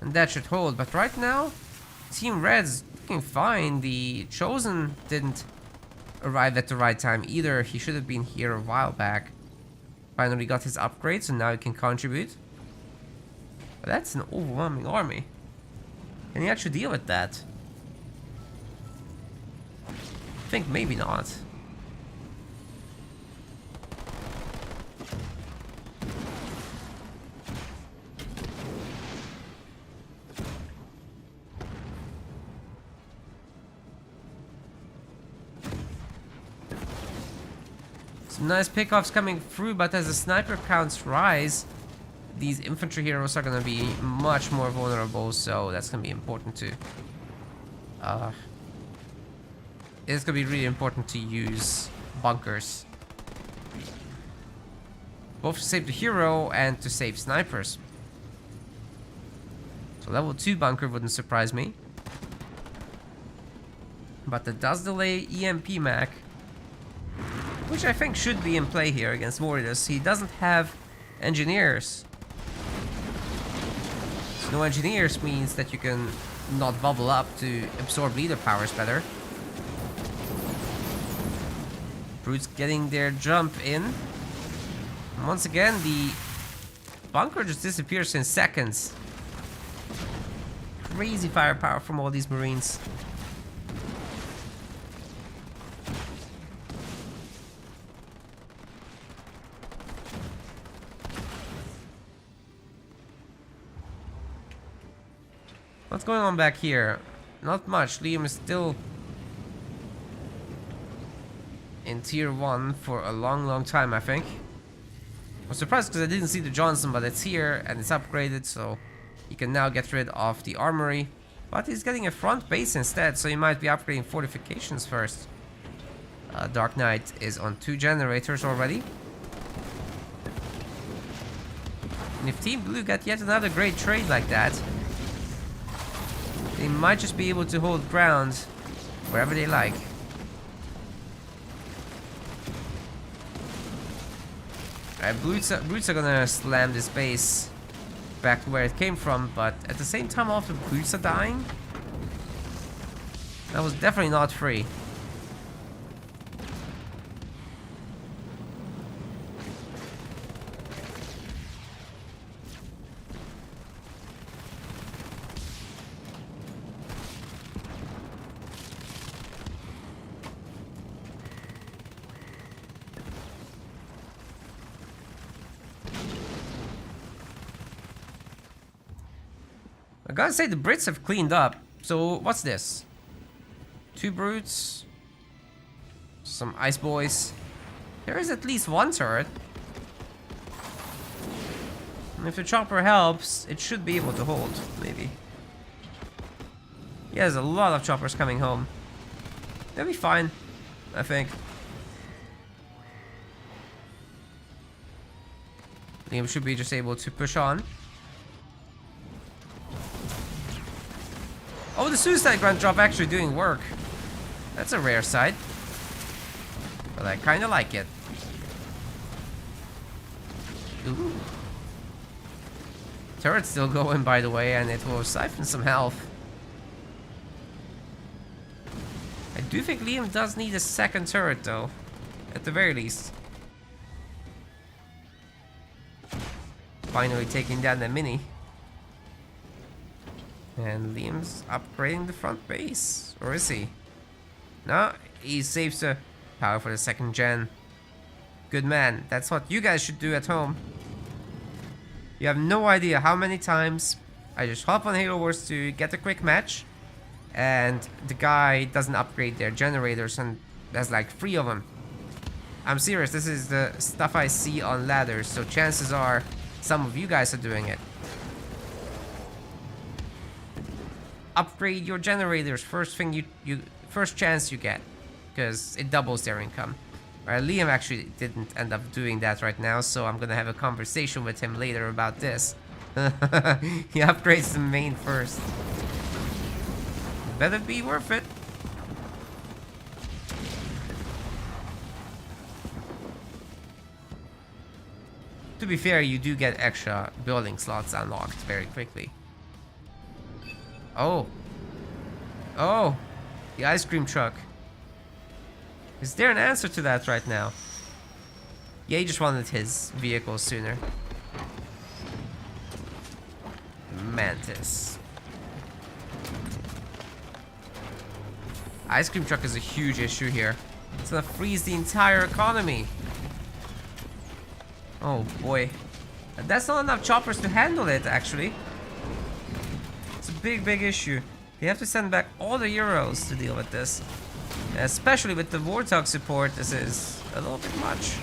And that should hold. But right now, Team Red's looking fine. The Chosen didn't arrive at the right time either. He should have been here a while back. Finally got his upgrade, so now he can contribute. But that's an overwhelming army. Can he actually deal with that? I think maybe not. Some nice pickoffs coming through, but as the sniper counts rise, these infantry heroes are going to be much more vulnerable, so that's going to be important too. It's going to be really important to use bunkers. Both to save the hero and to save snipers. So level 2 bunker wouldn't surprise me. But it does delay EMP Mac, which I think should be in play here against Warriors. He doesn't have engineers. So no engineers means that you can not bubble up to absorb leader powers better. Brutes getting their jump in. And once again, the bunker just disappears in seconds. Crazy firepower from all these Marines. What's going on back here? Not much. Liam is still in tier 1 for a long time, I think. I'm surprised because I didn't see the Johnson, but it's here and it's upgraded, so he can now get rid of the armory. But he's getting a front base instead, so he might be upgrading fortifications first. Dark Knight is on 2 generators already. And if Team Blue get yet another great trade like that, they might just be able to hold ground wherever they like. Brits are gonna slam this base back to where it came from, but at the same time, all the Brits are dying. That was definitely not free. I gotta say, the Brits have cleaned up. So, what's this? 2 Brutes. Some Ice Boys. There is at least 1 turret. And if the chopper helps, it should be able to hold, maybe. Yeah, there's a lot of choppers coming home. They'll be fine, I think. Liam should be just able to push on. Oh, the suicide grunt drop actually doing work. That's a rare sight. But I kinda like it. Ooh. Turret's still going, by the way, and it will siphon some health. I do think Liam does need a second turret, though. At the very least. Finally taking down the mini. And Liam's upgrading the front base. Or is he? No, he saves the power for the 2nd gen. Good man. That's what you guys should do at home. You have no idea how many times I just hop on Halo Wars to get a quick match, and the guy doesn't upgrade their generators, and there's like 3 of them. I'm serious, this is the stuff I see on ladders, so chances are some of you guys are doing it. Upgrade your generators first chance you get, because it doubles their income. Right, Liam actually didn't end up doing that right now, so I'm gonna have a conversation with him later about this. He upgrades the main first. Better be worth it. To be fair, you do get extra building slots unlocked very quickly. Oh. Oh. The ice cream truck. Is there an answer to that right now? Yeah, he just wanted his vehicle sooner. Mantis. Ice cream truck is a huge issue here. It's gonna freeze the entire economy. Oh boy. That's not enough choppers to handle it, actually. It's a big issue. They have to send back all the Euros to deal with this. Especially with the Warthog support, this is a little bit much.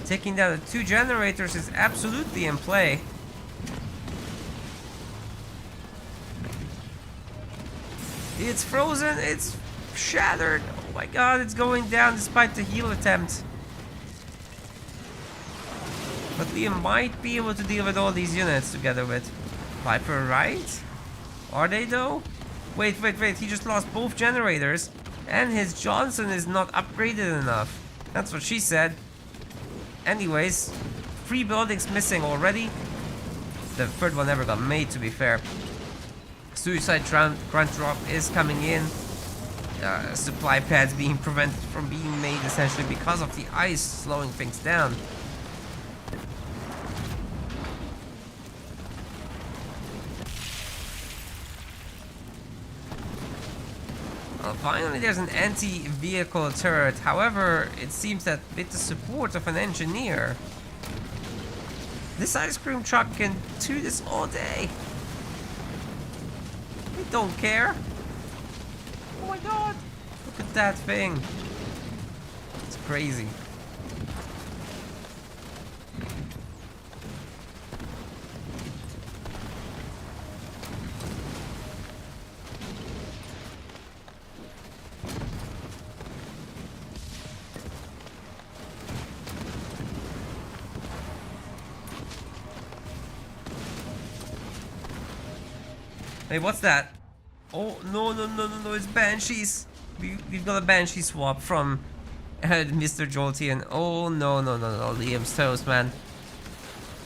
Taking down the 2 generators is absolutely in play. It's frozen, it's shattered. Oh my god, it's going down despite the heal attempt. But Liam might be able to deal with all these units together with Viper, right? Are they though? Wait, he just lost both generators. And his Johnson is not upgraded enough. That's what she said. Anyways, 3 buildings missing already. The 3rd one never got made, to be fair. Suicide grunt drop is coming in. Supply pads being prevented from being made essentially because of the ice slowing things down. Finally, there's an anti-vehicle turret. However, it seems that with the support of an engineer, this ice cream truck can do this all day. They don't care. Oh my god. Look at that thing. It's crazy. Hey, what's that? Oh, no, no, no, no, no, it's Banshees. We've got a Banshee swap from Mr. Jolteon. Oh, no, no, no, no, Liam's toast, man.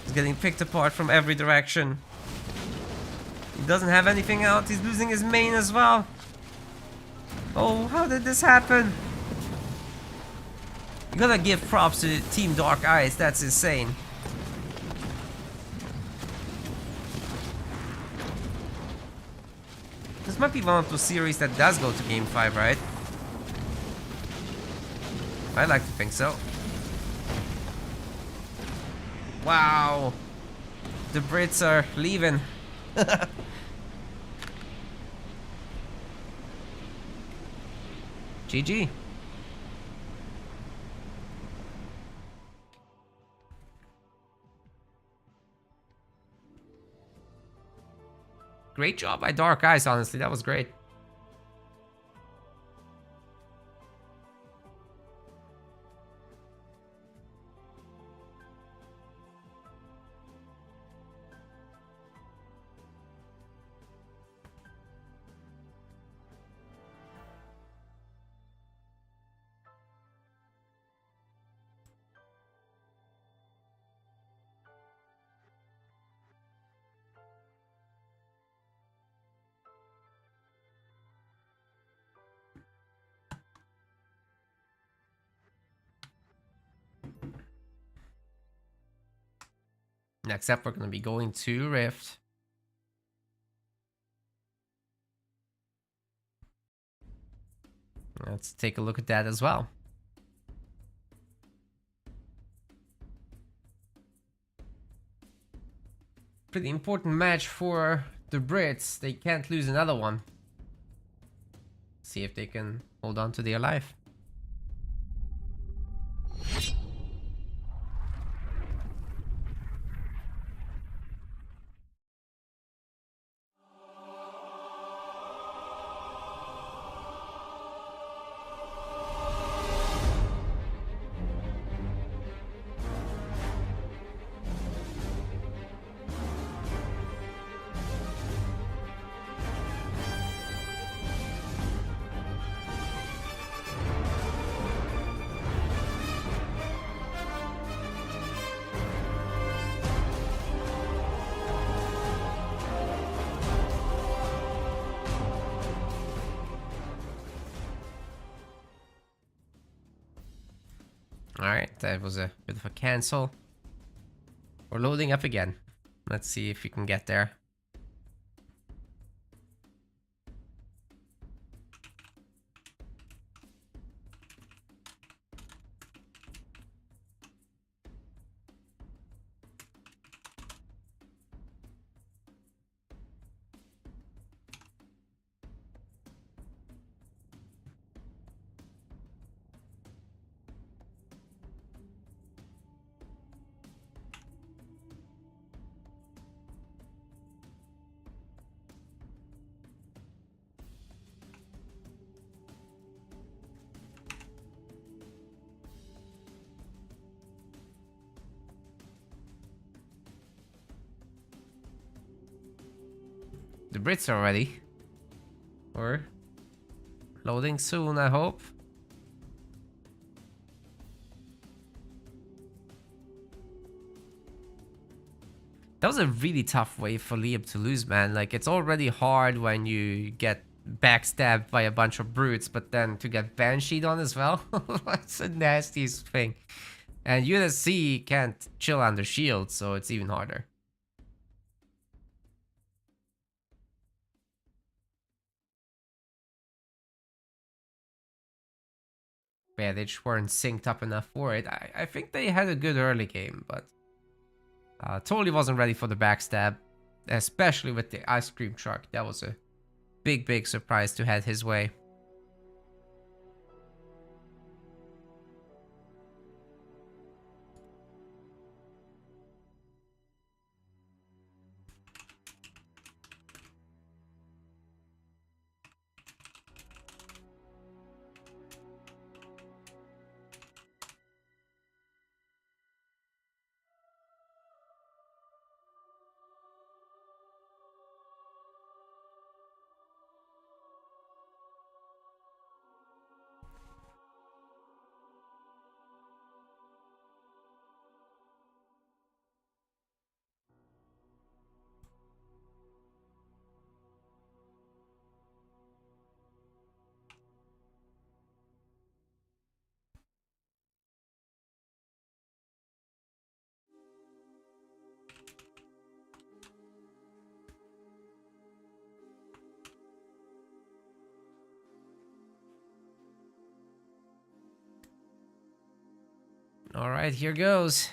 He's getting picked apart from every direction. He doesn't have anything out. He's losing his main as well. Oh, how did this happen? You gotta give props to Team Dark Eyes. That's insane. This might be one of those series that does go to Game 5, right? I like to think so. Wow. The Brits are leaving. GG. Great job by Dark Eyes, honestly. That was great. Next up, we're going to be going to Rift. Let's take a look at that as well. Pretty important match for the Brits. They can't lose another one. See if they can hold on to their life. Alright, that was a bit of a cancel. We're loading up again. Let's see if we can get there. The Brits are ready. Or loading soon, I hope. That was a really tough way for Liam to lose, man. Like, it's already hard when you get backstabbed by a bunch of brutes, but then to get bansheed on as well. That's the nastiest thing. And UNSC can't chill under shield, so it's even harder. Yeah, they just weren't synced up enough for it. I think they had a good early game, but totally wasn't ready for the backstab, especially with the ice cream truck. That was a big surprise to head his way. Alright, here goes.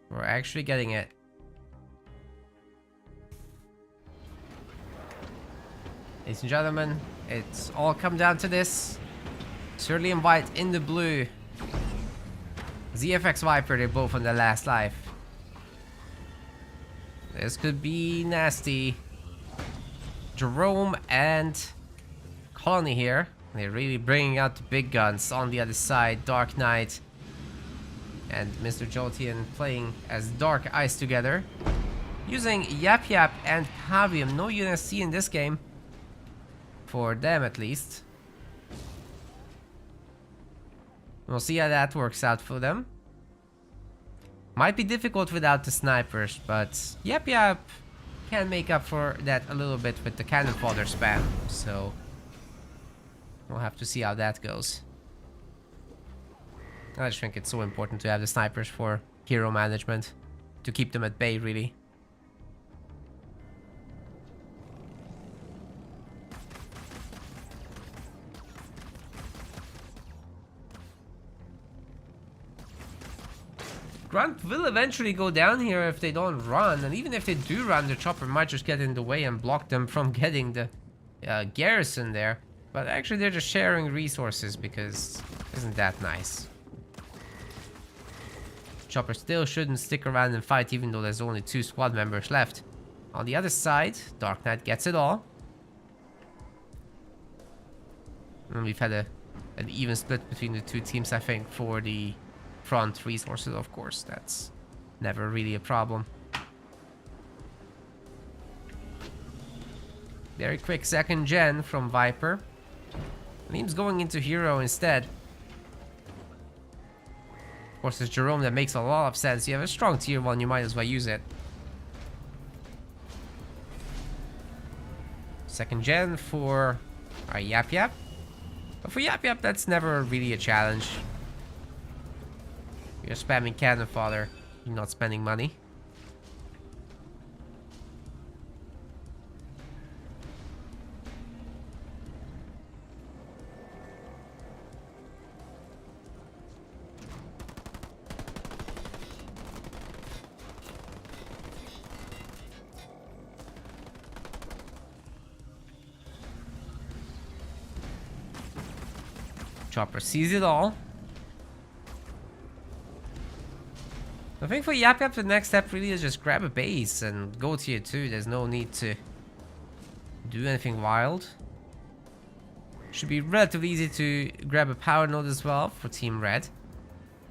We're actually getting it. Ladies and gentlemen, it's all come down to this. Cerulean White in the blue. ZFX Viper, they're both on the last life. This could be nasty. Jerome and Colony here. They're really bringing out the big guns on the other side. Dark Knight and Mr. Jolteon playing as Dark Ice together. Using Yap Yap and Pavium. No UNSC in this game. For them at least. We'll see how that works out for them. Might be difficult without the snipers, but Yap Yap can make up for that a little bit with the cannon fodder spam. So we'll have to see how that goes. I just think it's so important to have the snipers for hero management. To keep them at bay, really. Grunt will eventually go down here if they don't run, and even if they do run, the chopper might just get in the way and block them from getting the garrison there. But actually they're just sharing resources because isn't that nice? Chopper still shouldn't stick around and fight even though there's only 2 squad members left. On the other side, Dark Knight gets it all. And we've had an even split between the two teams, I think, for the front resources, of course. That's never really a problem. Very quick 2nd gen from Viper. Liam's going into hero instead. Of course, it's Jerome that makes a lot of sense. You have a strong tier 1, you might as well use it. 2nd gen for our Yap Yap. But for Yap Yap, that's never really a challenge. You're spamming cannon fodder. You're not spending money. Chopper sees it all. I think for Yap Yap, the next step really is just grab a base and go tier 2. There's no need to do anything wild. Should be relatively easy to grab a power node as well for Team Red.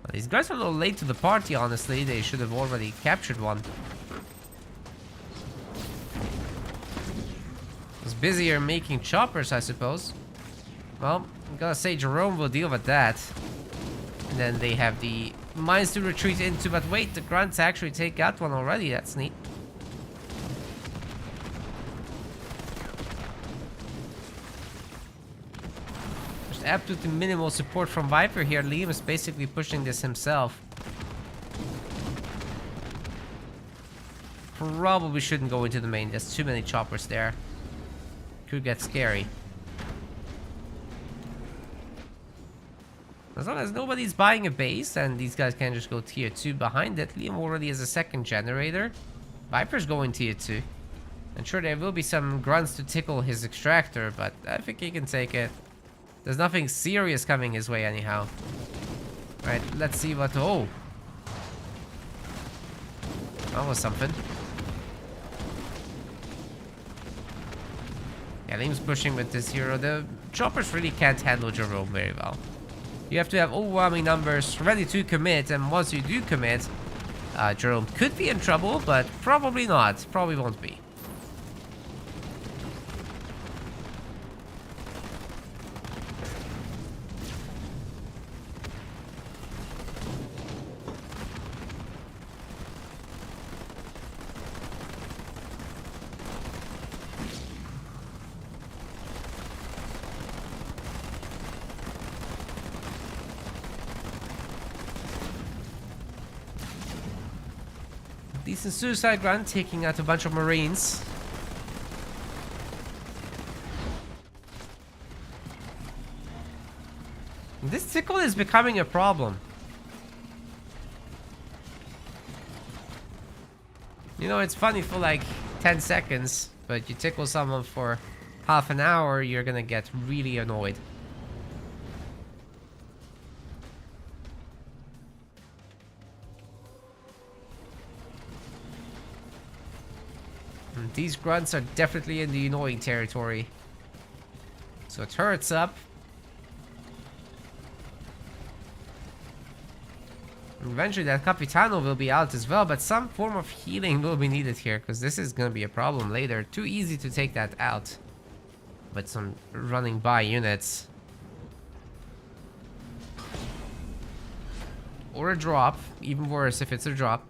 Well, these guys are a little late to the party, honestly. They should have already captured one. Was busier making choppers, I suppose. Well, I'm gonna say Jerome will deal with that. And then they have the mines to retreat into, but wait, the grunts actually take out one already. That's neat. Just absolutely minimal support from Viper here. Liam is basically pushing this himself. Probably shouldn't go into the main. There's too many choppers there. Could get scary. As long as nobody's buying a base and these guys can just go tier 2 behind it. Liam already has a 2nd generator. Viper's going tier 2. And sure, there will be some grunts to tickle his extractor, but I think he can take it. There's nothing serious coming his way anyhow. Right, let's see what... Oh! That was something. Yeah, Liam's pushing with this hero. The choppers really can't handle Jerome very well. You have to have overwhelming numbers ready to commit, and once you do commit, Jerome could be in trouble, but probably not. Probably won't be. Decent suicide grunt taking out a bunch of Marines. This tickle is becoming a problem. You know, it's funny for like 10 seconds, but you tickle someone for half an hour, you're gonna get really annoyed. And these grunts are definitely in the annoying territory. So turret's up. Eventually that Capitano will be out as well, but some form of healing will be needed here, because this is going to be a problem later. Too easy to take that out with some running by units. Or a drop, even worse if it's a drop.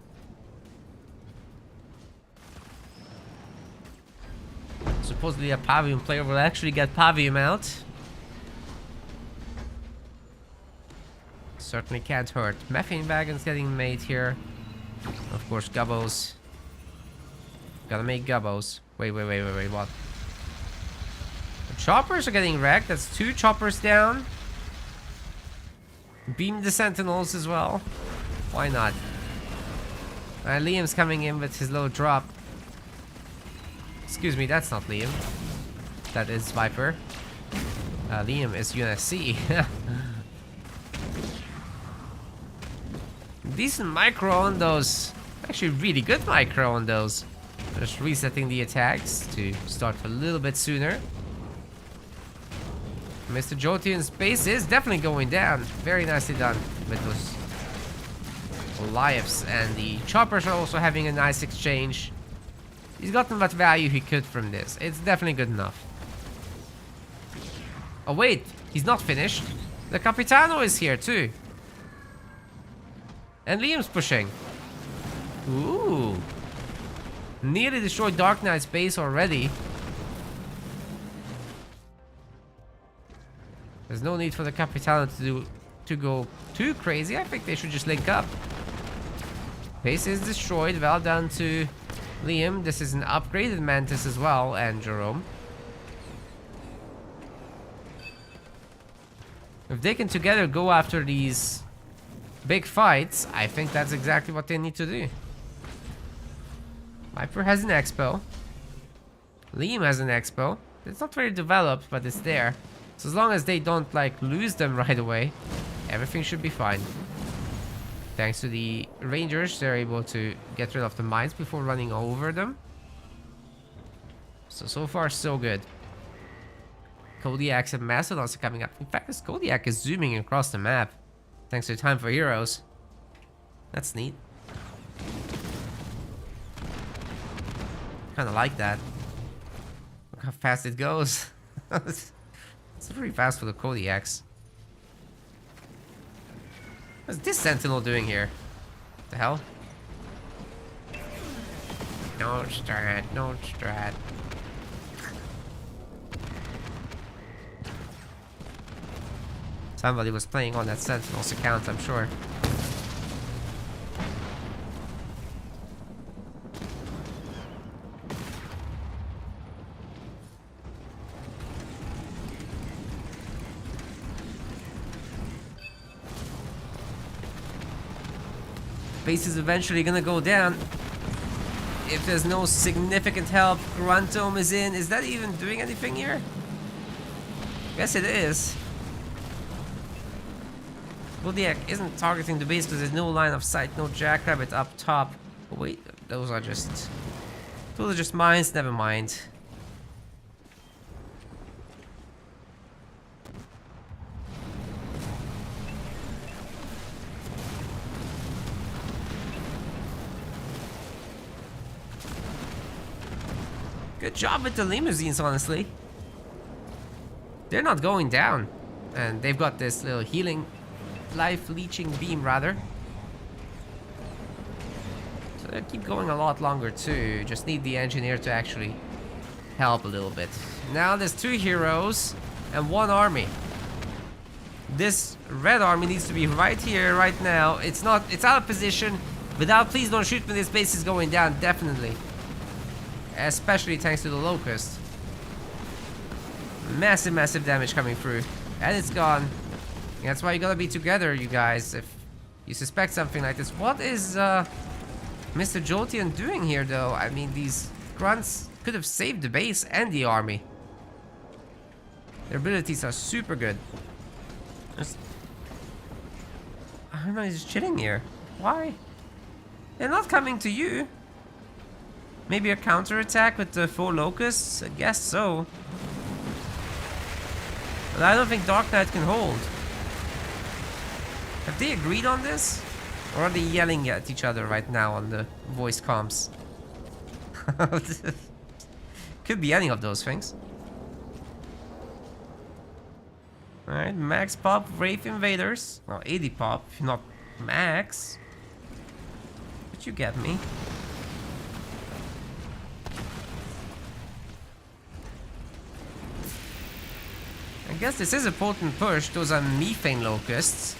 Supposedly a Pavium player will actually get Pavium out. Certainly can't hurt. Methane wagons getting made here. Of course, gubbos. Gotta make gubbos. Wait, what? The choppers are getting wrecked. That's 2 choppers down. Beam the sentinels as well. Why not? Liam's coming in with his little drop. Excuse me, that's not Liam. That is Viper. Liam is UNSC. Decent micro on those. Actually, really good micro on those. Just resetting the attacks to start a little bit sooner. Mr. Jotian's base is definitely going down. Very nicely done with those Goliaths. And the choppers are also having a nice exchange. He's gotten what value he could from this. It's definitely good enough. Oh wait, he's not finished. The Capitano is here too. And Liam's pushing. Ooh. Nearly destroyed Dark Knight's base already. There's no need for the Capitano to go too crazy. I think they should just link up. Base is destroyed. Well done to Liam. This is an upgraded Mantis as well, and Jerome. If they can together go after these big fights, I think that's exactly what they need to do. Viper has an expo. Liam has an expo. It's not very developed, but it's there. So as long as they don't like lose them right away, everything should be fine. Thanks to the Rangers, they're able to get rid of the mines before running over them. So far so good. Kodiaks and Mastodons are coming up. In fact, this Kodiak is zooming across the map. Thanks to Time for Heroes. That's neat. Kinda like that. Look how fast it goes. It's pretty fast for the Kodiaks. What's this Sentinel doing here? What the hell? No strat, no strat. Somebody was playing on that Sentinel's account, I'm sure. Base is eventually gonna go down. If there's no significant help, Gruntom is in. Is that even doing anything here? Guess it is. Kodiak isn't targeting the base because there's no line of sight, no Jackrabbit up top. Oh, wait, those are just mines, never mind. Good job with the limousines, honestly. They're not going down. And they've got this little healing, life leeching beam rather. So they keep going a lot longer too. Just need the engineer to actually help a little bit. Now there's 2 heroes and 1 army. This red army needs to be right here, right now. It's out of position. Without please don't shoot when this base is going down, definitely. Especially thanks to the Locust. Massive damage coming through. And it's gone. That's why you gotta be together, you guys, if you suspect something like this. What is Mr. Jolteon doing here, though? I mean, these grunts could have saved the base and the army. Their abilities are super good. I don't know, he's just chilling here. Why? They're not coming to you. Maybe a counterattack with the 4 locusts? I guess so. But I don't think Dark Knight can hold. Have they agreed on this? Or are they yelling at each other right now on the voice comms? Could be any of those things. Alright, max pop Wraith Invaders. Well, 80 pop, not max. But you get me. I guess this is a potent push. Those are methane locusts.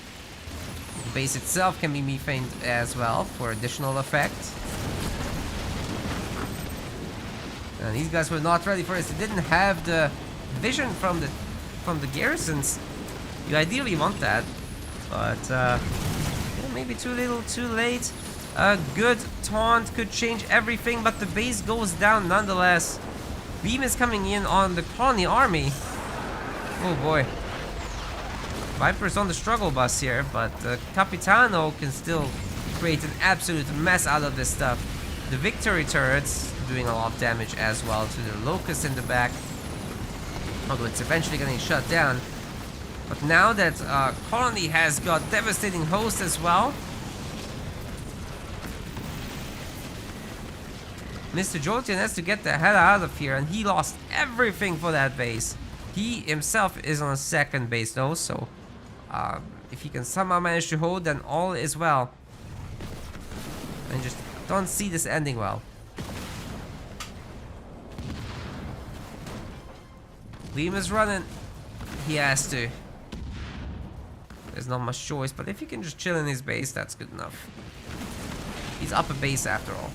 The base itself can be methane as well for additional effect. And these guys were not ready for this. They didn't have the vision from the garrisons. You ideally want that, but yeah, maybe too little, too late. A good taunt could change everything, but the base goes down nonetheless. Beam is coming in on the colony army. Oh boy. Viper's on the struggle bus here, but Capitano can still create an absolute mess out of this stuff. The victory turrets doing a lot of damage as well to the locust in the back. Although it's eventually getting shut down. But now that Colony has got Devastating Host as well, Mr. Jolteon has to get the hell out of here, and he lost everything for that base. He himself is on a second base though, so if he can somehow manage to hold, then all is well. And just don't see this ending well. Liam is running. He has to. There's not much choice, but if he can just chill in his base, that's good enough. He's up a base after all.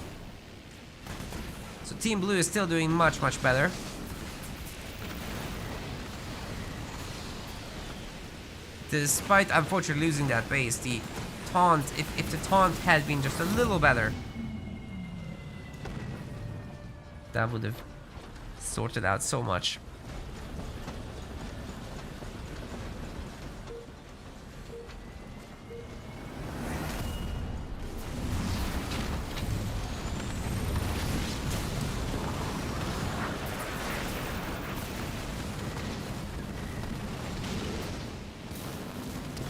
So Team Blue is still doing much, much better. Despite unfortunately losing that base, the taunt, if the taunt had been just a little better, that would have sorted out so much.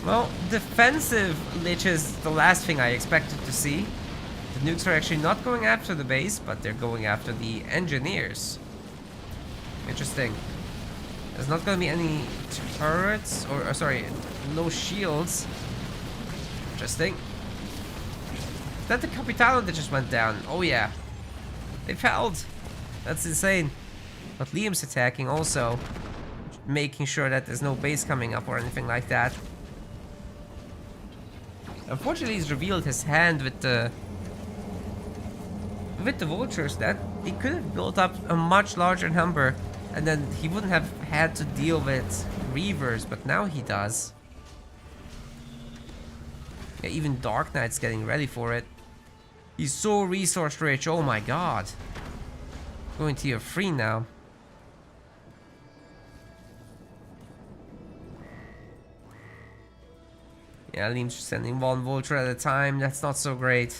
Well, defensive Lich is the last thing I expected to see. The nukes are actually not going after the base, but they're going after the engineers. Interesting. There's not going to be any turrets, or sorry, no shields. Interesting. Is that the Capitano that just went down? Oh yeah. They failed. That's insane. But Liam's attacking also, making sure that there's no base coming up or anything like that. Unfortunately, he's revealed his hand with the vultures. That he could have built up a much larger number, and then he wouldn't have had to deal with Reavers, but now he does. Yeah, even Dark Knight's getting ready for it. He's so resource rich. Oh my god. Going tier 3 now. Yeah, Liam's just sending one vulture at a time. That's not so great.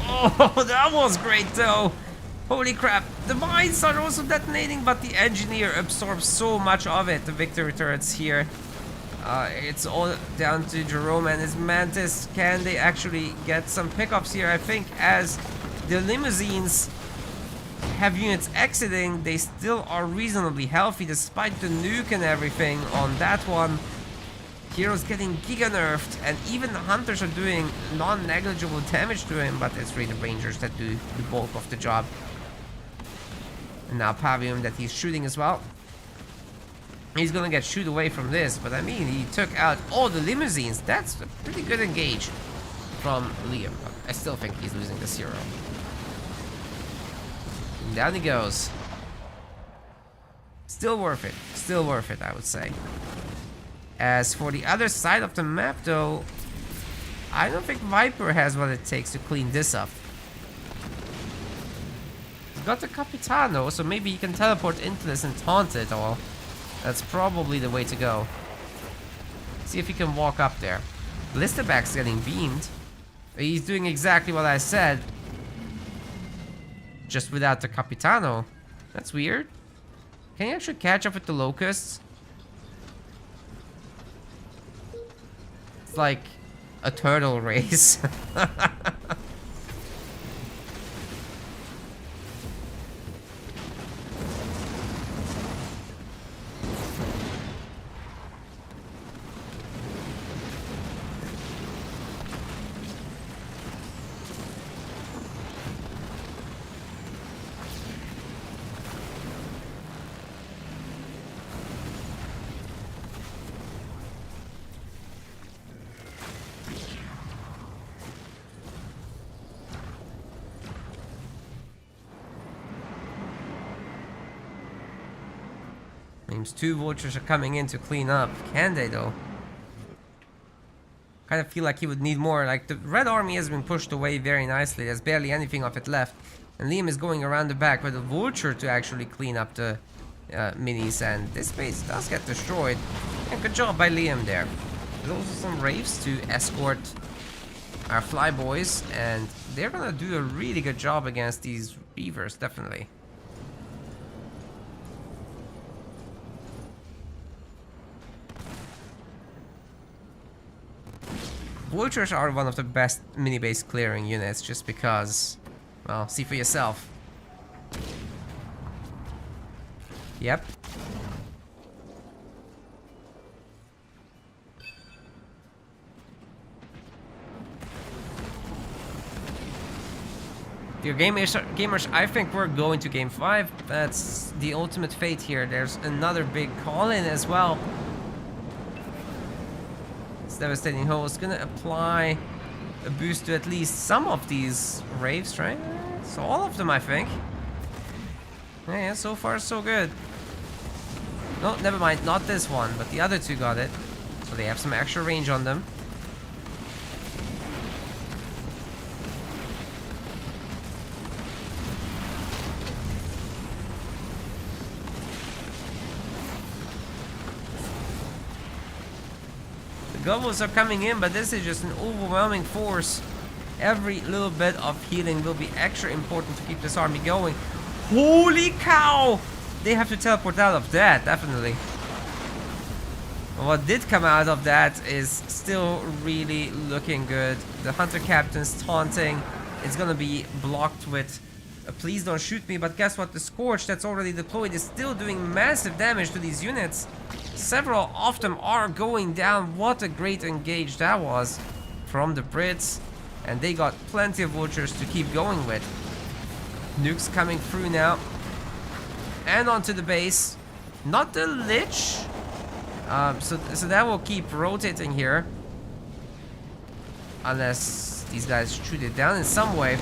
Oh, that was great though. Holy crap. The mines are also detonating, but the engineer absorbs so much of it. The victory turrets here. It's all down to Jerome and his Mantis. Can they actually get some pickups here? I think as the limousines have units exiting, they still are reasonably healthy despite the nuke and everything on that one. Hero's getting giga nerfed, and even the hunters are doing non-negligible damage to him, but it's really the rangers that do the bulk of the job. And now Pavium that he's shooting as well. He's gonna get shoot away from this, but I mean, he took out all the limousines. That's a pretty good engage from Liam. I still think he's losing this hero. And down he goes. Still worth it. Still worth it, I would say. As for the other side of the map, though, I don't think Viper has what it takes to clean this up. He's got the Capitano, so maybe he can teleport into this and taunt it all. That's probably the way to go. See if he can walk up there. Listerback's getting beamed. He's doing exactly what I said. Just without the Capitano. That's weird. Can you actually catch up with the locusts? It's like a turtle race. Seems 2 vultures are coming in to clean up. Can they, though? Kind of feel like he would need more. Like, the red army has been pushed away very nicely. There's barely anything of it left. And Liam is going around the back with a vulture to actually clean up the minis. And this base does get destroyed. And good job by Liam there. There's also some Wraiths to escort our flyboys. And they're gonna do a really good job against these beavers, definitely. Vultures are one of the best mini-base clearing units just because, well, see for yourself. Yep. Dear gamers, I think we're going to game 5. That's the ultimate fate here. There's another big call-in as well. Devastating hole is gonna apply a boost to at least some of these Wraiths, right? So all of them, I think. Yeah, so far so good. No, never mind, not this one, but the other 2 got it. So they have some extra range on them. Gobbles are coming in, but this is just an overwhelming force. Every little bit of healing will be extra important to keep this army going. Holy cow! They have to teleport out of that, definitely. What did come out of that is still really looking good. The Hunter Captain's taunting is gonna be blocked with please don't shoot me, but guess what? The Scorch that's already deployed is still doing massive damage to these units. Several of them are going down. What a great engage that was from the Brits. And they got plenty of vultures to keep going with. Nukes coming through now. And onto the base. Not the Lich. So that will keep rotating here. Unless these guys shoot it down in some way.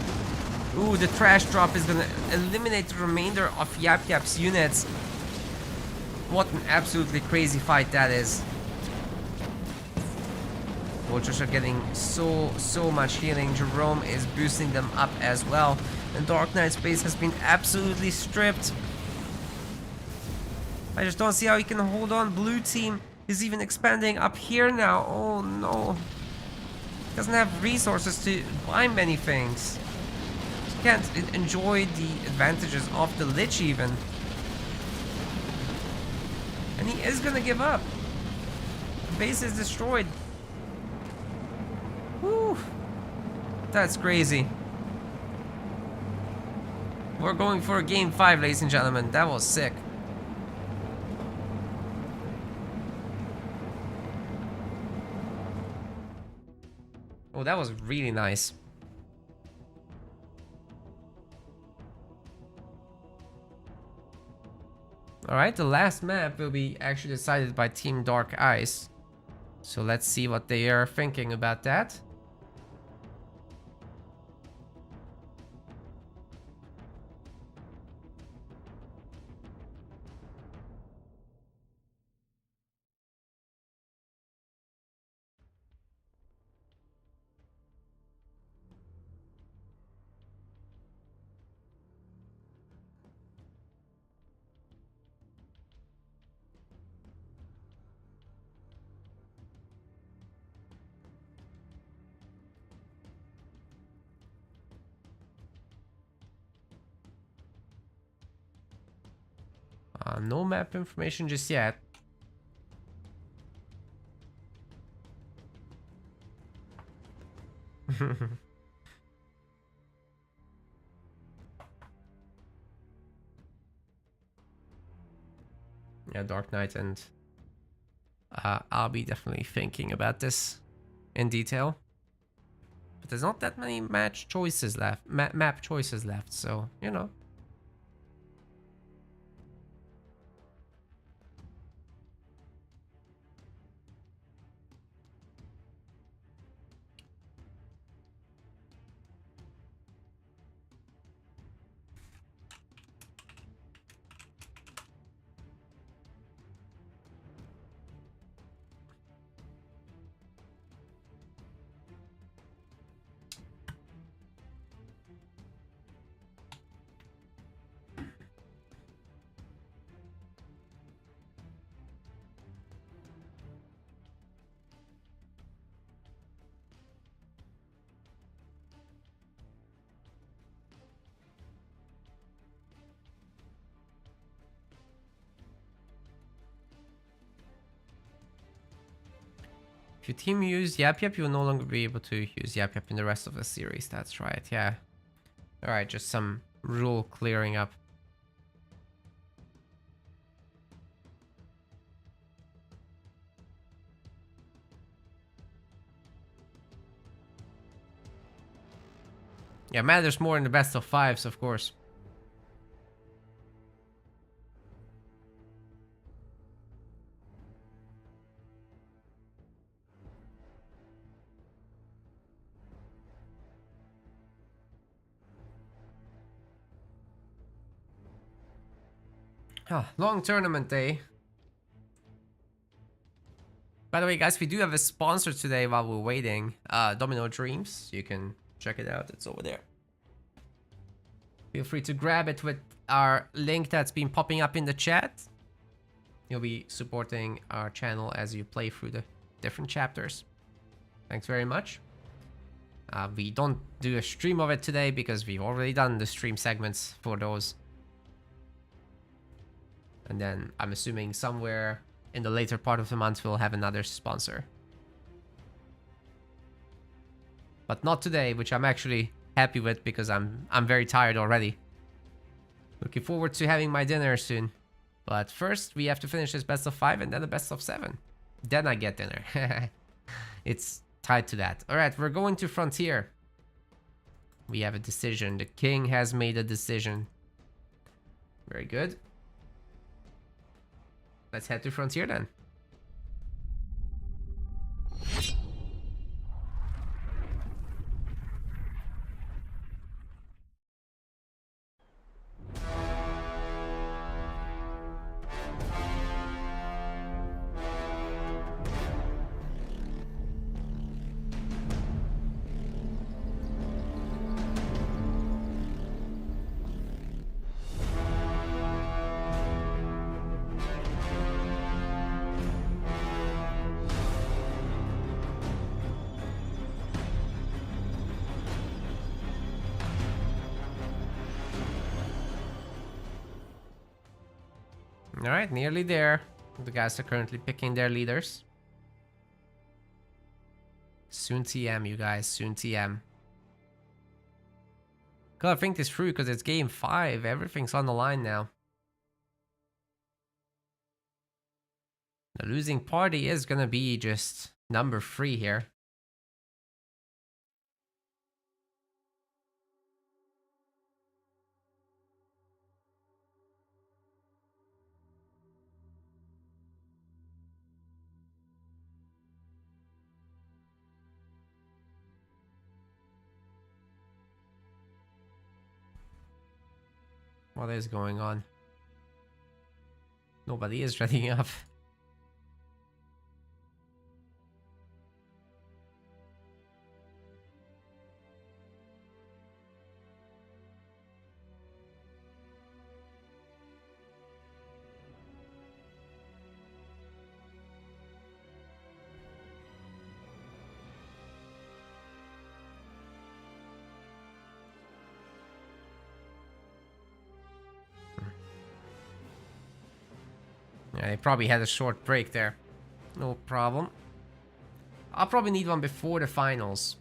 Ooh, the trash drop is gonna eliminate the remainder of Yap Yap's units. What an absolutely crazy fight that is. Vultures are getting so much healing. Jerome is boosting them up as well. And Dark Knight's base has been absolutely stripped. I just don't see how he can hold on. Blue team is even expanding up here now. Oh no. Doesn't have resources to buy many things. Can't enjoy the advantages of the Lich even. And he is gonna give up. The base is destroyed. Whew. That's crazy. We're going for a game 5, ladies and gentlemen. That was sick. Oh, that was really nice. Alright, the last map will be actually decided by Team Dark Ice. So let's see what they are thinking about that. No map information just yet. Yeah, Dark Knight, and I'll be definitely thinking about this in detail. But there's not that many match choices left, map choices left, so, you know. If your team use Yap Yap, you'll no longer be able to use Yap Yap in the rest of the series. That's right, yeah. Alright, just some rule clearing up. Yeah, matters more in the best of fives, of course. Oh, long tournament day. By the way, guys, we do have a sponsor today while we're waiting. Domino Dreams. You can check it out. It's over there. Feel free to grab it with our link that's been popping up in the chat. You'll be supporting our channel as you play through the different chapters. Thanks very much. We don't do a stream of it today because we've already done the stream segments for those. And then I'm assuming somewhere in the later part of the month we'll have another sponsor. But not today, which I'm actually happy with because I'm very tired already. Looking forward to having my dinner soon. But first we have to finish this best of 5 and then a best of 7. Then I get dinner. It's tied to that. Alright, we're going to Frontier. We have a decision. The king has made a decision. Very good. Let's head to Frontier then. Alright, nearly there. The guys are currently picking their leaders. Soon TM, you guys. Soon TM. Gotta think this through because it's game 5. Everything's on the line now. The losing party is gonna be just number 3 here. What is going on? Nobody is ready up. I probably had a short break there. No problem. I'll probably need one before the finals.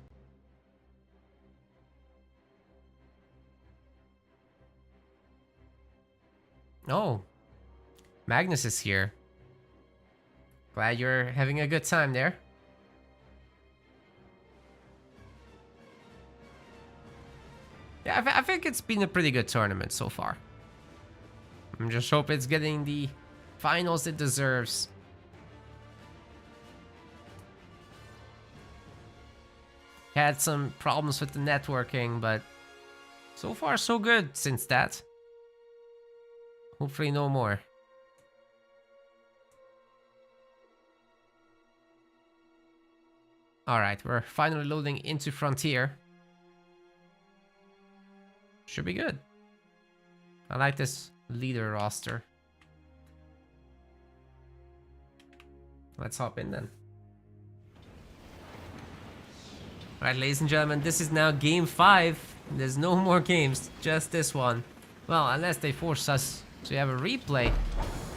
Oh, Magnus is here. Glad you're having a good time there. Yeah, I think it's been a pretty good tournament so far. I just hope it's getting the finals it deserves. Had some problems with the networking, but so far so good since that. Hopefully no more. Alright, we're finally loading into Frontier. Should be good. I like this leader roster. Let's hop in then. Alright, ladies and gentlemen, this is now game 5. There's no more games, just this one. Well, unless they force us to have a replay.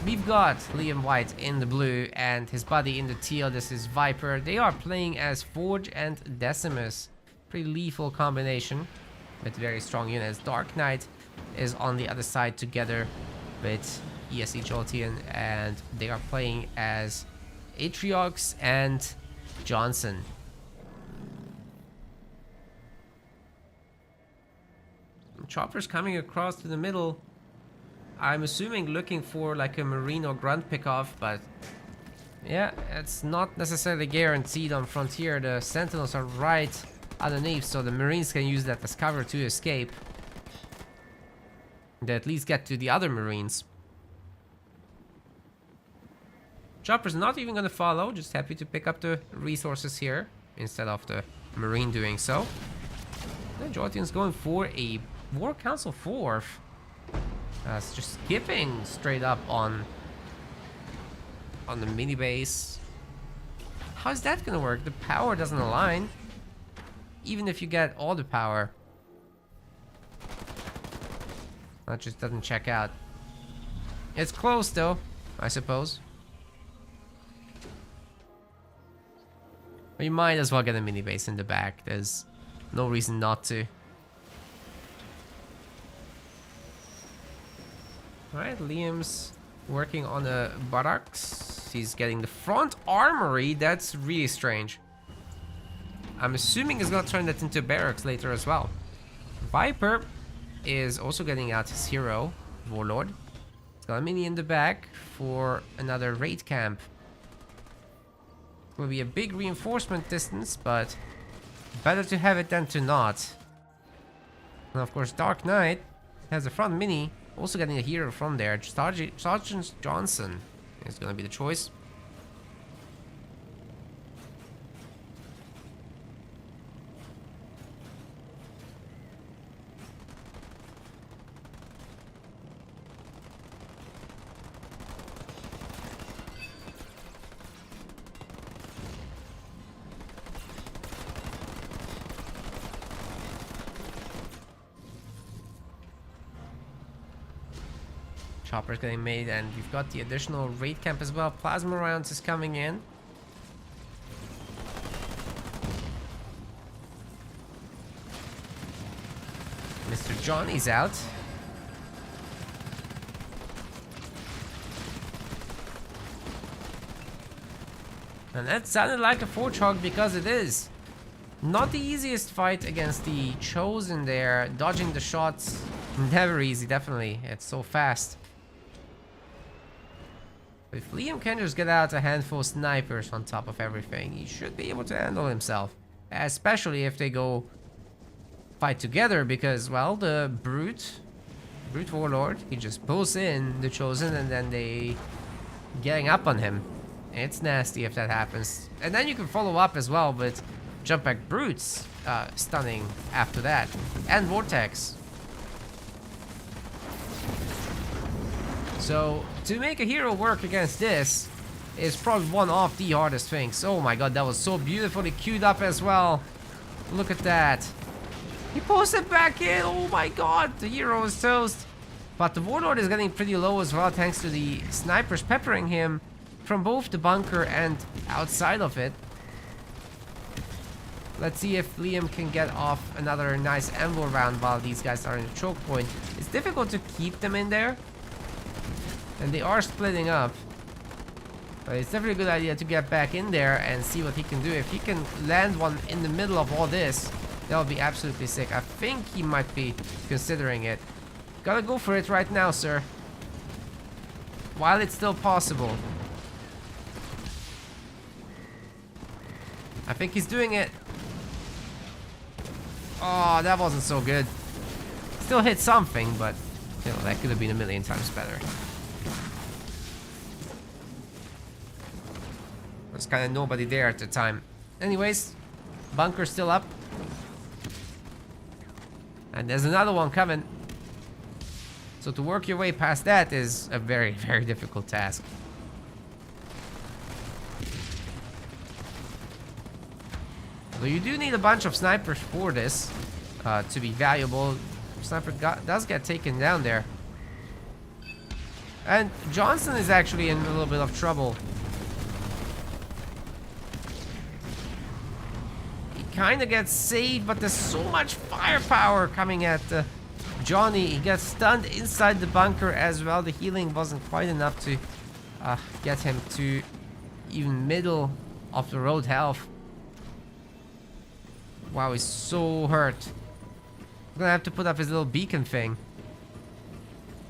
We've got Liam White in the blue and his buddy in the teal. This is Viper. They are playing as Forge and Decimus. Pretty lethal combination with very strong units. Dark Knight is on the other side together with ESE Jolteon, and they are playing as Atriox and Johnson. Chopper's coming across to the middle. I'm assuming looking for like a Marine or Grunt pickoff, but yeah, it's not necessarily guaranteed on Frontier. The Sentinels are right underneath, so the Marines can use that as cover to escape. They at least get to the other Marines. Chopper's not even gonna follow, just happy to pick up the resources here instead of the Marine doing so. And Jolteon's going for a War Council 4th. That's just skipping straight up on the mini base. How is that gonna work? The power doesn't align. Even if you get all the power, that just doesn't check out. It's close though, I suppose. But you might as well get a mini base in the back. There's no reason not to. Alright, Liam's working on the buttocks. He's getting the front armory. That's really strange. I'm assuming he's gonna turn that into barracks later as well. Viper is also getting out his hero, Warlord. He's got a mini in the back for another raid camp. Will be a big reinforcement distance, but better to have it than to not. And of course, Dark Knight has a front mini. Also getting a hero from there. Sergeant Johnson is going to be the choice. Chopper's getting made, and we've got the additional raid camp as well. Plasma rounds is coming in. Mr. Johnny's out. And that sounded like a Forge Hog because it is. Not the easiest fight against the Chosen there. Dodging the shots, never easy, definitely. It's so fast. If Liam can just get out a handful of snipers on top of everything, he should be able to handle himself. Especially if they go fight together, because, well, the Brute Warlord, he just pulls in the Chosen and then they getting up on him. It's nasty if that happens. And then you can follow up as well with Jump Back Brutes stunning after that. And Vortex. So, to make a hero work against this is probably one of the hardest things. Oh my god, that was so beautifully queued up as well. Look at that. He pulls it back in. Oh my god, the hero is toast. But the Warlord is getting pretty low as well, thanks to the snipers peppering him from both the bunker and outside of it. Let's see if Liam can get off another nice ammo round while these guys are in the choke point. It's difficult to keep them in there, and they are splitting up. But it's definitely a good idea to get back in there and see what he can do. If he can land one in the middle of all this, that would be absolutely sick. I think he might be considering it. Gotta go for it right now, sir. While it's still possible. I think he's doing it. Oh, that wasn't so good. Still hit something, but you know, that could have been a million times better. There's kind of nobody there at the time. Anyways, bunker's still up. And there's another one coming. So to work your way past that is a very, very difficult task. So you do need a bunch of snipers for this to be valuable. Sniper does get taken down there. And Johnson is actually in a little bit of trouble. He kind of gets saved, but there's so much firepower coming at Johnny. He gets stunned inside the bunker as well. The healing wasn't quite enough to get him to even middle of the road health. Wow, he's so hurt. I'm gonna have to put up his little beacon thing.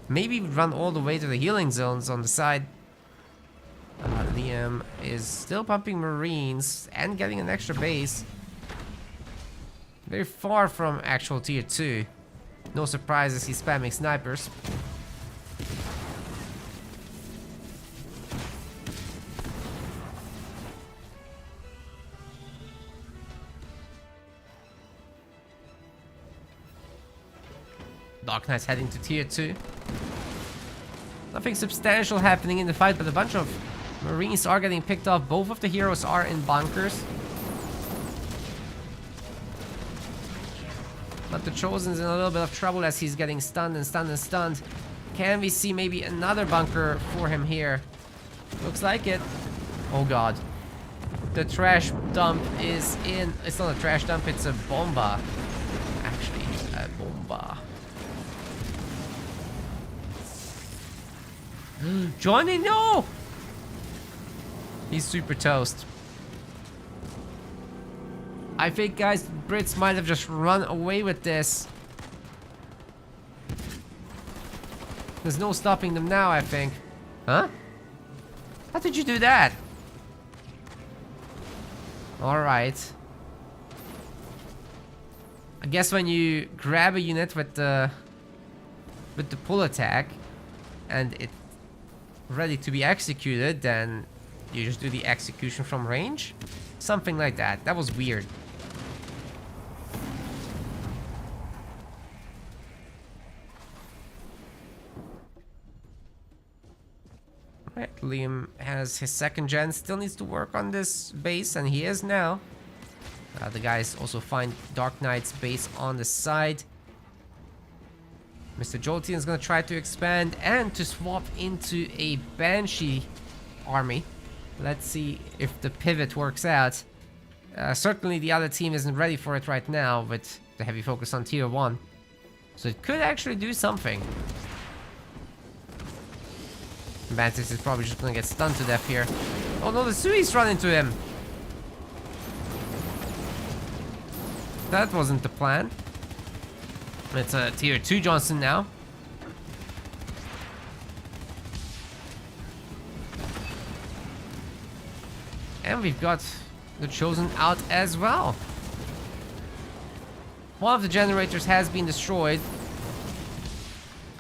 Maybe run all the way to the healing zones on the side. Liam is still pumping Marines and getting an extra base. Very far from actual tier 2. No surprises, he's spamming snipers. Dark Knight's heading to tier 2. Nothing substantial happening in the fight, but a bunch of Marines are getting picked off. Both of the heroes are in bunkers. But the Chosen's in a little bit of trouble as he's getting stunned and stunned and stunned. Can we see maybe another bunker for him here? Looks like it. Oh god. The trash dump is in. It's not a trash dump, it's a bomba. Actually, a bomba. Johnny, no! He's super toast. I think, guys, Brits might have just run away with this. There's no stopping them now, I think. Huh? How did you do that? Alright. I guess when you grab a unit with the pull attack and it's ready to be executed, then you just do the execution from range? Something like that. That was weird. Right, Liam has his second gen, still needs to work on this base, and he is now. The guys also find Dark Knight's base on the side. Mr. Jolteon is going to try to expand and to swap into a Banshee army. Let's see if the pivot works out. Certainly the other team isn't ready for it right now with the heavy focus on tier 1. So it could actually do something. Mantis is probably just going to get stunned to death here. Oh no, the Sui's run into him. That wasn't the plan. It's a tier 2 Johnson now. And we've got the Chosen out as well. One of the generators has been destroyed.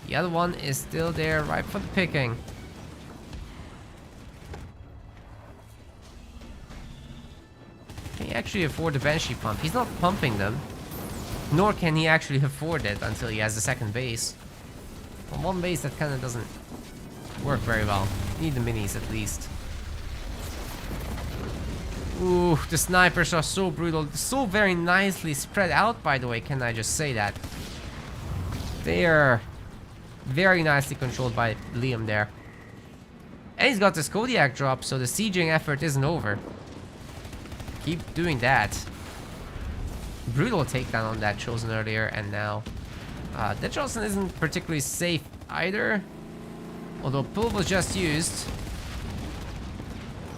The other one is still there, right for the picking. Can he actually afford the Banshee pump? He's not pumping them. Nor can he actually afford it until he has the second base. On one base that kind of doesn't work very well. Need the minis at least. Ooh, the snipers are so brutal. So very nicely spread out, by the way, can I just say that. They're Very nicely controlled by Liam there. And he's got this Kodiak drop, so the sieging effort isn't over. Keep doing that. Brutal takedown on that Chosen earlier, and now that Chosen isn't particularly safe either. Although pull was just used.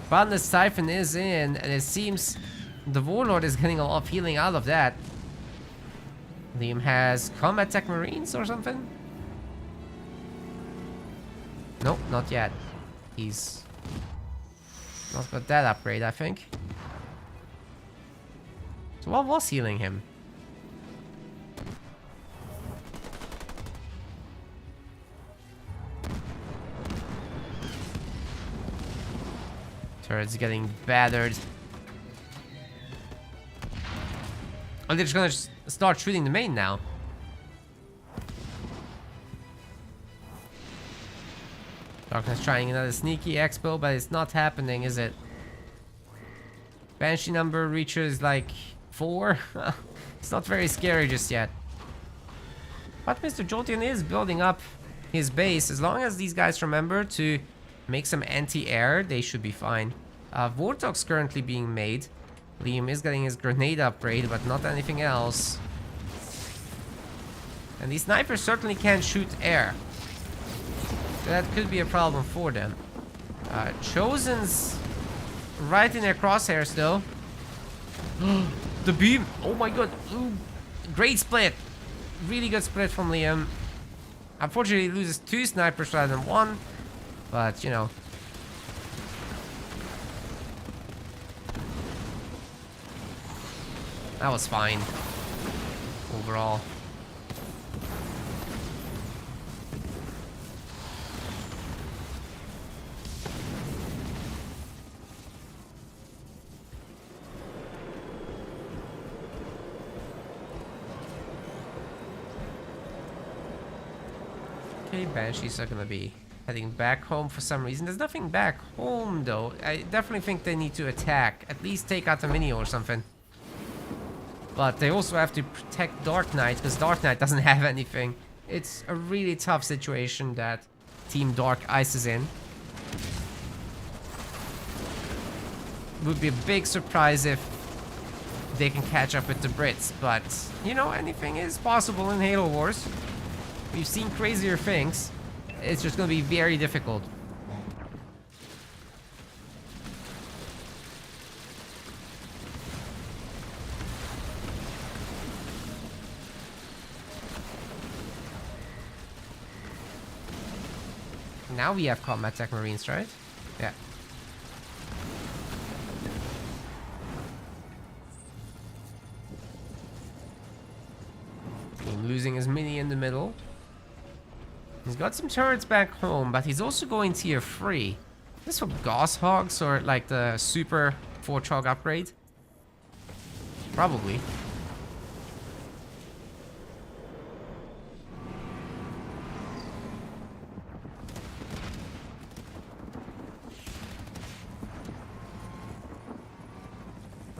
Boundless Siphon is in, and it seems the Warlord is getting a lot of healing out of that. Liam has Combat Tech Marines or something? Nope, not yet. He's not got that upgrade, I think. So what was healing him? Turret's getting battered. Oh, they're just gonna start shooting the main now. Darkness trying another sneaky expo, but it's not happening, is it? Banshee number reaches like 4. It's not very scary just yet. But Mr. Jolteon is building up his base. As long as these guys remember to make some anti-air, they should be fine. Vortox currently being made. Liam is getting his grenade upgrade, but not anything else. And these snipers certainly can't shoot air. So that could be a problem for them. Chosen's right in their crosshairs though. The beam! Oh my god! Ooh, great split! Really good split from Liam. Unfortunately, he loses 2 snipers rather than 1. But, you know. That was fine. Overall. Okay, Banshees are gonna be heading back home for some reason. There's nothing back home though. I definitely think they need to attack. At least take out a mini or something. But they also have to protect Dark Knight, because Dark Knight doesn't have anything. It's a really tough situation that Team Dark Ice is in. Would be a big surprise if they can catch up with the Brits, but you know, anything is possible in Halo Wars. We've seen crazier things. It's just gonna be very difficult. Now we have Combat Tech Marines, right? Yeah. Losing his mini in the middle. He's got some turrets back home, but he's also going tier 3. Is this for Gauss Hogs or like the super Forge Hog upgrade? Probably.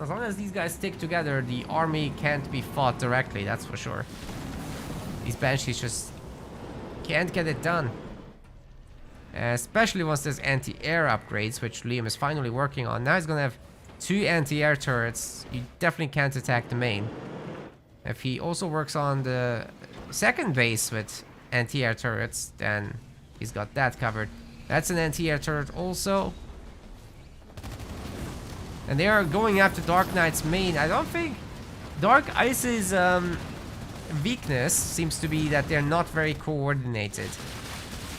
As long as these guys stick together, the army can't be fought directly, that's for sure. These Banshees just can't get it done. Especially once there's anti-air upgrades, which Liam is finally working on. Now he's gonna have 2 anti-air turrets. You definitely can't attack the main. If he also works on the second base with anti-air turrets, then he's got that covered. That's an anti-air turret also. And they are going after Dark Knight's main. I don't think Dark Ice's weakness seems to be that they're not very coordinated.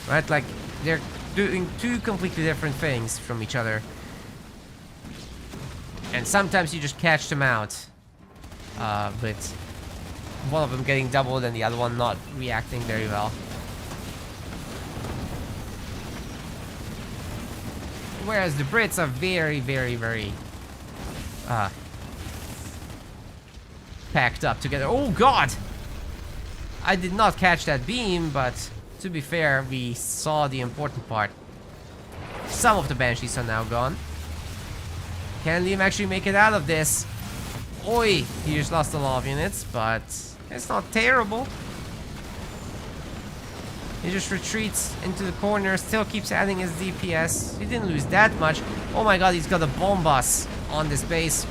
Right? Like, they're doing 2 completely different things from each other. And sometimes you just catch them out. With one of them getting doubled and the other one not reacting very well. Whereas the Brits are very, very, very packed up together. Oh god! I did not catch that beam, but to be fair, we saw the important part. Some of the Banshees are now gone. Can Liam actually make it out of this? Oi! He just lost a lot of units, but it's not terrible. He just retreats into the corner, still keeps adding his DPS. He didn't lose that much. Oh my god, he's got a bomb bus on this base.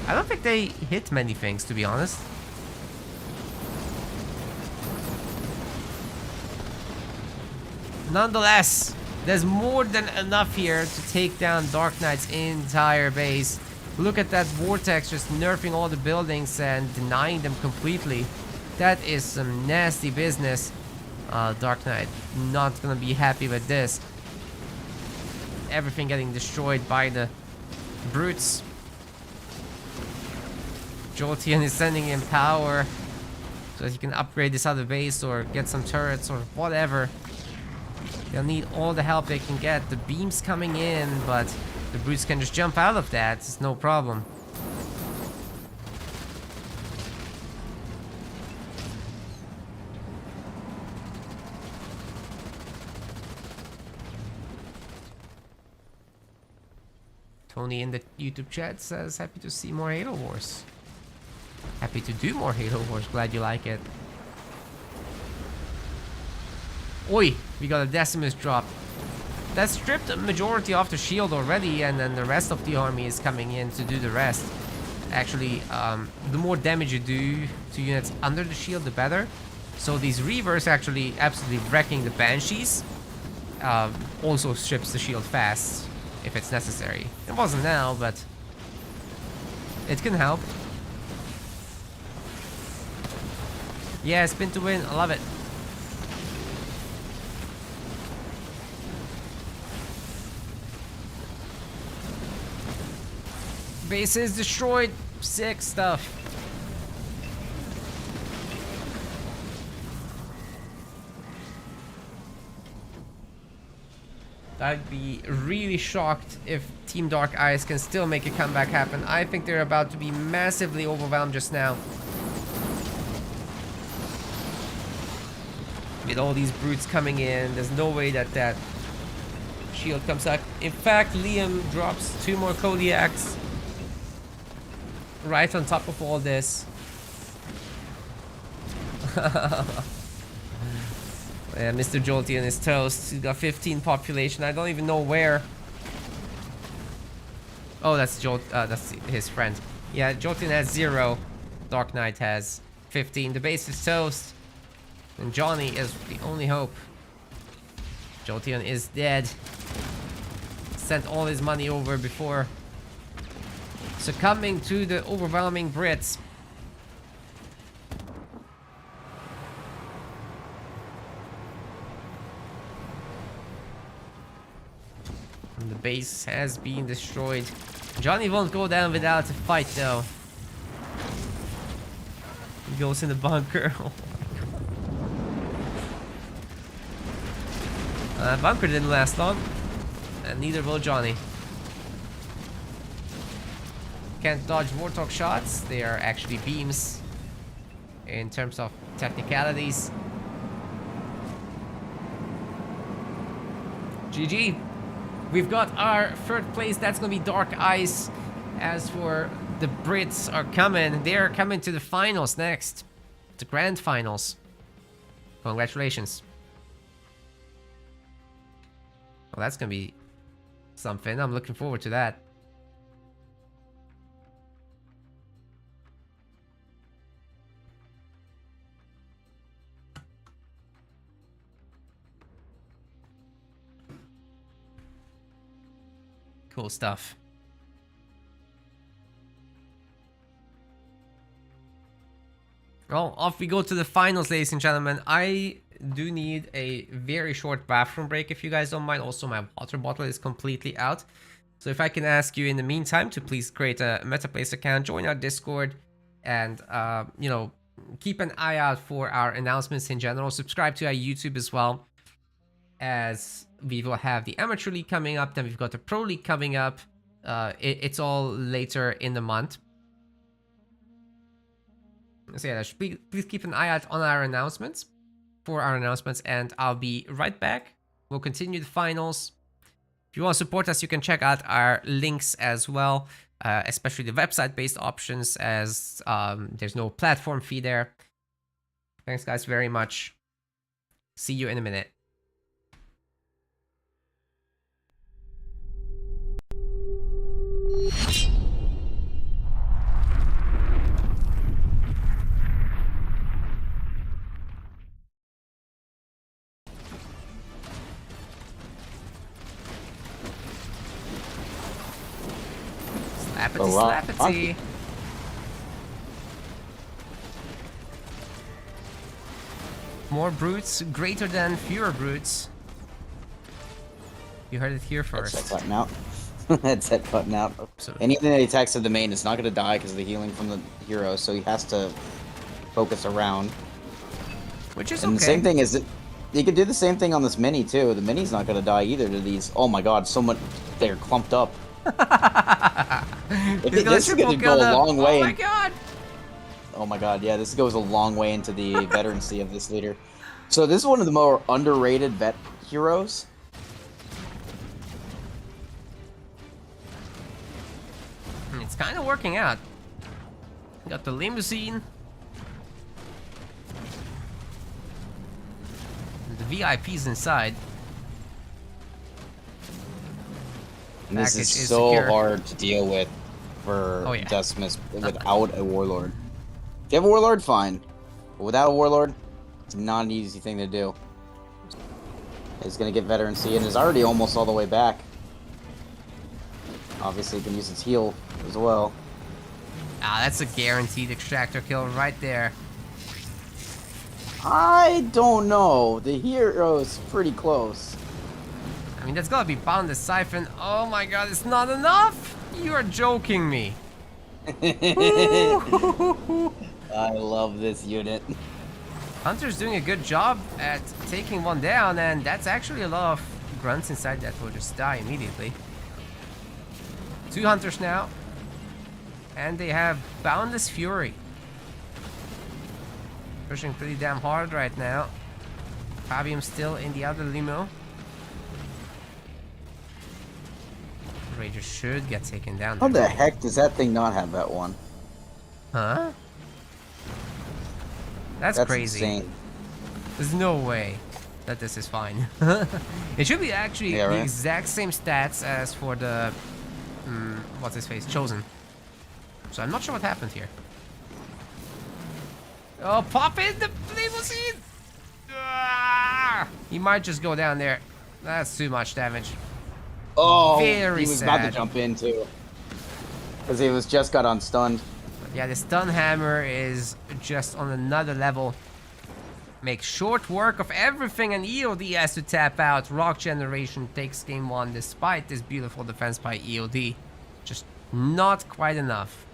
I don't think they hit many things, to be honest. Nonetheless, there's more than enough here to take down Dark Knight's entire base. Look at that vortex just nerfing all the buildings and denying them completely. That is some nasty business. Dark Knight not gonna be happy with this. Everything getting destroyed by the brutes. Jolteon is sending in power so that he can upgrade this other base or get some turrets or whatever. They'll need all the help they can get. The beam's coming in, but the brutes can just jump out of that. It's no problem. Tony in the YouTube chat says, happy to see more Halo Wars. Happy to do more Halo Wars. Glad you like it. Oi, we got a Decimus drop. That stripped a majority off the shield already, and then the rest of the army is coming in to do the rest. Actually, the more damage you do to units under the shield, the better. So these Reavers actually absolutely wrecking the Banshees. Also strips the shield fast, if it's necessary. It wasn't now, but it can help. Yeah, spin to win. I love it. Base is destroyed. Sick stuff. I'd be really shocked if Team Dark Eyes can still make a comeback happen. I think they're about to be massively overwhelmed just now. With all these brutes coming in, there's no way that that shield comes out. In fact, Liam drops 2 more Kodiaks right on top of all this. Yeah, Mr. Jolteon is toast. He's got 15 population. I don't even know where. Oh, that's that's his friend. Yeah, Jolteon has 0. Dark Knight has 15. The base is toast. And Johnny is the only hope. Jolteon is dead. Sent all his money over before succumbing to the overwhelming Brits. And the base has been destroyed. Johnny won't go down without a fight though. He goes in the bunker. Bunker didn't last long, and neither will Johnny. Can't dodge Warthog shots. They are actually beams in terms of technicalities. GG. We've got our 3rd place. That's gonna be Dark Eyes. As for the Brits are coming. They're coming to the finals next. The grand finals. Congratulations. Well, that's gonna be something. I'm looking forward to that. Cool stuff. Well, off we go to the finals, ladies and gentlemen. I do need a very short bathroom break, if you guys don't mind. Also, my water bottle is completely out. So if I can ask you in the meantime to please create a MetaPlace account, join our Discord, and, you know, keep an eye out for our announcements in general. Subscribe to our YouTube as well, as we will have the Amateur League coming up. Then we've got the Pro League coming up. It's all later in the month. So yeah, please keep an eye out on our announcements, and I'll be right back. We'll continue the finals. If you want to support us, you can check out our links as well, especially the website-based options, as there's no platform fee there. Thanks, guys, very much. See you in a minute. Slappity slappity. More brutes, greater than fewer brutes. You heard it here first. Headset button out. Headset button out. Absolutely. Anything that he attacks to the main is not going to die because of the healing from the hero, so he has to focus around. Which is and okay. The same thing is that he could do the same thing on this mini too. The mini's not going to die either to these. Oh my god, so much. They're clumped up. This is going to go a long way. Oh my god. Oh my god, yeah, this goes a long way into the veterancy of this leader. So this is one of the more underrated vet heroes. It's kind of working out. Got the limousine. The VIPs inside. And this is so secure. hard to deal with for Decimus without a Warlord. If you have a Warlord, fine. But without a Warlord, it's not an easy thing to do. He's going to get veterancy and is already almost all the way back. Obviously, he can use its heal as well. Ah, that's a guaranteed extractor kill right there. I don't know. The hero's pretty close. I mean, that's gotta be Boundless Siphon. Oh my god, it's not enough! You are joking me. I love this unit. Hunter's doing a good job at taking one down, and that's actually a lot of grunts inside that will just die immediately. 2 Hunters now. And they have Boundless Fury. Pushing pretty damn hard right now. Fabium's still in the other limo. Rager should get taken down. How the heck does that thing not have that one? Huh? That's crazy. Insane. There's no way that this is fine. It should be actually the exact same stats as for the what's his face? Chosen. So I'm not sure what happened here. Oh, pop in the limousine! Ah! He might just go down there. That's too much damage. Oh, very he was sad. about to jump in too. Because he was just got unstunned. Yeah, the stun hammer is just on another level. Makes short work of everything, and EOD has to tap out. Rock Generation takes game 1 despite this beautiful defense by EOD. Just not quite enough.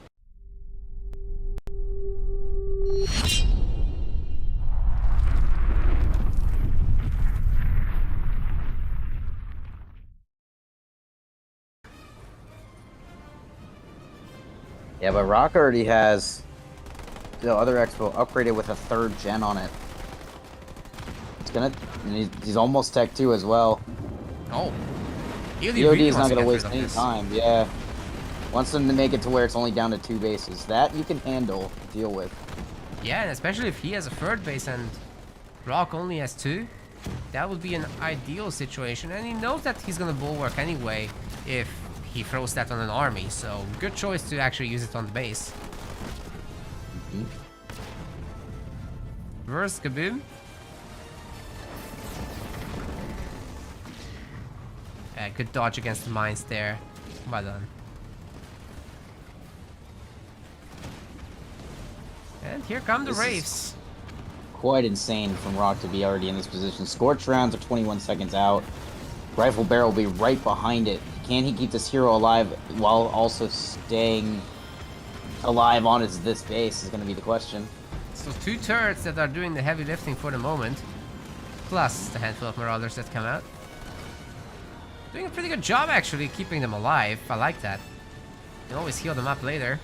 Yeah, but Rock already has the other Expo upgraded with a 3rd gen on it. It's gonna, and he's almost Tech 2 as well. Oh, EOD is not gonna waste any time. Yeah, wants them to make it to where it's only down to 2 bases. That you can handle, deal with. Yeah, and especially if he has a 3rd base and Rock only has 2, that would be an ideal situation. And he knows that he's gonna bulwark anyway if he throws that on an army, so good choice to actually use it on the base. Reverse kaboom. Good dodge against the mines there. Well done. And here come the Wraiths. Quite insane from Rock to be already in this position. Scorch rounds are 21 seconds out. Rifle barrel will be right behind it. Can he keep this hero alive while also staying alive on this base is going to be the question. So 2 turrets that are doing the heavy lifting for the moment. Plus the handful of Marauders that come out. Doing a pretty good job actually keeping them alive. I like that. You can always heal them up later.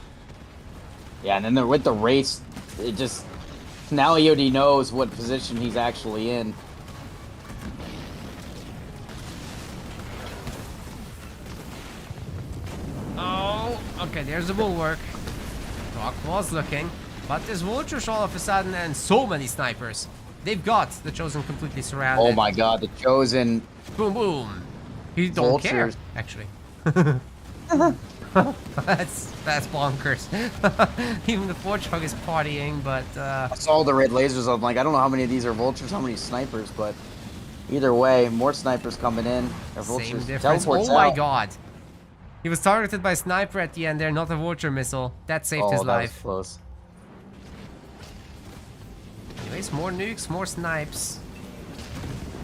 Yeah, and then with the race, it just... Now EOD knows what position he's actually in. Oh, okay, there's the bulwark. Rock was looking. But there's vultures all of a sudden and so many snipers. They've got the Chosen completely surrounded. Oh my god, the Chosen. Boom, boom. He don't care, Vultures. actually. that's bonkers. Even the Fortrog is partying, but I saw the red lasers. I'm like, I don't know how many of these are vultures, how many snipers, but either way, more snipers coming in. Their same vultures difference. teleports Oh my out. god. He was targeted by a sniper at the end there, not a vulture missile. That saved his Oh, that was life. close. Anyways, more nukes, more snipes.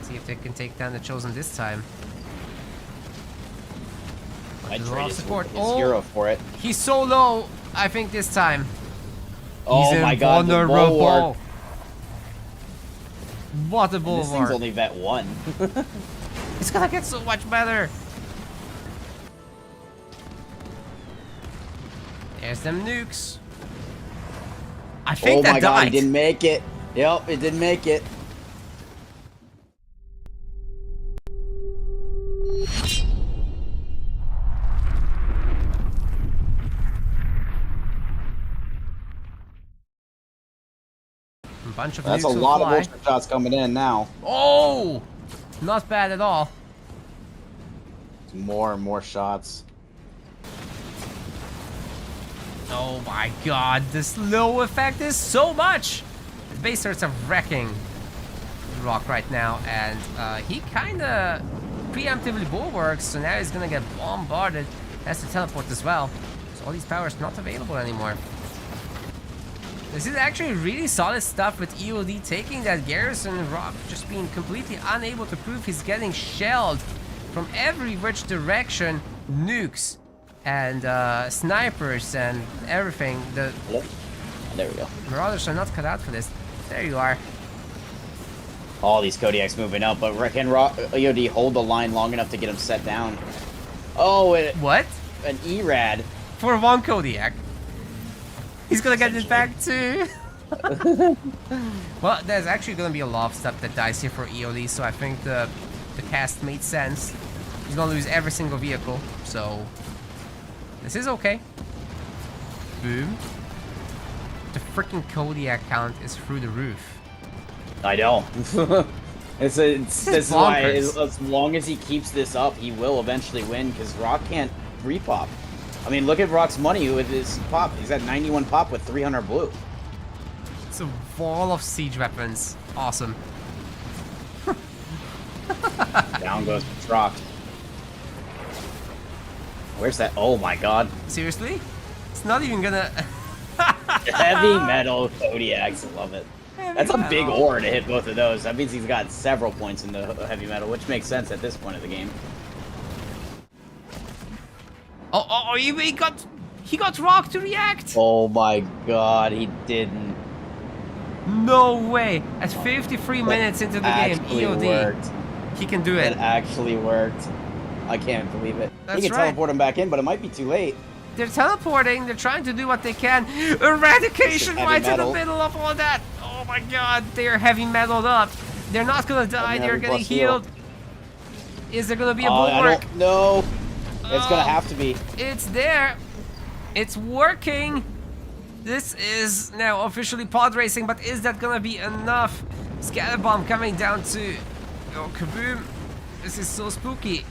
See if they can take down the Chosen this time. I There's a lot of traded support. his Oh, hero for it. he's so low, I think this time. Oh He's my god, the bulwark. invulnerable. What a This thing's bulwark. only vet 1. It's gonna get so much better. There's them nukes. I think Oh that my died. god, he didn't make it. Yep, it didn't make it. A bunch of That's nukes a will lot fly. of vulture shots coming in now. Oh! Not bad at all. More and more shots. Oh my god, the slow effect is so much! The base starts are wrecking Rock right now, and he kinda preemptively bulwarks, so now he's gonna get bombarded. Has to teleport as well. So all these powers not available anymore. This is actually really solid stuff with EOD taking that garrison and Rock just being completely unable to prove he's getting shelled from every which direction. Nukes and snipers and everything. The Hello? There we go. Marauders are not cut out for this. There you are. All these Kodiaks moving up, but can EOD hold the line long enough to get him set down? Oh, What? an ERAD. For one Kodiak. He's gonna get it back too. Well, there's actually gonna be a lot of stuff that dies here for EOD, so I think the cast made sense. He's gonna lose every single vehicle, so this is okay. Boom. The freaking Kodiak count is through the roof. I know. This is why, bonkers. as long as he keeps this up, he will eventually win, because Rock can't repop. I mean, look at Rock's money with his pop. He's at 91 pop with 300 blue. It's a wall of siege weapons. Awesome. Down goes Rock. Where's that? Oh my god. Seriously? It's not even gonna... Heavy metal Kodiaks. I love it. That's a big metal. ore to hit both of those. That means he's got several points in the heavy metal, which makes sense at this point of the game. Oh, he got Rock to react. Oh my god, he didn't. No way. At 53 minutes into the game, Actually EOD, worked. he can do It it. actually worked. I can't believe it. That's He can right. teleport him back in, but it might be too late. They're teleporting. They're trying to do what they can. Eradication Heavy right in the metal. middle of all that. Oh my god, they're heavy metaled up. They're not gonna die. Heavy They're metal getting plus heal. healed. Is there gonna be a I bulwark? don't know. It's gonna Oh. have to be. It's there. It's working. This is now officially pod racing, but is that gonna be enough? Scatter bomb coming down to... Oh, kaboom. This is so spooky.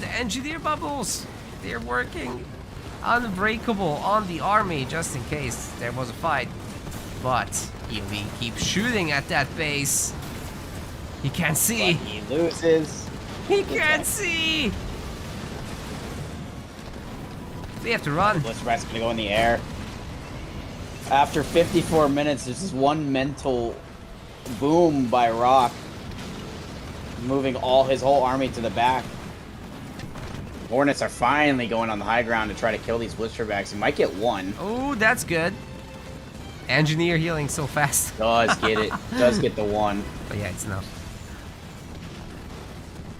The engineer bubbles. They're working. Unbreakable on the army, just in case there was a fight. But EOD keeps shooting at that base. He can't But see. he loses. He can't see. They have to run. Blitz Rat's gonna go in the air. After 54 minutes, there's this one mental boom by Rock, moving his whole army to the back. Hornets are finally going on the high ground to try to kill these Blitzterbacks. He might get one. Oh, that's good. Engineer healing so fast. Does get it. Does get the one. But yeah, it's enough.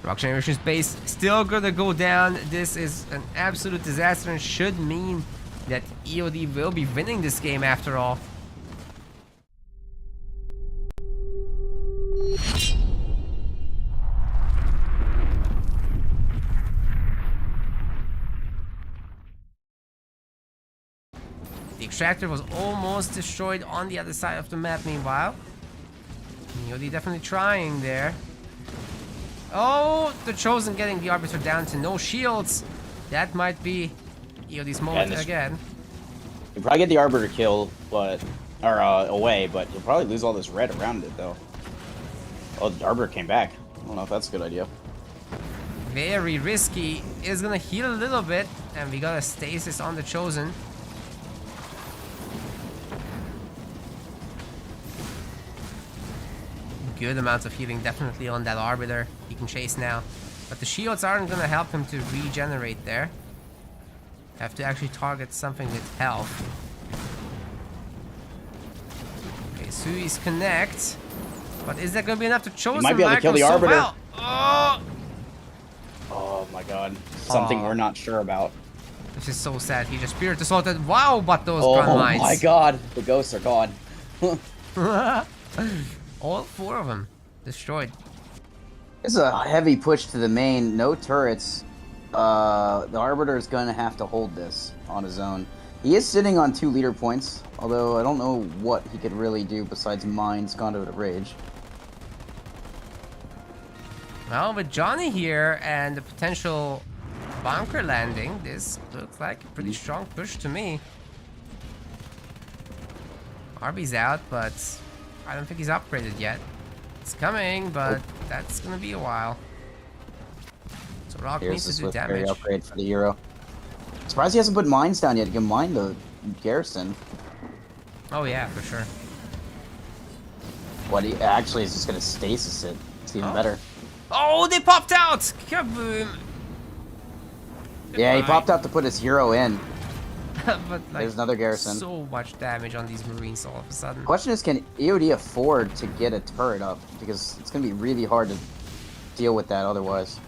Rock Generation's base still gonna go down. This is an absolute disaster and should mean that EOD will be winning this game after all. The extractor was almost destroyed on the other side of the map meanwhile. Yodi definitely trying there. Oh, the Chosen getting the Arbiter down to no shields. That might be Yodi's moment again. He'll probably get the Arbiter kill, but away, but he'll probably lose all this red around it though. Oh, the Arbiter came back. I don't know if that's a good idea. Very risky. Is gonna heal a little bit, and we got a stasis on the Chosen. Good amounts of healing definitely on that Arbiter. He can chase now. But the shields aren't gonna help him to regenerate there. Have to actually target something with health. Okay, Sui's connect. But is that gonna be enough to Chosen? He might be able to kill the Arbiter. Well. Oh! Oh my god. Something we're not sure about. This is so sad. He just spirit assaulted. Wow, but those gun Oh mines. my god. The ghosts are gone. All 4 of them destroyed. It's a heavy push to the main. No turrets. The Arbiter is going to have to hold this on his own. He is sitting on 2 leader points, although I don't know what he could really do besides mines Conduit of Rage. Well, with Johnny here and the potential bunker landing, this looks like a pretty strong push to me. Arby's out, but I don't think he's upgraded yet. It's coming, but that's gonna be a while. So Rock needs to do damage. Upgrade for the hero. Surprised he hasn't put mines down yet. He can mine the garrison. Oh yeah, for sure. What he actually is just gonna stasis it. It's even better. Oh, they popped out! Kaboom! Yeah, he popped out to put his hero in. But like, there's another garrison. So much damage on these Marines all of a sudden. Question is, can EOD afford to get a turret up? Because it's gonna be really hard to deal with that otherwise.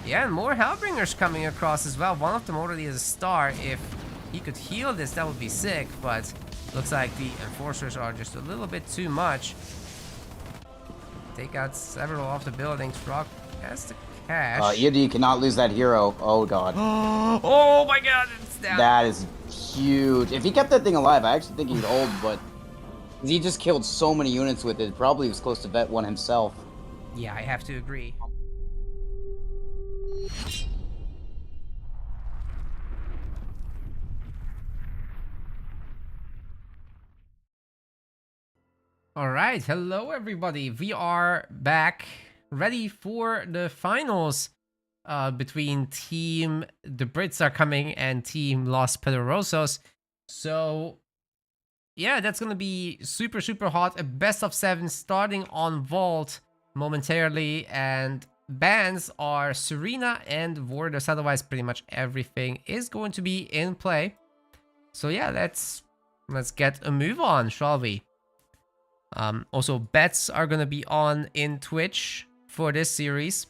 Yeah, and more Hellbringers coming across as well. One of them already is a star. If he could heal this, that would be sick. But looks like the Enforcers are just a little bit too much. Take out several of the buildings. Rock has the cash. EOD cannot lose that hero. Oh god. Oh my god, it's down. That is huge. If he kept that thing alive, I actually think he'd hold, but he just killed so many units with it. Probably was close to vet 1 himself. Yeah, I have to agree. All right, hello everybody. We are back, ready for the finals between Team The Brits Are Coming and Team Los Poderosos. So, yeah, that's gonna be super, super hot. A best of 7 starting on Vault momentarily, and bans are Serena and Vordos. Otherwise, pretty much everything is going to be in play. So yeah, let's get a move on, shall we? Also, bets are gonna be on in Twitch for this series.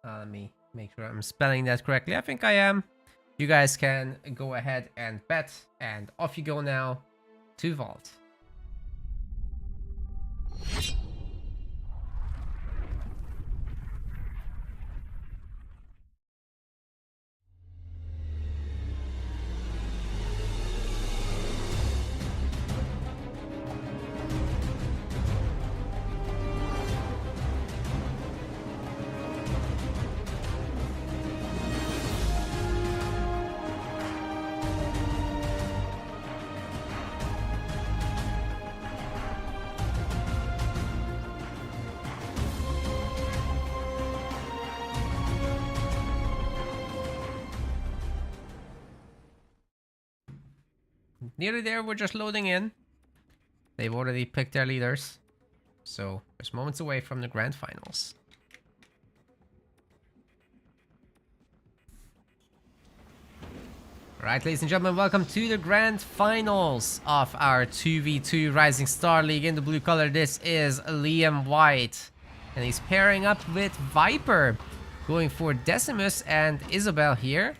Let me make sure I'm spelling that correctly. I think I am. You guys can go ahead and bet, and off you go now to Vault. Nearly there, we're just loading in. They've already picked their leaders. So, just moments away from the grand finals. Alright, ladies and gentlemen, welcome to the grand finals of our 2v2 Rising Star League. In the blue color, this is Liam White. And he's pairing up with Viper, going for Decimus and Isabel here.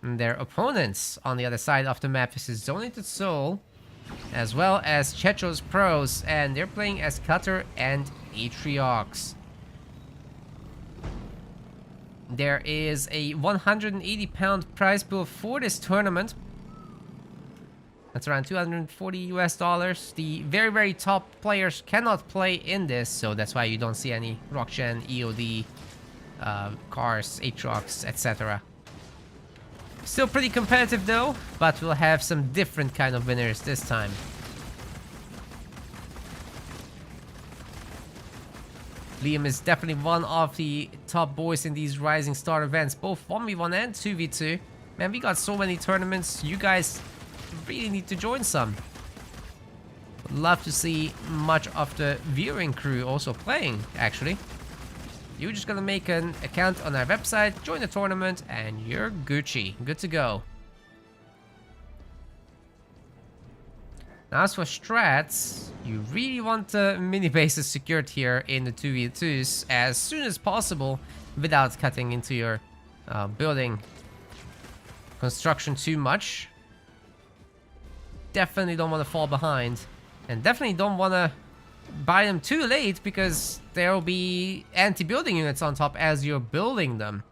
And their opponents on the other side of the map is Zonated Soul, as well as Checho's Pros, and they're playing as Cutter and Atriox. There is a 180-pound prize pool for this tournament. That's around $240 US. The very, very top players cannot play in this, so that's why you don't see any Rockgen, EOD, cars, Aatrox, etc. Still pretty competitive though, but we'll have some different kind of winners this time. Liam is definitely one of the top boys in these Rising Star events, both 1v1 and 2v2. Man, we got so many tournaments. You guys really need to join some. Would love to see much of the viewing crew also playing, actually. You're just gonna make an account on our website, join the tournament, and you're Gucci. Good to go. Now, as for strats, you really want the mini bases secured here in the 2v2s as soon as possible without cutting into your building construction too much. Definitely don't want to fall behind, and definitely don't want to buy them too late because there will be anti-building units on top as you're building them.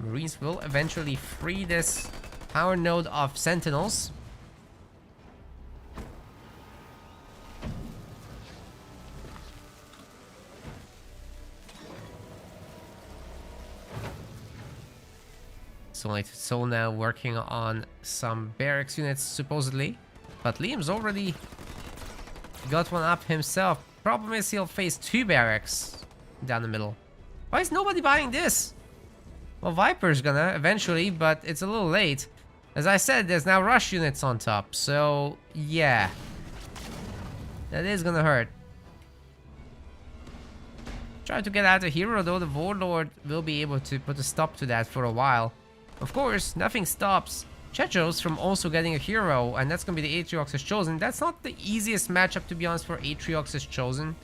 Marines will eventually free this power node of Sentinels. So now working on some barracks units supposedly, but Liam's already got one up himself. Problem is he'll face 2 barracks down the middle. Why is nobody buying this? Well, Viper's gonna eventually, but it's a little late. As I said, there's now rush units on top, so yeah. That is gonna hurt. Try to get out a hero though, the Warlord will be able to put a stop to that for a while. Of course, nothing stops Chechos from also getting a hero, and that's gonna be the Aatrox's Chosen. That's not the easiest matchup, to be honest, for Aatrox's Chosen.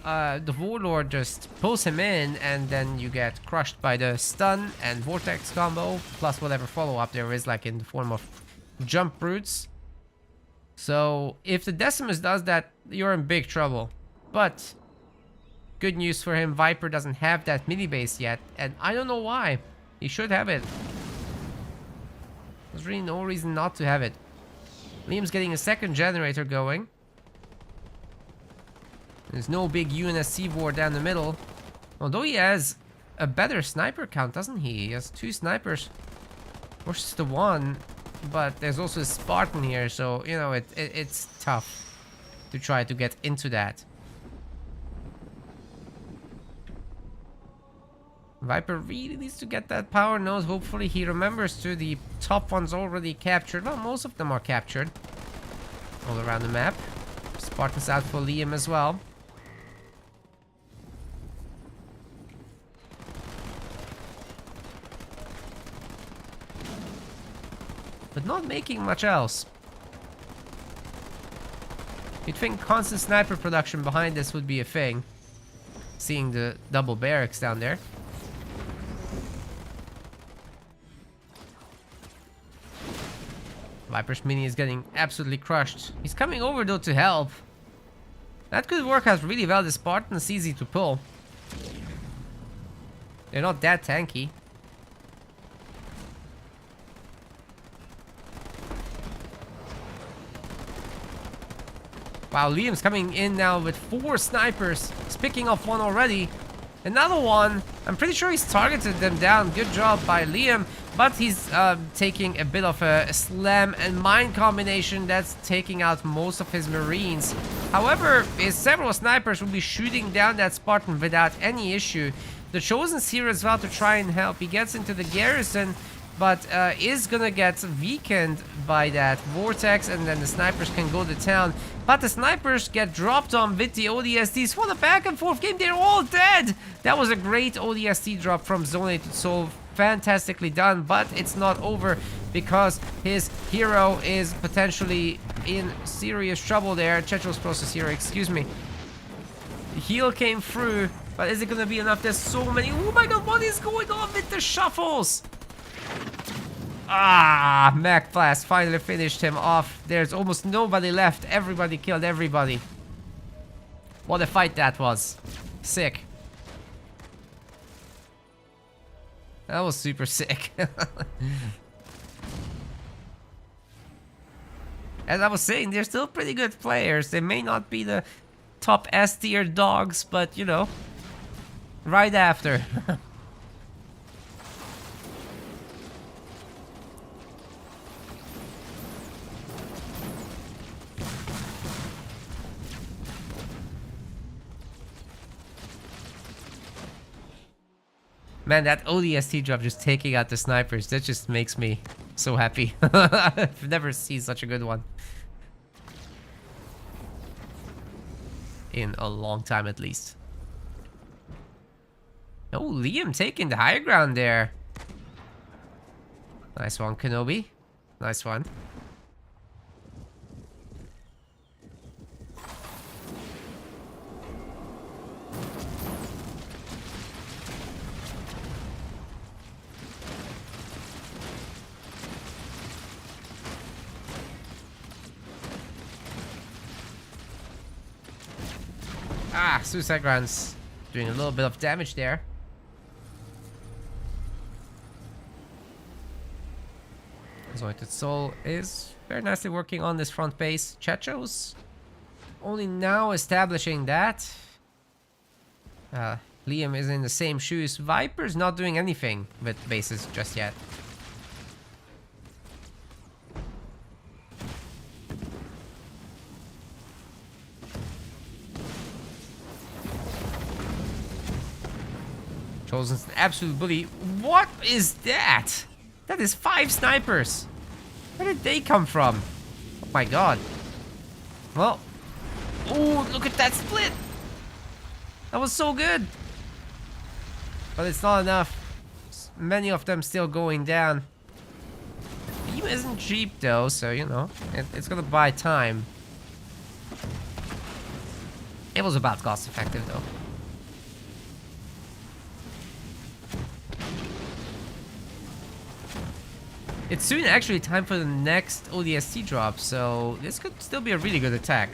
The Warlord just pulls him in, and then you get crushed by the stun and vortex combo, plus whatever follow-up there is, like in the form of jump brutes. So if the Decimus does that, you're in big trouble. But good news for him, Viper doesn't have that mini base yet, and I don't know why. He should have it. There's really no reason not to have it. Liam's getting a second generator going. There's no big UNSC war down the middle. Although he has a better sniper count, doesn't he? He has 2 snipers versus the 1. But there's also a Spartan here, so, you know, it's tough to try to get into that. Viper really needs to get that power node. Hopefully he remembers to. The top one's already captured. Well, most of them are captured all around the map. Spartan's out for Liam as well. But not making much else. You'd think constant sniper production behind this would be a thing. Seeing the double barracks down there. Viper's mini is getting absolutely crushed. He's coming over though to help. That could work out really well. The Spartan's easy to pull. They're not that tanky. Wow, Liam's coming in now with 4 snipers. He's picking off one already. Another one. I'm pretty sure he's targeted them down. Good job by Liam. But he's taking a bit of a slam and mine combination that's taking out most of his Marines. However, his several snipers will be shooting down that Spartan without any issue. The Chosen's here as well to try and help. He gets into the garrison, but is gonna get weakened by that vortex, and then the snipers can go to town. But the snipers get dropped on with the ODSTs. What a back and forth game. They're all dead. That was a great ODST drop from Zone 8 so fantastically done, but it's not over because his hero is potentially in serious trouble there. Chechos process hero, excuse me. The heal came through, but is it gonna be enough? There's so many. Oh my god, what is going on with the shuffles? Ah, Mac Blast finally finished him off. There's almost nobody left. Everybody killed everybody. What a fight that was. Sick. That was super sick. As I was saying, they're still pretty good players. They may not be the top S tier dogs, but you know, right after. Man, that ODST drop just taking out the snipers, that just makes me so happy. I've never seen such a good one. In a long time, at least. Oh, Liam taking the higher ground there. Nice one, Kenobi. Nice one. Ah, Suicide Grunts doing a little bit of damage there. Zointed Soul is very nicely working on this front base. Checho's only now establishing that. Liam is in the same shoes. Viper's not doing anything with bases just yet. Chosen's an absolute bully. What is that? That is 5 snipers. Where did they come from? Oh my god. Well. Oh, look at that split. That was so good. But it's not enough. Many of them still going down. Beam isn't cheap though, so you know, it's gonna buy time. It was about cost effective though. It's soon actually time for the next ODST drop, so this could still be a really good attack.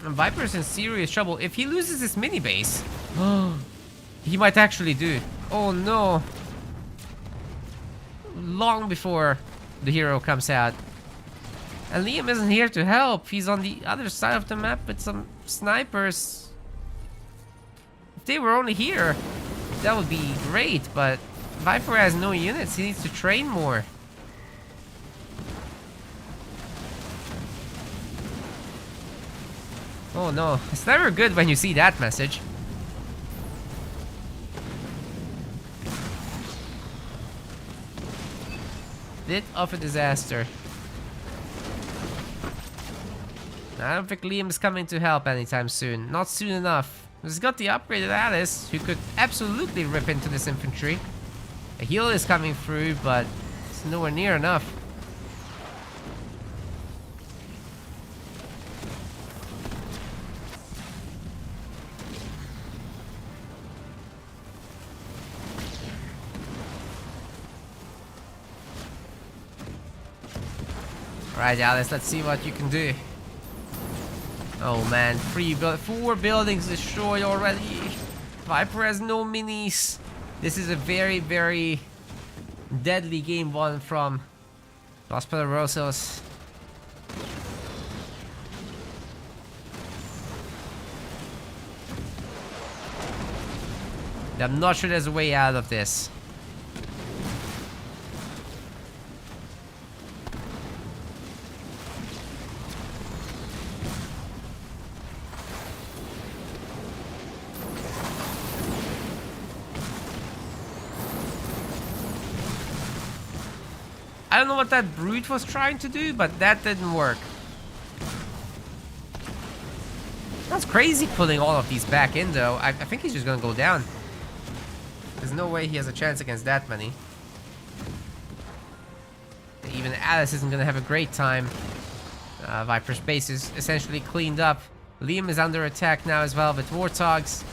And Viper's in serious trouble. If he loses his mini base, he might actually do. Oh no. Long before the hero comes out. And Liam isn't here to help. He's on the other side of the map with some snipers. If they were only here, that would be great, but Viper has no units. He needs to train more. Oh no, it's never good when you see that message. Bit of a disaster. I don't think Liam is coming to help anytime soon. Not soon enough. He's got the upgraded Alice, who could absolutely rip into this infantry. A heal is coming through, but it's nowhere near enough. Alright, Alice, let's see what you can do. Oh man, 4 buildings destroyed already. Viper has no minis. This is a very, very deadly game one from Los Poderosos. I'm not sure there's a way out of this. I don't know what that brute was trying to do, but that didn't work. That's crazy pulling all of these back in though. I think he's just gonna go down. There's no way he has a chance against that many. Even Alice isn't gonna have a great time. Viper's base is essentially cleaned up. Liam is under attack now as well with Warthogs.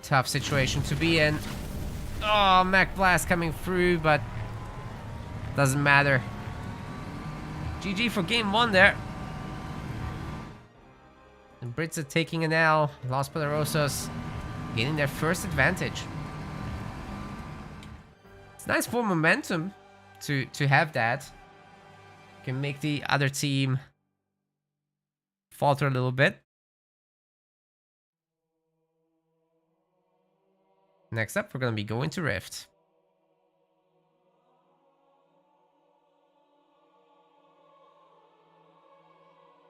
Tough situation to be in. Oh, Mech Blast coming through, but doesn't matter. GG for game 1 there. The Brits are taking an L. Los Poderosos gaining their first advantage. It's nice for momentum to have that. Can make the other team falter a little bit. Next up, we're going to be going to Rift.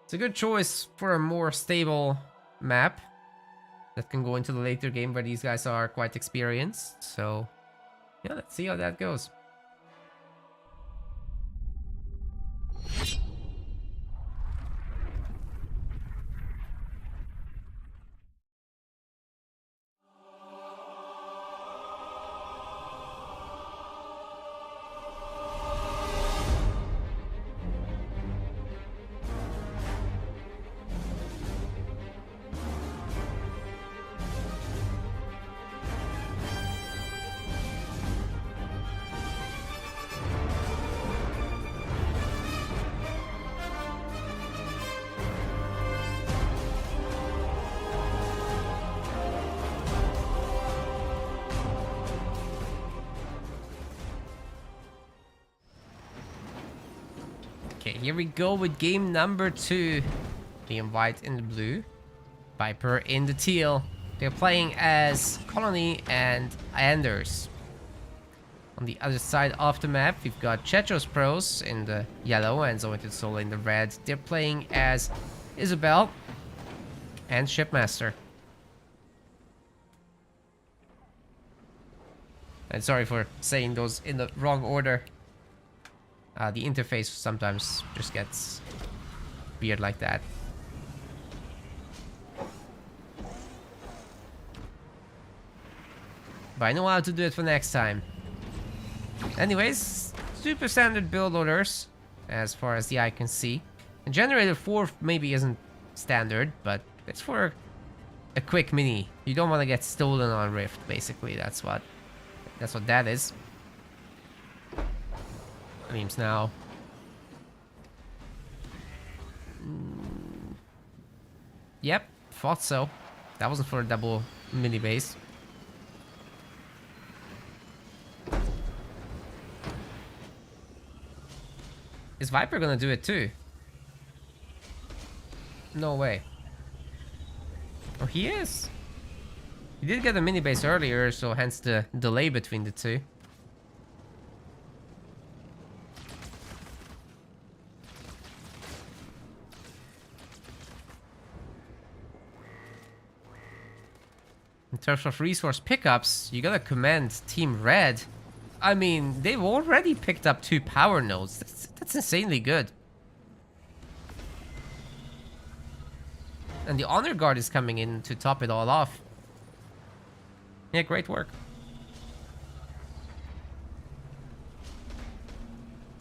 It's a good choice for a more stable map that can go into the later game where these guys are quite experienced. So, yeah, let's see how that goes. Okay, here we go with game number 2. Liam White in the blue, Viper in the teal. They're playing as Colony and Anders. On the other side of the map, we've got Chechos Pros in the yellow and Zointed Soul in the red. They're playing as Isabel and Shipmaster. And sorry for saying those in the wrong order. The interface sometimes just gets weird like that. But I know how to do it for next time. Anyways, super standard build orders as far as the eye can see. And Generator 4 maybe isn't standard, but it's for a quick mini. You don't want to get stolen on Rift, basically. That's what that is. Memes now. Yep, thought so. That wasn't for a double mini base. Is Viper gonna do it too? No way. Oh, he is. He did get a mini base earlier, so hence the delay between the two. In terms of resource pickups, you gotta commend Team Red. I mean, they've already picked up 2 power nodes. That's insanely good. And the Honor Guard is coming in to top it all off. Yeah, great work.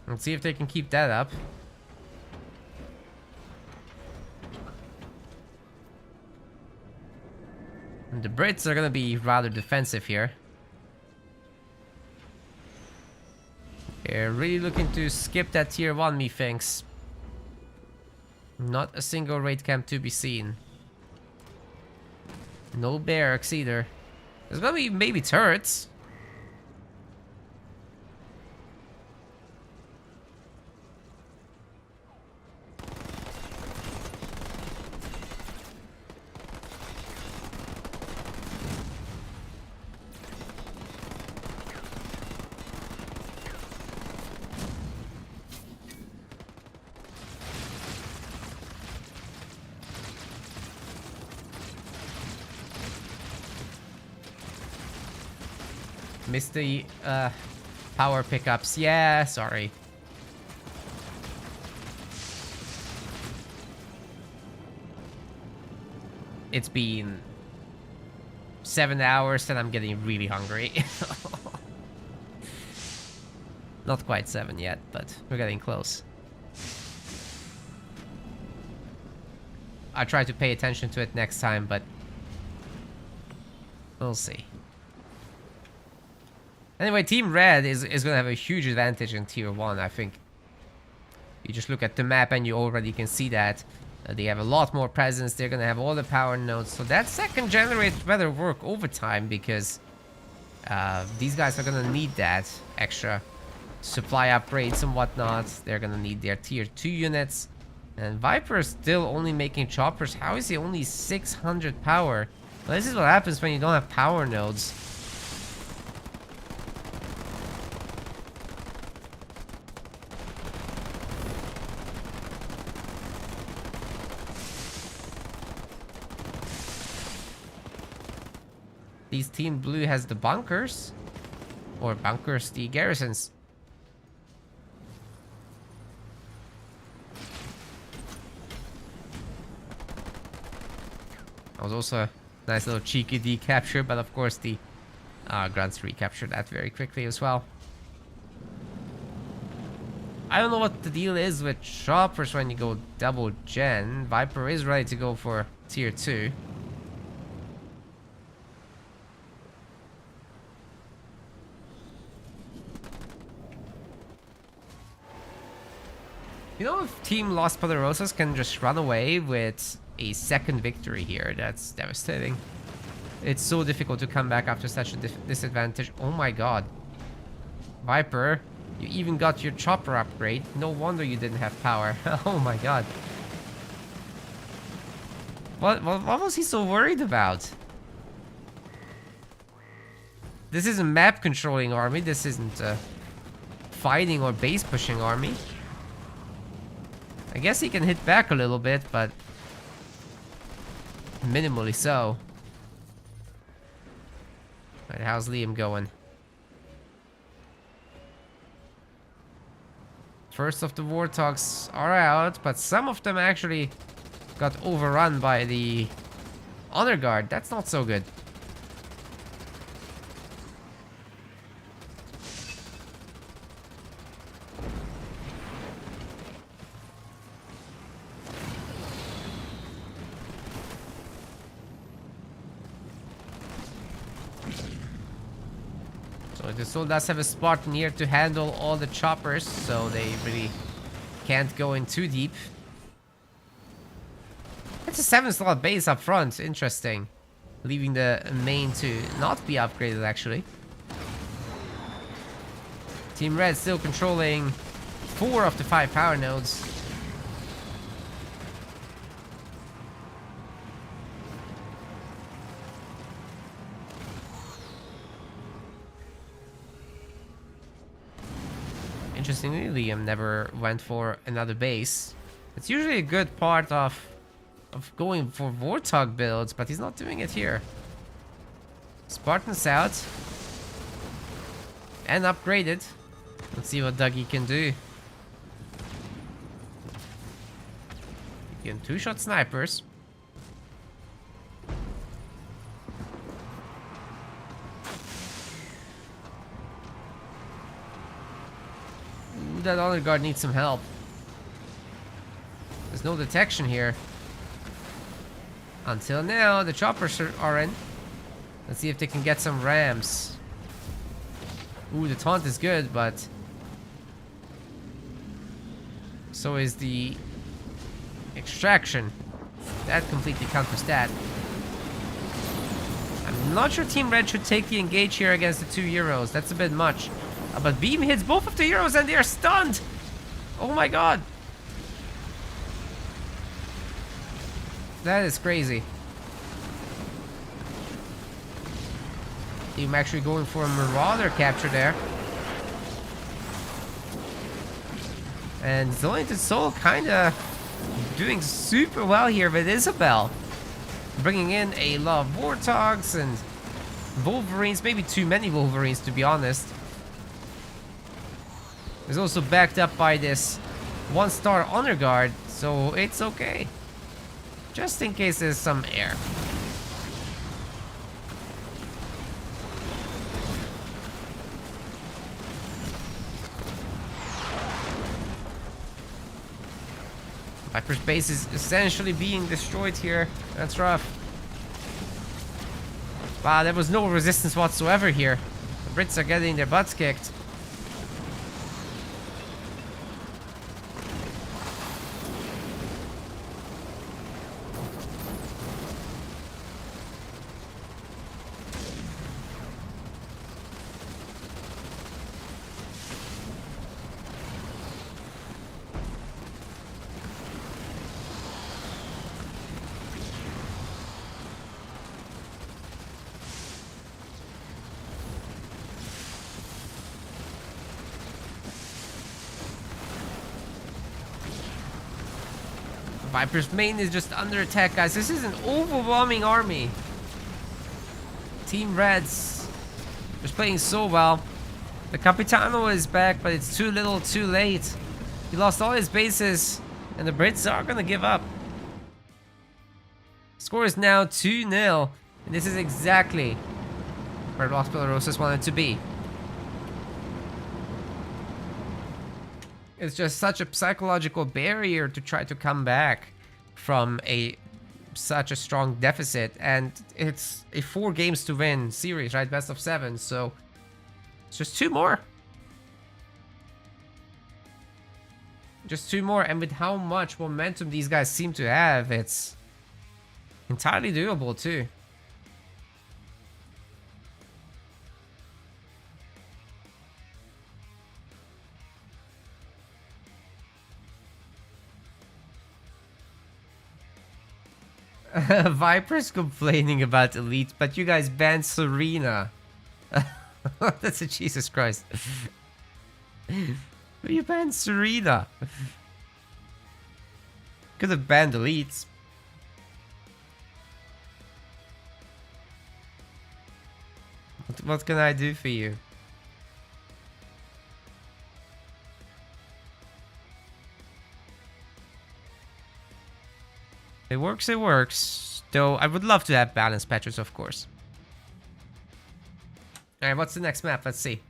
Let's see if they can keep that up. And the Brits are gonna be rather defensive here. They're really looking to skip that tier 1, methinks. Not a single raid camp to be seen. No barracks either. There's gonna be maybe turrets. Missed the power pickups. Yeah, sorry. It's been 7 hours and I'm getting really hungry. Not quite 7 yet, but we're getting close. I try to pay attention to it next time, but we'll see. Anyway, Team Red is going to have a huge advantage in Tier 1, I think. You just look at the map and you already can see that. They have a lot more presence. They're going to have all the power nodes. So that second generator better work overtime because these guys are going to need that extra supply upgrades and whatnot. They're going to need their Tier 2 units. And Viper is still only making choppers. How is he only 600 power? Well, this is what happens when you don't have power nodes. These Team Blue has the bunkers. Or bunkers, the garrisons. That was also a nice little cheeky D capture, but of course the Grunts recaptured that very quickly as well. I don't know what the deal is with choppers when you go double gen. Viper is ready to go for Tier 2. You know, if Team Los Poderosas can just run away with a second victory here, that's devastating. It's so difficult to come back after such a disadvantage. Oh my god. Viper, you even got your chopper upgrade. No wonder you didn't have power. Oh my god. What was he so worried about? This isn't map controlling army. This isn't a fighting or base pushing army. I guess he can hit back a little bit, but minimally so. Alright, how's Liam going? First of the Warthogs are out, but some of them actually got overrun by the Honor Guard. That's not so good. The soldiers have a Spartan here to handle all the choppers, so they really can't go in too deep. It's a 7-slot base up front. Interesting. Leaving the main to not be upgraded, actually. Team Red still controlling 4 of the 5 power nodes. Interestingly, Liam never went for another base. It's usually a good part of going for Warthog builds, but he's not doing it here. Spartans out. And upgraded. Let's see what Dougie can do. He can 2-shot snipers. That Honor Guard needs some help. There's no detection here. Until now, the choppers are in. Let's see if they can get some rams. Ooh, the taunt is good, but so is the extraction. That completely counters that. I'm not sure Team Red should take the engage here against the 2 Euros. That's a bit much. But beam hits both of the Euros and they are stunned. Oh my god. That is crazy. Team actually going for a Marauder capture there. And Zolanted Soul kinda doing super well here with Isabel. Bringing in a lot of Warthogs and Wolverines. Maybe too many Wolverines, to be honest. It's also backed up by this 1-star Honor Guard, so it's okay. Just in case there's some air. Viper's base is essentially being destroyed here. That's rough. Wow, there was no resistance whatsoever here. Brits are getting their butts kicked. Viper's main is just under attack, guys. This is an overwhelming army. Team Reds just playing so well. The Capitano is back, but it's too little, too late. He lost all his bases, and the Brits are gonna give up. Score is now 2-0, and this is exactly where Los Poderosos wanted to be. It's just such a psychological barrier to try to come back from such a strong deficit, and it's a 4 games to win series, right? Best of 7, so it's just 2 more. Just 2 more, and with how much momentum these guys seem to have, it's entirely doable too. Viper's complaining about Elite, but you guys banned Serena. That's a Jesus Christ. You banned Serena. Could have banned Elites. What can I do for you? It works, it works. Though I would love to have balanced patches, of course. Alright, what's the next map? Let's see.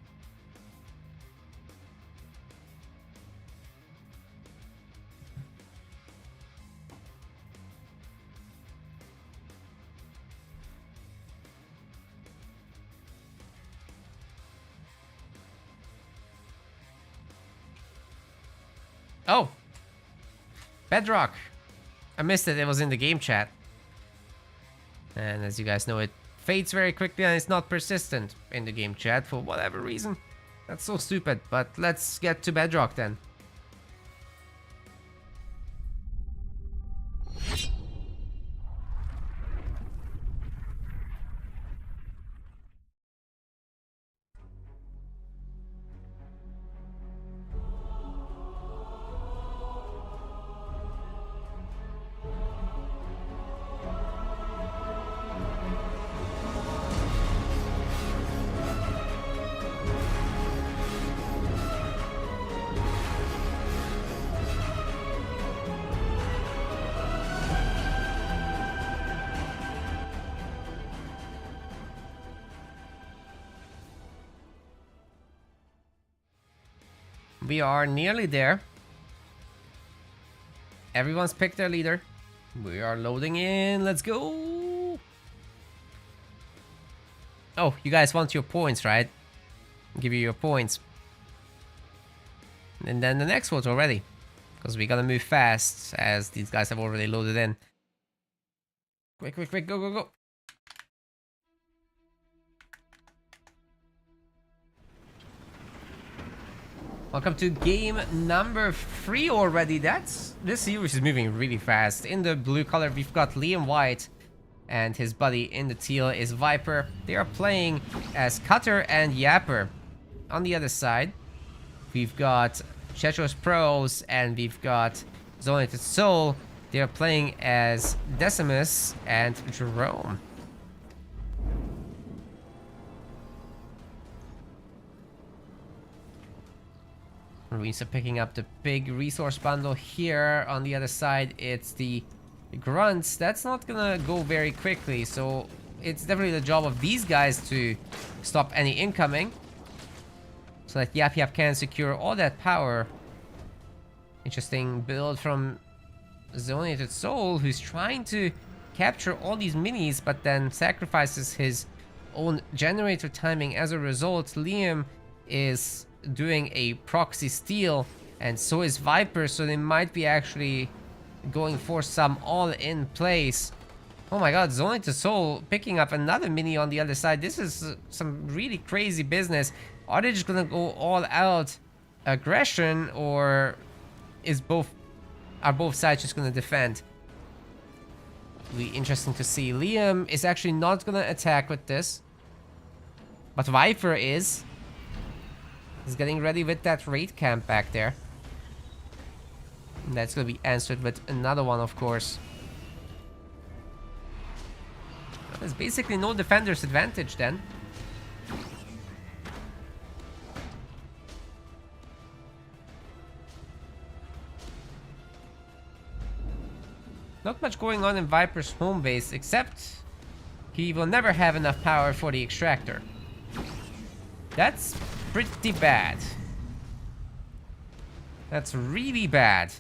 Oh! Bedrock! I missed it, it was in the game chat. And as you guys know, it fades very quickly and it's not persistent in the game chat for whatever reason. That's so stupid, but let's get to Bedrock then. We are nearly there. Everyone's picked their leader. We are loading in. Let's go. Oh, you guys want your points, right? I'll give you your points. And then the next one's already. Because we gotta move fast as these guys have already loaded in. Quick, quick, quick. Go, go, go. Welcome to game number 3 already. This series is moving really fast. In the blue color, we've got Liam White, and his buddy in the teal is Viper. They are playing as Cutter and Yapper. On the other side, we've got Checho's Pros, and we've got Zonated Soul. They are playing as Decimus and Jerome. Marines are picking up the big resource bundle here. On the other side, it's the grunts. That's not gonna go very quickly, so it's definitely the job of these guys to stop any incoming, so that Yap Yap can secure all that power. Interesting build from Zonated Soul, who's trying to capture all these minis, but then sacrifices his own generator timing. As a result, Liam is doing a proxy steal, and so is Viper, so they might be actually going for some all-in plays. Oh my god, Zoning to Soul picking up another mini on the other side. This is some really crazy business. Are they just gonna go all out aggression, or are both sides just gonna defend? Be interesting to see. Liam is actually not gonna attack with this, but Viper is. He's getting ready with that raid camp back there. And that's gonna be answered with another one, of course. There's basically no defender's advantage then. Not much going on in Viper's home base, except he will never have enough power for the extractor. That's pretty bad. That's really bad.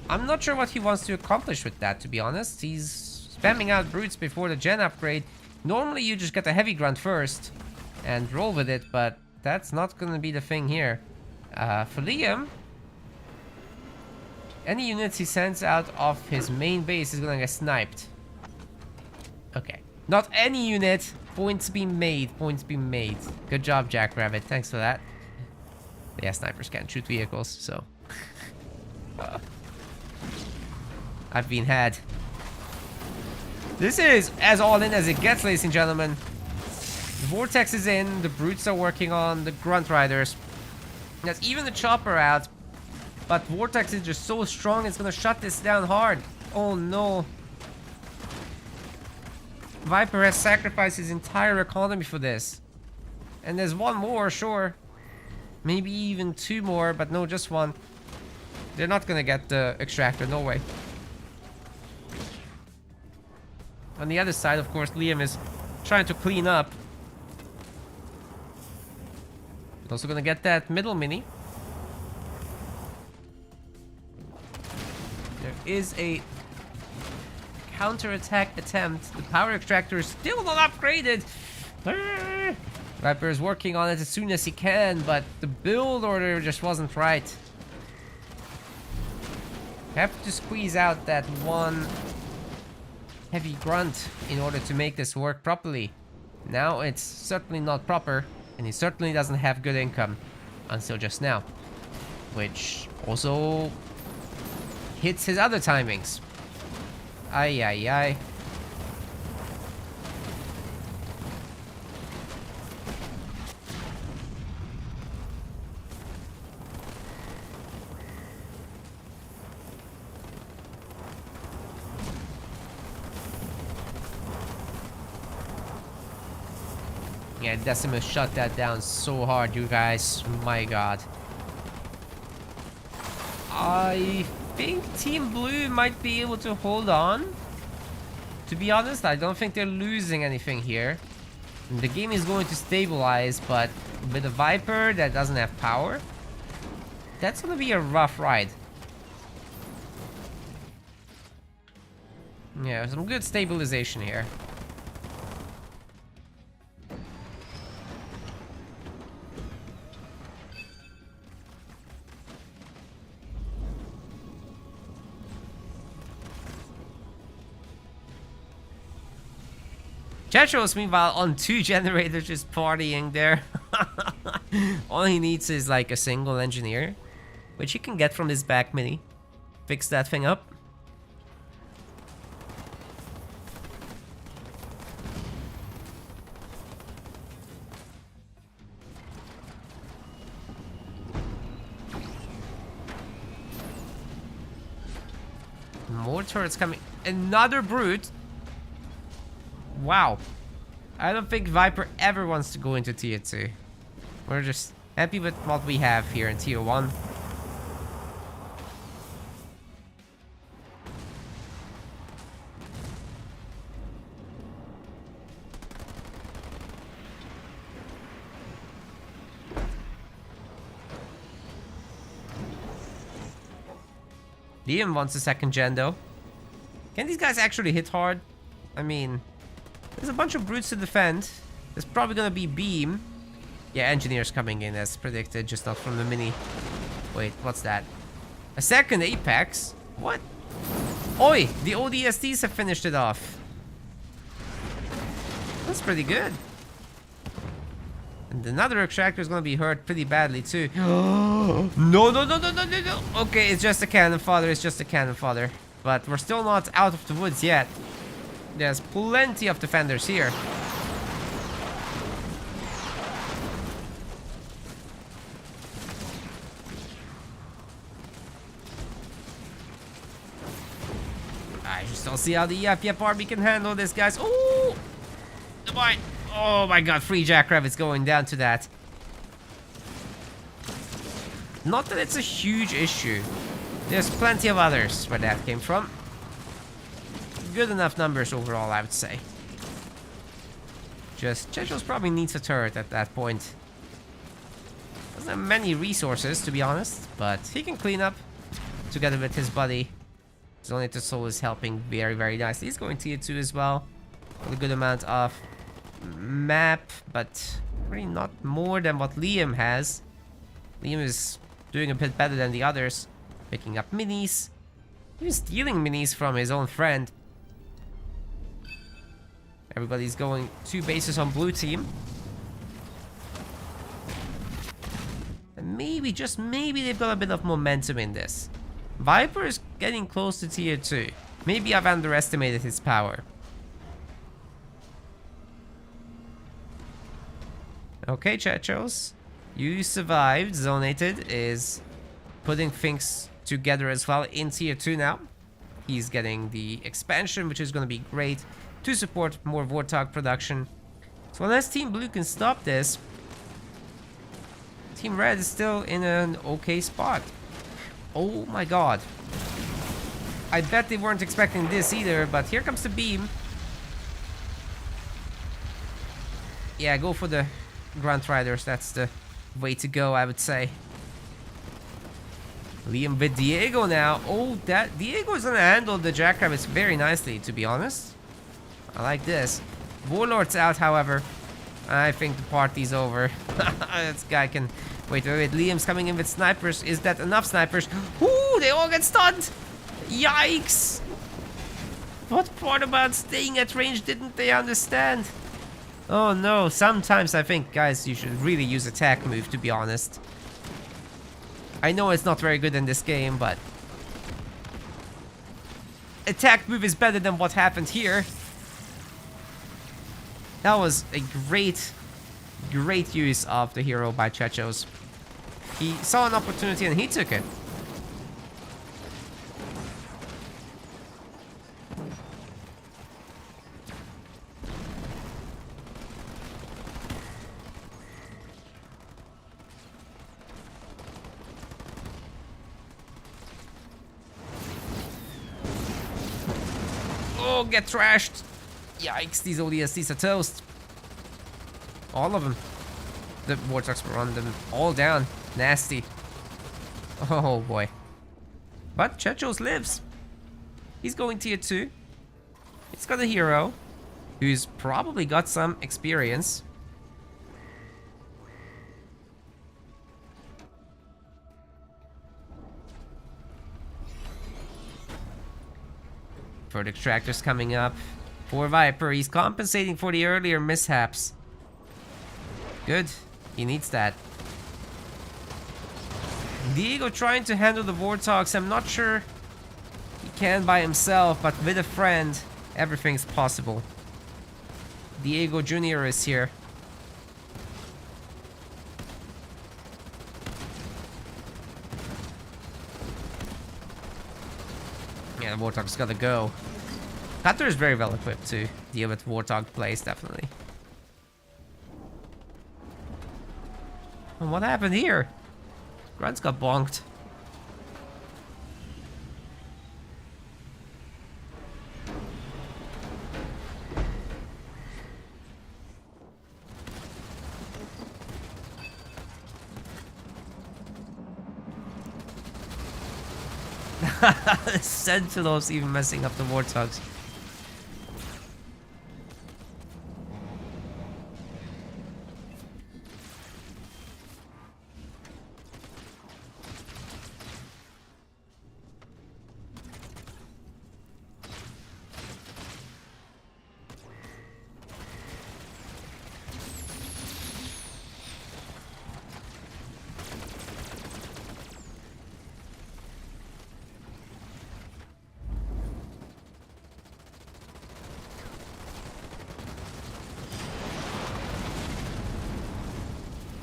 I'm not sure what he wants to accomplish with that, to be honest. He's spamming out brutes before the gen upgrade. Normally you just get a heavy grunt first and roll with it, but that's not gonna be the thing here. For Liam, any units he sends out of his main base is gonna get sniped. Okay. Not any unit. Points be made. Points be made. Good job, Jackrabbit. Thanks for that. Yeah, snipers can't shoot vehicles, so... I've been had. This is as all in as it gets, ladies and gentlemen. The Vortex is in. The Brutes are working on the Grunt Riders. There's even the Chopper out. But Vortex is just so strong, it's gonna shut this down hard. Oh no. Viper has sacrificed his entire economy for this. And there's one more, sure. Maybe even two more, but no, just one. They're not gonna get the extractor, no way. On the other side, of course, Liam is trying to clean up. Also gonna get that middle mini. There is a counter-attack attempt. The power extractor is still not upgraded. Viper is working on it as soon as he can, but the build order just wasn't right. Have to squeeze out that one heavy grunt in order to make this work properly. Now it's certainly not proper, and he certainly doesn't have good income until just now, which also hits his other timings. Ay, ay, ay. Yeah, Decimus shut that down so hard, you guys. My god. I think Team Blue might be able to hold on. To be honest, I don't think they're losing anything here. The game is going to stabilize, but with a Viper that doesn't have power, that's gonna be a rough ride. Yeah, some good stabilization here. Chatros, meanwhile, on 2 generators just partying there. All he needs is like a single engineer, which he can get from his back mini. Fix that thing up. More turrets coming. Another brute. Wow. I don't think Viper ever wants to go into tier 2. We're just happy with what we have here in tier 1. Liam wants a second gen though. Can these guys actually hit hard? I mean, this There's a bunch of brutes to defend. There's probably gonna be beam. Yeah, engineers coming in as predicted, just not from the mini. Wait, what's that? A second Apex? What? Oi! The ODSTs have finished it off. That's pretty good. And another extractor is gonna be hurt pretty badly too. No, no, no, no, no, no, no. Okay, it's just a cannon fodder. It's just a cannon fodder. But we're still not out of the woods yet. There's plenty of defenders here. I just don't see how the EFF army can handle this, guys. Oh! Oh my god, 3 jackrabbits going down to that. Not that it's a huge issue. There's plenty of others where that came from. Good enough numbers overall, I would say. Just, Chechos probably needs a turret at that point. Doesn't have many resources, to be honest, but he can clean up together with his buddy. Zonated Soul is helping very, very nicely. He's going tier 2 as well. With a good amount of map, but really not more than what Liam has. Liam is doing a bit better than the others. Picking up minis. Even stealing minis from his own friend. Everybody's going 2 bases on blue team. And maybe, just maybe, they've got a bit of momentum in this. Viper is getting close to tier 2. Maybe I've underestimated his power. Okay, Chechos. You survived. Zonated is putting things together as well in tier 2 now. He's getting the expansion, which is going to be great to support more Warthog production. So unless Team Blue can stop this, Team Red is still in an okay spot. Oh my god. I bet they weren't expecting this either, but here comes the beam. Yeah, go for the Grunt Riders. That's the way to go, I would say. Liam with Diego now. Oh, that Diego is gonna handle the jackrabbits very nicely, to be honest. I like this. Warlord's out, however. I think the party's over. This guy can... Wait. Liam's coming in with snipers. Is that enough snipers? Ooh, they all get stunned! Yikes! What part about staying at range didn't they understand? Oh no, sometimes I think, guys, you should really use attack move, to be honest. I know it's not very good in this game, but... attack move is better than what happened here. That was a great use of the hero by Chechos. He saw an opportunity and he took it. Oh, get trashed. Yikes, these ODSTs are toast. All of them. The Warthogs run them all down. Nasty. Oh boy. But Chechos lives. He's going tier 2. He's got a hero who's probably got some experience. Further extractors coming up. For Viper, he's compensating for the earlier mishaps. Good. He needs that. Diego trying to handle the Warthogs. I'm not sure he can by himself, but with a friend, everything's possible. Diego Jr. is here. Yeah, the Warthog's gotta go. Cutter is very well equipped to deal with Warthog plays, definitely. And what happened here? Grunts got bonked. Sentinels even messing up the Warthogs.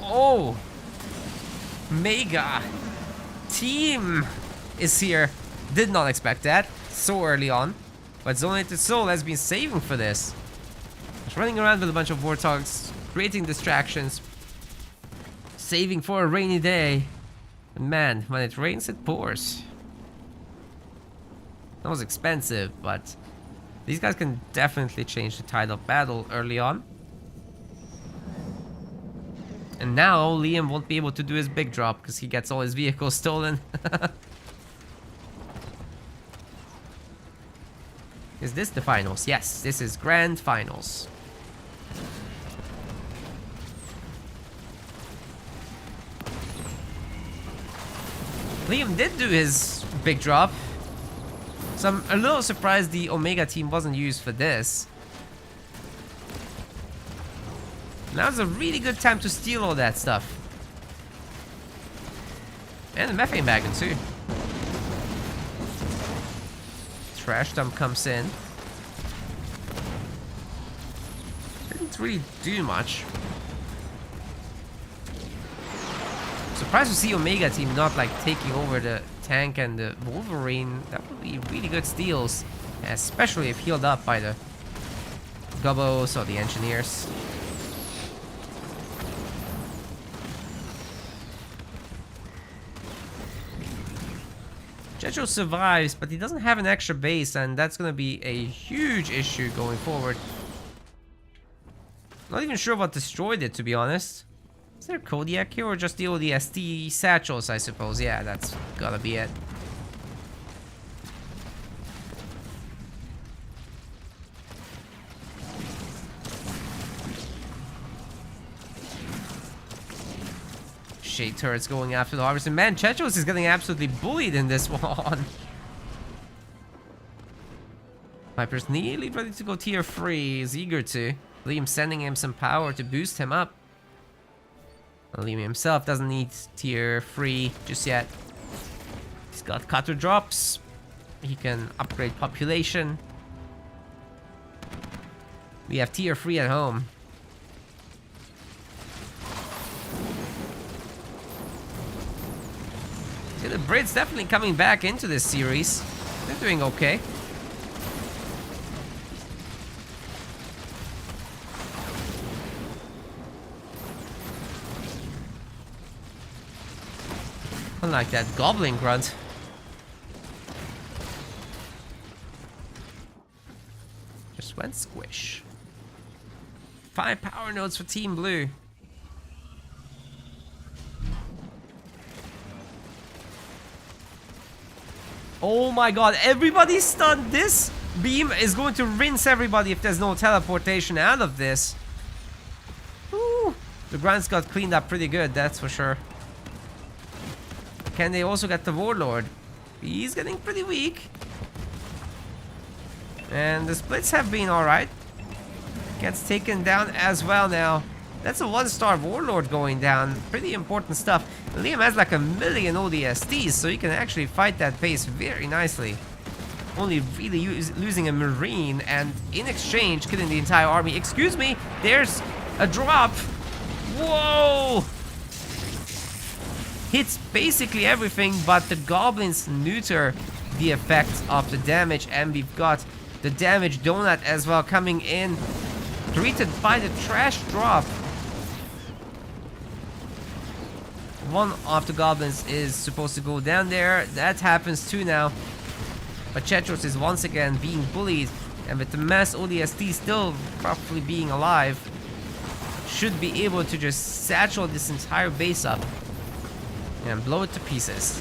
Oh! Mega team is here. Did not expect that so early on. But Zonated Soul has been saving for this. Just running around with a bunch of Warthogs, creating distractions, saving for a rainy day. And man, when it rains, it pours. That was expensive, but these guys can definitely change the tide of battle early on. And now Liam won't be able to do his big drop because he gets all his vehicles stolen. Is this the finals? Yes, this is grand finals. Liam did do his big drop. So I'm a little surprised the Omega team wasn't used for this. Now's a really good time to steal all that stuff. And the methane wagon too. Trash dump comes in. Didn't really do much. Surprised to see Omega team not like taking over the tank and the Wolverine. That would be really good steals, especially if healed up by the Gobos or the engineers. Jetro survives, but he doesn't have an extra base, and that's gonna be a huge issue going forward. Not even sure what destroyed it, to be honest. Is there Kodiak here, or just the ODST satchels, I suppose? Yeah, that's gotta be it. Shade turrets going after the harvester. Man, Chechos is getting absolutely bullied in this one. Viper's nearly ready to go tier 3. He's eager to. Liam sending him some power to boost him up. Liam himself doesn't need tier 3 just yet. He's got cutter drops. He can upgrade population. We have tier 3 at home. Yeah, the Brits definitely coming back into this series. They're doing okay. Unlike that goblin grunt. Just went squish. 5 power nodes for Team Blue. Oh my god, everybody's stunned. This beam is going to rinse everybody if there's no teleportation out of this. Ooh, the grunts got cleaned up pretty good, that's for sure. Can they also get the Warlord? He's getting pretty weak. And the splits have been alright. Gets taken down as well now. That's a 1-star Warlord going down. Pretty important stuff. Liam has like 1 million ODSTs, so he can actually fight that base very nicely. Only really losing a Marine, and in exchange, killing the entire army. Excuse me, there's a drop. Whoa! Hits basically everything, but the goblins neuter the effect of the damage, and we've got the damage donut as well coming in, greeted by the trash drop. One of the goblins is supposed to go down there. That happens too now. But Chetros is once again being bullied, and with the mass ODST still roughly being alive, should be able to just satchel this entire base up and blow it to pieces.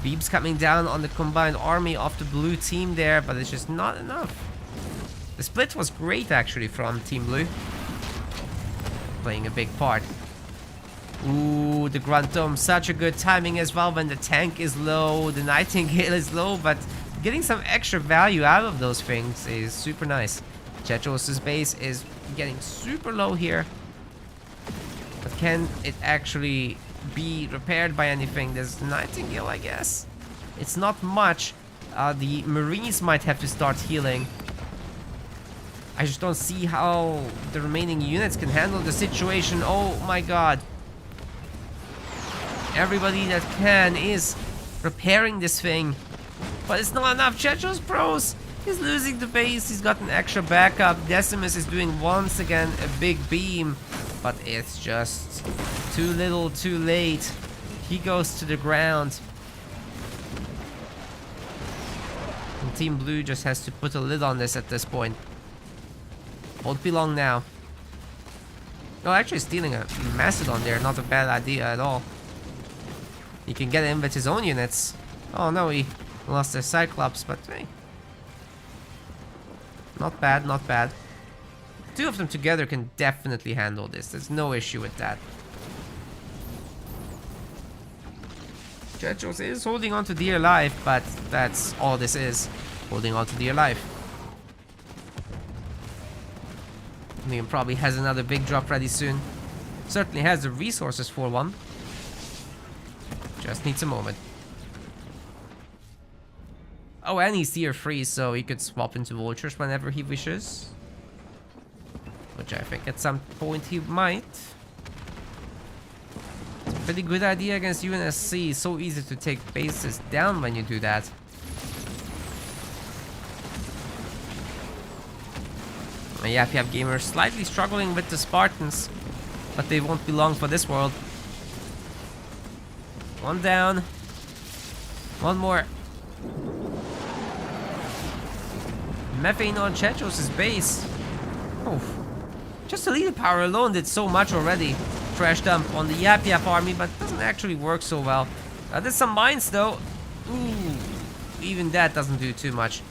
Beebs coming down on the combined army of the blue team there, but it's just not enough. The split was great actually from Team Blue. Playing a big part. Ooh, the Gruntum, such a good timing as well when the tank is low, the Nightingale is low, but getting some extra value out of those things is super nice. Chetros' base is getting super low here. But can it actually be repaired by anything? There's the Nightingale, I guess. It's not much. The Marines might have to start healing. I just don't see how the remaining units can handle the situation. Oh my god. Everybody that can is repairing this thing. But it's not enough. Chechos Bros is losing the base. He's got an extra backup. Decimus is doing once again a big beam. But it's just too little, too late. He goes to the ground. And Team Blue just has to put a lid on this at this point. Won't be long now. Oh, actually stealing a Mastodon there. Not a bad idea at all. He can get in with his own units. Oh no, he lost their Cyclops, but hey. Not bad, not bad. Two of them together can definitely handle this. There's no issue with that. Chechos is holding on to dear life, but that's all this is. Holding on to dear life. He probably has another big drop ready soon. Certainly has the resources for one. Just needs a moment. Oh, and he's tier 3, so he could swap into vultures whenever he wishes. Which I think at some point he might. It's a pretty good idea against UNSC. It's so easy to take bases down when you do that. And yeah, if you have gamers slightly struggling with the Spartans, but they won't be long for this world. One down. One more. Methane on Chechos' base. Oof. Just the leader power alone did so much already. Trash dump on the Yap Yap army, but doesn't actually work so well. There's some mines though. Ooh. Even that doesn't do too much.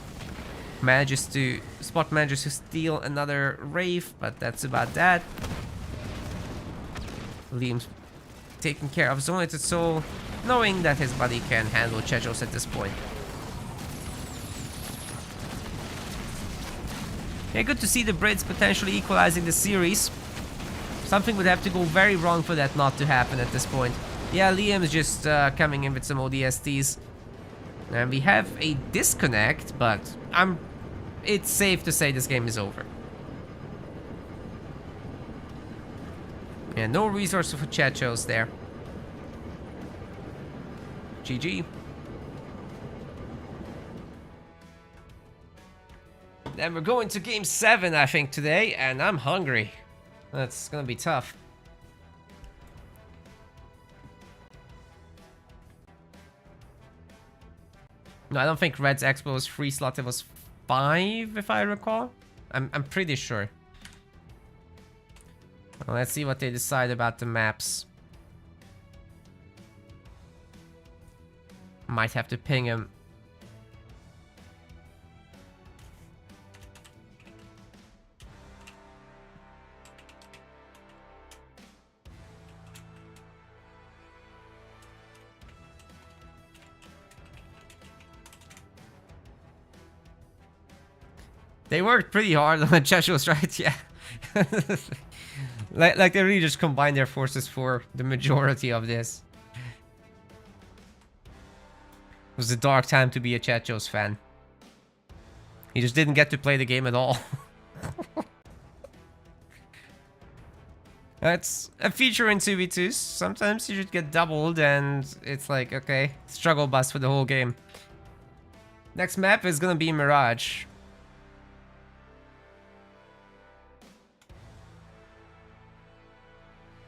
Spot manages to steal another Wraith, but that's about that. Liam's taking care of Zonated Soul, knowing that his buddy can handle Chechos at this point. Yeah, good to see the Brits potentially equalizing the series. Something would have to go very wrong for that not to happen at this point. Yeah, Liam's just coming in with some ODSTs. And we have a disconnect, but it's safe to say this game is over. Yeah, no resources for Chechos there. GG. Then we're going to game 7, I think, today, and I'm hungry. That's gonna be tough. No, I don't think Red's Expo was free slot. It was 5, if I recall. I'm pretty sure. Well, let's see what they decide about the maps. Might have to ping him. They worked pretty hard on the Chechos, right? Yeah. like they really just combined their forces for the majority of this. It was a dark time to be a Chechos fan. He just didn't get to play the game at all. That's a feature in 2v2s. Sometimes you should get doubled and it's like, okay, struggle bus for the whole game. Next map is gonna be Mirage.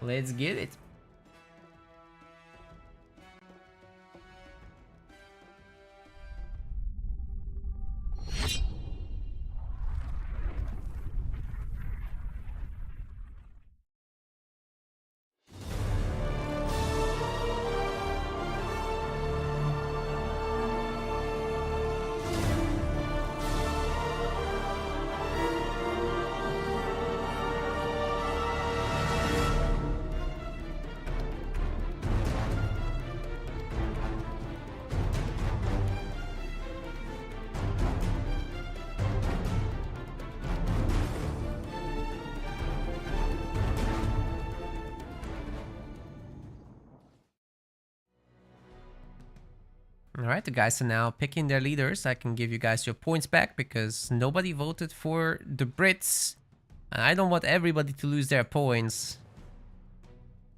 Let's get it. Alright, the guys are now picking their leaders. I can give you guys your points back because nobody voted for the Brits. And I don't want everybody to lose their points.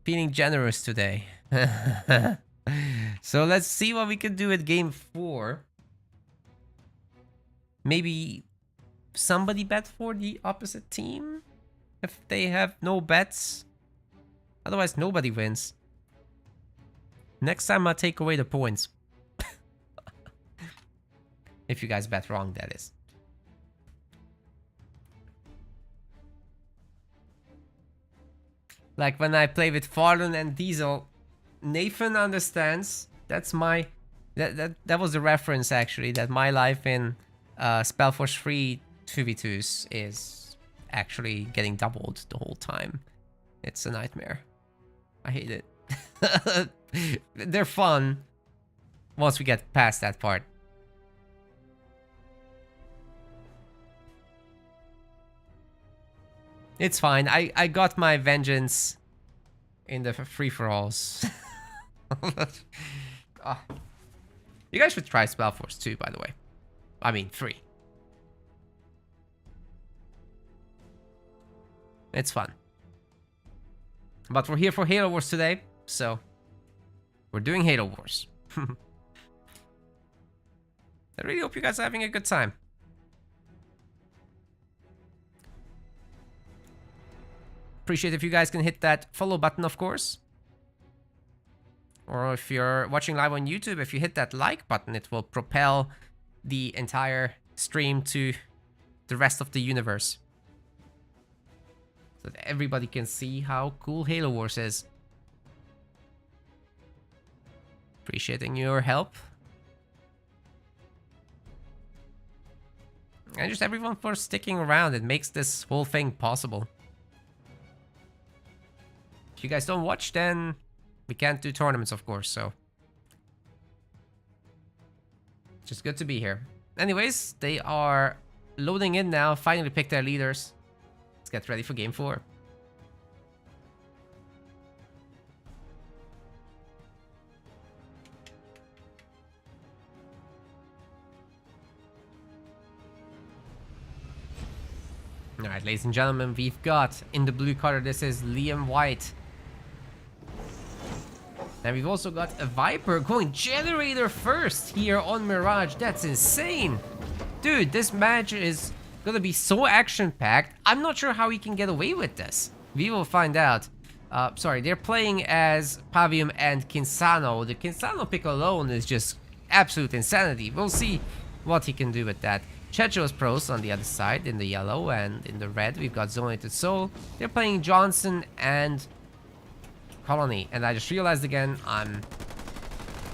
Feeling generous today. So let's see what we can do at game 4. Maybe somebody bet for the opposite team if they have no bets. Otherwise, nobody wins. Next time I'll take away the points. If you guys bet wrong, that is. Like when I play with Farlon and Diesel, Nathan understands. That's my... That was the reference, actually, that my life in Spellforce 3 2v2s is actually getting doubled the whole time. It's a nightmare. I hate it. They're fun once we get past that part. It's fine. I got my vengeance in the free-for-alls. Oh. You guys should try Spellforce 2, by the way. I mean, 3. It's fun. But we're here for Halo Wars today, so we're doing Halo Wars. I really hope you guys are having a good time. Appreciate if you guys can hit that follow button, of course. Or if you're watching live on YouTube, if you hit that like button, it will propel the entire stream to the rest of the universe. So that everybody can see how cool Halo Wars is. Appreciating your help. And just everyone for sticking around. It makes this whole thing possible. If you guys don't watch, then we can't do tournaments, of course, so. Just good to be here. Anyways, they are loading in now, finally picked their leaders. Let's get ready for game 4. Alright, ladies and gentlemen, we've got in the blue color, this is Liam White. And we've also got a Viper going Generator first here on Mirage. That's insane. Dude, this match is gonna be so action-packed. I'm not sure how he can get away with this. We will find out. Sorry, they're playing as Pavium and Kinsano. The Kinsano pick alone is just absolute insanity. We'll see what he can do with that. Checho's pros on the other side in the yellow, and in the red we've got Zonated Soul. They're playing Johnson and Colony, and I just realized again I'm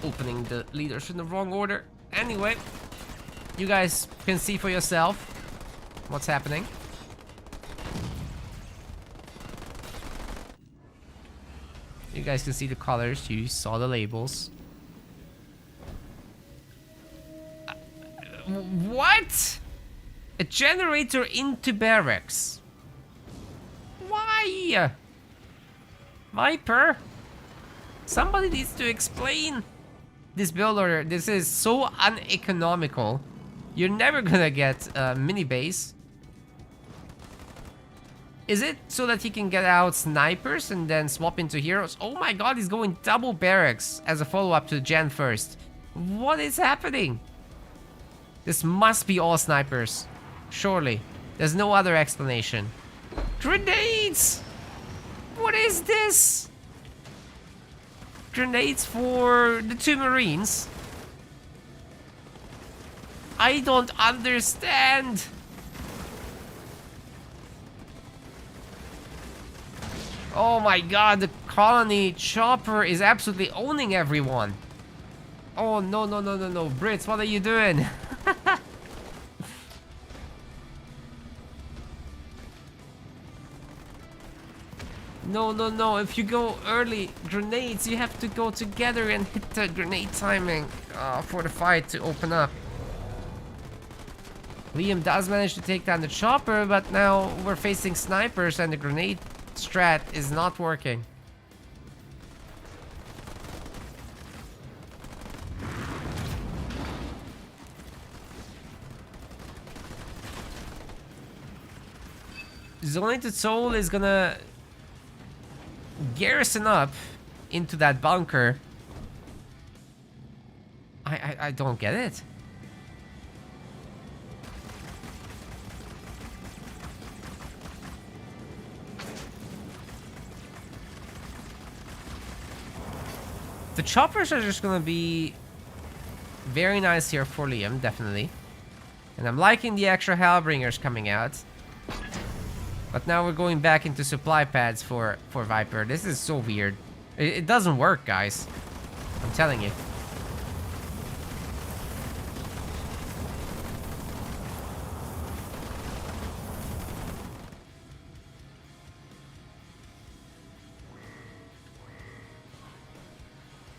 opening the leaders in the wrong order. Anyway, you guys can see for yourself what's happening. You guys can see the colors, you saw the labels. What? A generator into barracks? Why? Viper? Somebody needs to explain this build order. This is so uneconomical. You're never gonna get a mini base. Is it so that he can get out snipers and then swap into heroes? Oh my god, he's going double barracks as a follow-up to Gen first. What is happening? This must be all snipers. Surely. There's no other explanation. Grenades! What is this? Grenades for the 2 Marines? I don't understand. Oh my god, the colony chopper is absolutely owning everyone. Oh no, no, no, no, no. Brits, what are you doing? No, no, no. If you go early grenades, you have to go together and hit the grenade timing for the fight to open up. Liam does manage to take down the chopper, but now we're facing snipers and the grenade strat is not working. Zonited Soul is gonna garrison up into that bunker. I don't get it. The choppers are just gonna be very nice here for Liam, definitely. And I'm liking the extra Hellbringers coming out. But now we're going back into supply pads for Viper. This is so weird. It doesn't work, guys. I'm telling you.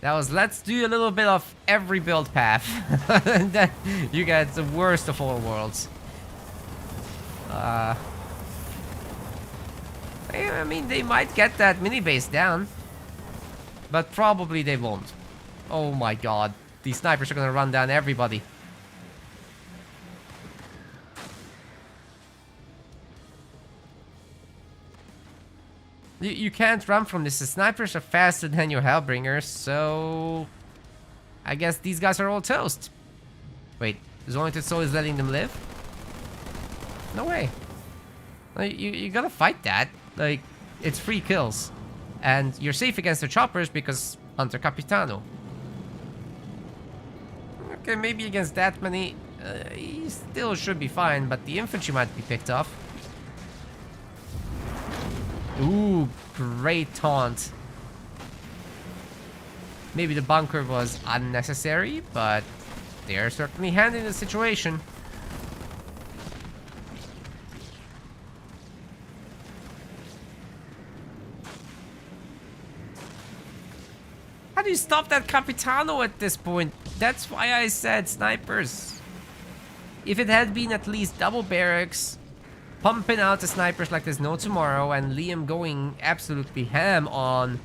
That was, let's do a little bit of every build path. And then you get the worst of all worlds. I mean, they might get that mini base down. But probably they won't. Oh my god. These snipers are gonna run down everybody. You can't run from this. The snipers are faster than your Hellbringers, so I guess these guys are all toast. Wait, Zonited Soul is letting them live? No way. You gotta fight that. Like, it's free kills. And you're safe against the choppers because Hunter Capitano. Okay, maybe against that many, he still should be fine, but the infantry might be picked off. Ooh, great taunt. Maybe the bunker was unnecessary, but they are certainly handling the situation. How do you stop that Capitano at this point? That's why I said snipers. If it had been at least double barracks, pumping out the snipers like there's no tomorrow, and Liam going absolutely ham on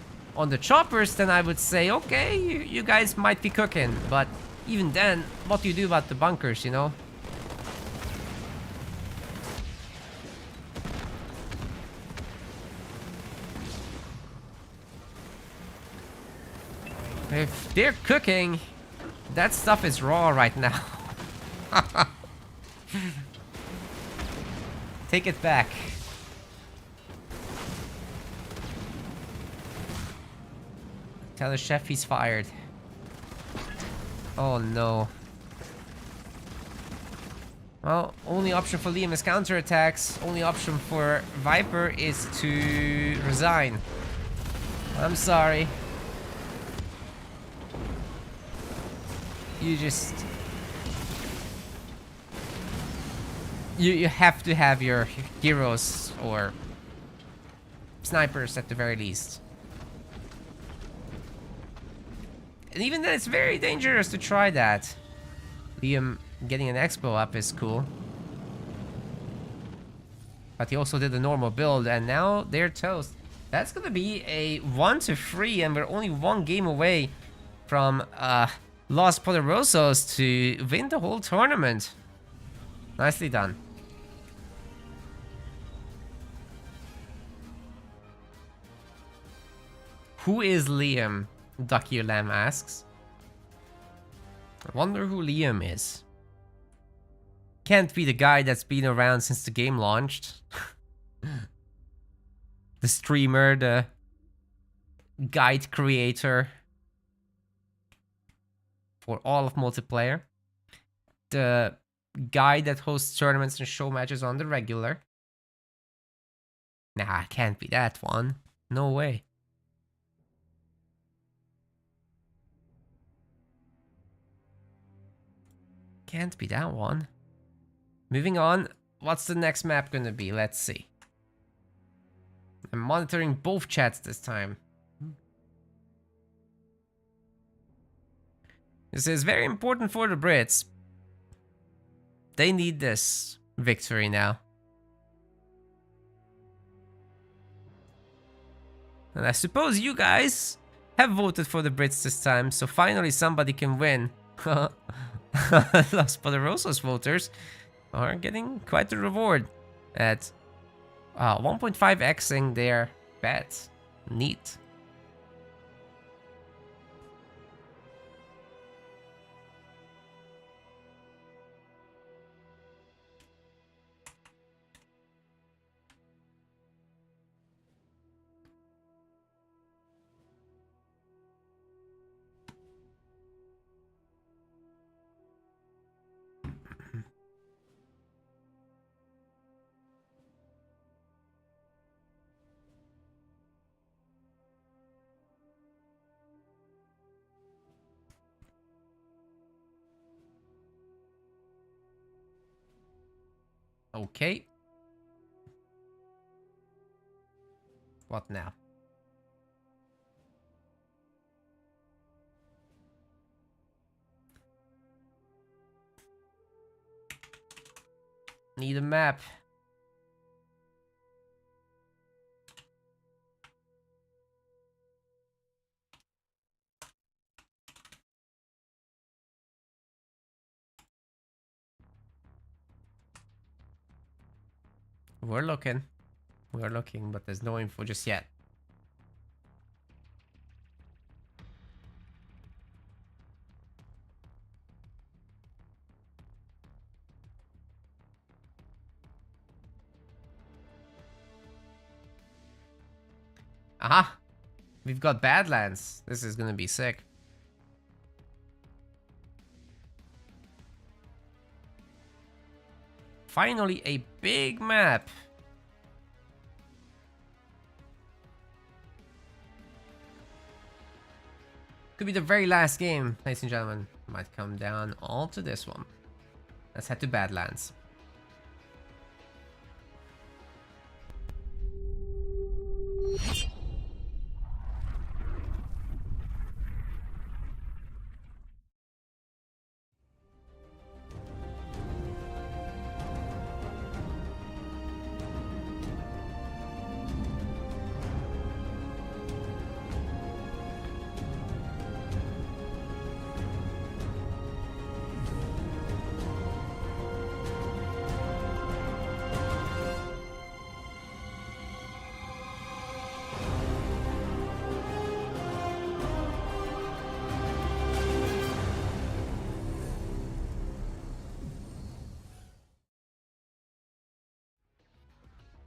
the choppers, then I would say, okay, you guys might be cooking. But even then, what do you do about the bunkers, you know? If they're cooking, that stuff is raw right now. Take it back. Tell the chef he's fired. Oh no. Well, only option for Liam is counterattacks. Only option for Viper is to resign. I'm sorry. You just... You have to have your heroes or snipers at the very least. And even then, it's very dangerous to try that. Liam getting an expo up is cool. But he also did the normal build, and now they're toast. That's gonna be a 1-3, and we're only one game away from Los Poderosos to win the whole tournament. Nicely done. Who is Liam? Ducky Lamb asks. I wonder who Liam is. Can't be the guy that's been around since the game launched. The streamer, the guide creator for all of multiplayer. The guy that hosts tournaments and show matches on the regular. Nah, can't be that one. No way. Can't be that one. Moving on. What's the next map gonna be? Let's see. I'm monitoring both chats this time. This is very important for the Brits. They need this victory now. And I suppose you guys have voted for the Brits this time, so finally somebody can win. Los Poderosos voters are getting quite a reward at 1.5xing their bets. Neat. Okay. What now? Need a map. We're looking. We're looking, but there's no info just yet. Aha! We've got Badlands. This is gonna be sick. Finally, a big map. Could be the very last game, ladies and gentlemen. Might come down all to this one. Let's head to Badlands.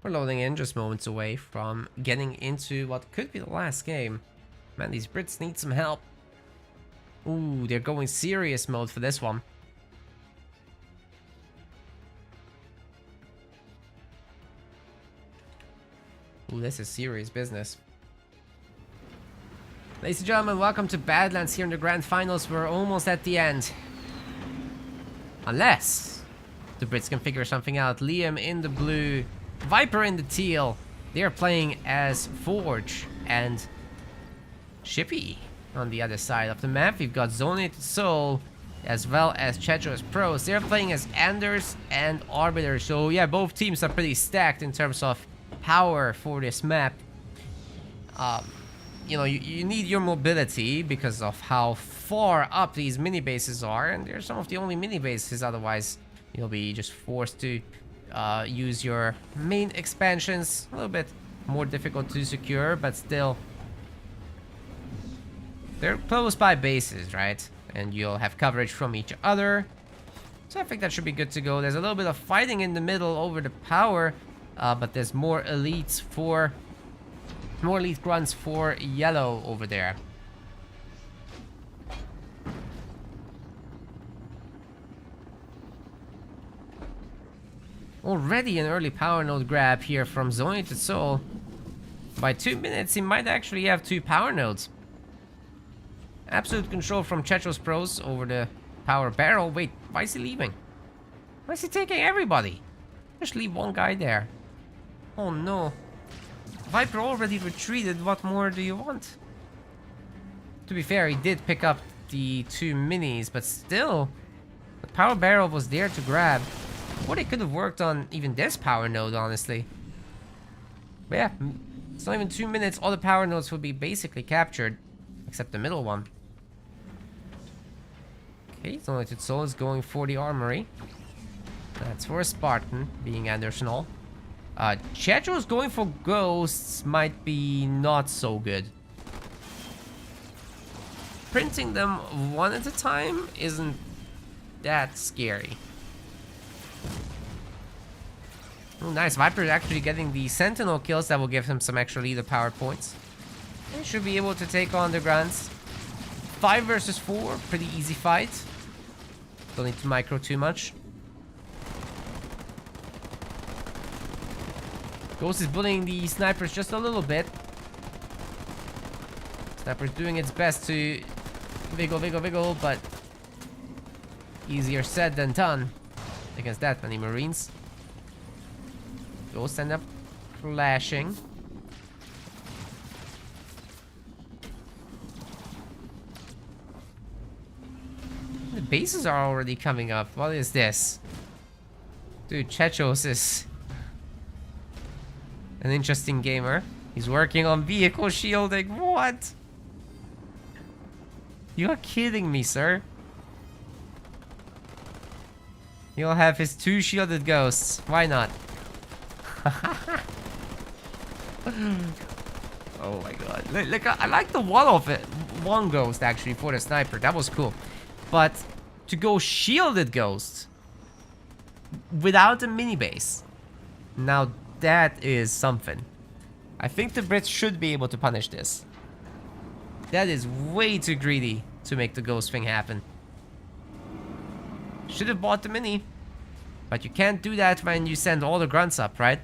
We're loading in, just moments away from getting into what could be the last game. Man, these Brits need some help. Ooh, they're going serious mode for this one. Ooh, this is serious business. Ladies and gentlemen, welcome to Badlands here in the Grand Finals. We're almost at the end. Unless the Brits can figure something out. Liam in the blue, Viper in the teal. They're playing as Forge and Shippy on the other side of the map. We've got Zonated Soul as well as Chetros Pros. They're playing as Anders and Arbiter. So yeah, both teams are pretty stacked in terms of power for this map. You know, you need your mobility because of how far up these mini bases are, and they're some of the only mini bases. Otherwise, you'll be just forced to use your main expansions. A little bit more difficult to secure, but still, they're close by bases, right? And you'll have coverage from each other. So I think that should be good to go. There's a little bit of fighting in the middle over the power, but there's more elites for... more elite grunts for yellow over there. Already an early power node grab here from Zonated Soul. By 2 minutes, he might actually have 2 power nodes. Absolute control from Chetros Pros over the power barrel. Wait, why is he leaving? Why is he taking everybody? Just leave one guy there. Oh no. Viper already retreated, what more do you want? To be fair, he did pick up the 2 minis, but still, the power barrel was there to grab. Or they could have worked on even this power node, honestly. But yeah, it's not even 2 minutes, all the power nodes will be basically captured, except the middle one. Okay, Zonated Soul is going for the armory. That's for a Spartan, being Anderson all. Checho's going for ghosts might be not so good. Printing them one at a time isn't that scary. Oh, nice. Viper is actually getting the Sentinel kills that will give him some extra leader power points. He should be able to take on the Grunts. 5 versus 4, pretty easy fight. Don't need to micro too much. Ghost is bullying the snipers just a little bit. Sniper's doing its best to wiggle, but easier said than done against that many Marines. Ghosts end up flashing. The bases are already coming up. What is this? Dude, Chechos is an interesting gamer. He's working on vehicle shielding. What? You're kidding me, sir. He'll have his 2 shielded ghosts. Why not? Oh my god. Look, I like the one ghost actually for the sniper. That was cool. But to go shielded ghost without a mini base. Now that is something. I think the Brits should be able to punish this. That is way too greedy to make the ghost thing happen. Should have bought the mini. But you can't do that when you send all the grunts up, right?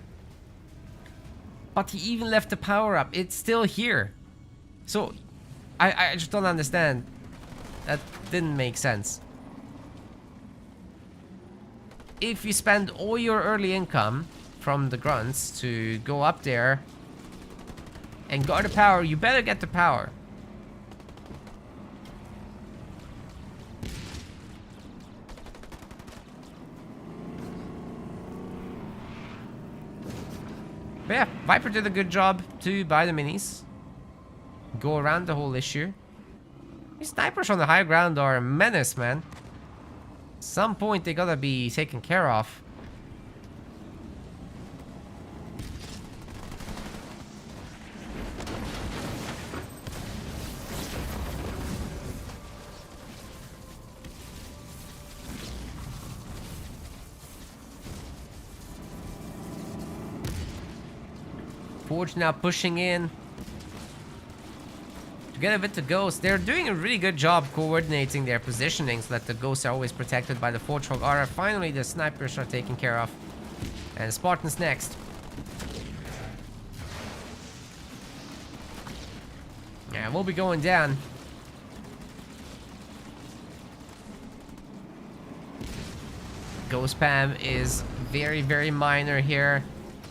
But he even left the power up. It's still here. So, I just don't understand. That didn't make sense. If you spend all your early income from the grunts to go up there and guard the power, you better get the power. But yeah, Viper did a good job to buy the minis. Go around the whole issue. These snipers on the high ground are a menace, man. At some point they gotta be taken care of. Forge now pushing in to get a bit to Ghost. They're doing a really good job coordinating their positioning so that the Ghosts are always protected by the Forge Hog aura. Finally, the snipers are taken care of. And Spartans next. Yeah, we'll be going down. Ghost spam is very, very minor here.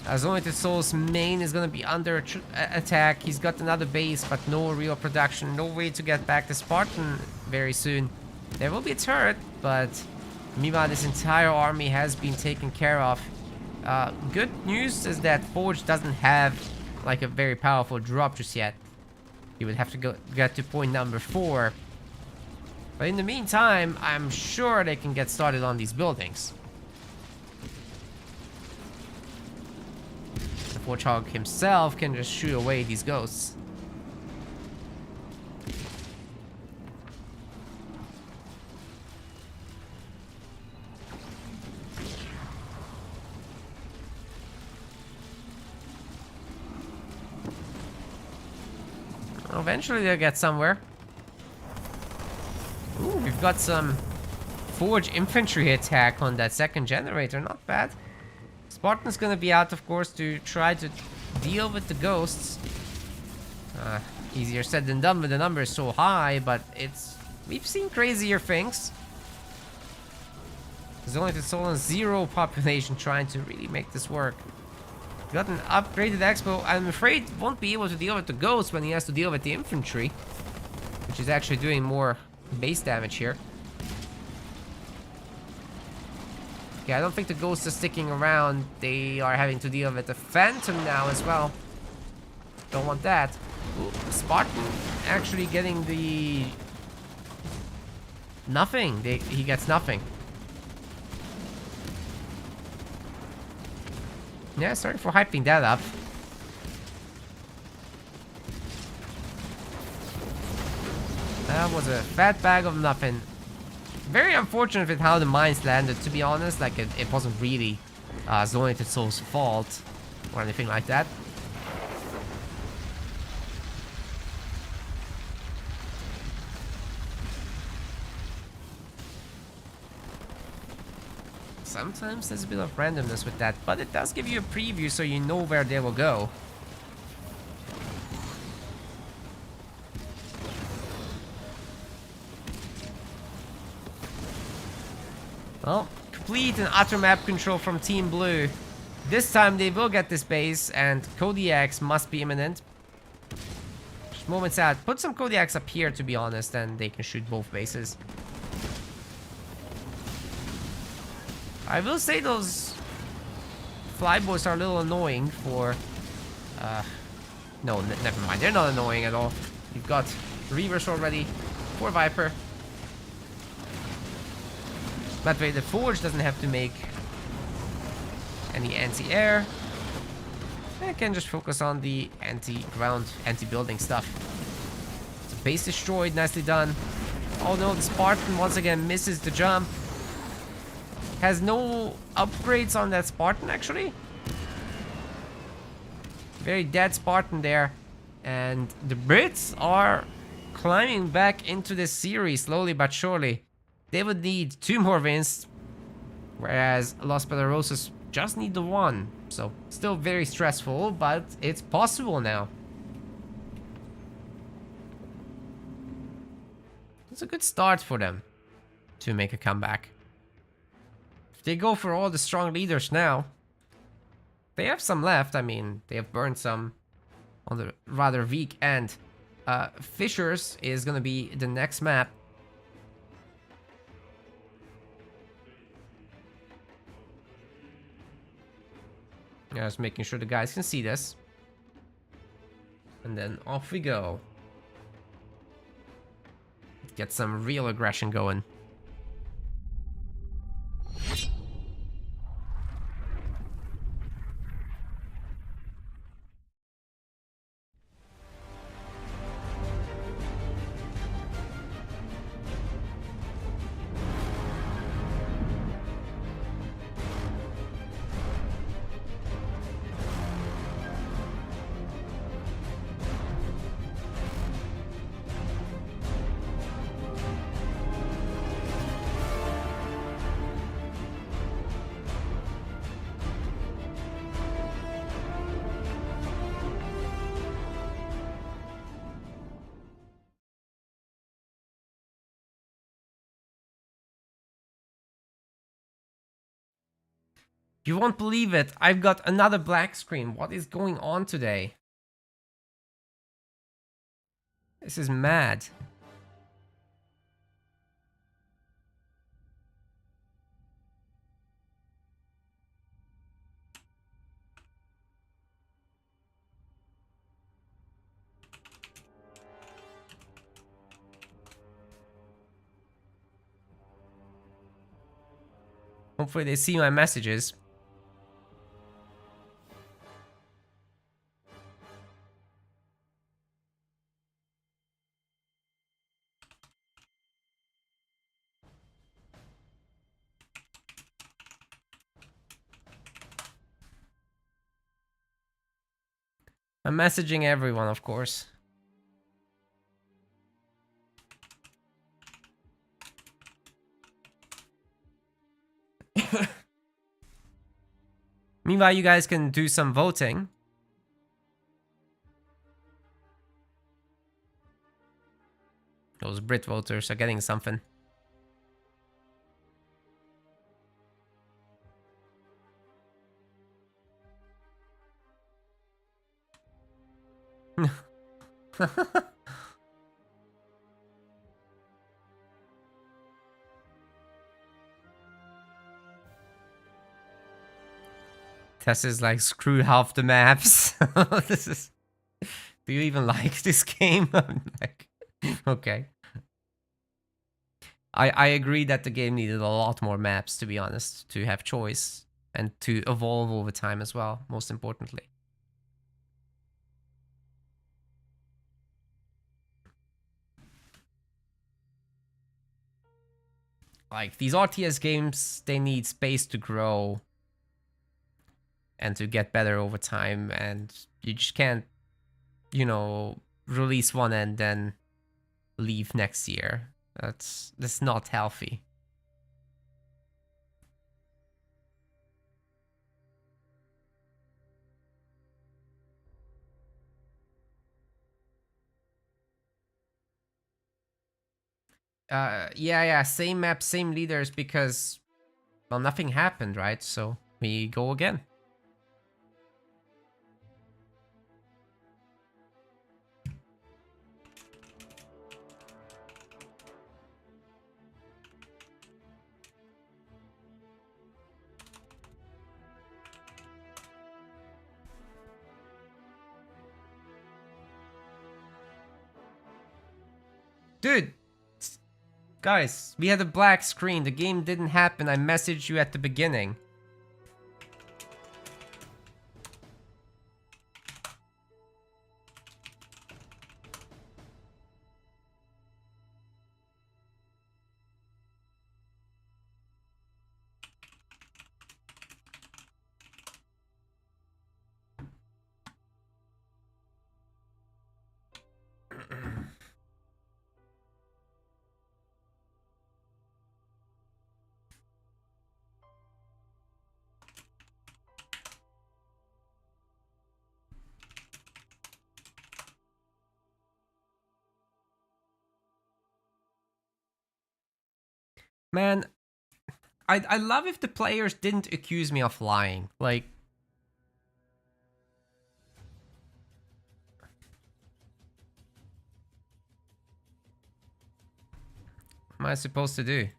As long as the Soul's main is going to be under attack, he's got another base, but no real production, no way to get back the Spartan very soon. There will be a turret, but meanwhile, this entire army has been taken care of. Good news is that Forge doesn't have like a very powerful drop just yet. He would have to get to point number 4. But in the meantime, I'm sure they can get started on these buildings. Warthog himself can just shoot away these ghosts. Eventually they'll get somewhere. Ooh, we've got some Forge infantry attack on that second generator. Not bad. Spartan's gonna be out, of course, to try to deal with the ghosts. Easier said than done with the numbers so high, but we've seen crazier things. There's only the Solon 0 population trying to really make this work. Got an upgraded Expo. I'm afraid won't be able to deal with the ghosts when he has to deal with the infantry, which is actually doing more base damage here. Yeah, I don't think the ghosts are sticking around. They are having to deal with the Phantom now as well. Don't want that. Ooh, Spartan actually getting the... nothing. He gets nothing. Yeah, sorry for hyping that up. That was a fat bag of nothing. Very unfortunate with how the mines landed, to be honest. Like, it wasn't really Zoned Soul's fault or anything like that. Sometimes there's a bit of randomness with that, but it does give you a preview so you know where they will go. Well, complete and utter map control from Team Blue. This time they will get this base, and Kodiaks must be imminent. Just moments out. Put some Kodiaks up here, to be honest, and they can shoot both bases. I will say those flyboys are a little annoying for... no, never mind. They're not annoying at all. You've got Reavers already for Viper. That way the Forge doesn't have to make any anti-air. I can just focus on the anti-ground, anti-building stuff. So base destroyed, nicely done. Oh no, the Spartan once again misses the jump. Has no upgrades on that Spartan, actually. Very dead Spartan there. And the Brits are climbing back into this series slowly but surely. They would need 2 more wins, whereas Los Poderosos just need the 1. So still very stressful, but it's possible now. It's a good start for them to make a comeback. If they go for all the strong leaders now, they have some left. I mean, they have burned some on the rather weak end. Fissures is going to be the next map. Yeah, just making sure the guys can see this. And then off we go. Get some real aggression going. You won't believe it. I've got another black screen. What is going on today? This is mad. Hopefully they see my messages. I'm messaging everyone, of course. Meanwhile, you guys can do some voting. Those Brit voters are getting something. Tess is like, screw half the maps. This is... Do you even like this game? I'm like, okay. I agree that the game needed a lot more maps, to be honest, to have choice. and to evolve over time as well, most importantly. Like, these RTS games, they need space to grow and to get better over time, and you just can't, you know, release one and then leave next year. That's not healthy. Yeah, same map, same leaders, because, well, nothing happened, right? So we go again. Dude, guys, we had a black screen. The game didn't happen. I messaged you at the beginning. Man, I love if the players didn't accuse me of lying. Like, what am I supposed to do?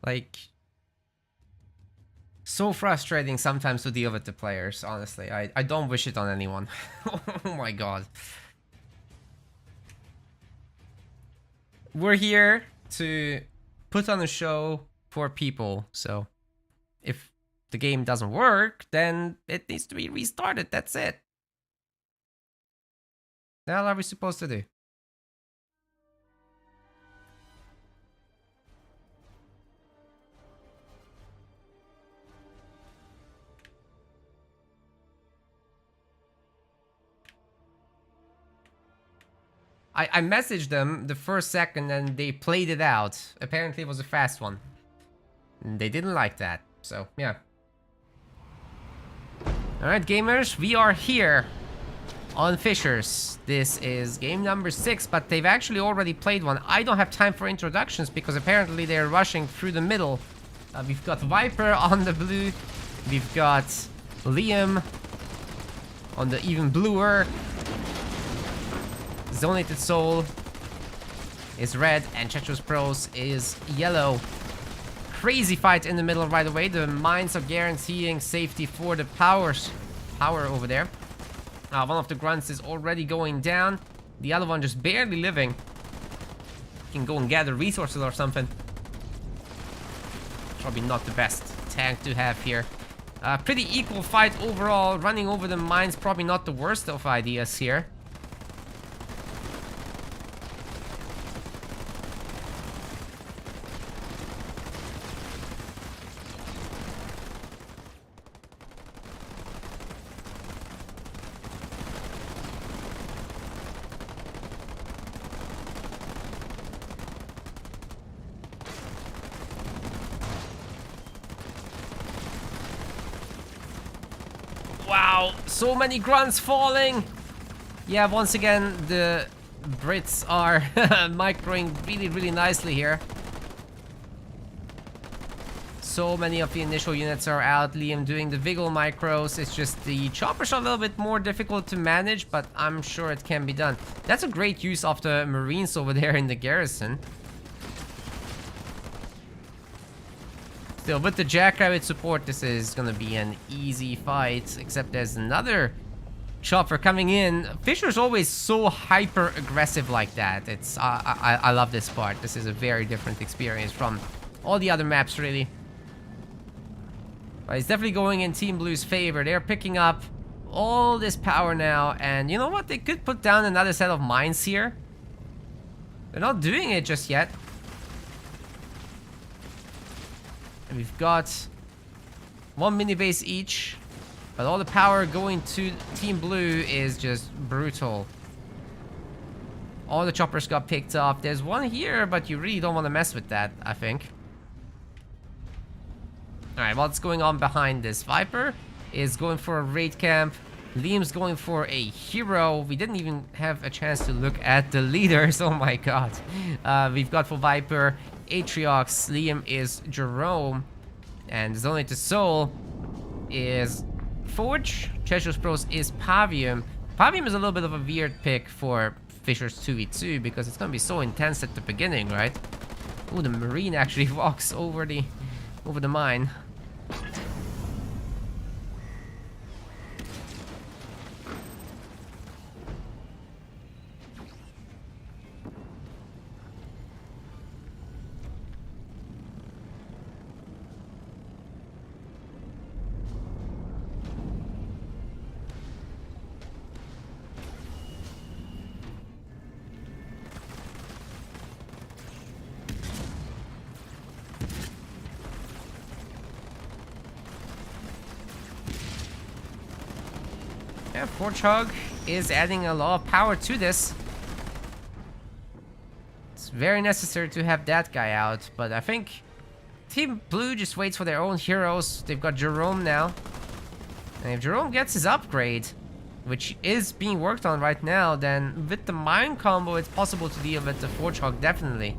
Like, so frustrating sometimes to deal with the players, honestly. I don't wish it on anyone. Oh my god. We're here to put on a show for people, so if the game doesn't work, then it needs to be restarted, that's it. The hell are we supposed to do? I messaged them the first second and they played it out. Apparently it was a fast one. And they didn't like that, so yeah. Alright gamers, we are here on Fishers. This is game number 6, but they've actually already played one. I don't have time for introductions because apparently they're rushing through the middle. We've got Viper on the blue. We've got Liam on the even bluer. Zonated Soul is red and Chechos Pros is yellow. crazy fight in the middle right away. The mines are guaranteeing safety for the power over there. One of the grunts is already going down. The other one just barely living. Can go and gather resources or something. Probably not the best tank to have here. Pretty equal fight overall. Running over the mines, probably not the worst of ideas here. Wow, so many grunts falling. Yeah, once again, the Brits are microing really nicely here. So many of the initial units are out. Liam doing the Vigil micros. It's just the choppers are a little bit more difficult to manage, but I'm sure it can be done. That's a great use of the Marines over there in the garrison. Still, with the Jackrabbit support, this is gonna be an easy fight. Except there's another chopper coming in. Fisher's always so hyper aggressive like that. It's I love this part. This is a very different experience from all the other maps, really. But it's definitely going in Team Blue's favor. They're picking up all this power now, and you know what? They could put down another set of mines here. They're not doing it just yet. We've got one mini base each, but all the power going to Team Blue is just brutal. All the choppers got picked up. There's one here, but you really don't want to mess with that, I think. Alright, what's going on behind this? Viper is going for a raid camp. Liam's going for a hero. We didn't even have a chance to look at the leaders. Oh my god. We've got for Viper Atriox, Liam is Jerome, and Zonate to Soul is Forge, Treacherous Pros is Pavium. Pavium is a little bit of a weird pick for Fisher's 2v2 because it's gonna be so intense at the beginning, right? Oh, the Marine actually walks over the mine. Yeah, Forge is adding a lot of power to this. It's very necessary to have that guy out, but I think Team Blue just waits for their own heroes. They've got Jerome now. And if Jerome gets his upgrade, which is being worked on right now, then with the mine combo, it's possible to deal with the Forge definitely.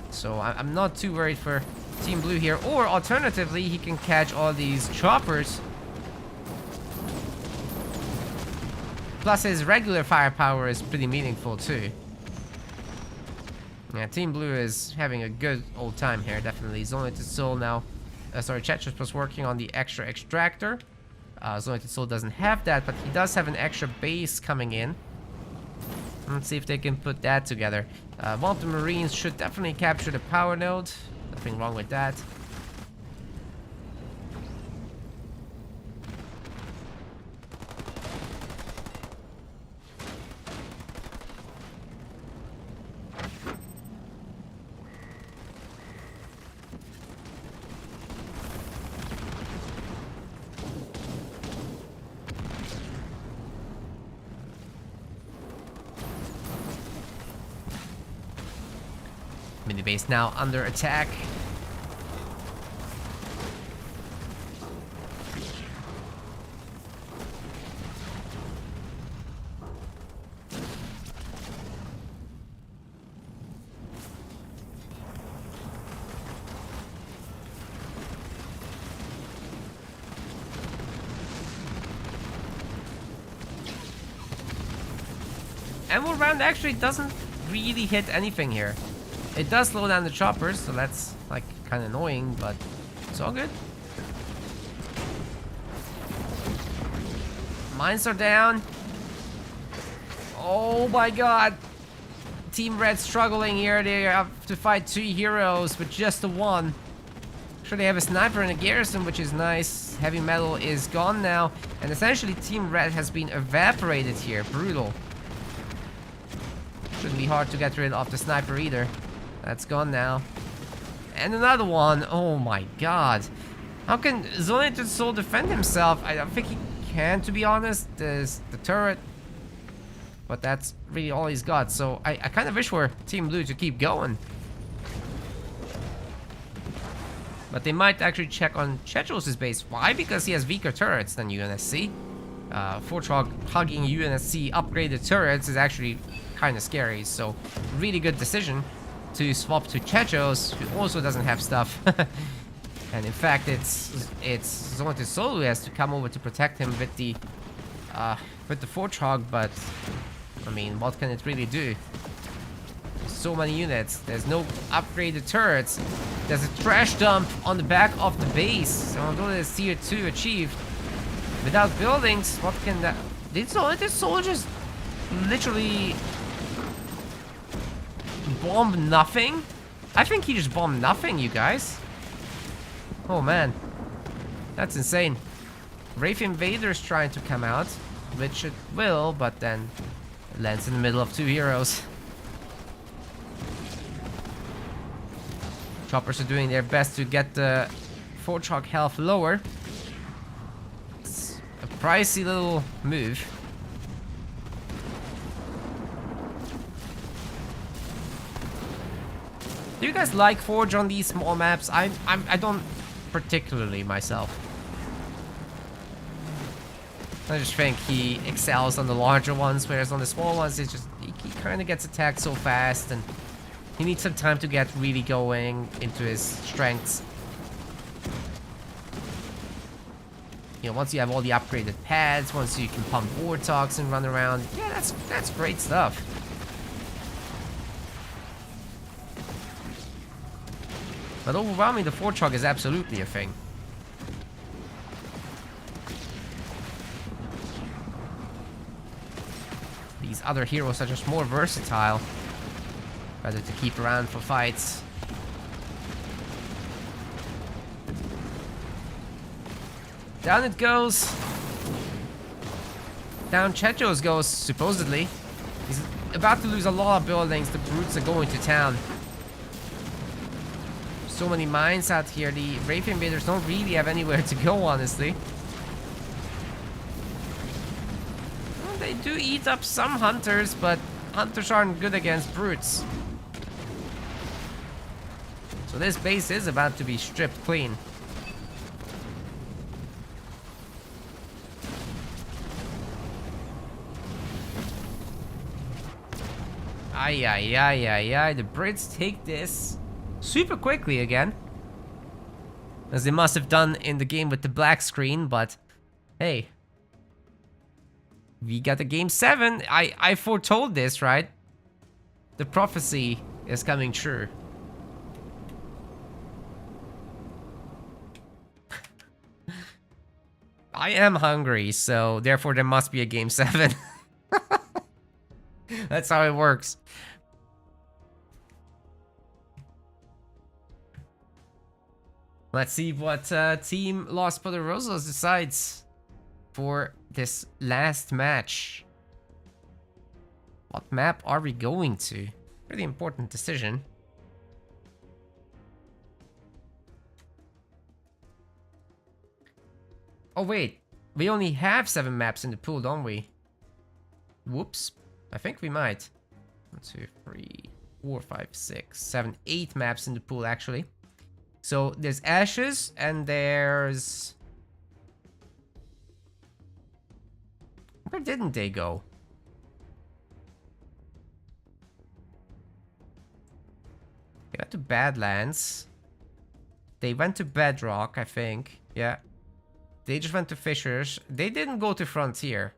So I'm not too worried for Team Blue here. Or alternatively, he can catch all these choppers. Plus his regular firepower is pretty meaningful too. Yeah, Team Blue is having a good old time here, definitely. Zonate Soul now. Sorry, Chetchus was working on the extra extractor. Zonate Soul doesn't have that, but he does have an extra base coming in. Let's see if they can put that together. One of the Marines should definitely capture the power node. Nothing wrong with that. Mini base now under attack. Emerald round actually doesn't really hit anything here. It does slow down the choppers, so that's like kind of annoying, but it's all good. Mines are down. Oh my god. Team Red struggling here. They have to fight 2 heroes with just the 1. Sure, they have a sniper and a garrison, which is nice. Heavy metal is gone now. And essentially, Team Red has been evaporated here. Brutal. Shouldn't be hard to get rid of the sniper either. That's gone now. And another one. Oh my god. How can Zonated Soul defend himself? I don't think he can, to be honest. There's the turret. But that's really all he's got. So I kind of wish for Team Blue to keep going. But they might actually check on Chechos' base. Why? Because he has weaker turrets than UNSC. Fortrog hugging UNSC upgraded turrets is actually kind of scary. So really good decision to swap to Chechos, who also doesn't have stuff. And in fact, it's Zonated Soul who has to come over to protect him with the Fortrog. But I mean, what can it really do? So many units. There's no upgraded turrets. There's a trash dump on the back of the base. So although there's tier 2 achieved, without buildings, what can that... Did soldiers literally bomb nothing? I think he just bombed nothing, you guys. Oh man, that's insane. Wraith Invader's trying to come out, which it will, but then it lands in the middle of 2 heroes. Choppers are doing their best to get the Fortrog health lower. It's a pricey little move. Do you guys like Forge on these small maps? I don't particularly myself. I just think he excels on the larger ones, whereas on the small ones, it's just he kind of gets attacked so fast, and he needs some time to get really going into his strengths. You know, once you have all the upgraded pads, once you can pump Warthogs and run around, yeah, that's great stuff. But overwhelming the Fortrog is absolutely a thing. These other heroes are just more versatile. Better to keep around for fights. Down it goes. Down Chechos goes, supposedly. He's about to lose a lot of buildings. The brutes are going to town. So many mines out here. The Wraith Invaders don't really have anywhere to go, honestly. Well, they do eat up some hunters, but hunters aren't good against brutes. So this base is about to be stripped clean. Ay, ay, ay, ay, ay. The Brits take this super quickly again. As they must have done in the game with the black screen, but hey. We got a game 7. I foretold this, right? The prophecy is coming true. I am hungry, so therefore there must be a game 7. That's how it works. Let's see what Team Los Poderosos decides for this last match. What map are we going to? Pretty important decision. Oh wait, we only have 7 maps in the pool, don't we? Whoops. I think we might. 1, 2, 3, 4, 5, 6, 7, 8 maps in the pool, actually. So there's Ashes and there's... Where didn't they go? They went to Badlands. They went to Bedrock, I think. Yeah. They just went to Fissures. They didn't go to Frontier.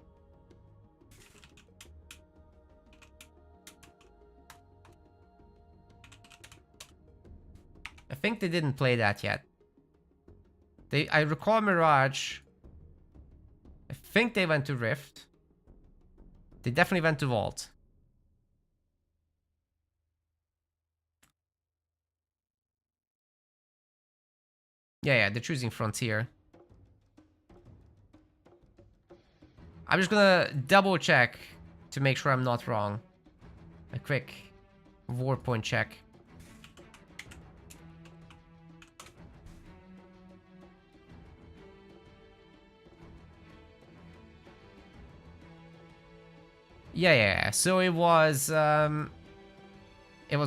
I think they didn't play that yet. I recall Mirage. I think they went to Rift. They definitely went to Vault. Yeah, they're choosing Frontier. I'm just gonna double check to make sure I'm not wrong. A quick warpoint check. Yeah. So it was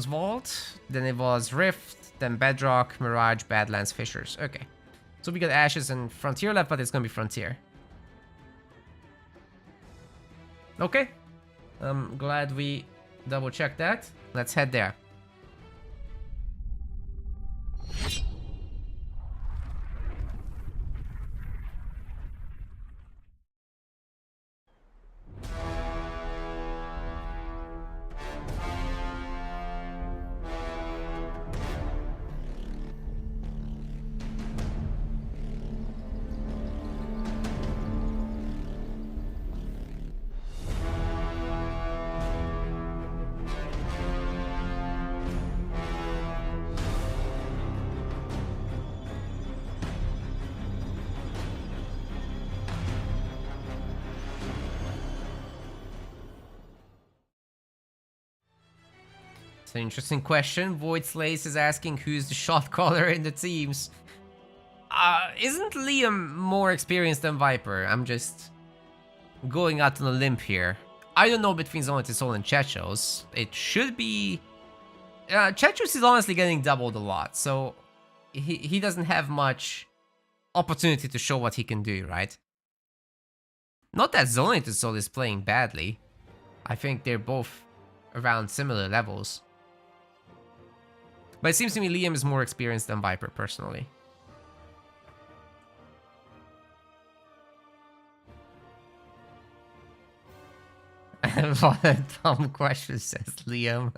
Vault, then it was Rift, then Bedrock, Mirage, Badlands, Fissures. Okay. So we got Ashes and Frontier left, but it's gonna be Frontier. Okay. I'm glad we double checked that. Let's head there. It's an interesting question. Void Slays is asking who's the shot caller in the teams. Isn't Liam more experienced than Viper? I'm just going out on a limb here. I don't know between Zonetisol and Chechos. It should be... Chechos is honestly getting doubled a lot, so he doesn't have much opportunity to show what he can do, right? Not that Zonetisol is playing badly. I think they're both around similar levels. But it seems to me Liam is more experienced than Viper, personally. What a dumb question, says Liam.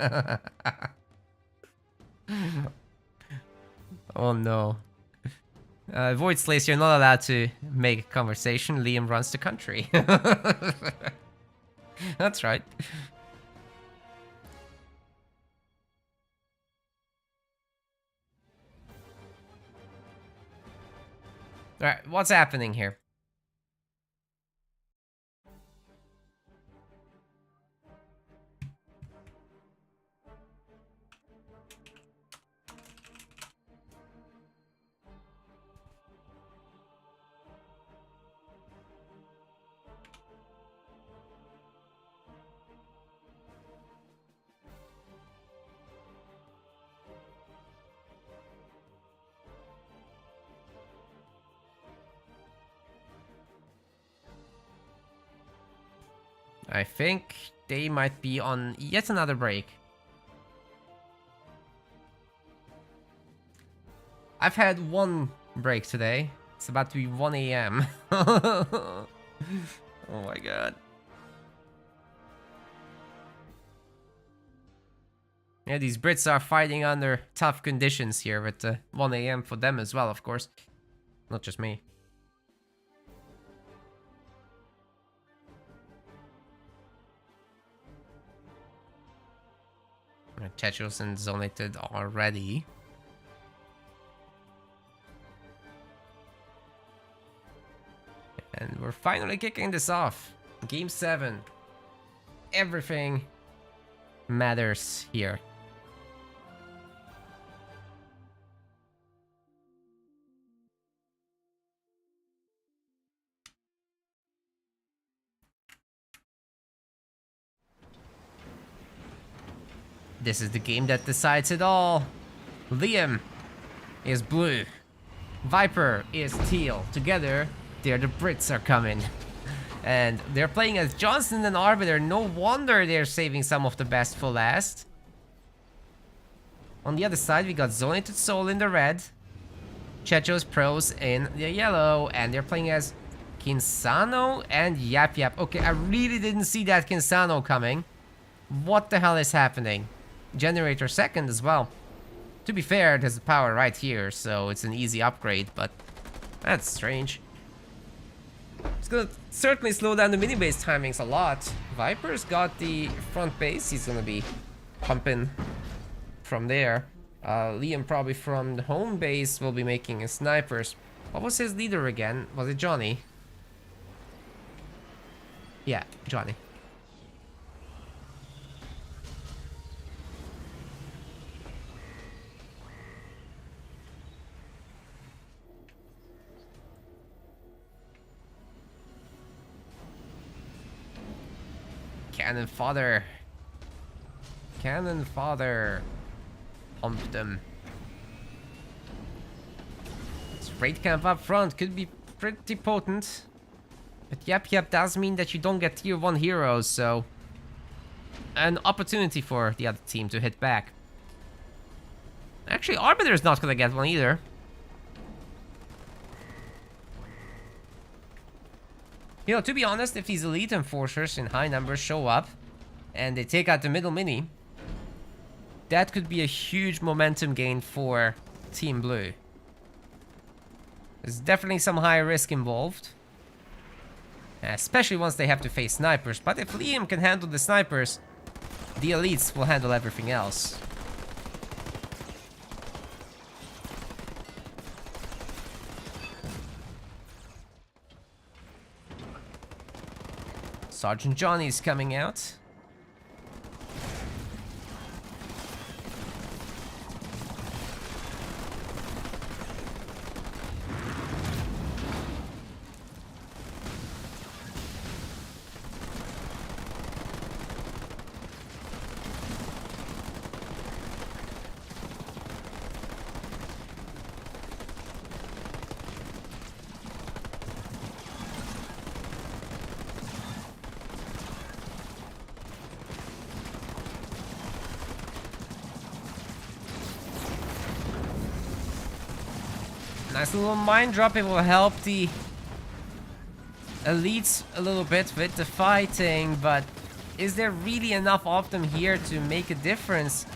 Oh no. Void Slays, you're not allowed to make a conversation. Liam runs the country. That's right. Alright, what's happening here? I think they might be on yet another break. I've had one break today. It's about to be 1 AM. Oh my god. Yeah, these Brits are fighting under tough conditions here with 1 AM for them as well, of course. Not just me. Chechos and Zonated already. And we're finally kicking this off. Game 7. Everything matters here. This is the game that decides it all. Liam is blue. Viper is teal. Together, they're the Brits are coming. And they're playing as Johnson and Arbiter. No wonder they're saving some of the best for last. On the other side, we got Zonated Soul in the red. Chechos Pros in the yellow. And they're playing as Kinsano and Yap Yap. Okay, I really didn't see that Kinsano coming. What the hell is happening? Generator second as well. To be fair, there's power right here, so it's an easy upgrade, but that's strange. It's gonna certainly slow down the mini base timings a lot. Viper's got the front base. He's gonna be pumping from there. Liam probably from the home base will be making his snipers. What was his leader again? Was it Johnny? Yeah, Johnny. Cannon fodder. Cannon fodder. Pump them. This raid camp up front could be pretty potent. But yep, does mean that you don't get tier 1 heroes, so... an opportunity for the other team to hit back. Actually, Arbiter's not gonna get one either. You know, to be honest, if these elite enforcers in high numbers show up and they take out the middle mini, that could be a huge momentum gain for Team Blue. There's definitely some high risk involved, especially once they have to face snipers. But if Liam can handle the snipers, the elites will handle everything else. Sergeant Johnny's coming out. Nice little mine drop. It will help the elites a little bit with the fighting, but is there really enough of them here to make a difference?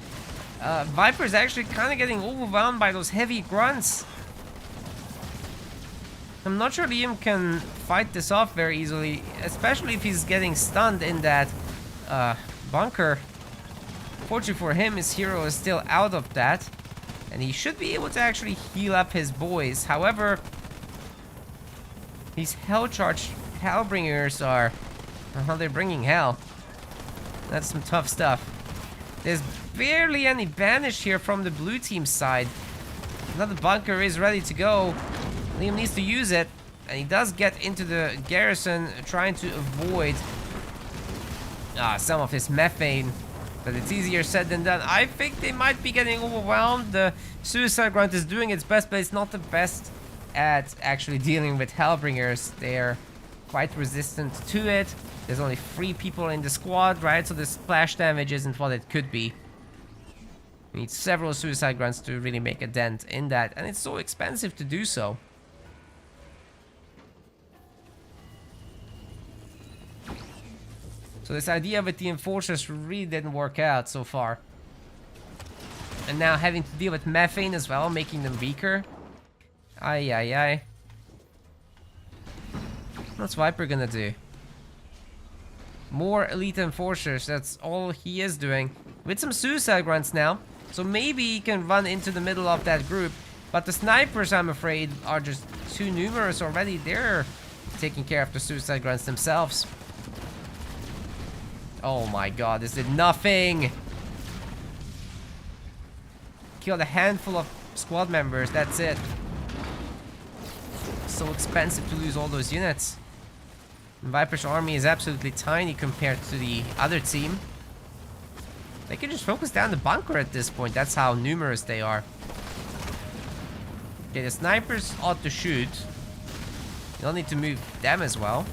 Viper's actually kind of getting overwhelmed by those heavy grunts. I'm not sure Liam can fight this off very easily, especially if he's getting stunned in that bunker. Fortunately for him, his hero is still out of that, and he should be able to actually heal up his boys. However, these hell-charged Hellbringers are... they're bringing hell. That's some tough stuff. There's barely any banish here from the blue team side. Another bunker is ready to go. Liam needs to use it, and he does get into the garrison, trying to avoid some of his methane. But it's easier said than done. I think they might be getting overwhelmed. The Suicide Grunt is doing its best, but it's not the best at actually dealing with Hellbringers. They're quite resistant to it. There's only 3 people in the squad, right? So the splash damage isn't what it could be. You need several Suicide Grunts to really make a dent in that, and it's so expensive to do so. So this idea with the enforcers really didn't work out so far. And now having to deal with methane as well, making them weaker. Ay. What's Viper gonna do? More elite enforcers, that's all he is doing. With some suicide grunts now. So maybe he can run into the middle of that group. But the snipers, I'm afraid, are just too numerous already. They're taking care of the suicide grunts themselves. Oh my god, this did nothing! Killed a handful of squad members, that's it. So expensive to lose all those units. Viper's army is absolutely tiny compared to the other team. They can just focus down the bunker at this point, that's how numerous they are. Okay, the snipers ought to shoot. You'll need to move them as well.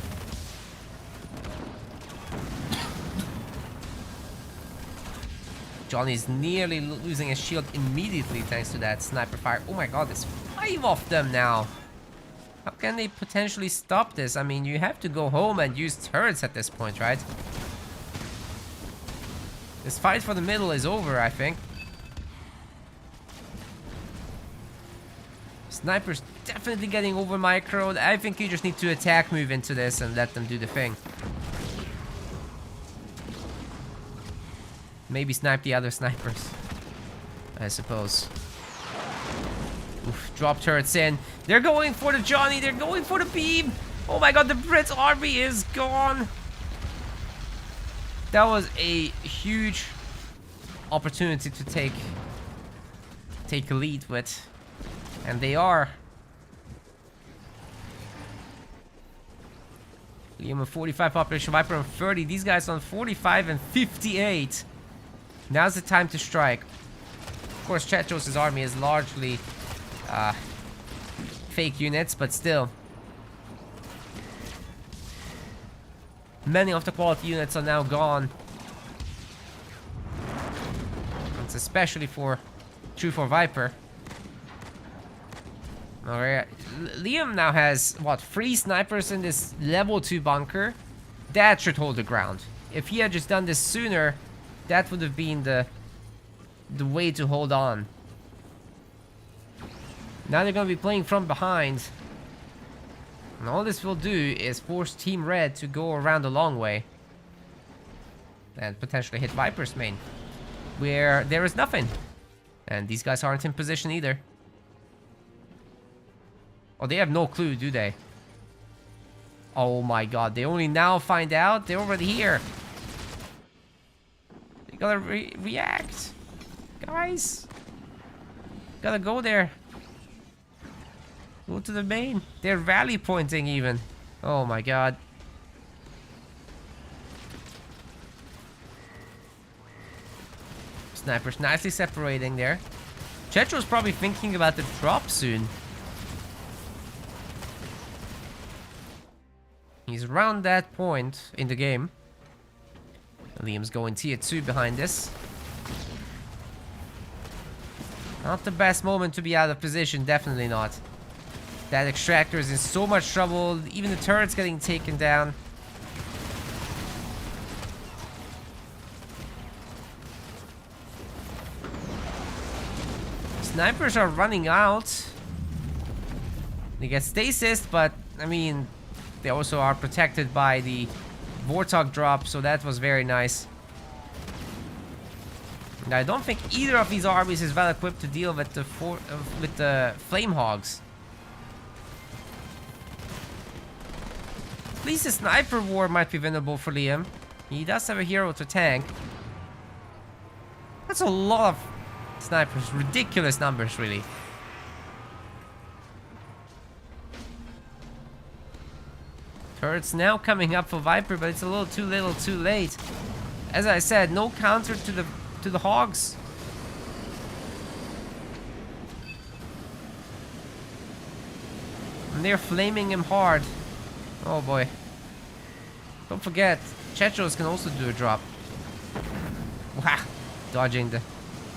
Johnny's nearly losing his shield immediately thanks to that sniper fire. Oh my god, there's 5 of them now. How can they potentially stop this? I mean, you have to go home and use turrets at this point, right? This fight for the middle is over, I think. Sniper's definitely getting over micro. I think you just need to attack move into this and let them do the thing. Maybe snipe the other snipers, I suppose. Oof, drop turrets in. They're going for the Johnny. They're going for the beam. Oh my god, the Brits army is gone. That was a huge opportunity to take a lead with. And they are. Liam on 45 population, Viper on 30. These guys on 45 and 58. Now's the time to strike. Of course, Chetros' army is largely fake units, but still. Many of the quality units are now gone. It's especially true for Viper. Alright, Liam now has, what, 3 snipers in this level 2 bunker? That should hold the ground. If he had just done this sooner, that would have been the way to hold on. Now they're going to be playing from behind. And all this will do is force Team Red to go around the long way. And potentially hit Viper's main, where there is nothing. And these guys aren't in position either. Oh, they have no clue, do they? Oh my god, they only now find out? They're already here. They gotta react. Guys. Gotta go there. Go to the main. They're rally pointing even. Oh my god. Snipers nicely separating there. Chetro's probably thinking about the drop soon. He's around that point in the game. Liam's going tier 2 behind this. Not the best moment to be out of position, definitely not. That extractor is in so much trouble, even the turret's getting taken down. Snipers are running out. They get stasis, but I mean, they also are protected by the Vortog drop, so that was very nice. And I don't think either of these armies is well equipped to deal with the flame hogs. At least the sniper war might be winnable for Liam. He does have a hero to tank. That's a lot of snipers, ridiculous numbers, really. Turrets now coming up for Viper, but it's a little too late. As I said, no counter to the hogs. And they're flaming him hard. Oh boy. Don't forget, Chetros can also do a drop. Wow. Dodging the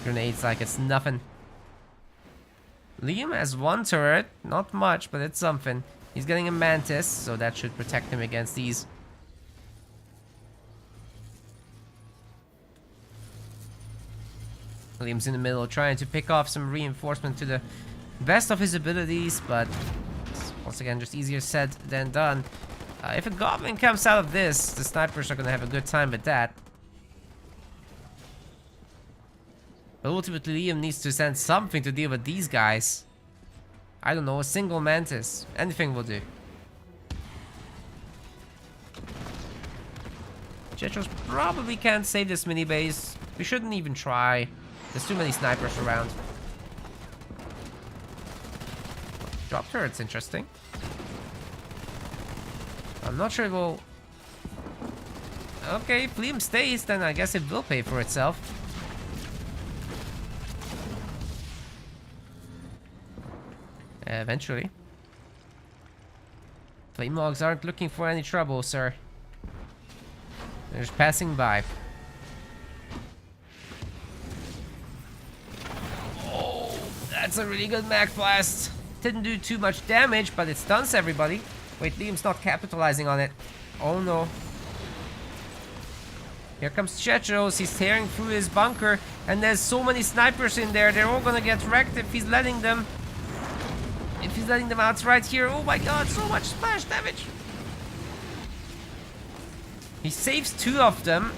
grenades like it's nothing. Liam has 1 turret, not much, but it's something. He's getting a Mantis, so that should protect him against these. Liam's in the middle, trying to pick off some reinforcement to the best of his abilities, but it's once again just easier said than done. If a Goblin comes out of this, the snipers are going to have a good time with that. But ultimately, Liam needs to send something to deal with these guys. I don't know, a single Mantis. Anything will do. Chetros probably can't save this mini base. We shouldn't even try. There's too many snipers around. Drop turret's interesting. I'm not sure it will... Okay, if Liam stays, then I guess it will pay for itself. Eventually. Flame logs aren't looking for any trouble, sir. They're just passing by. Oh, that's a really good mag blast. Didn't do too much damage, but it stuns everybody. Wait, Liam's not capitalizing on it. Oh no. Here comes Chetros. He's tearing through his bunker, and there's so many snipers in there. They're all gonna get wrecked if he's letting them. If he's letting them out right here, oh my god, so much splash damage. He saves 2 of them.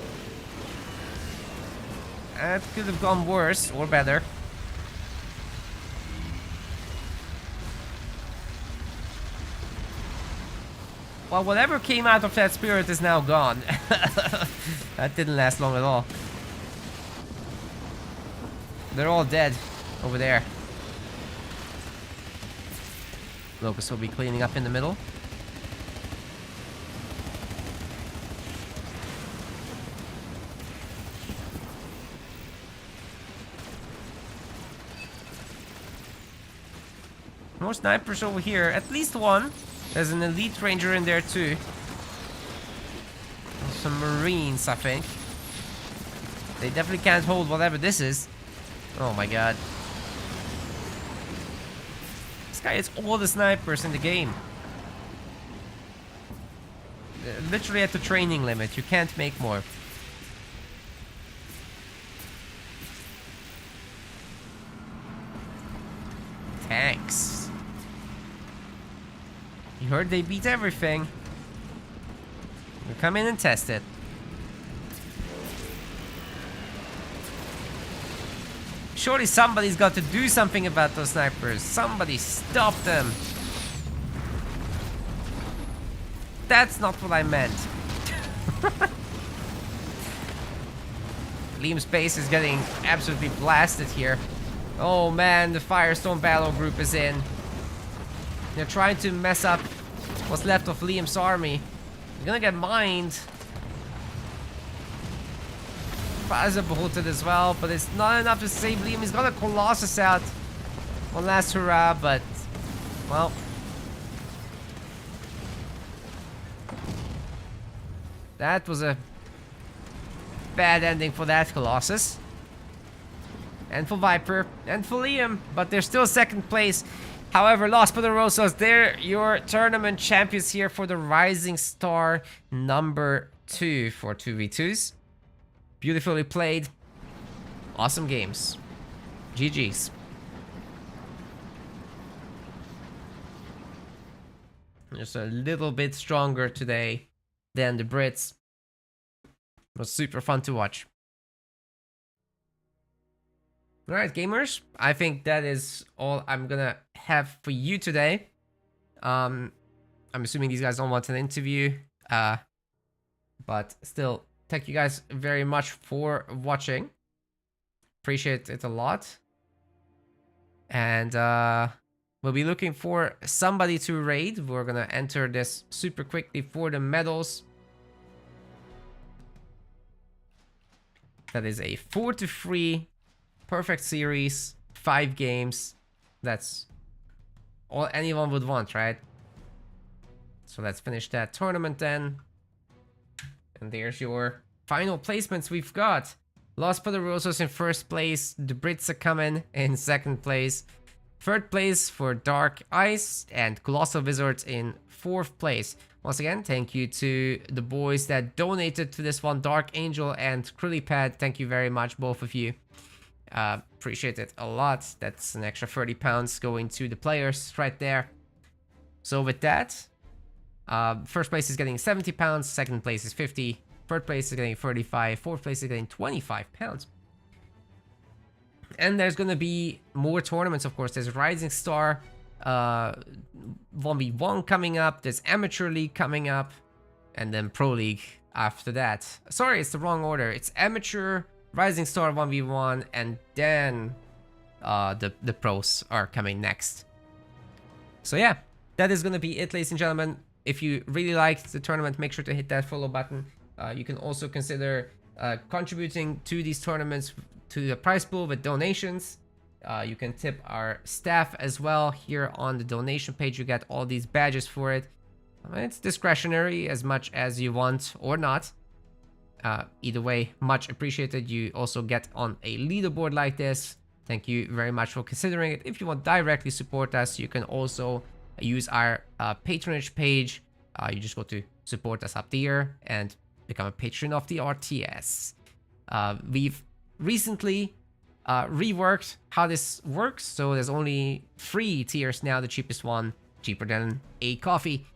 That could have gone worse or better. Well, whatever came out of that spirit is now gone. That didn't last long at all. They're all dead over there. Locust will be cleaning up in the middle. More snipers over here. At least one. There's an elite ranger in there too. Some marines, I think. They definitely can't hold whatever this is. Oh my god. This guy is all the snipers in the game. Literally at the training limit. You can't make more. Tanks. You heard they beat everything. We'll come in and test it. Surely somebody's got to do something about those snipers. Somebody stop them. That's not what I meant. Liam's base is getting absolutely blasted here. Oh man, the Firestone Battle Group is in. They're trying to mess up what's left of Liam's army. They're gonna get mined. Faza bolted as well, but it's not enough to save Liam. He's got a Colossus out. One last hurrah, but well. That was a bad ending for that Colossus. And for Viper, and for Liam, but they're still second place. However, Los Poderosos, they're your tournament champions here for the Rising Star number 2 for 2v2s. Beautifully played. Awesome games. GG's. Just a little bit stronger today than the Brits. It was super fun to watch. Alright, gamers. I think that is all I'm gonna have for you today. I'm assuming these guys don't want an interview. But still, thank you guys very much for watching. Appreciate it a lot. And we'll be looking for somebody to raid. We're gonna enter this super quickly for the medals. That is a 4-3 perfect series, 5 games. That's all anyone would want, right? So let's finish that tournament then. And there's your final placements we've got. Los Poderosos in first place. The Brits are coming in second place. Third place for Dark Ice and Colossal Wizards in fourth place. Once again, thank you to the boys that donated to this one, Dark Angel and Krillipad. Thank you very much, both of you. Appreciate it a lot. That's an extra £30 going to the players right there. So with that, first place is getting £70, second place is 50, third place is getting 35, fourth place is getting £25. And there's gonna be more tournaments, of course. There's Rising Star 1v1 coming up, there's Amateur League coming up, and then Pro League after that. Sorry, it's the wrong order. It's Amateur, Rising Star 1v1, and then the pros are coming next. So yeah, that is gonna be it, ladies and gentlemen. If you really liked the tournament, make sure to hit that follow button. You can also consider contributing to these tournaments to the prize pool with donations. You can tip our staff as well. Here on the donation page, you get all these badges for it. It's discretionary as much as you want or not. Either way, much appreciated. You also get on a leaderboard like this. Thank you very much for considering it. If you want directly support us, you can also use our patronage page. You just go to support us up there and become a patron of the RTS. We've recently reworked how this works. So there's only 3 tiers now, the cheapest one, cheaper than a coffee.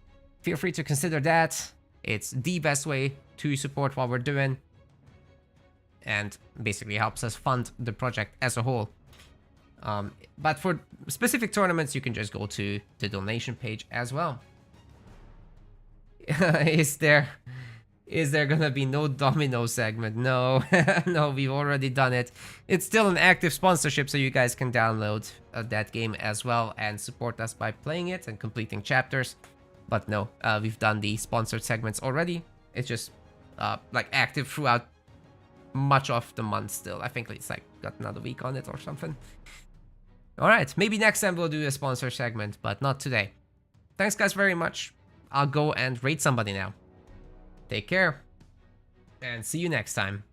Feel free to consider that. It's the best way to support what we're doing, and basically helps us fund the project as a whole. But for specific tournaments, you can just go to the donation page as well. Is there gonna be no domino segment? No, no, we've already done it. It's still an active sponsorship, so you guys can download that game as well and support us by playing it and completing chapters. But no, we've done the sponsored segments already. It's just like active throughout much of the month still. I think it's like got another week on it or something. Alright, maybe next time we'll do a sponsor segment, but not today. Thanks guys very much. I'll go and rate somebody now. Take care, and see you next time.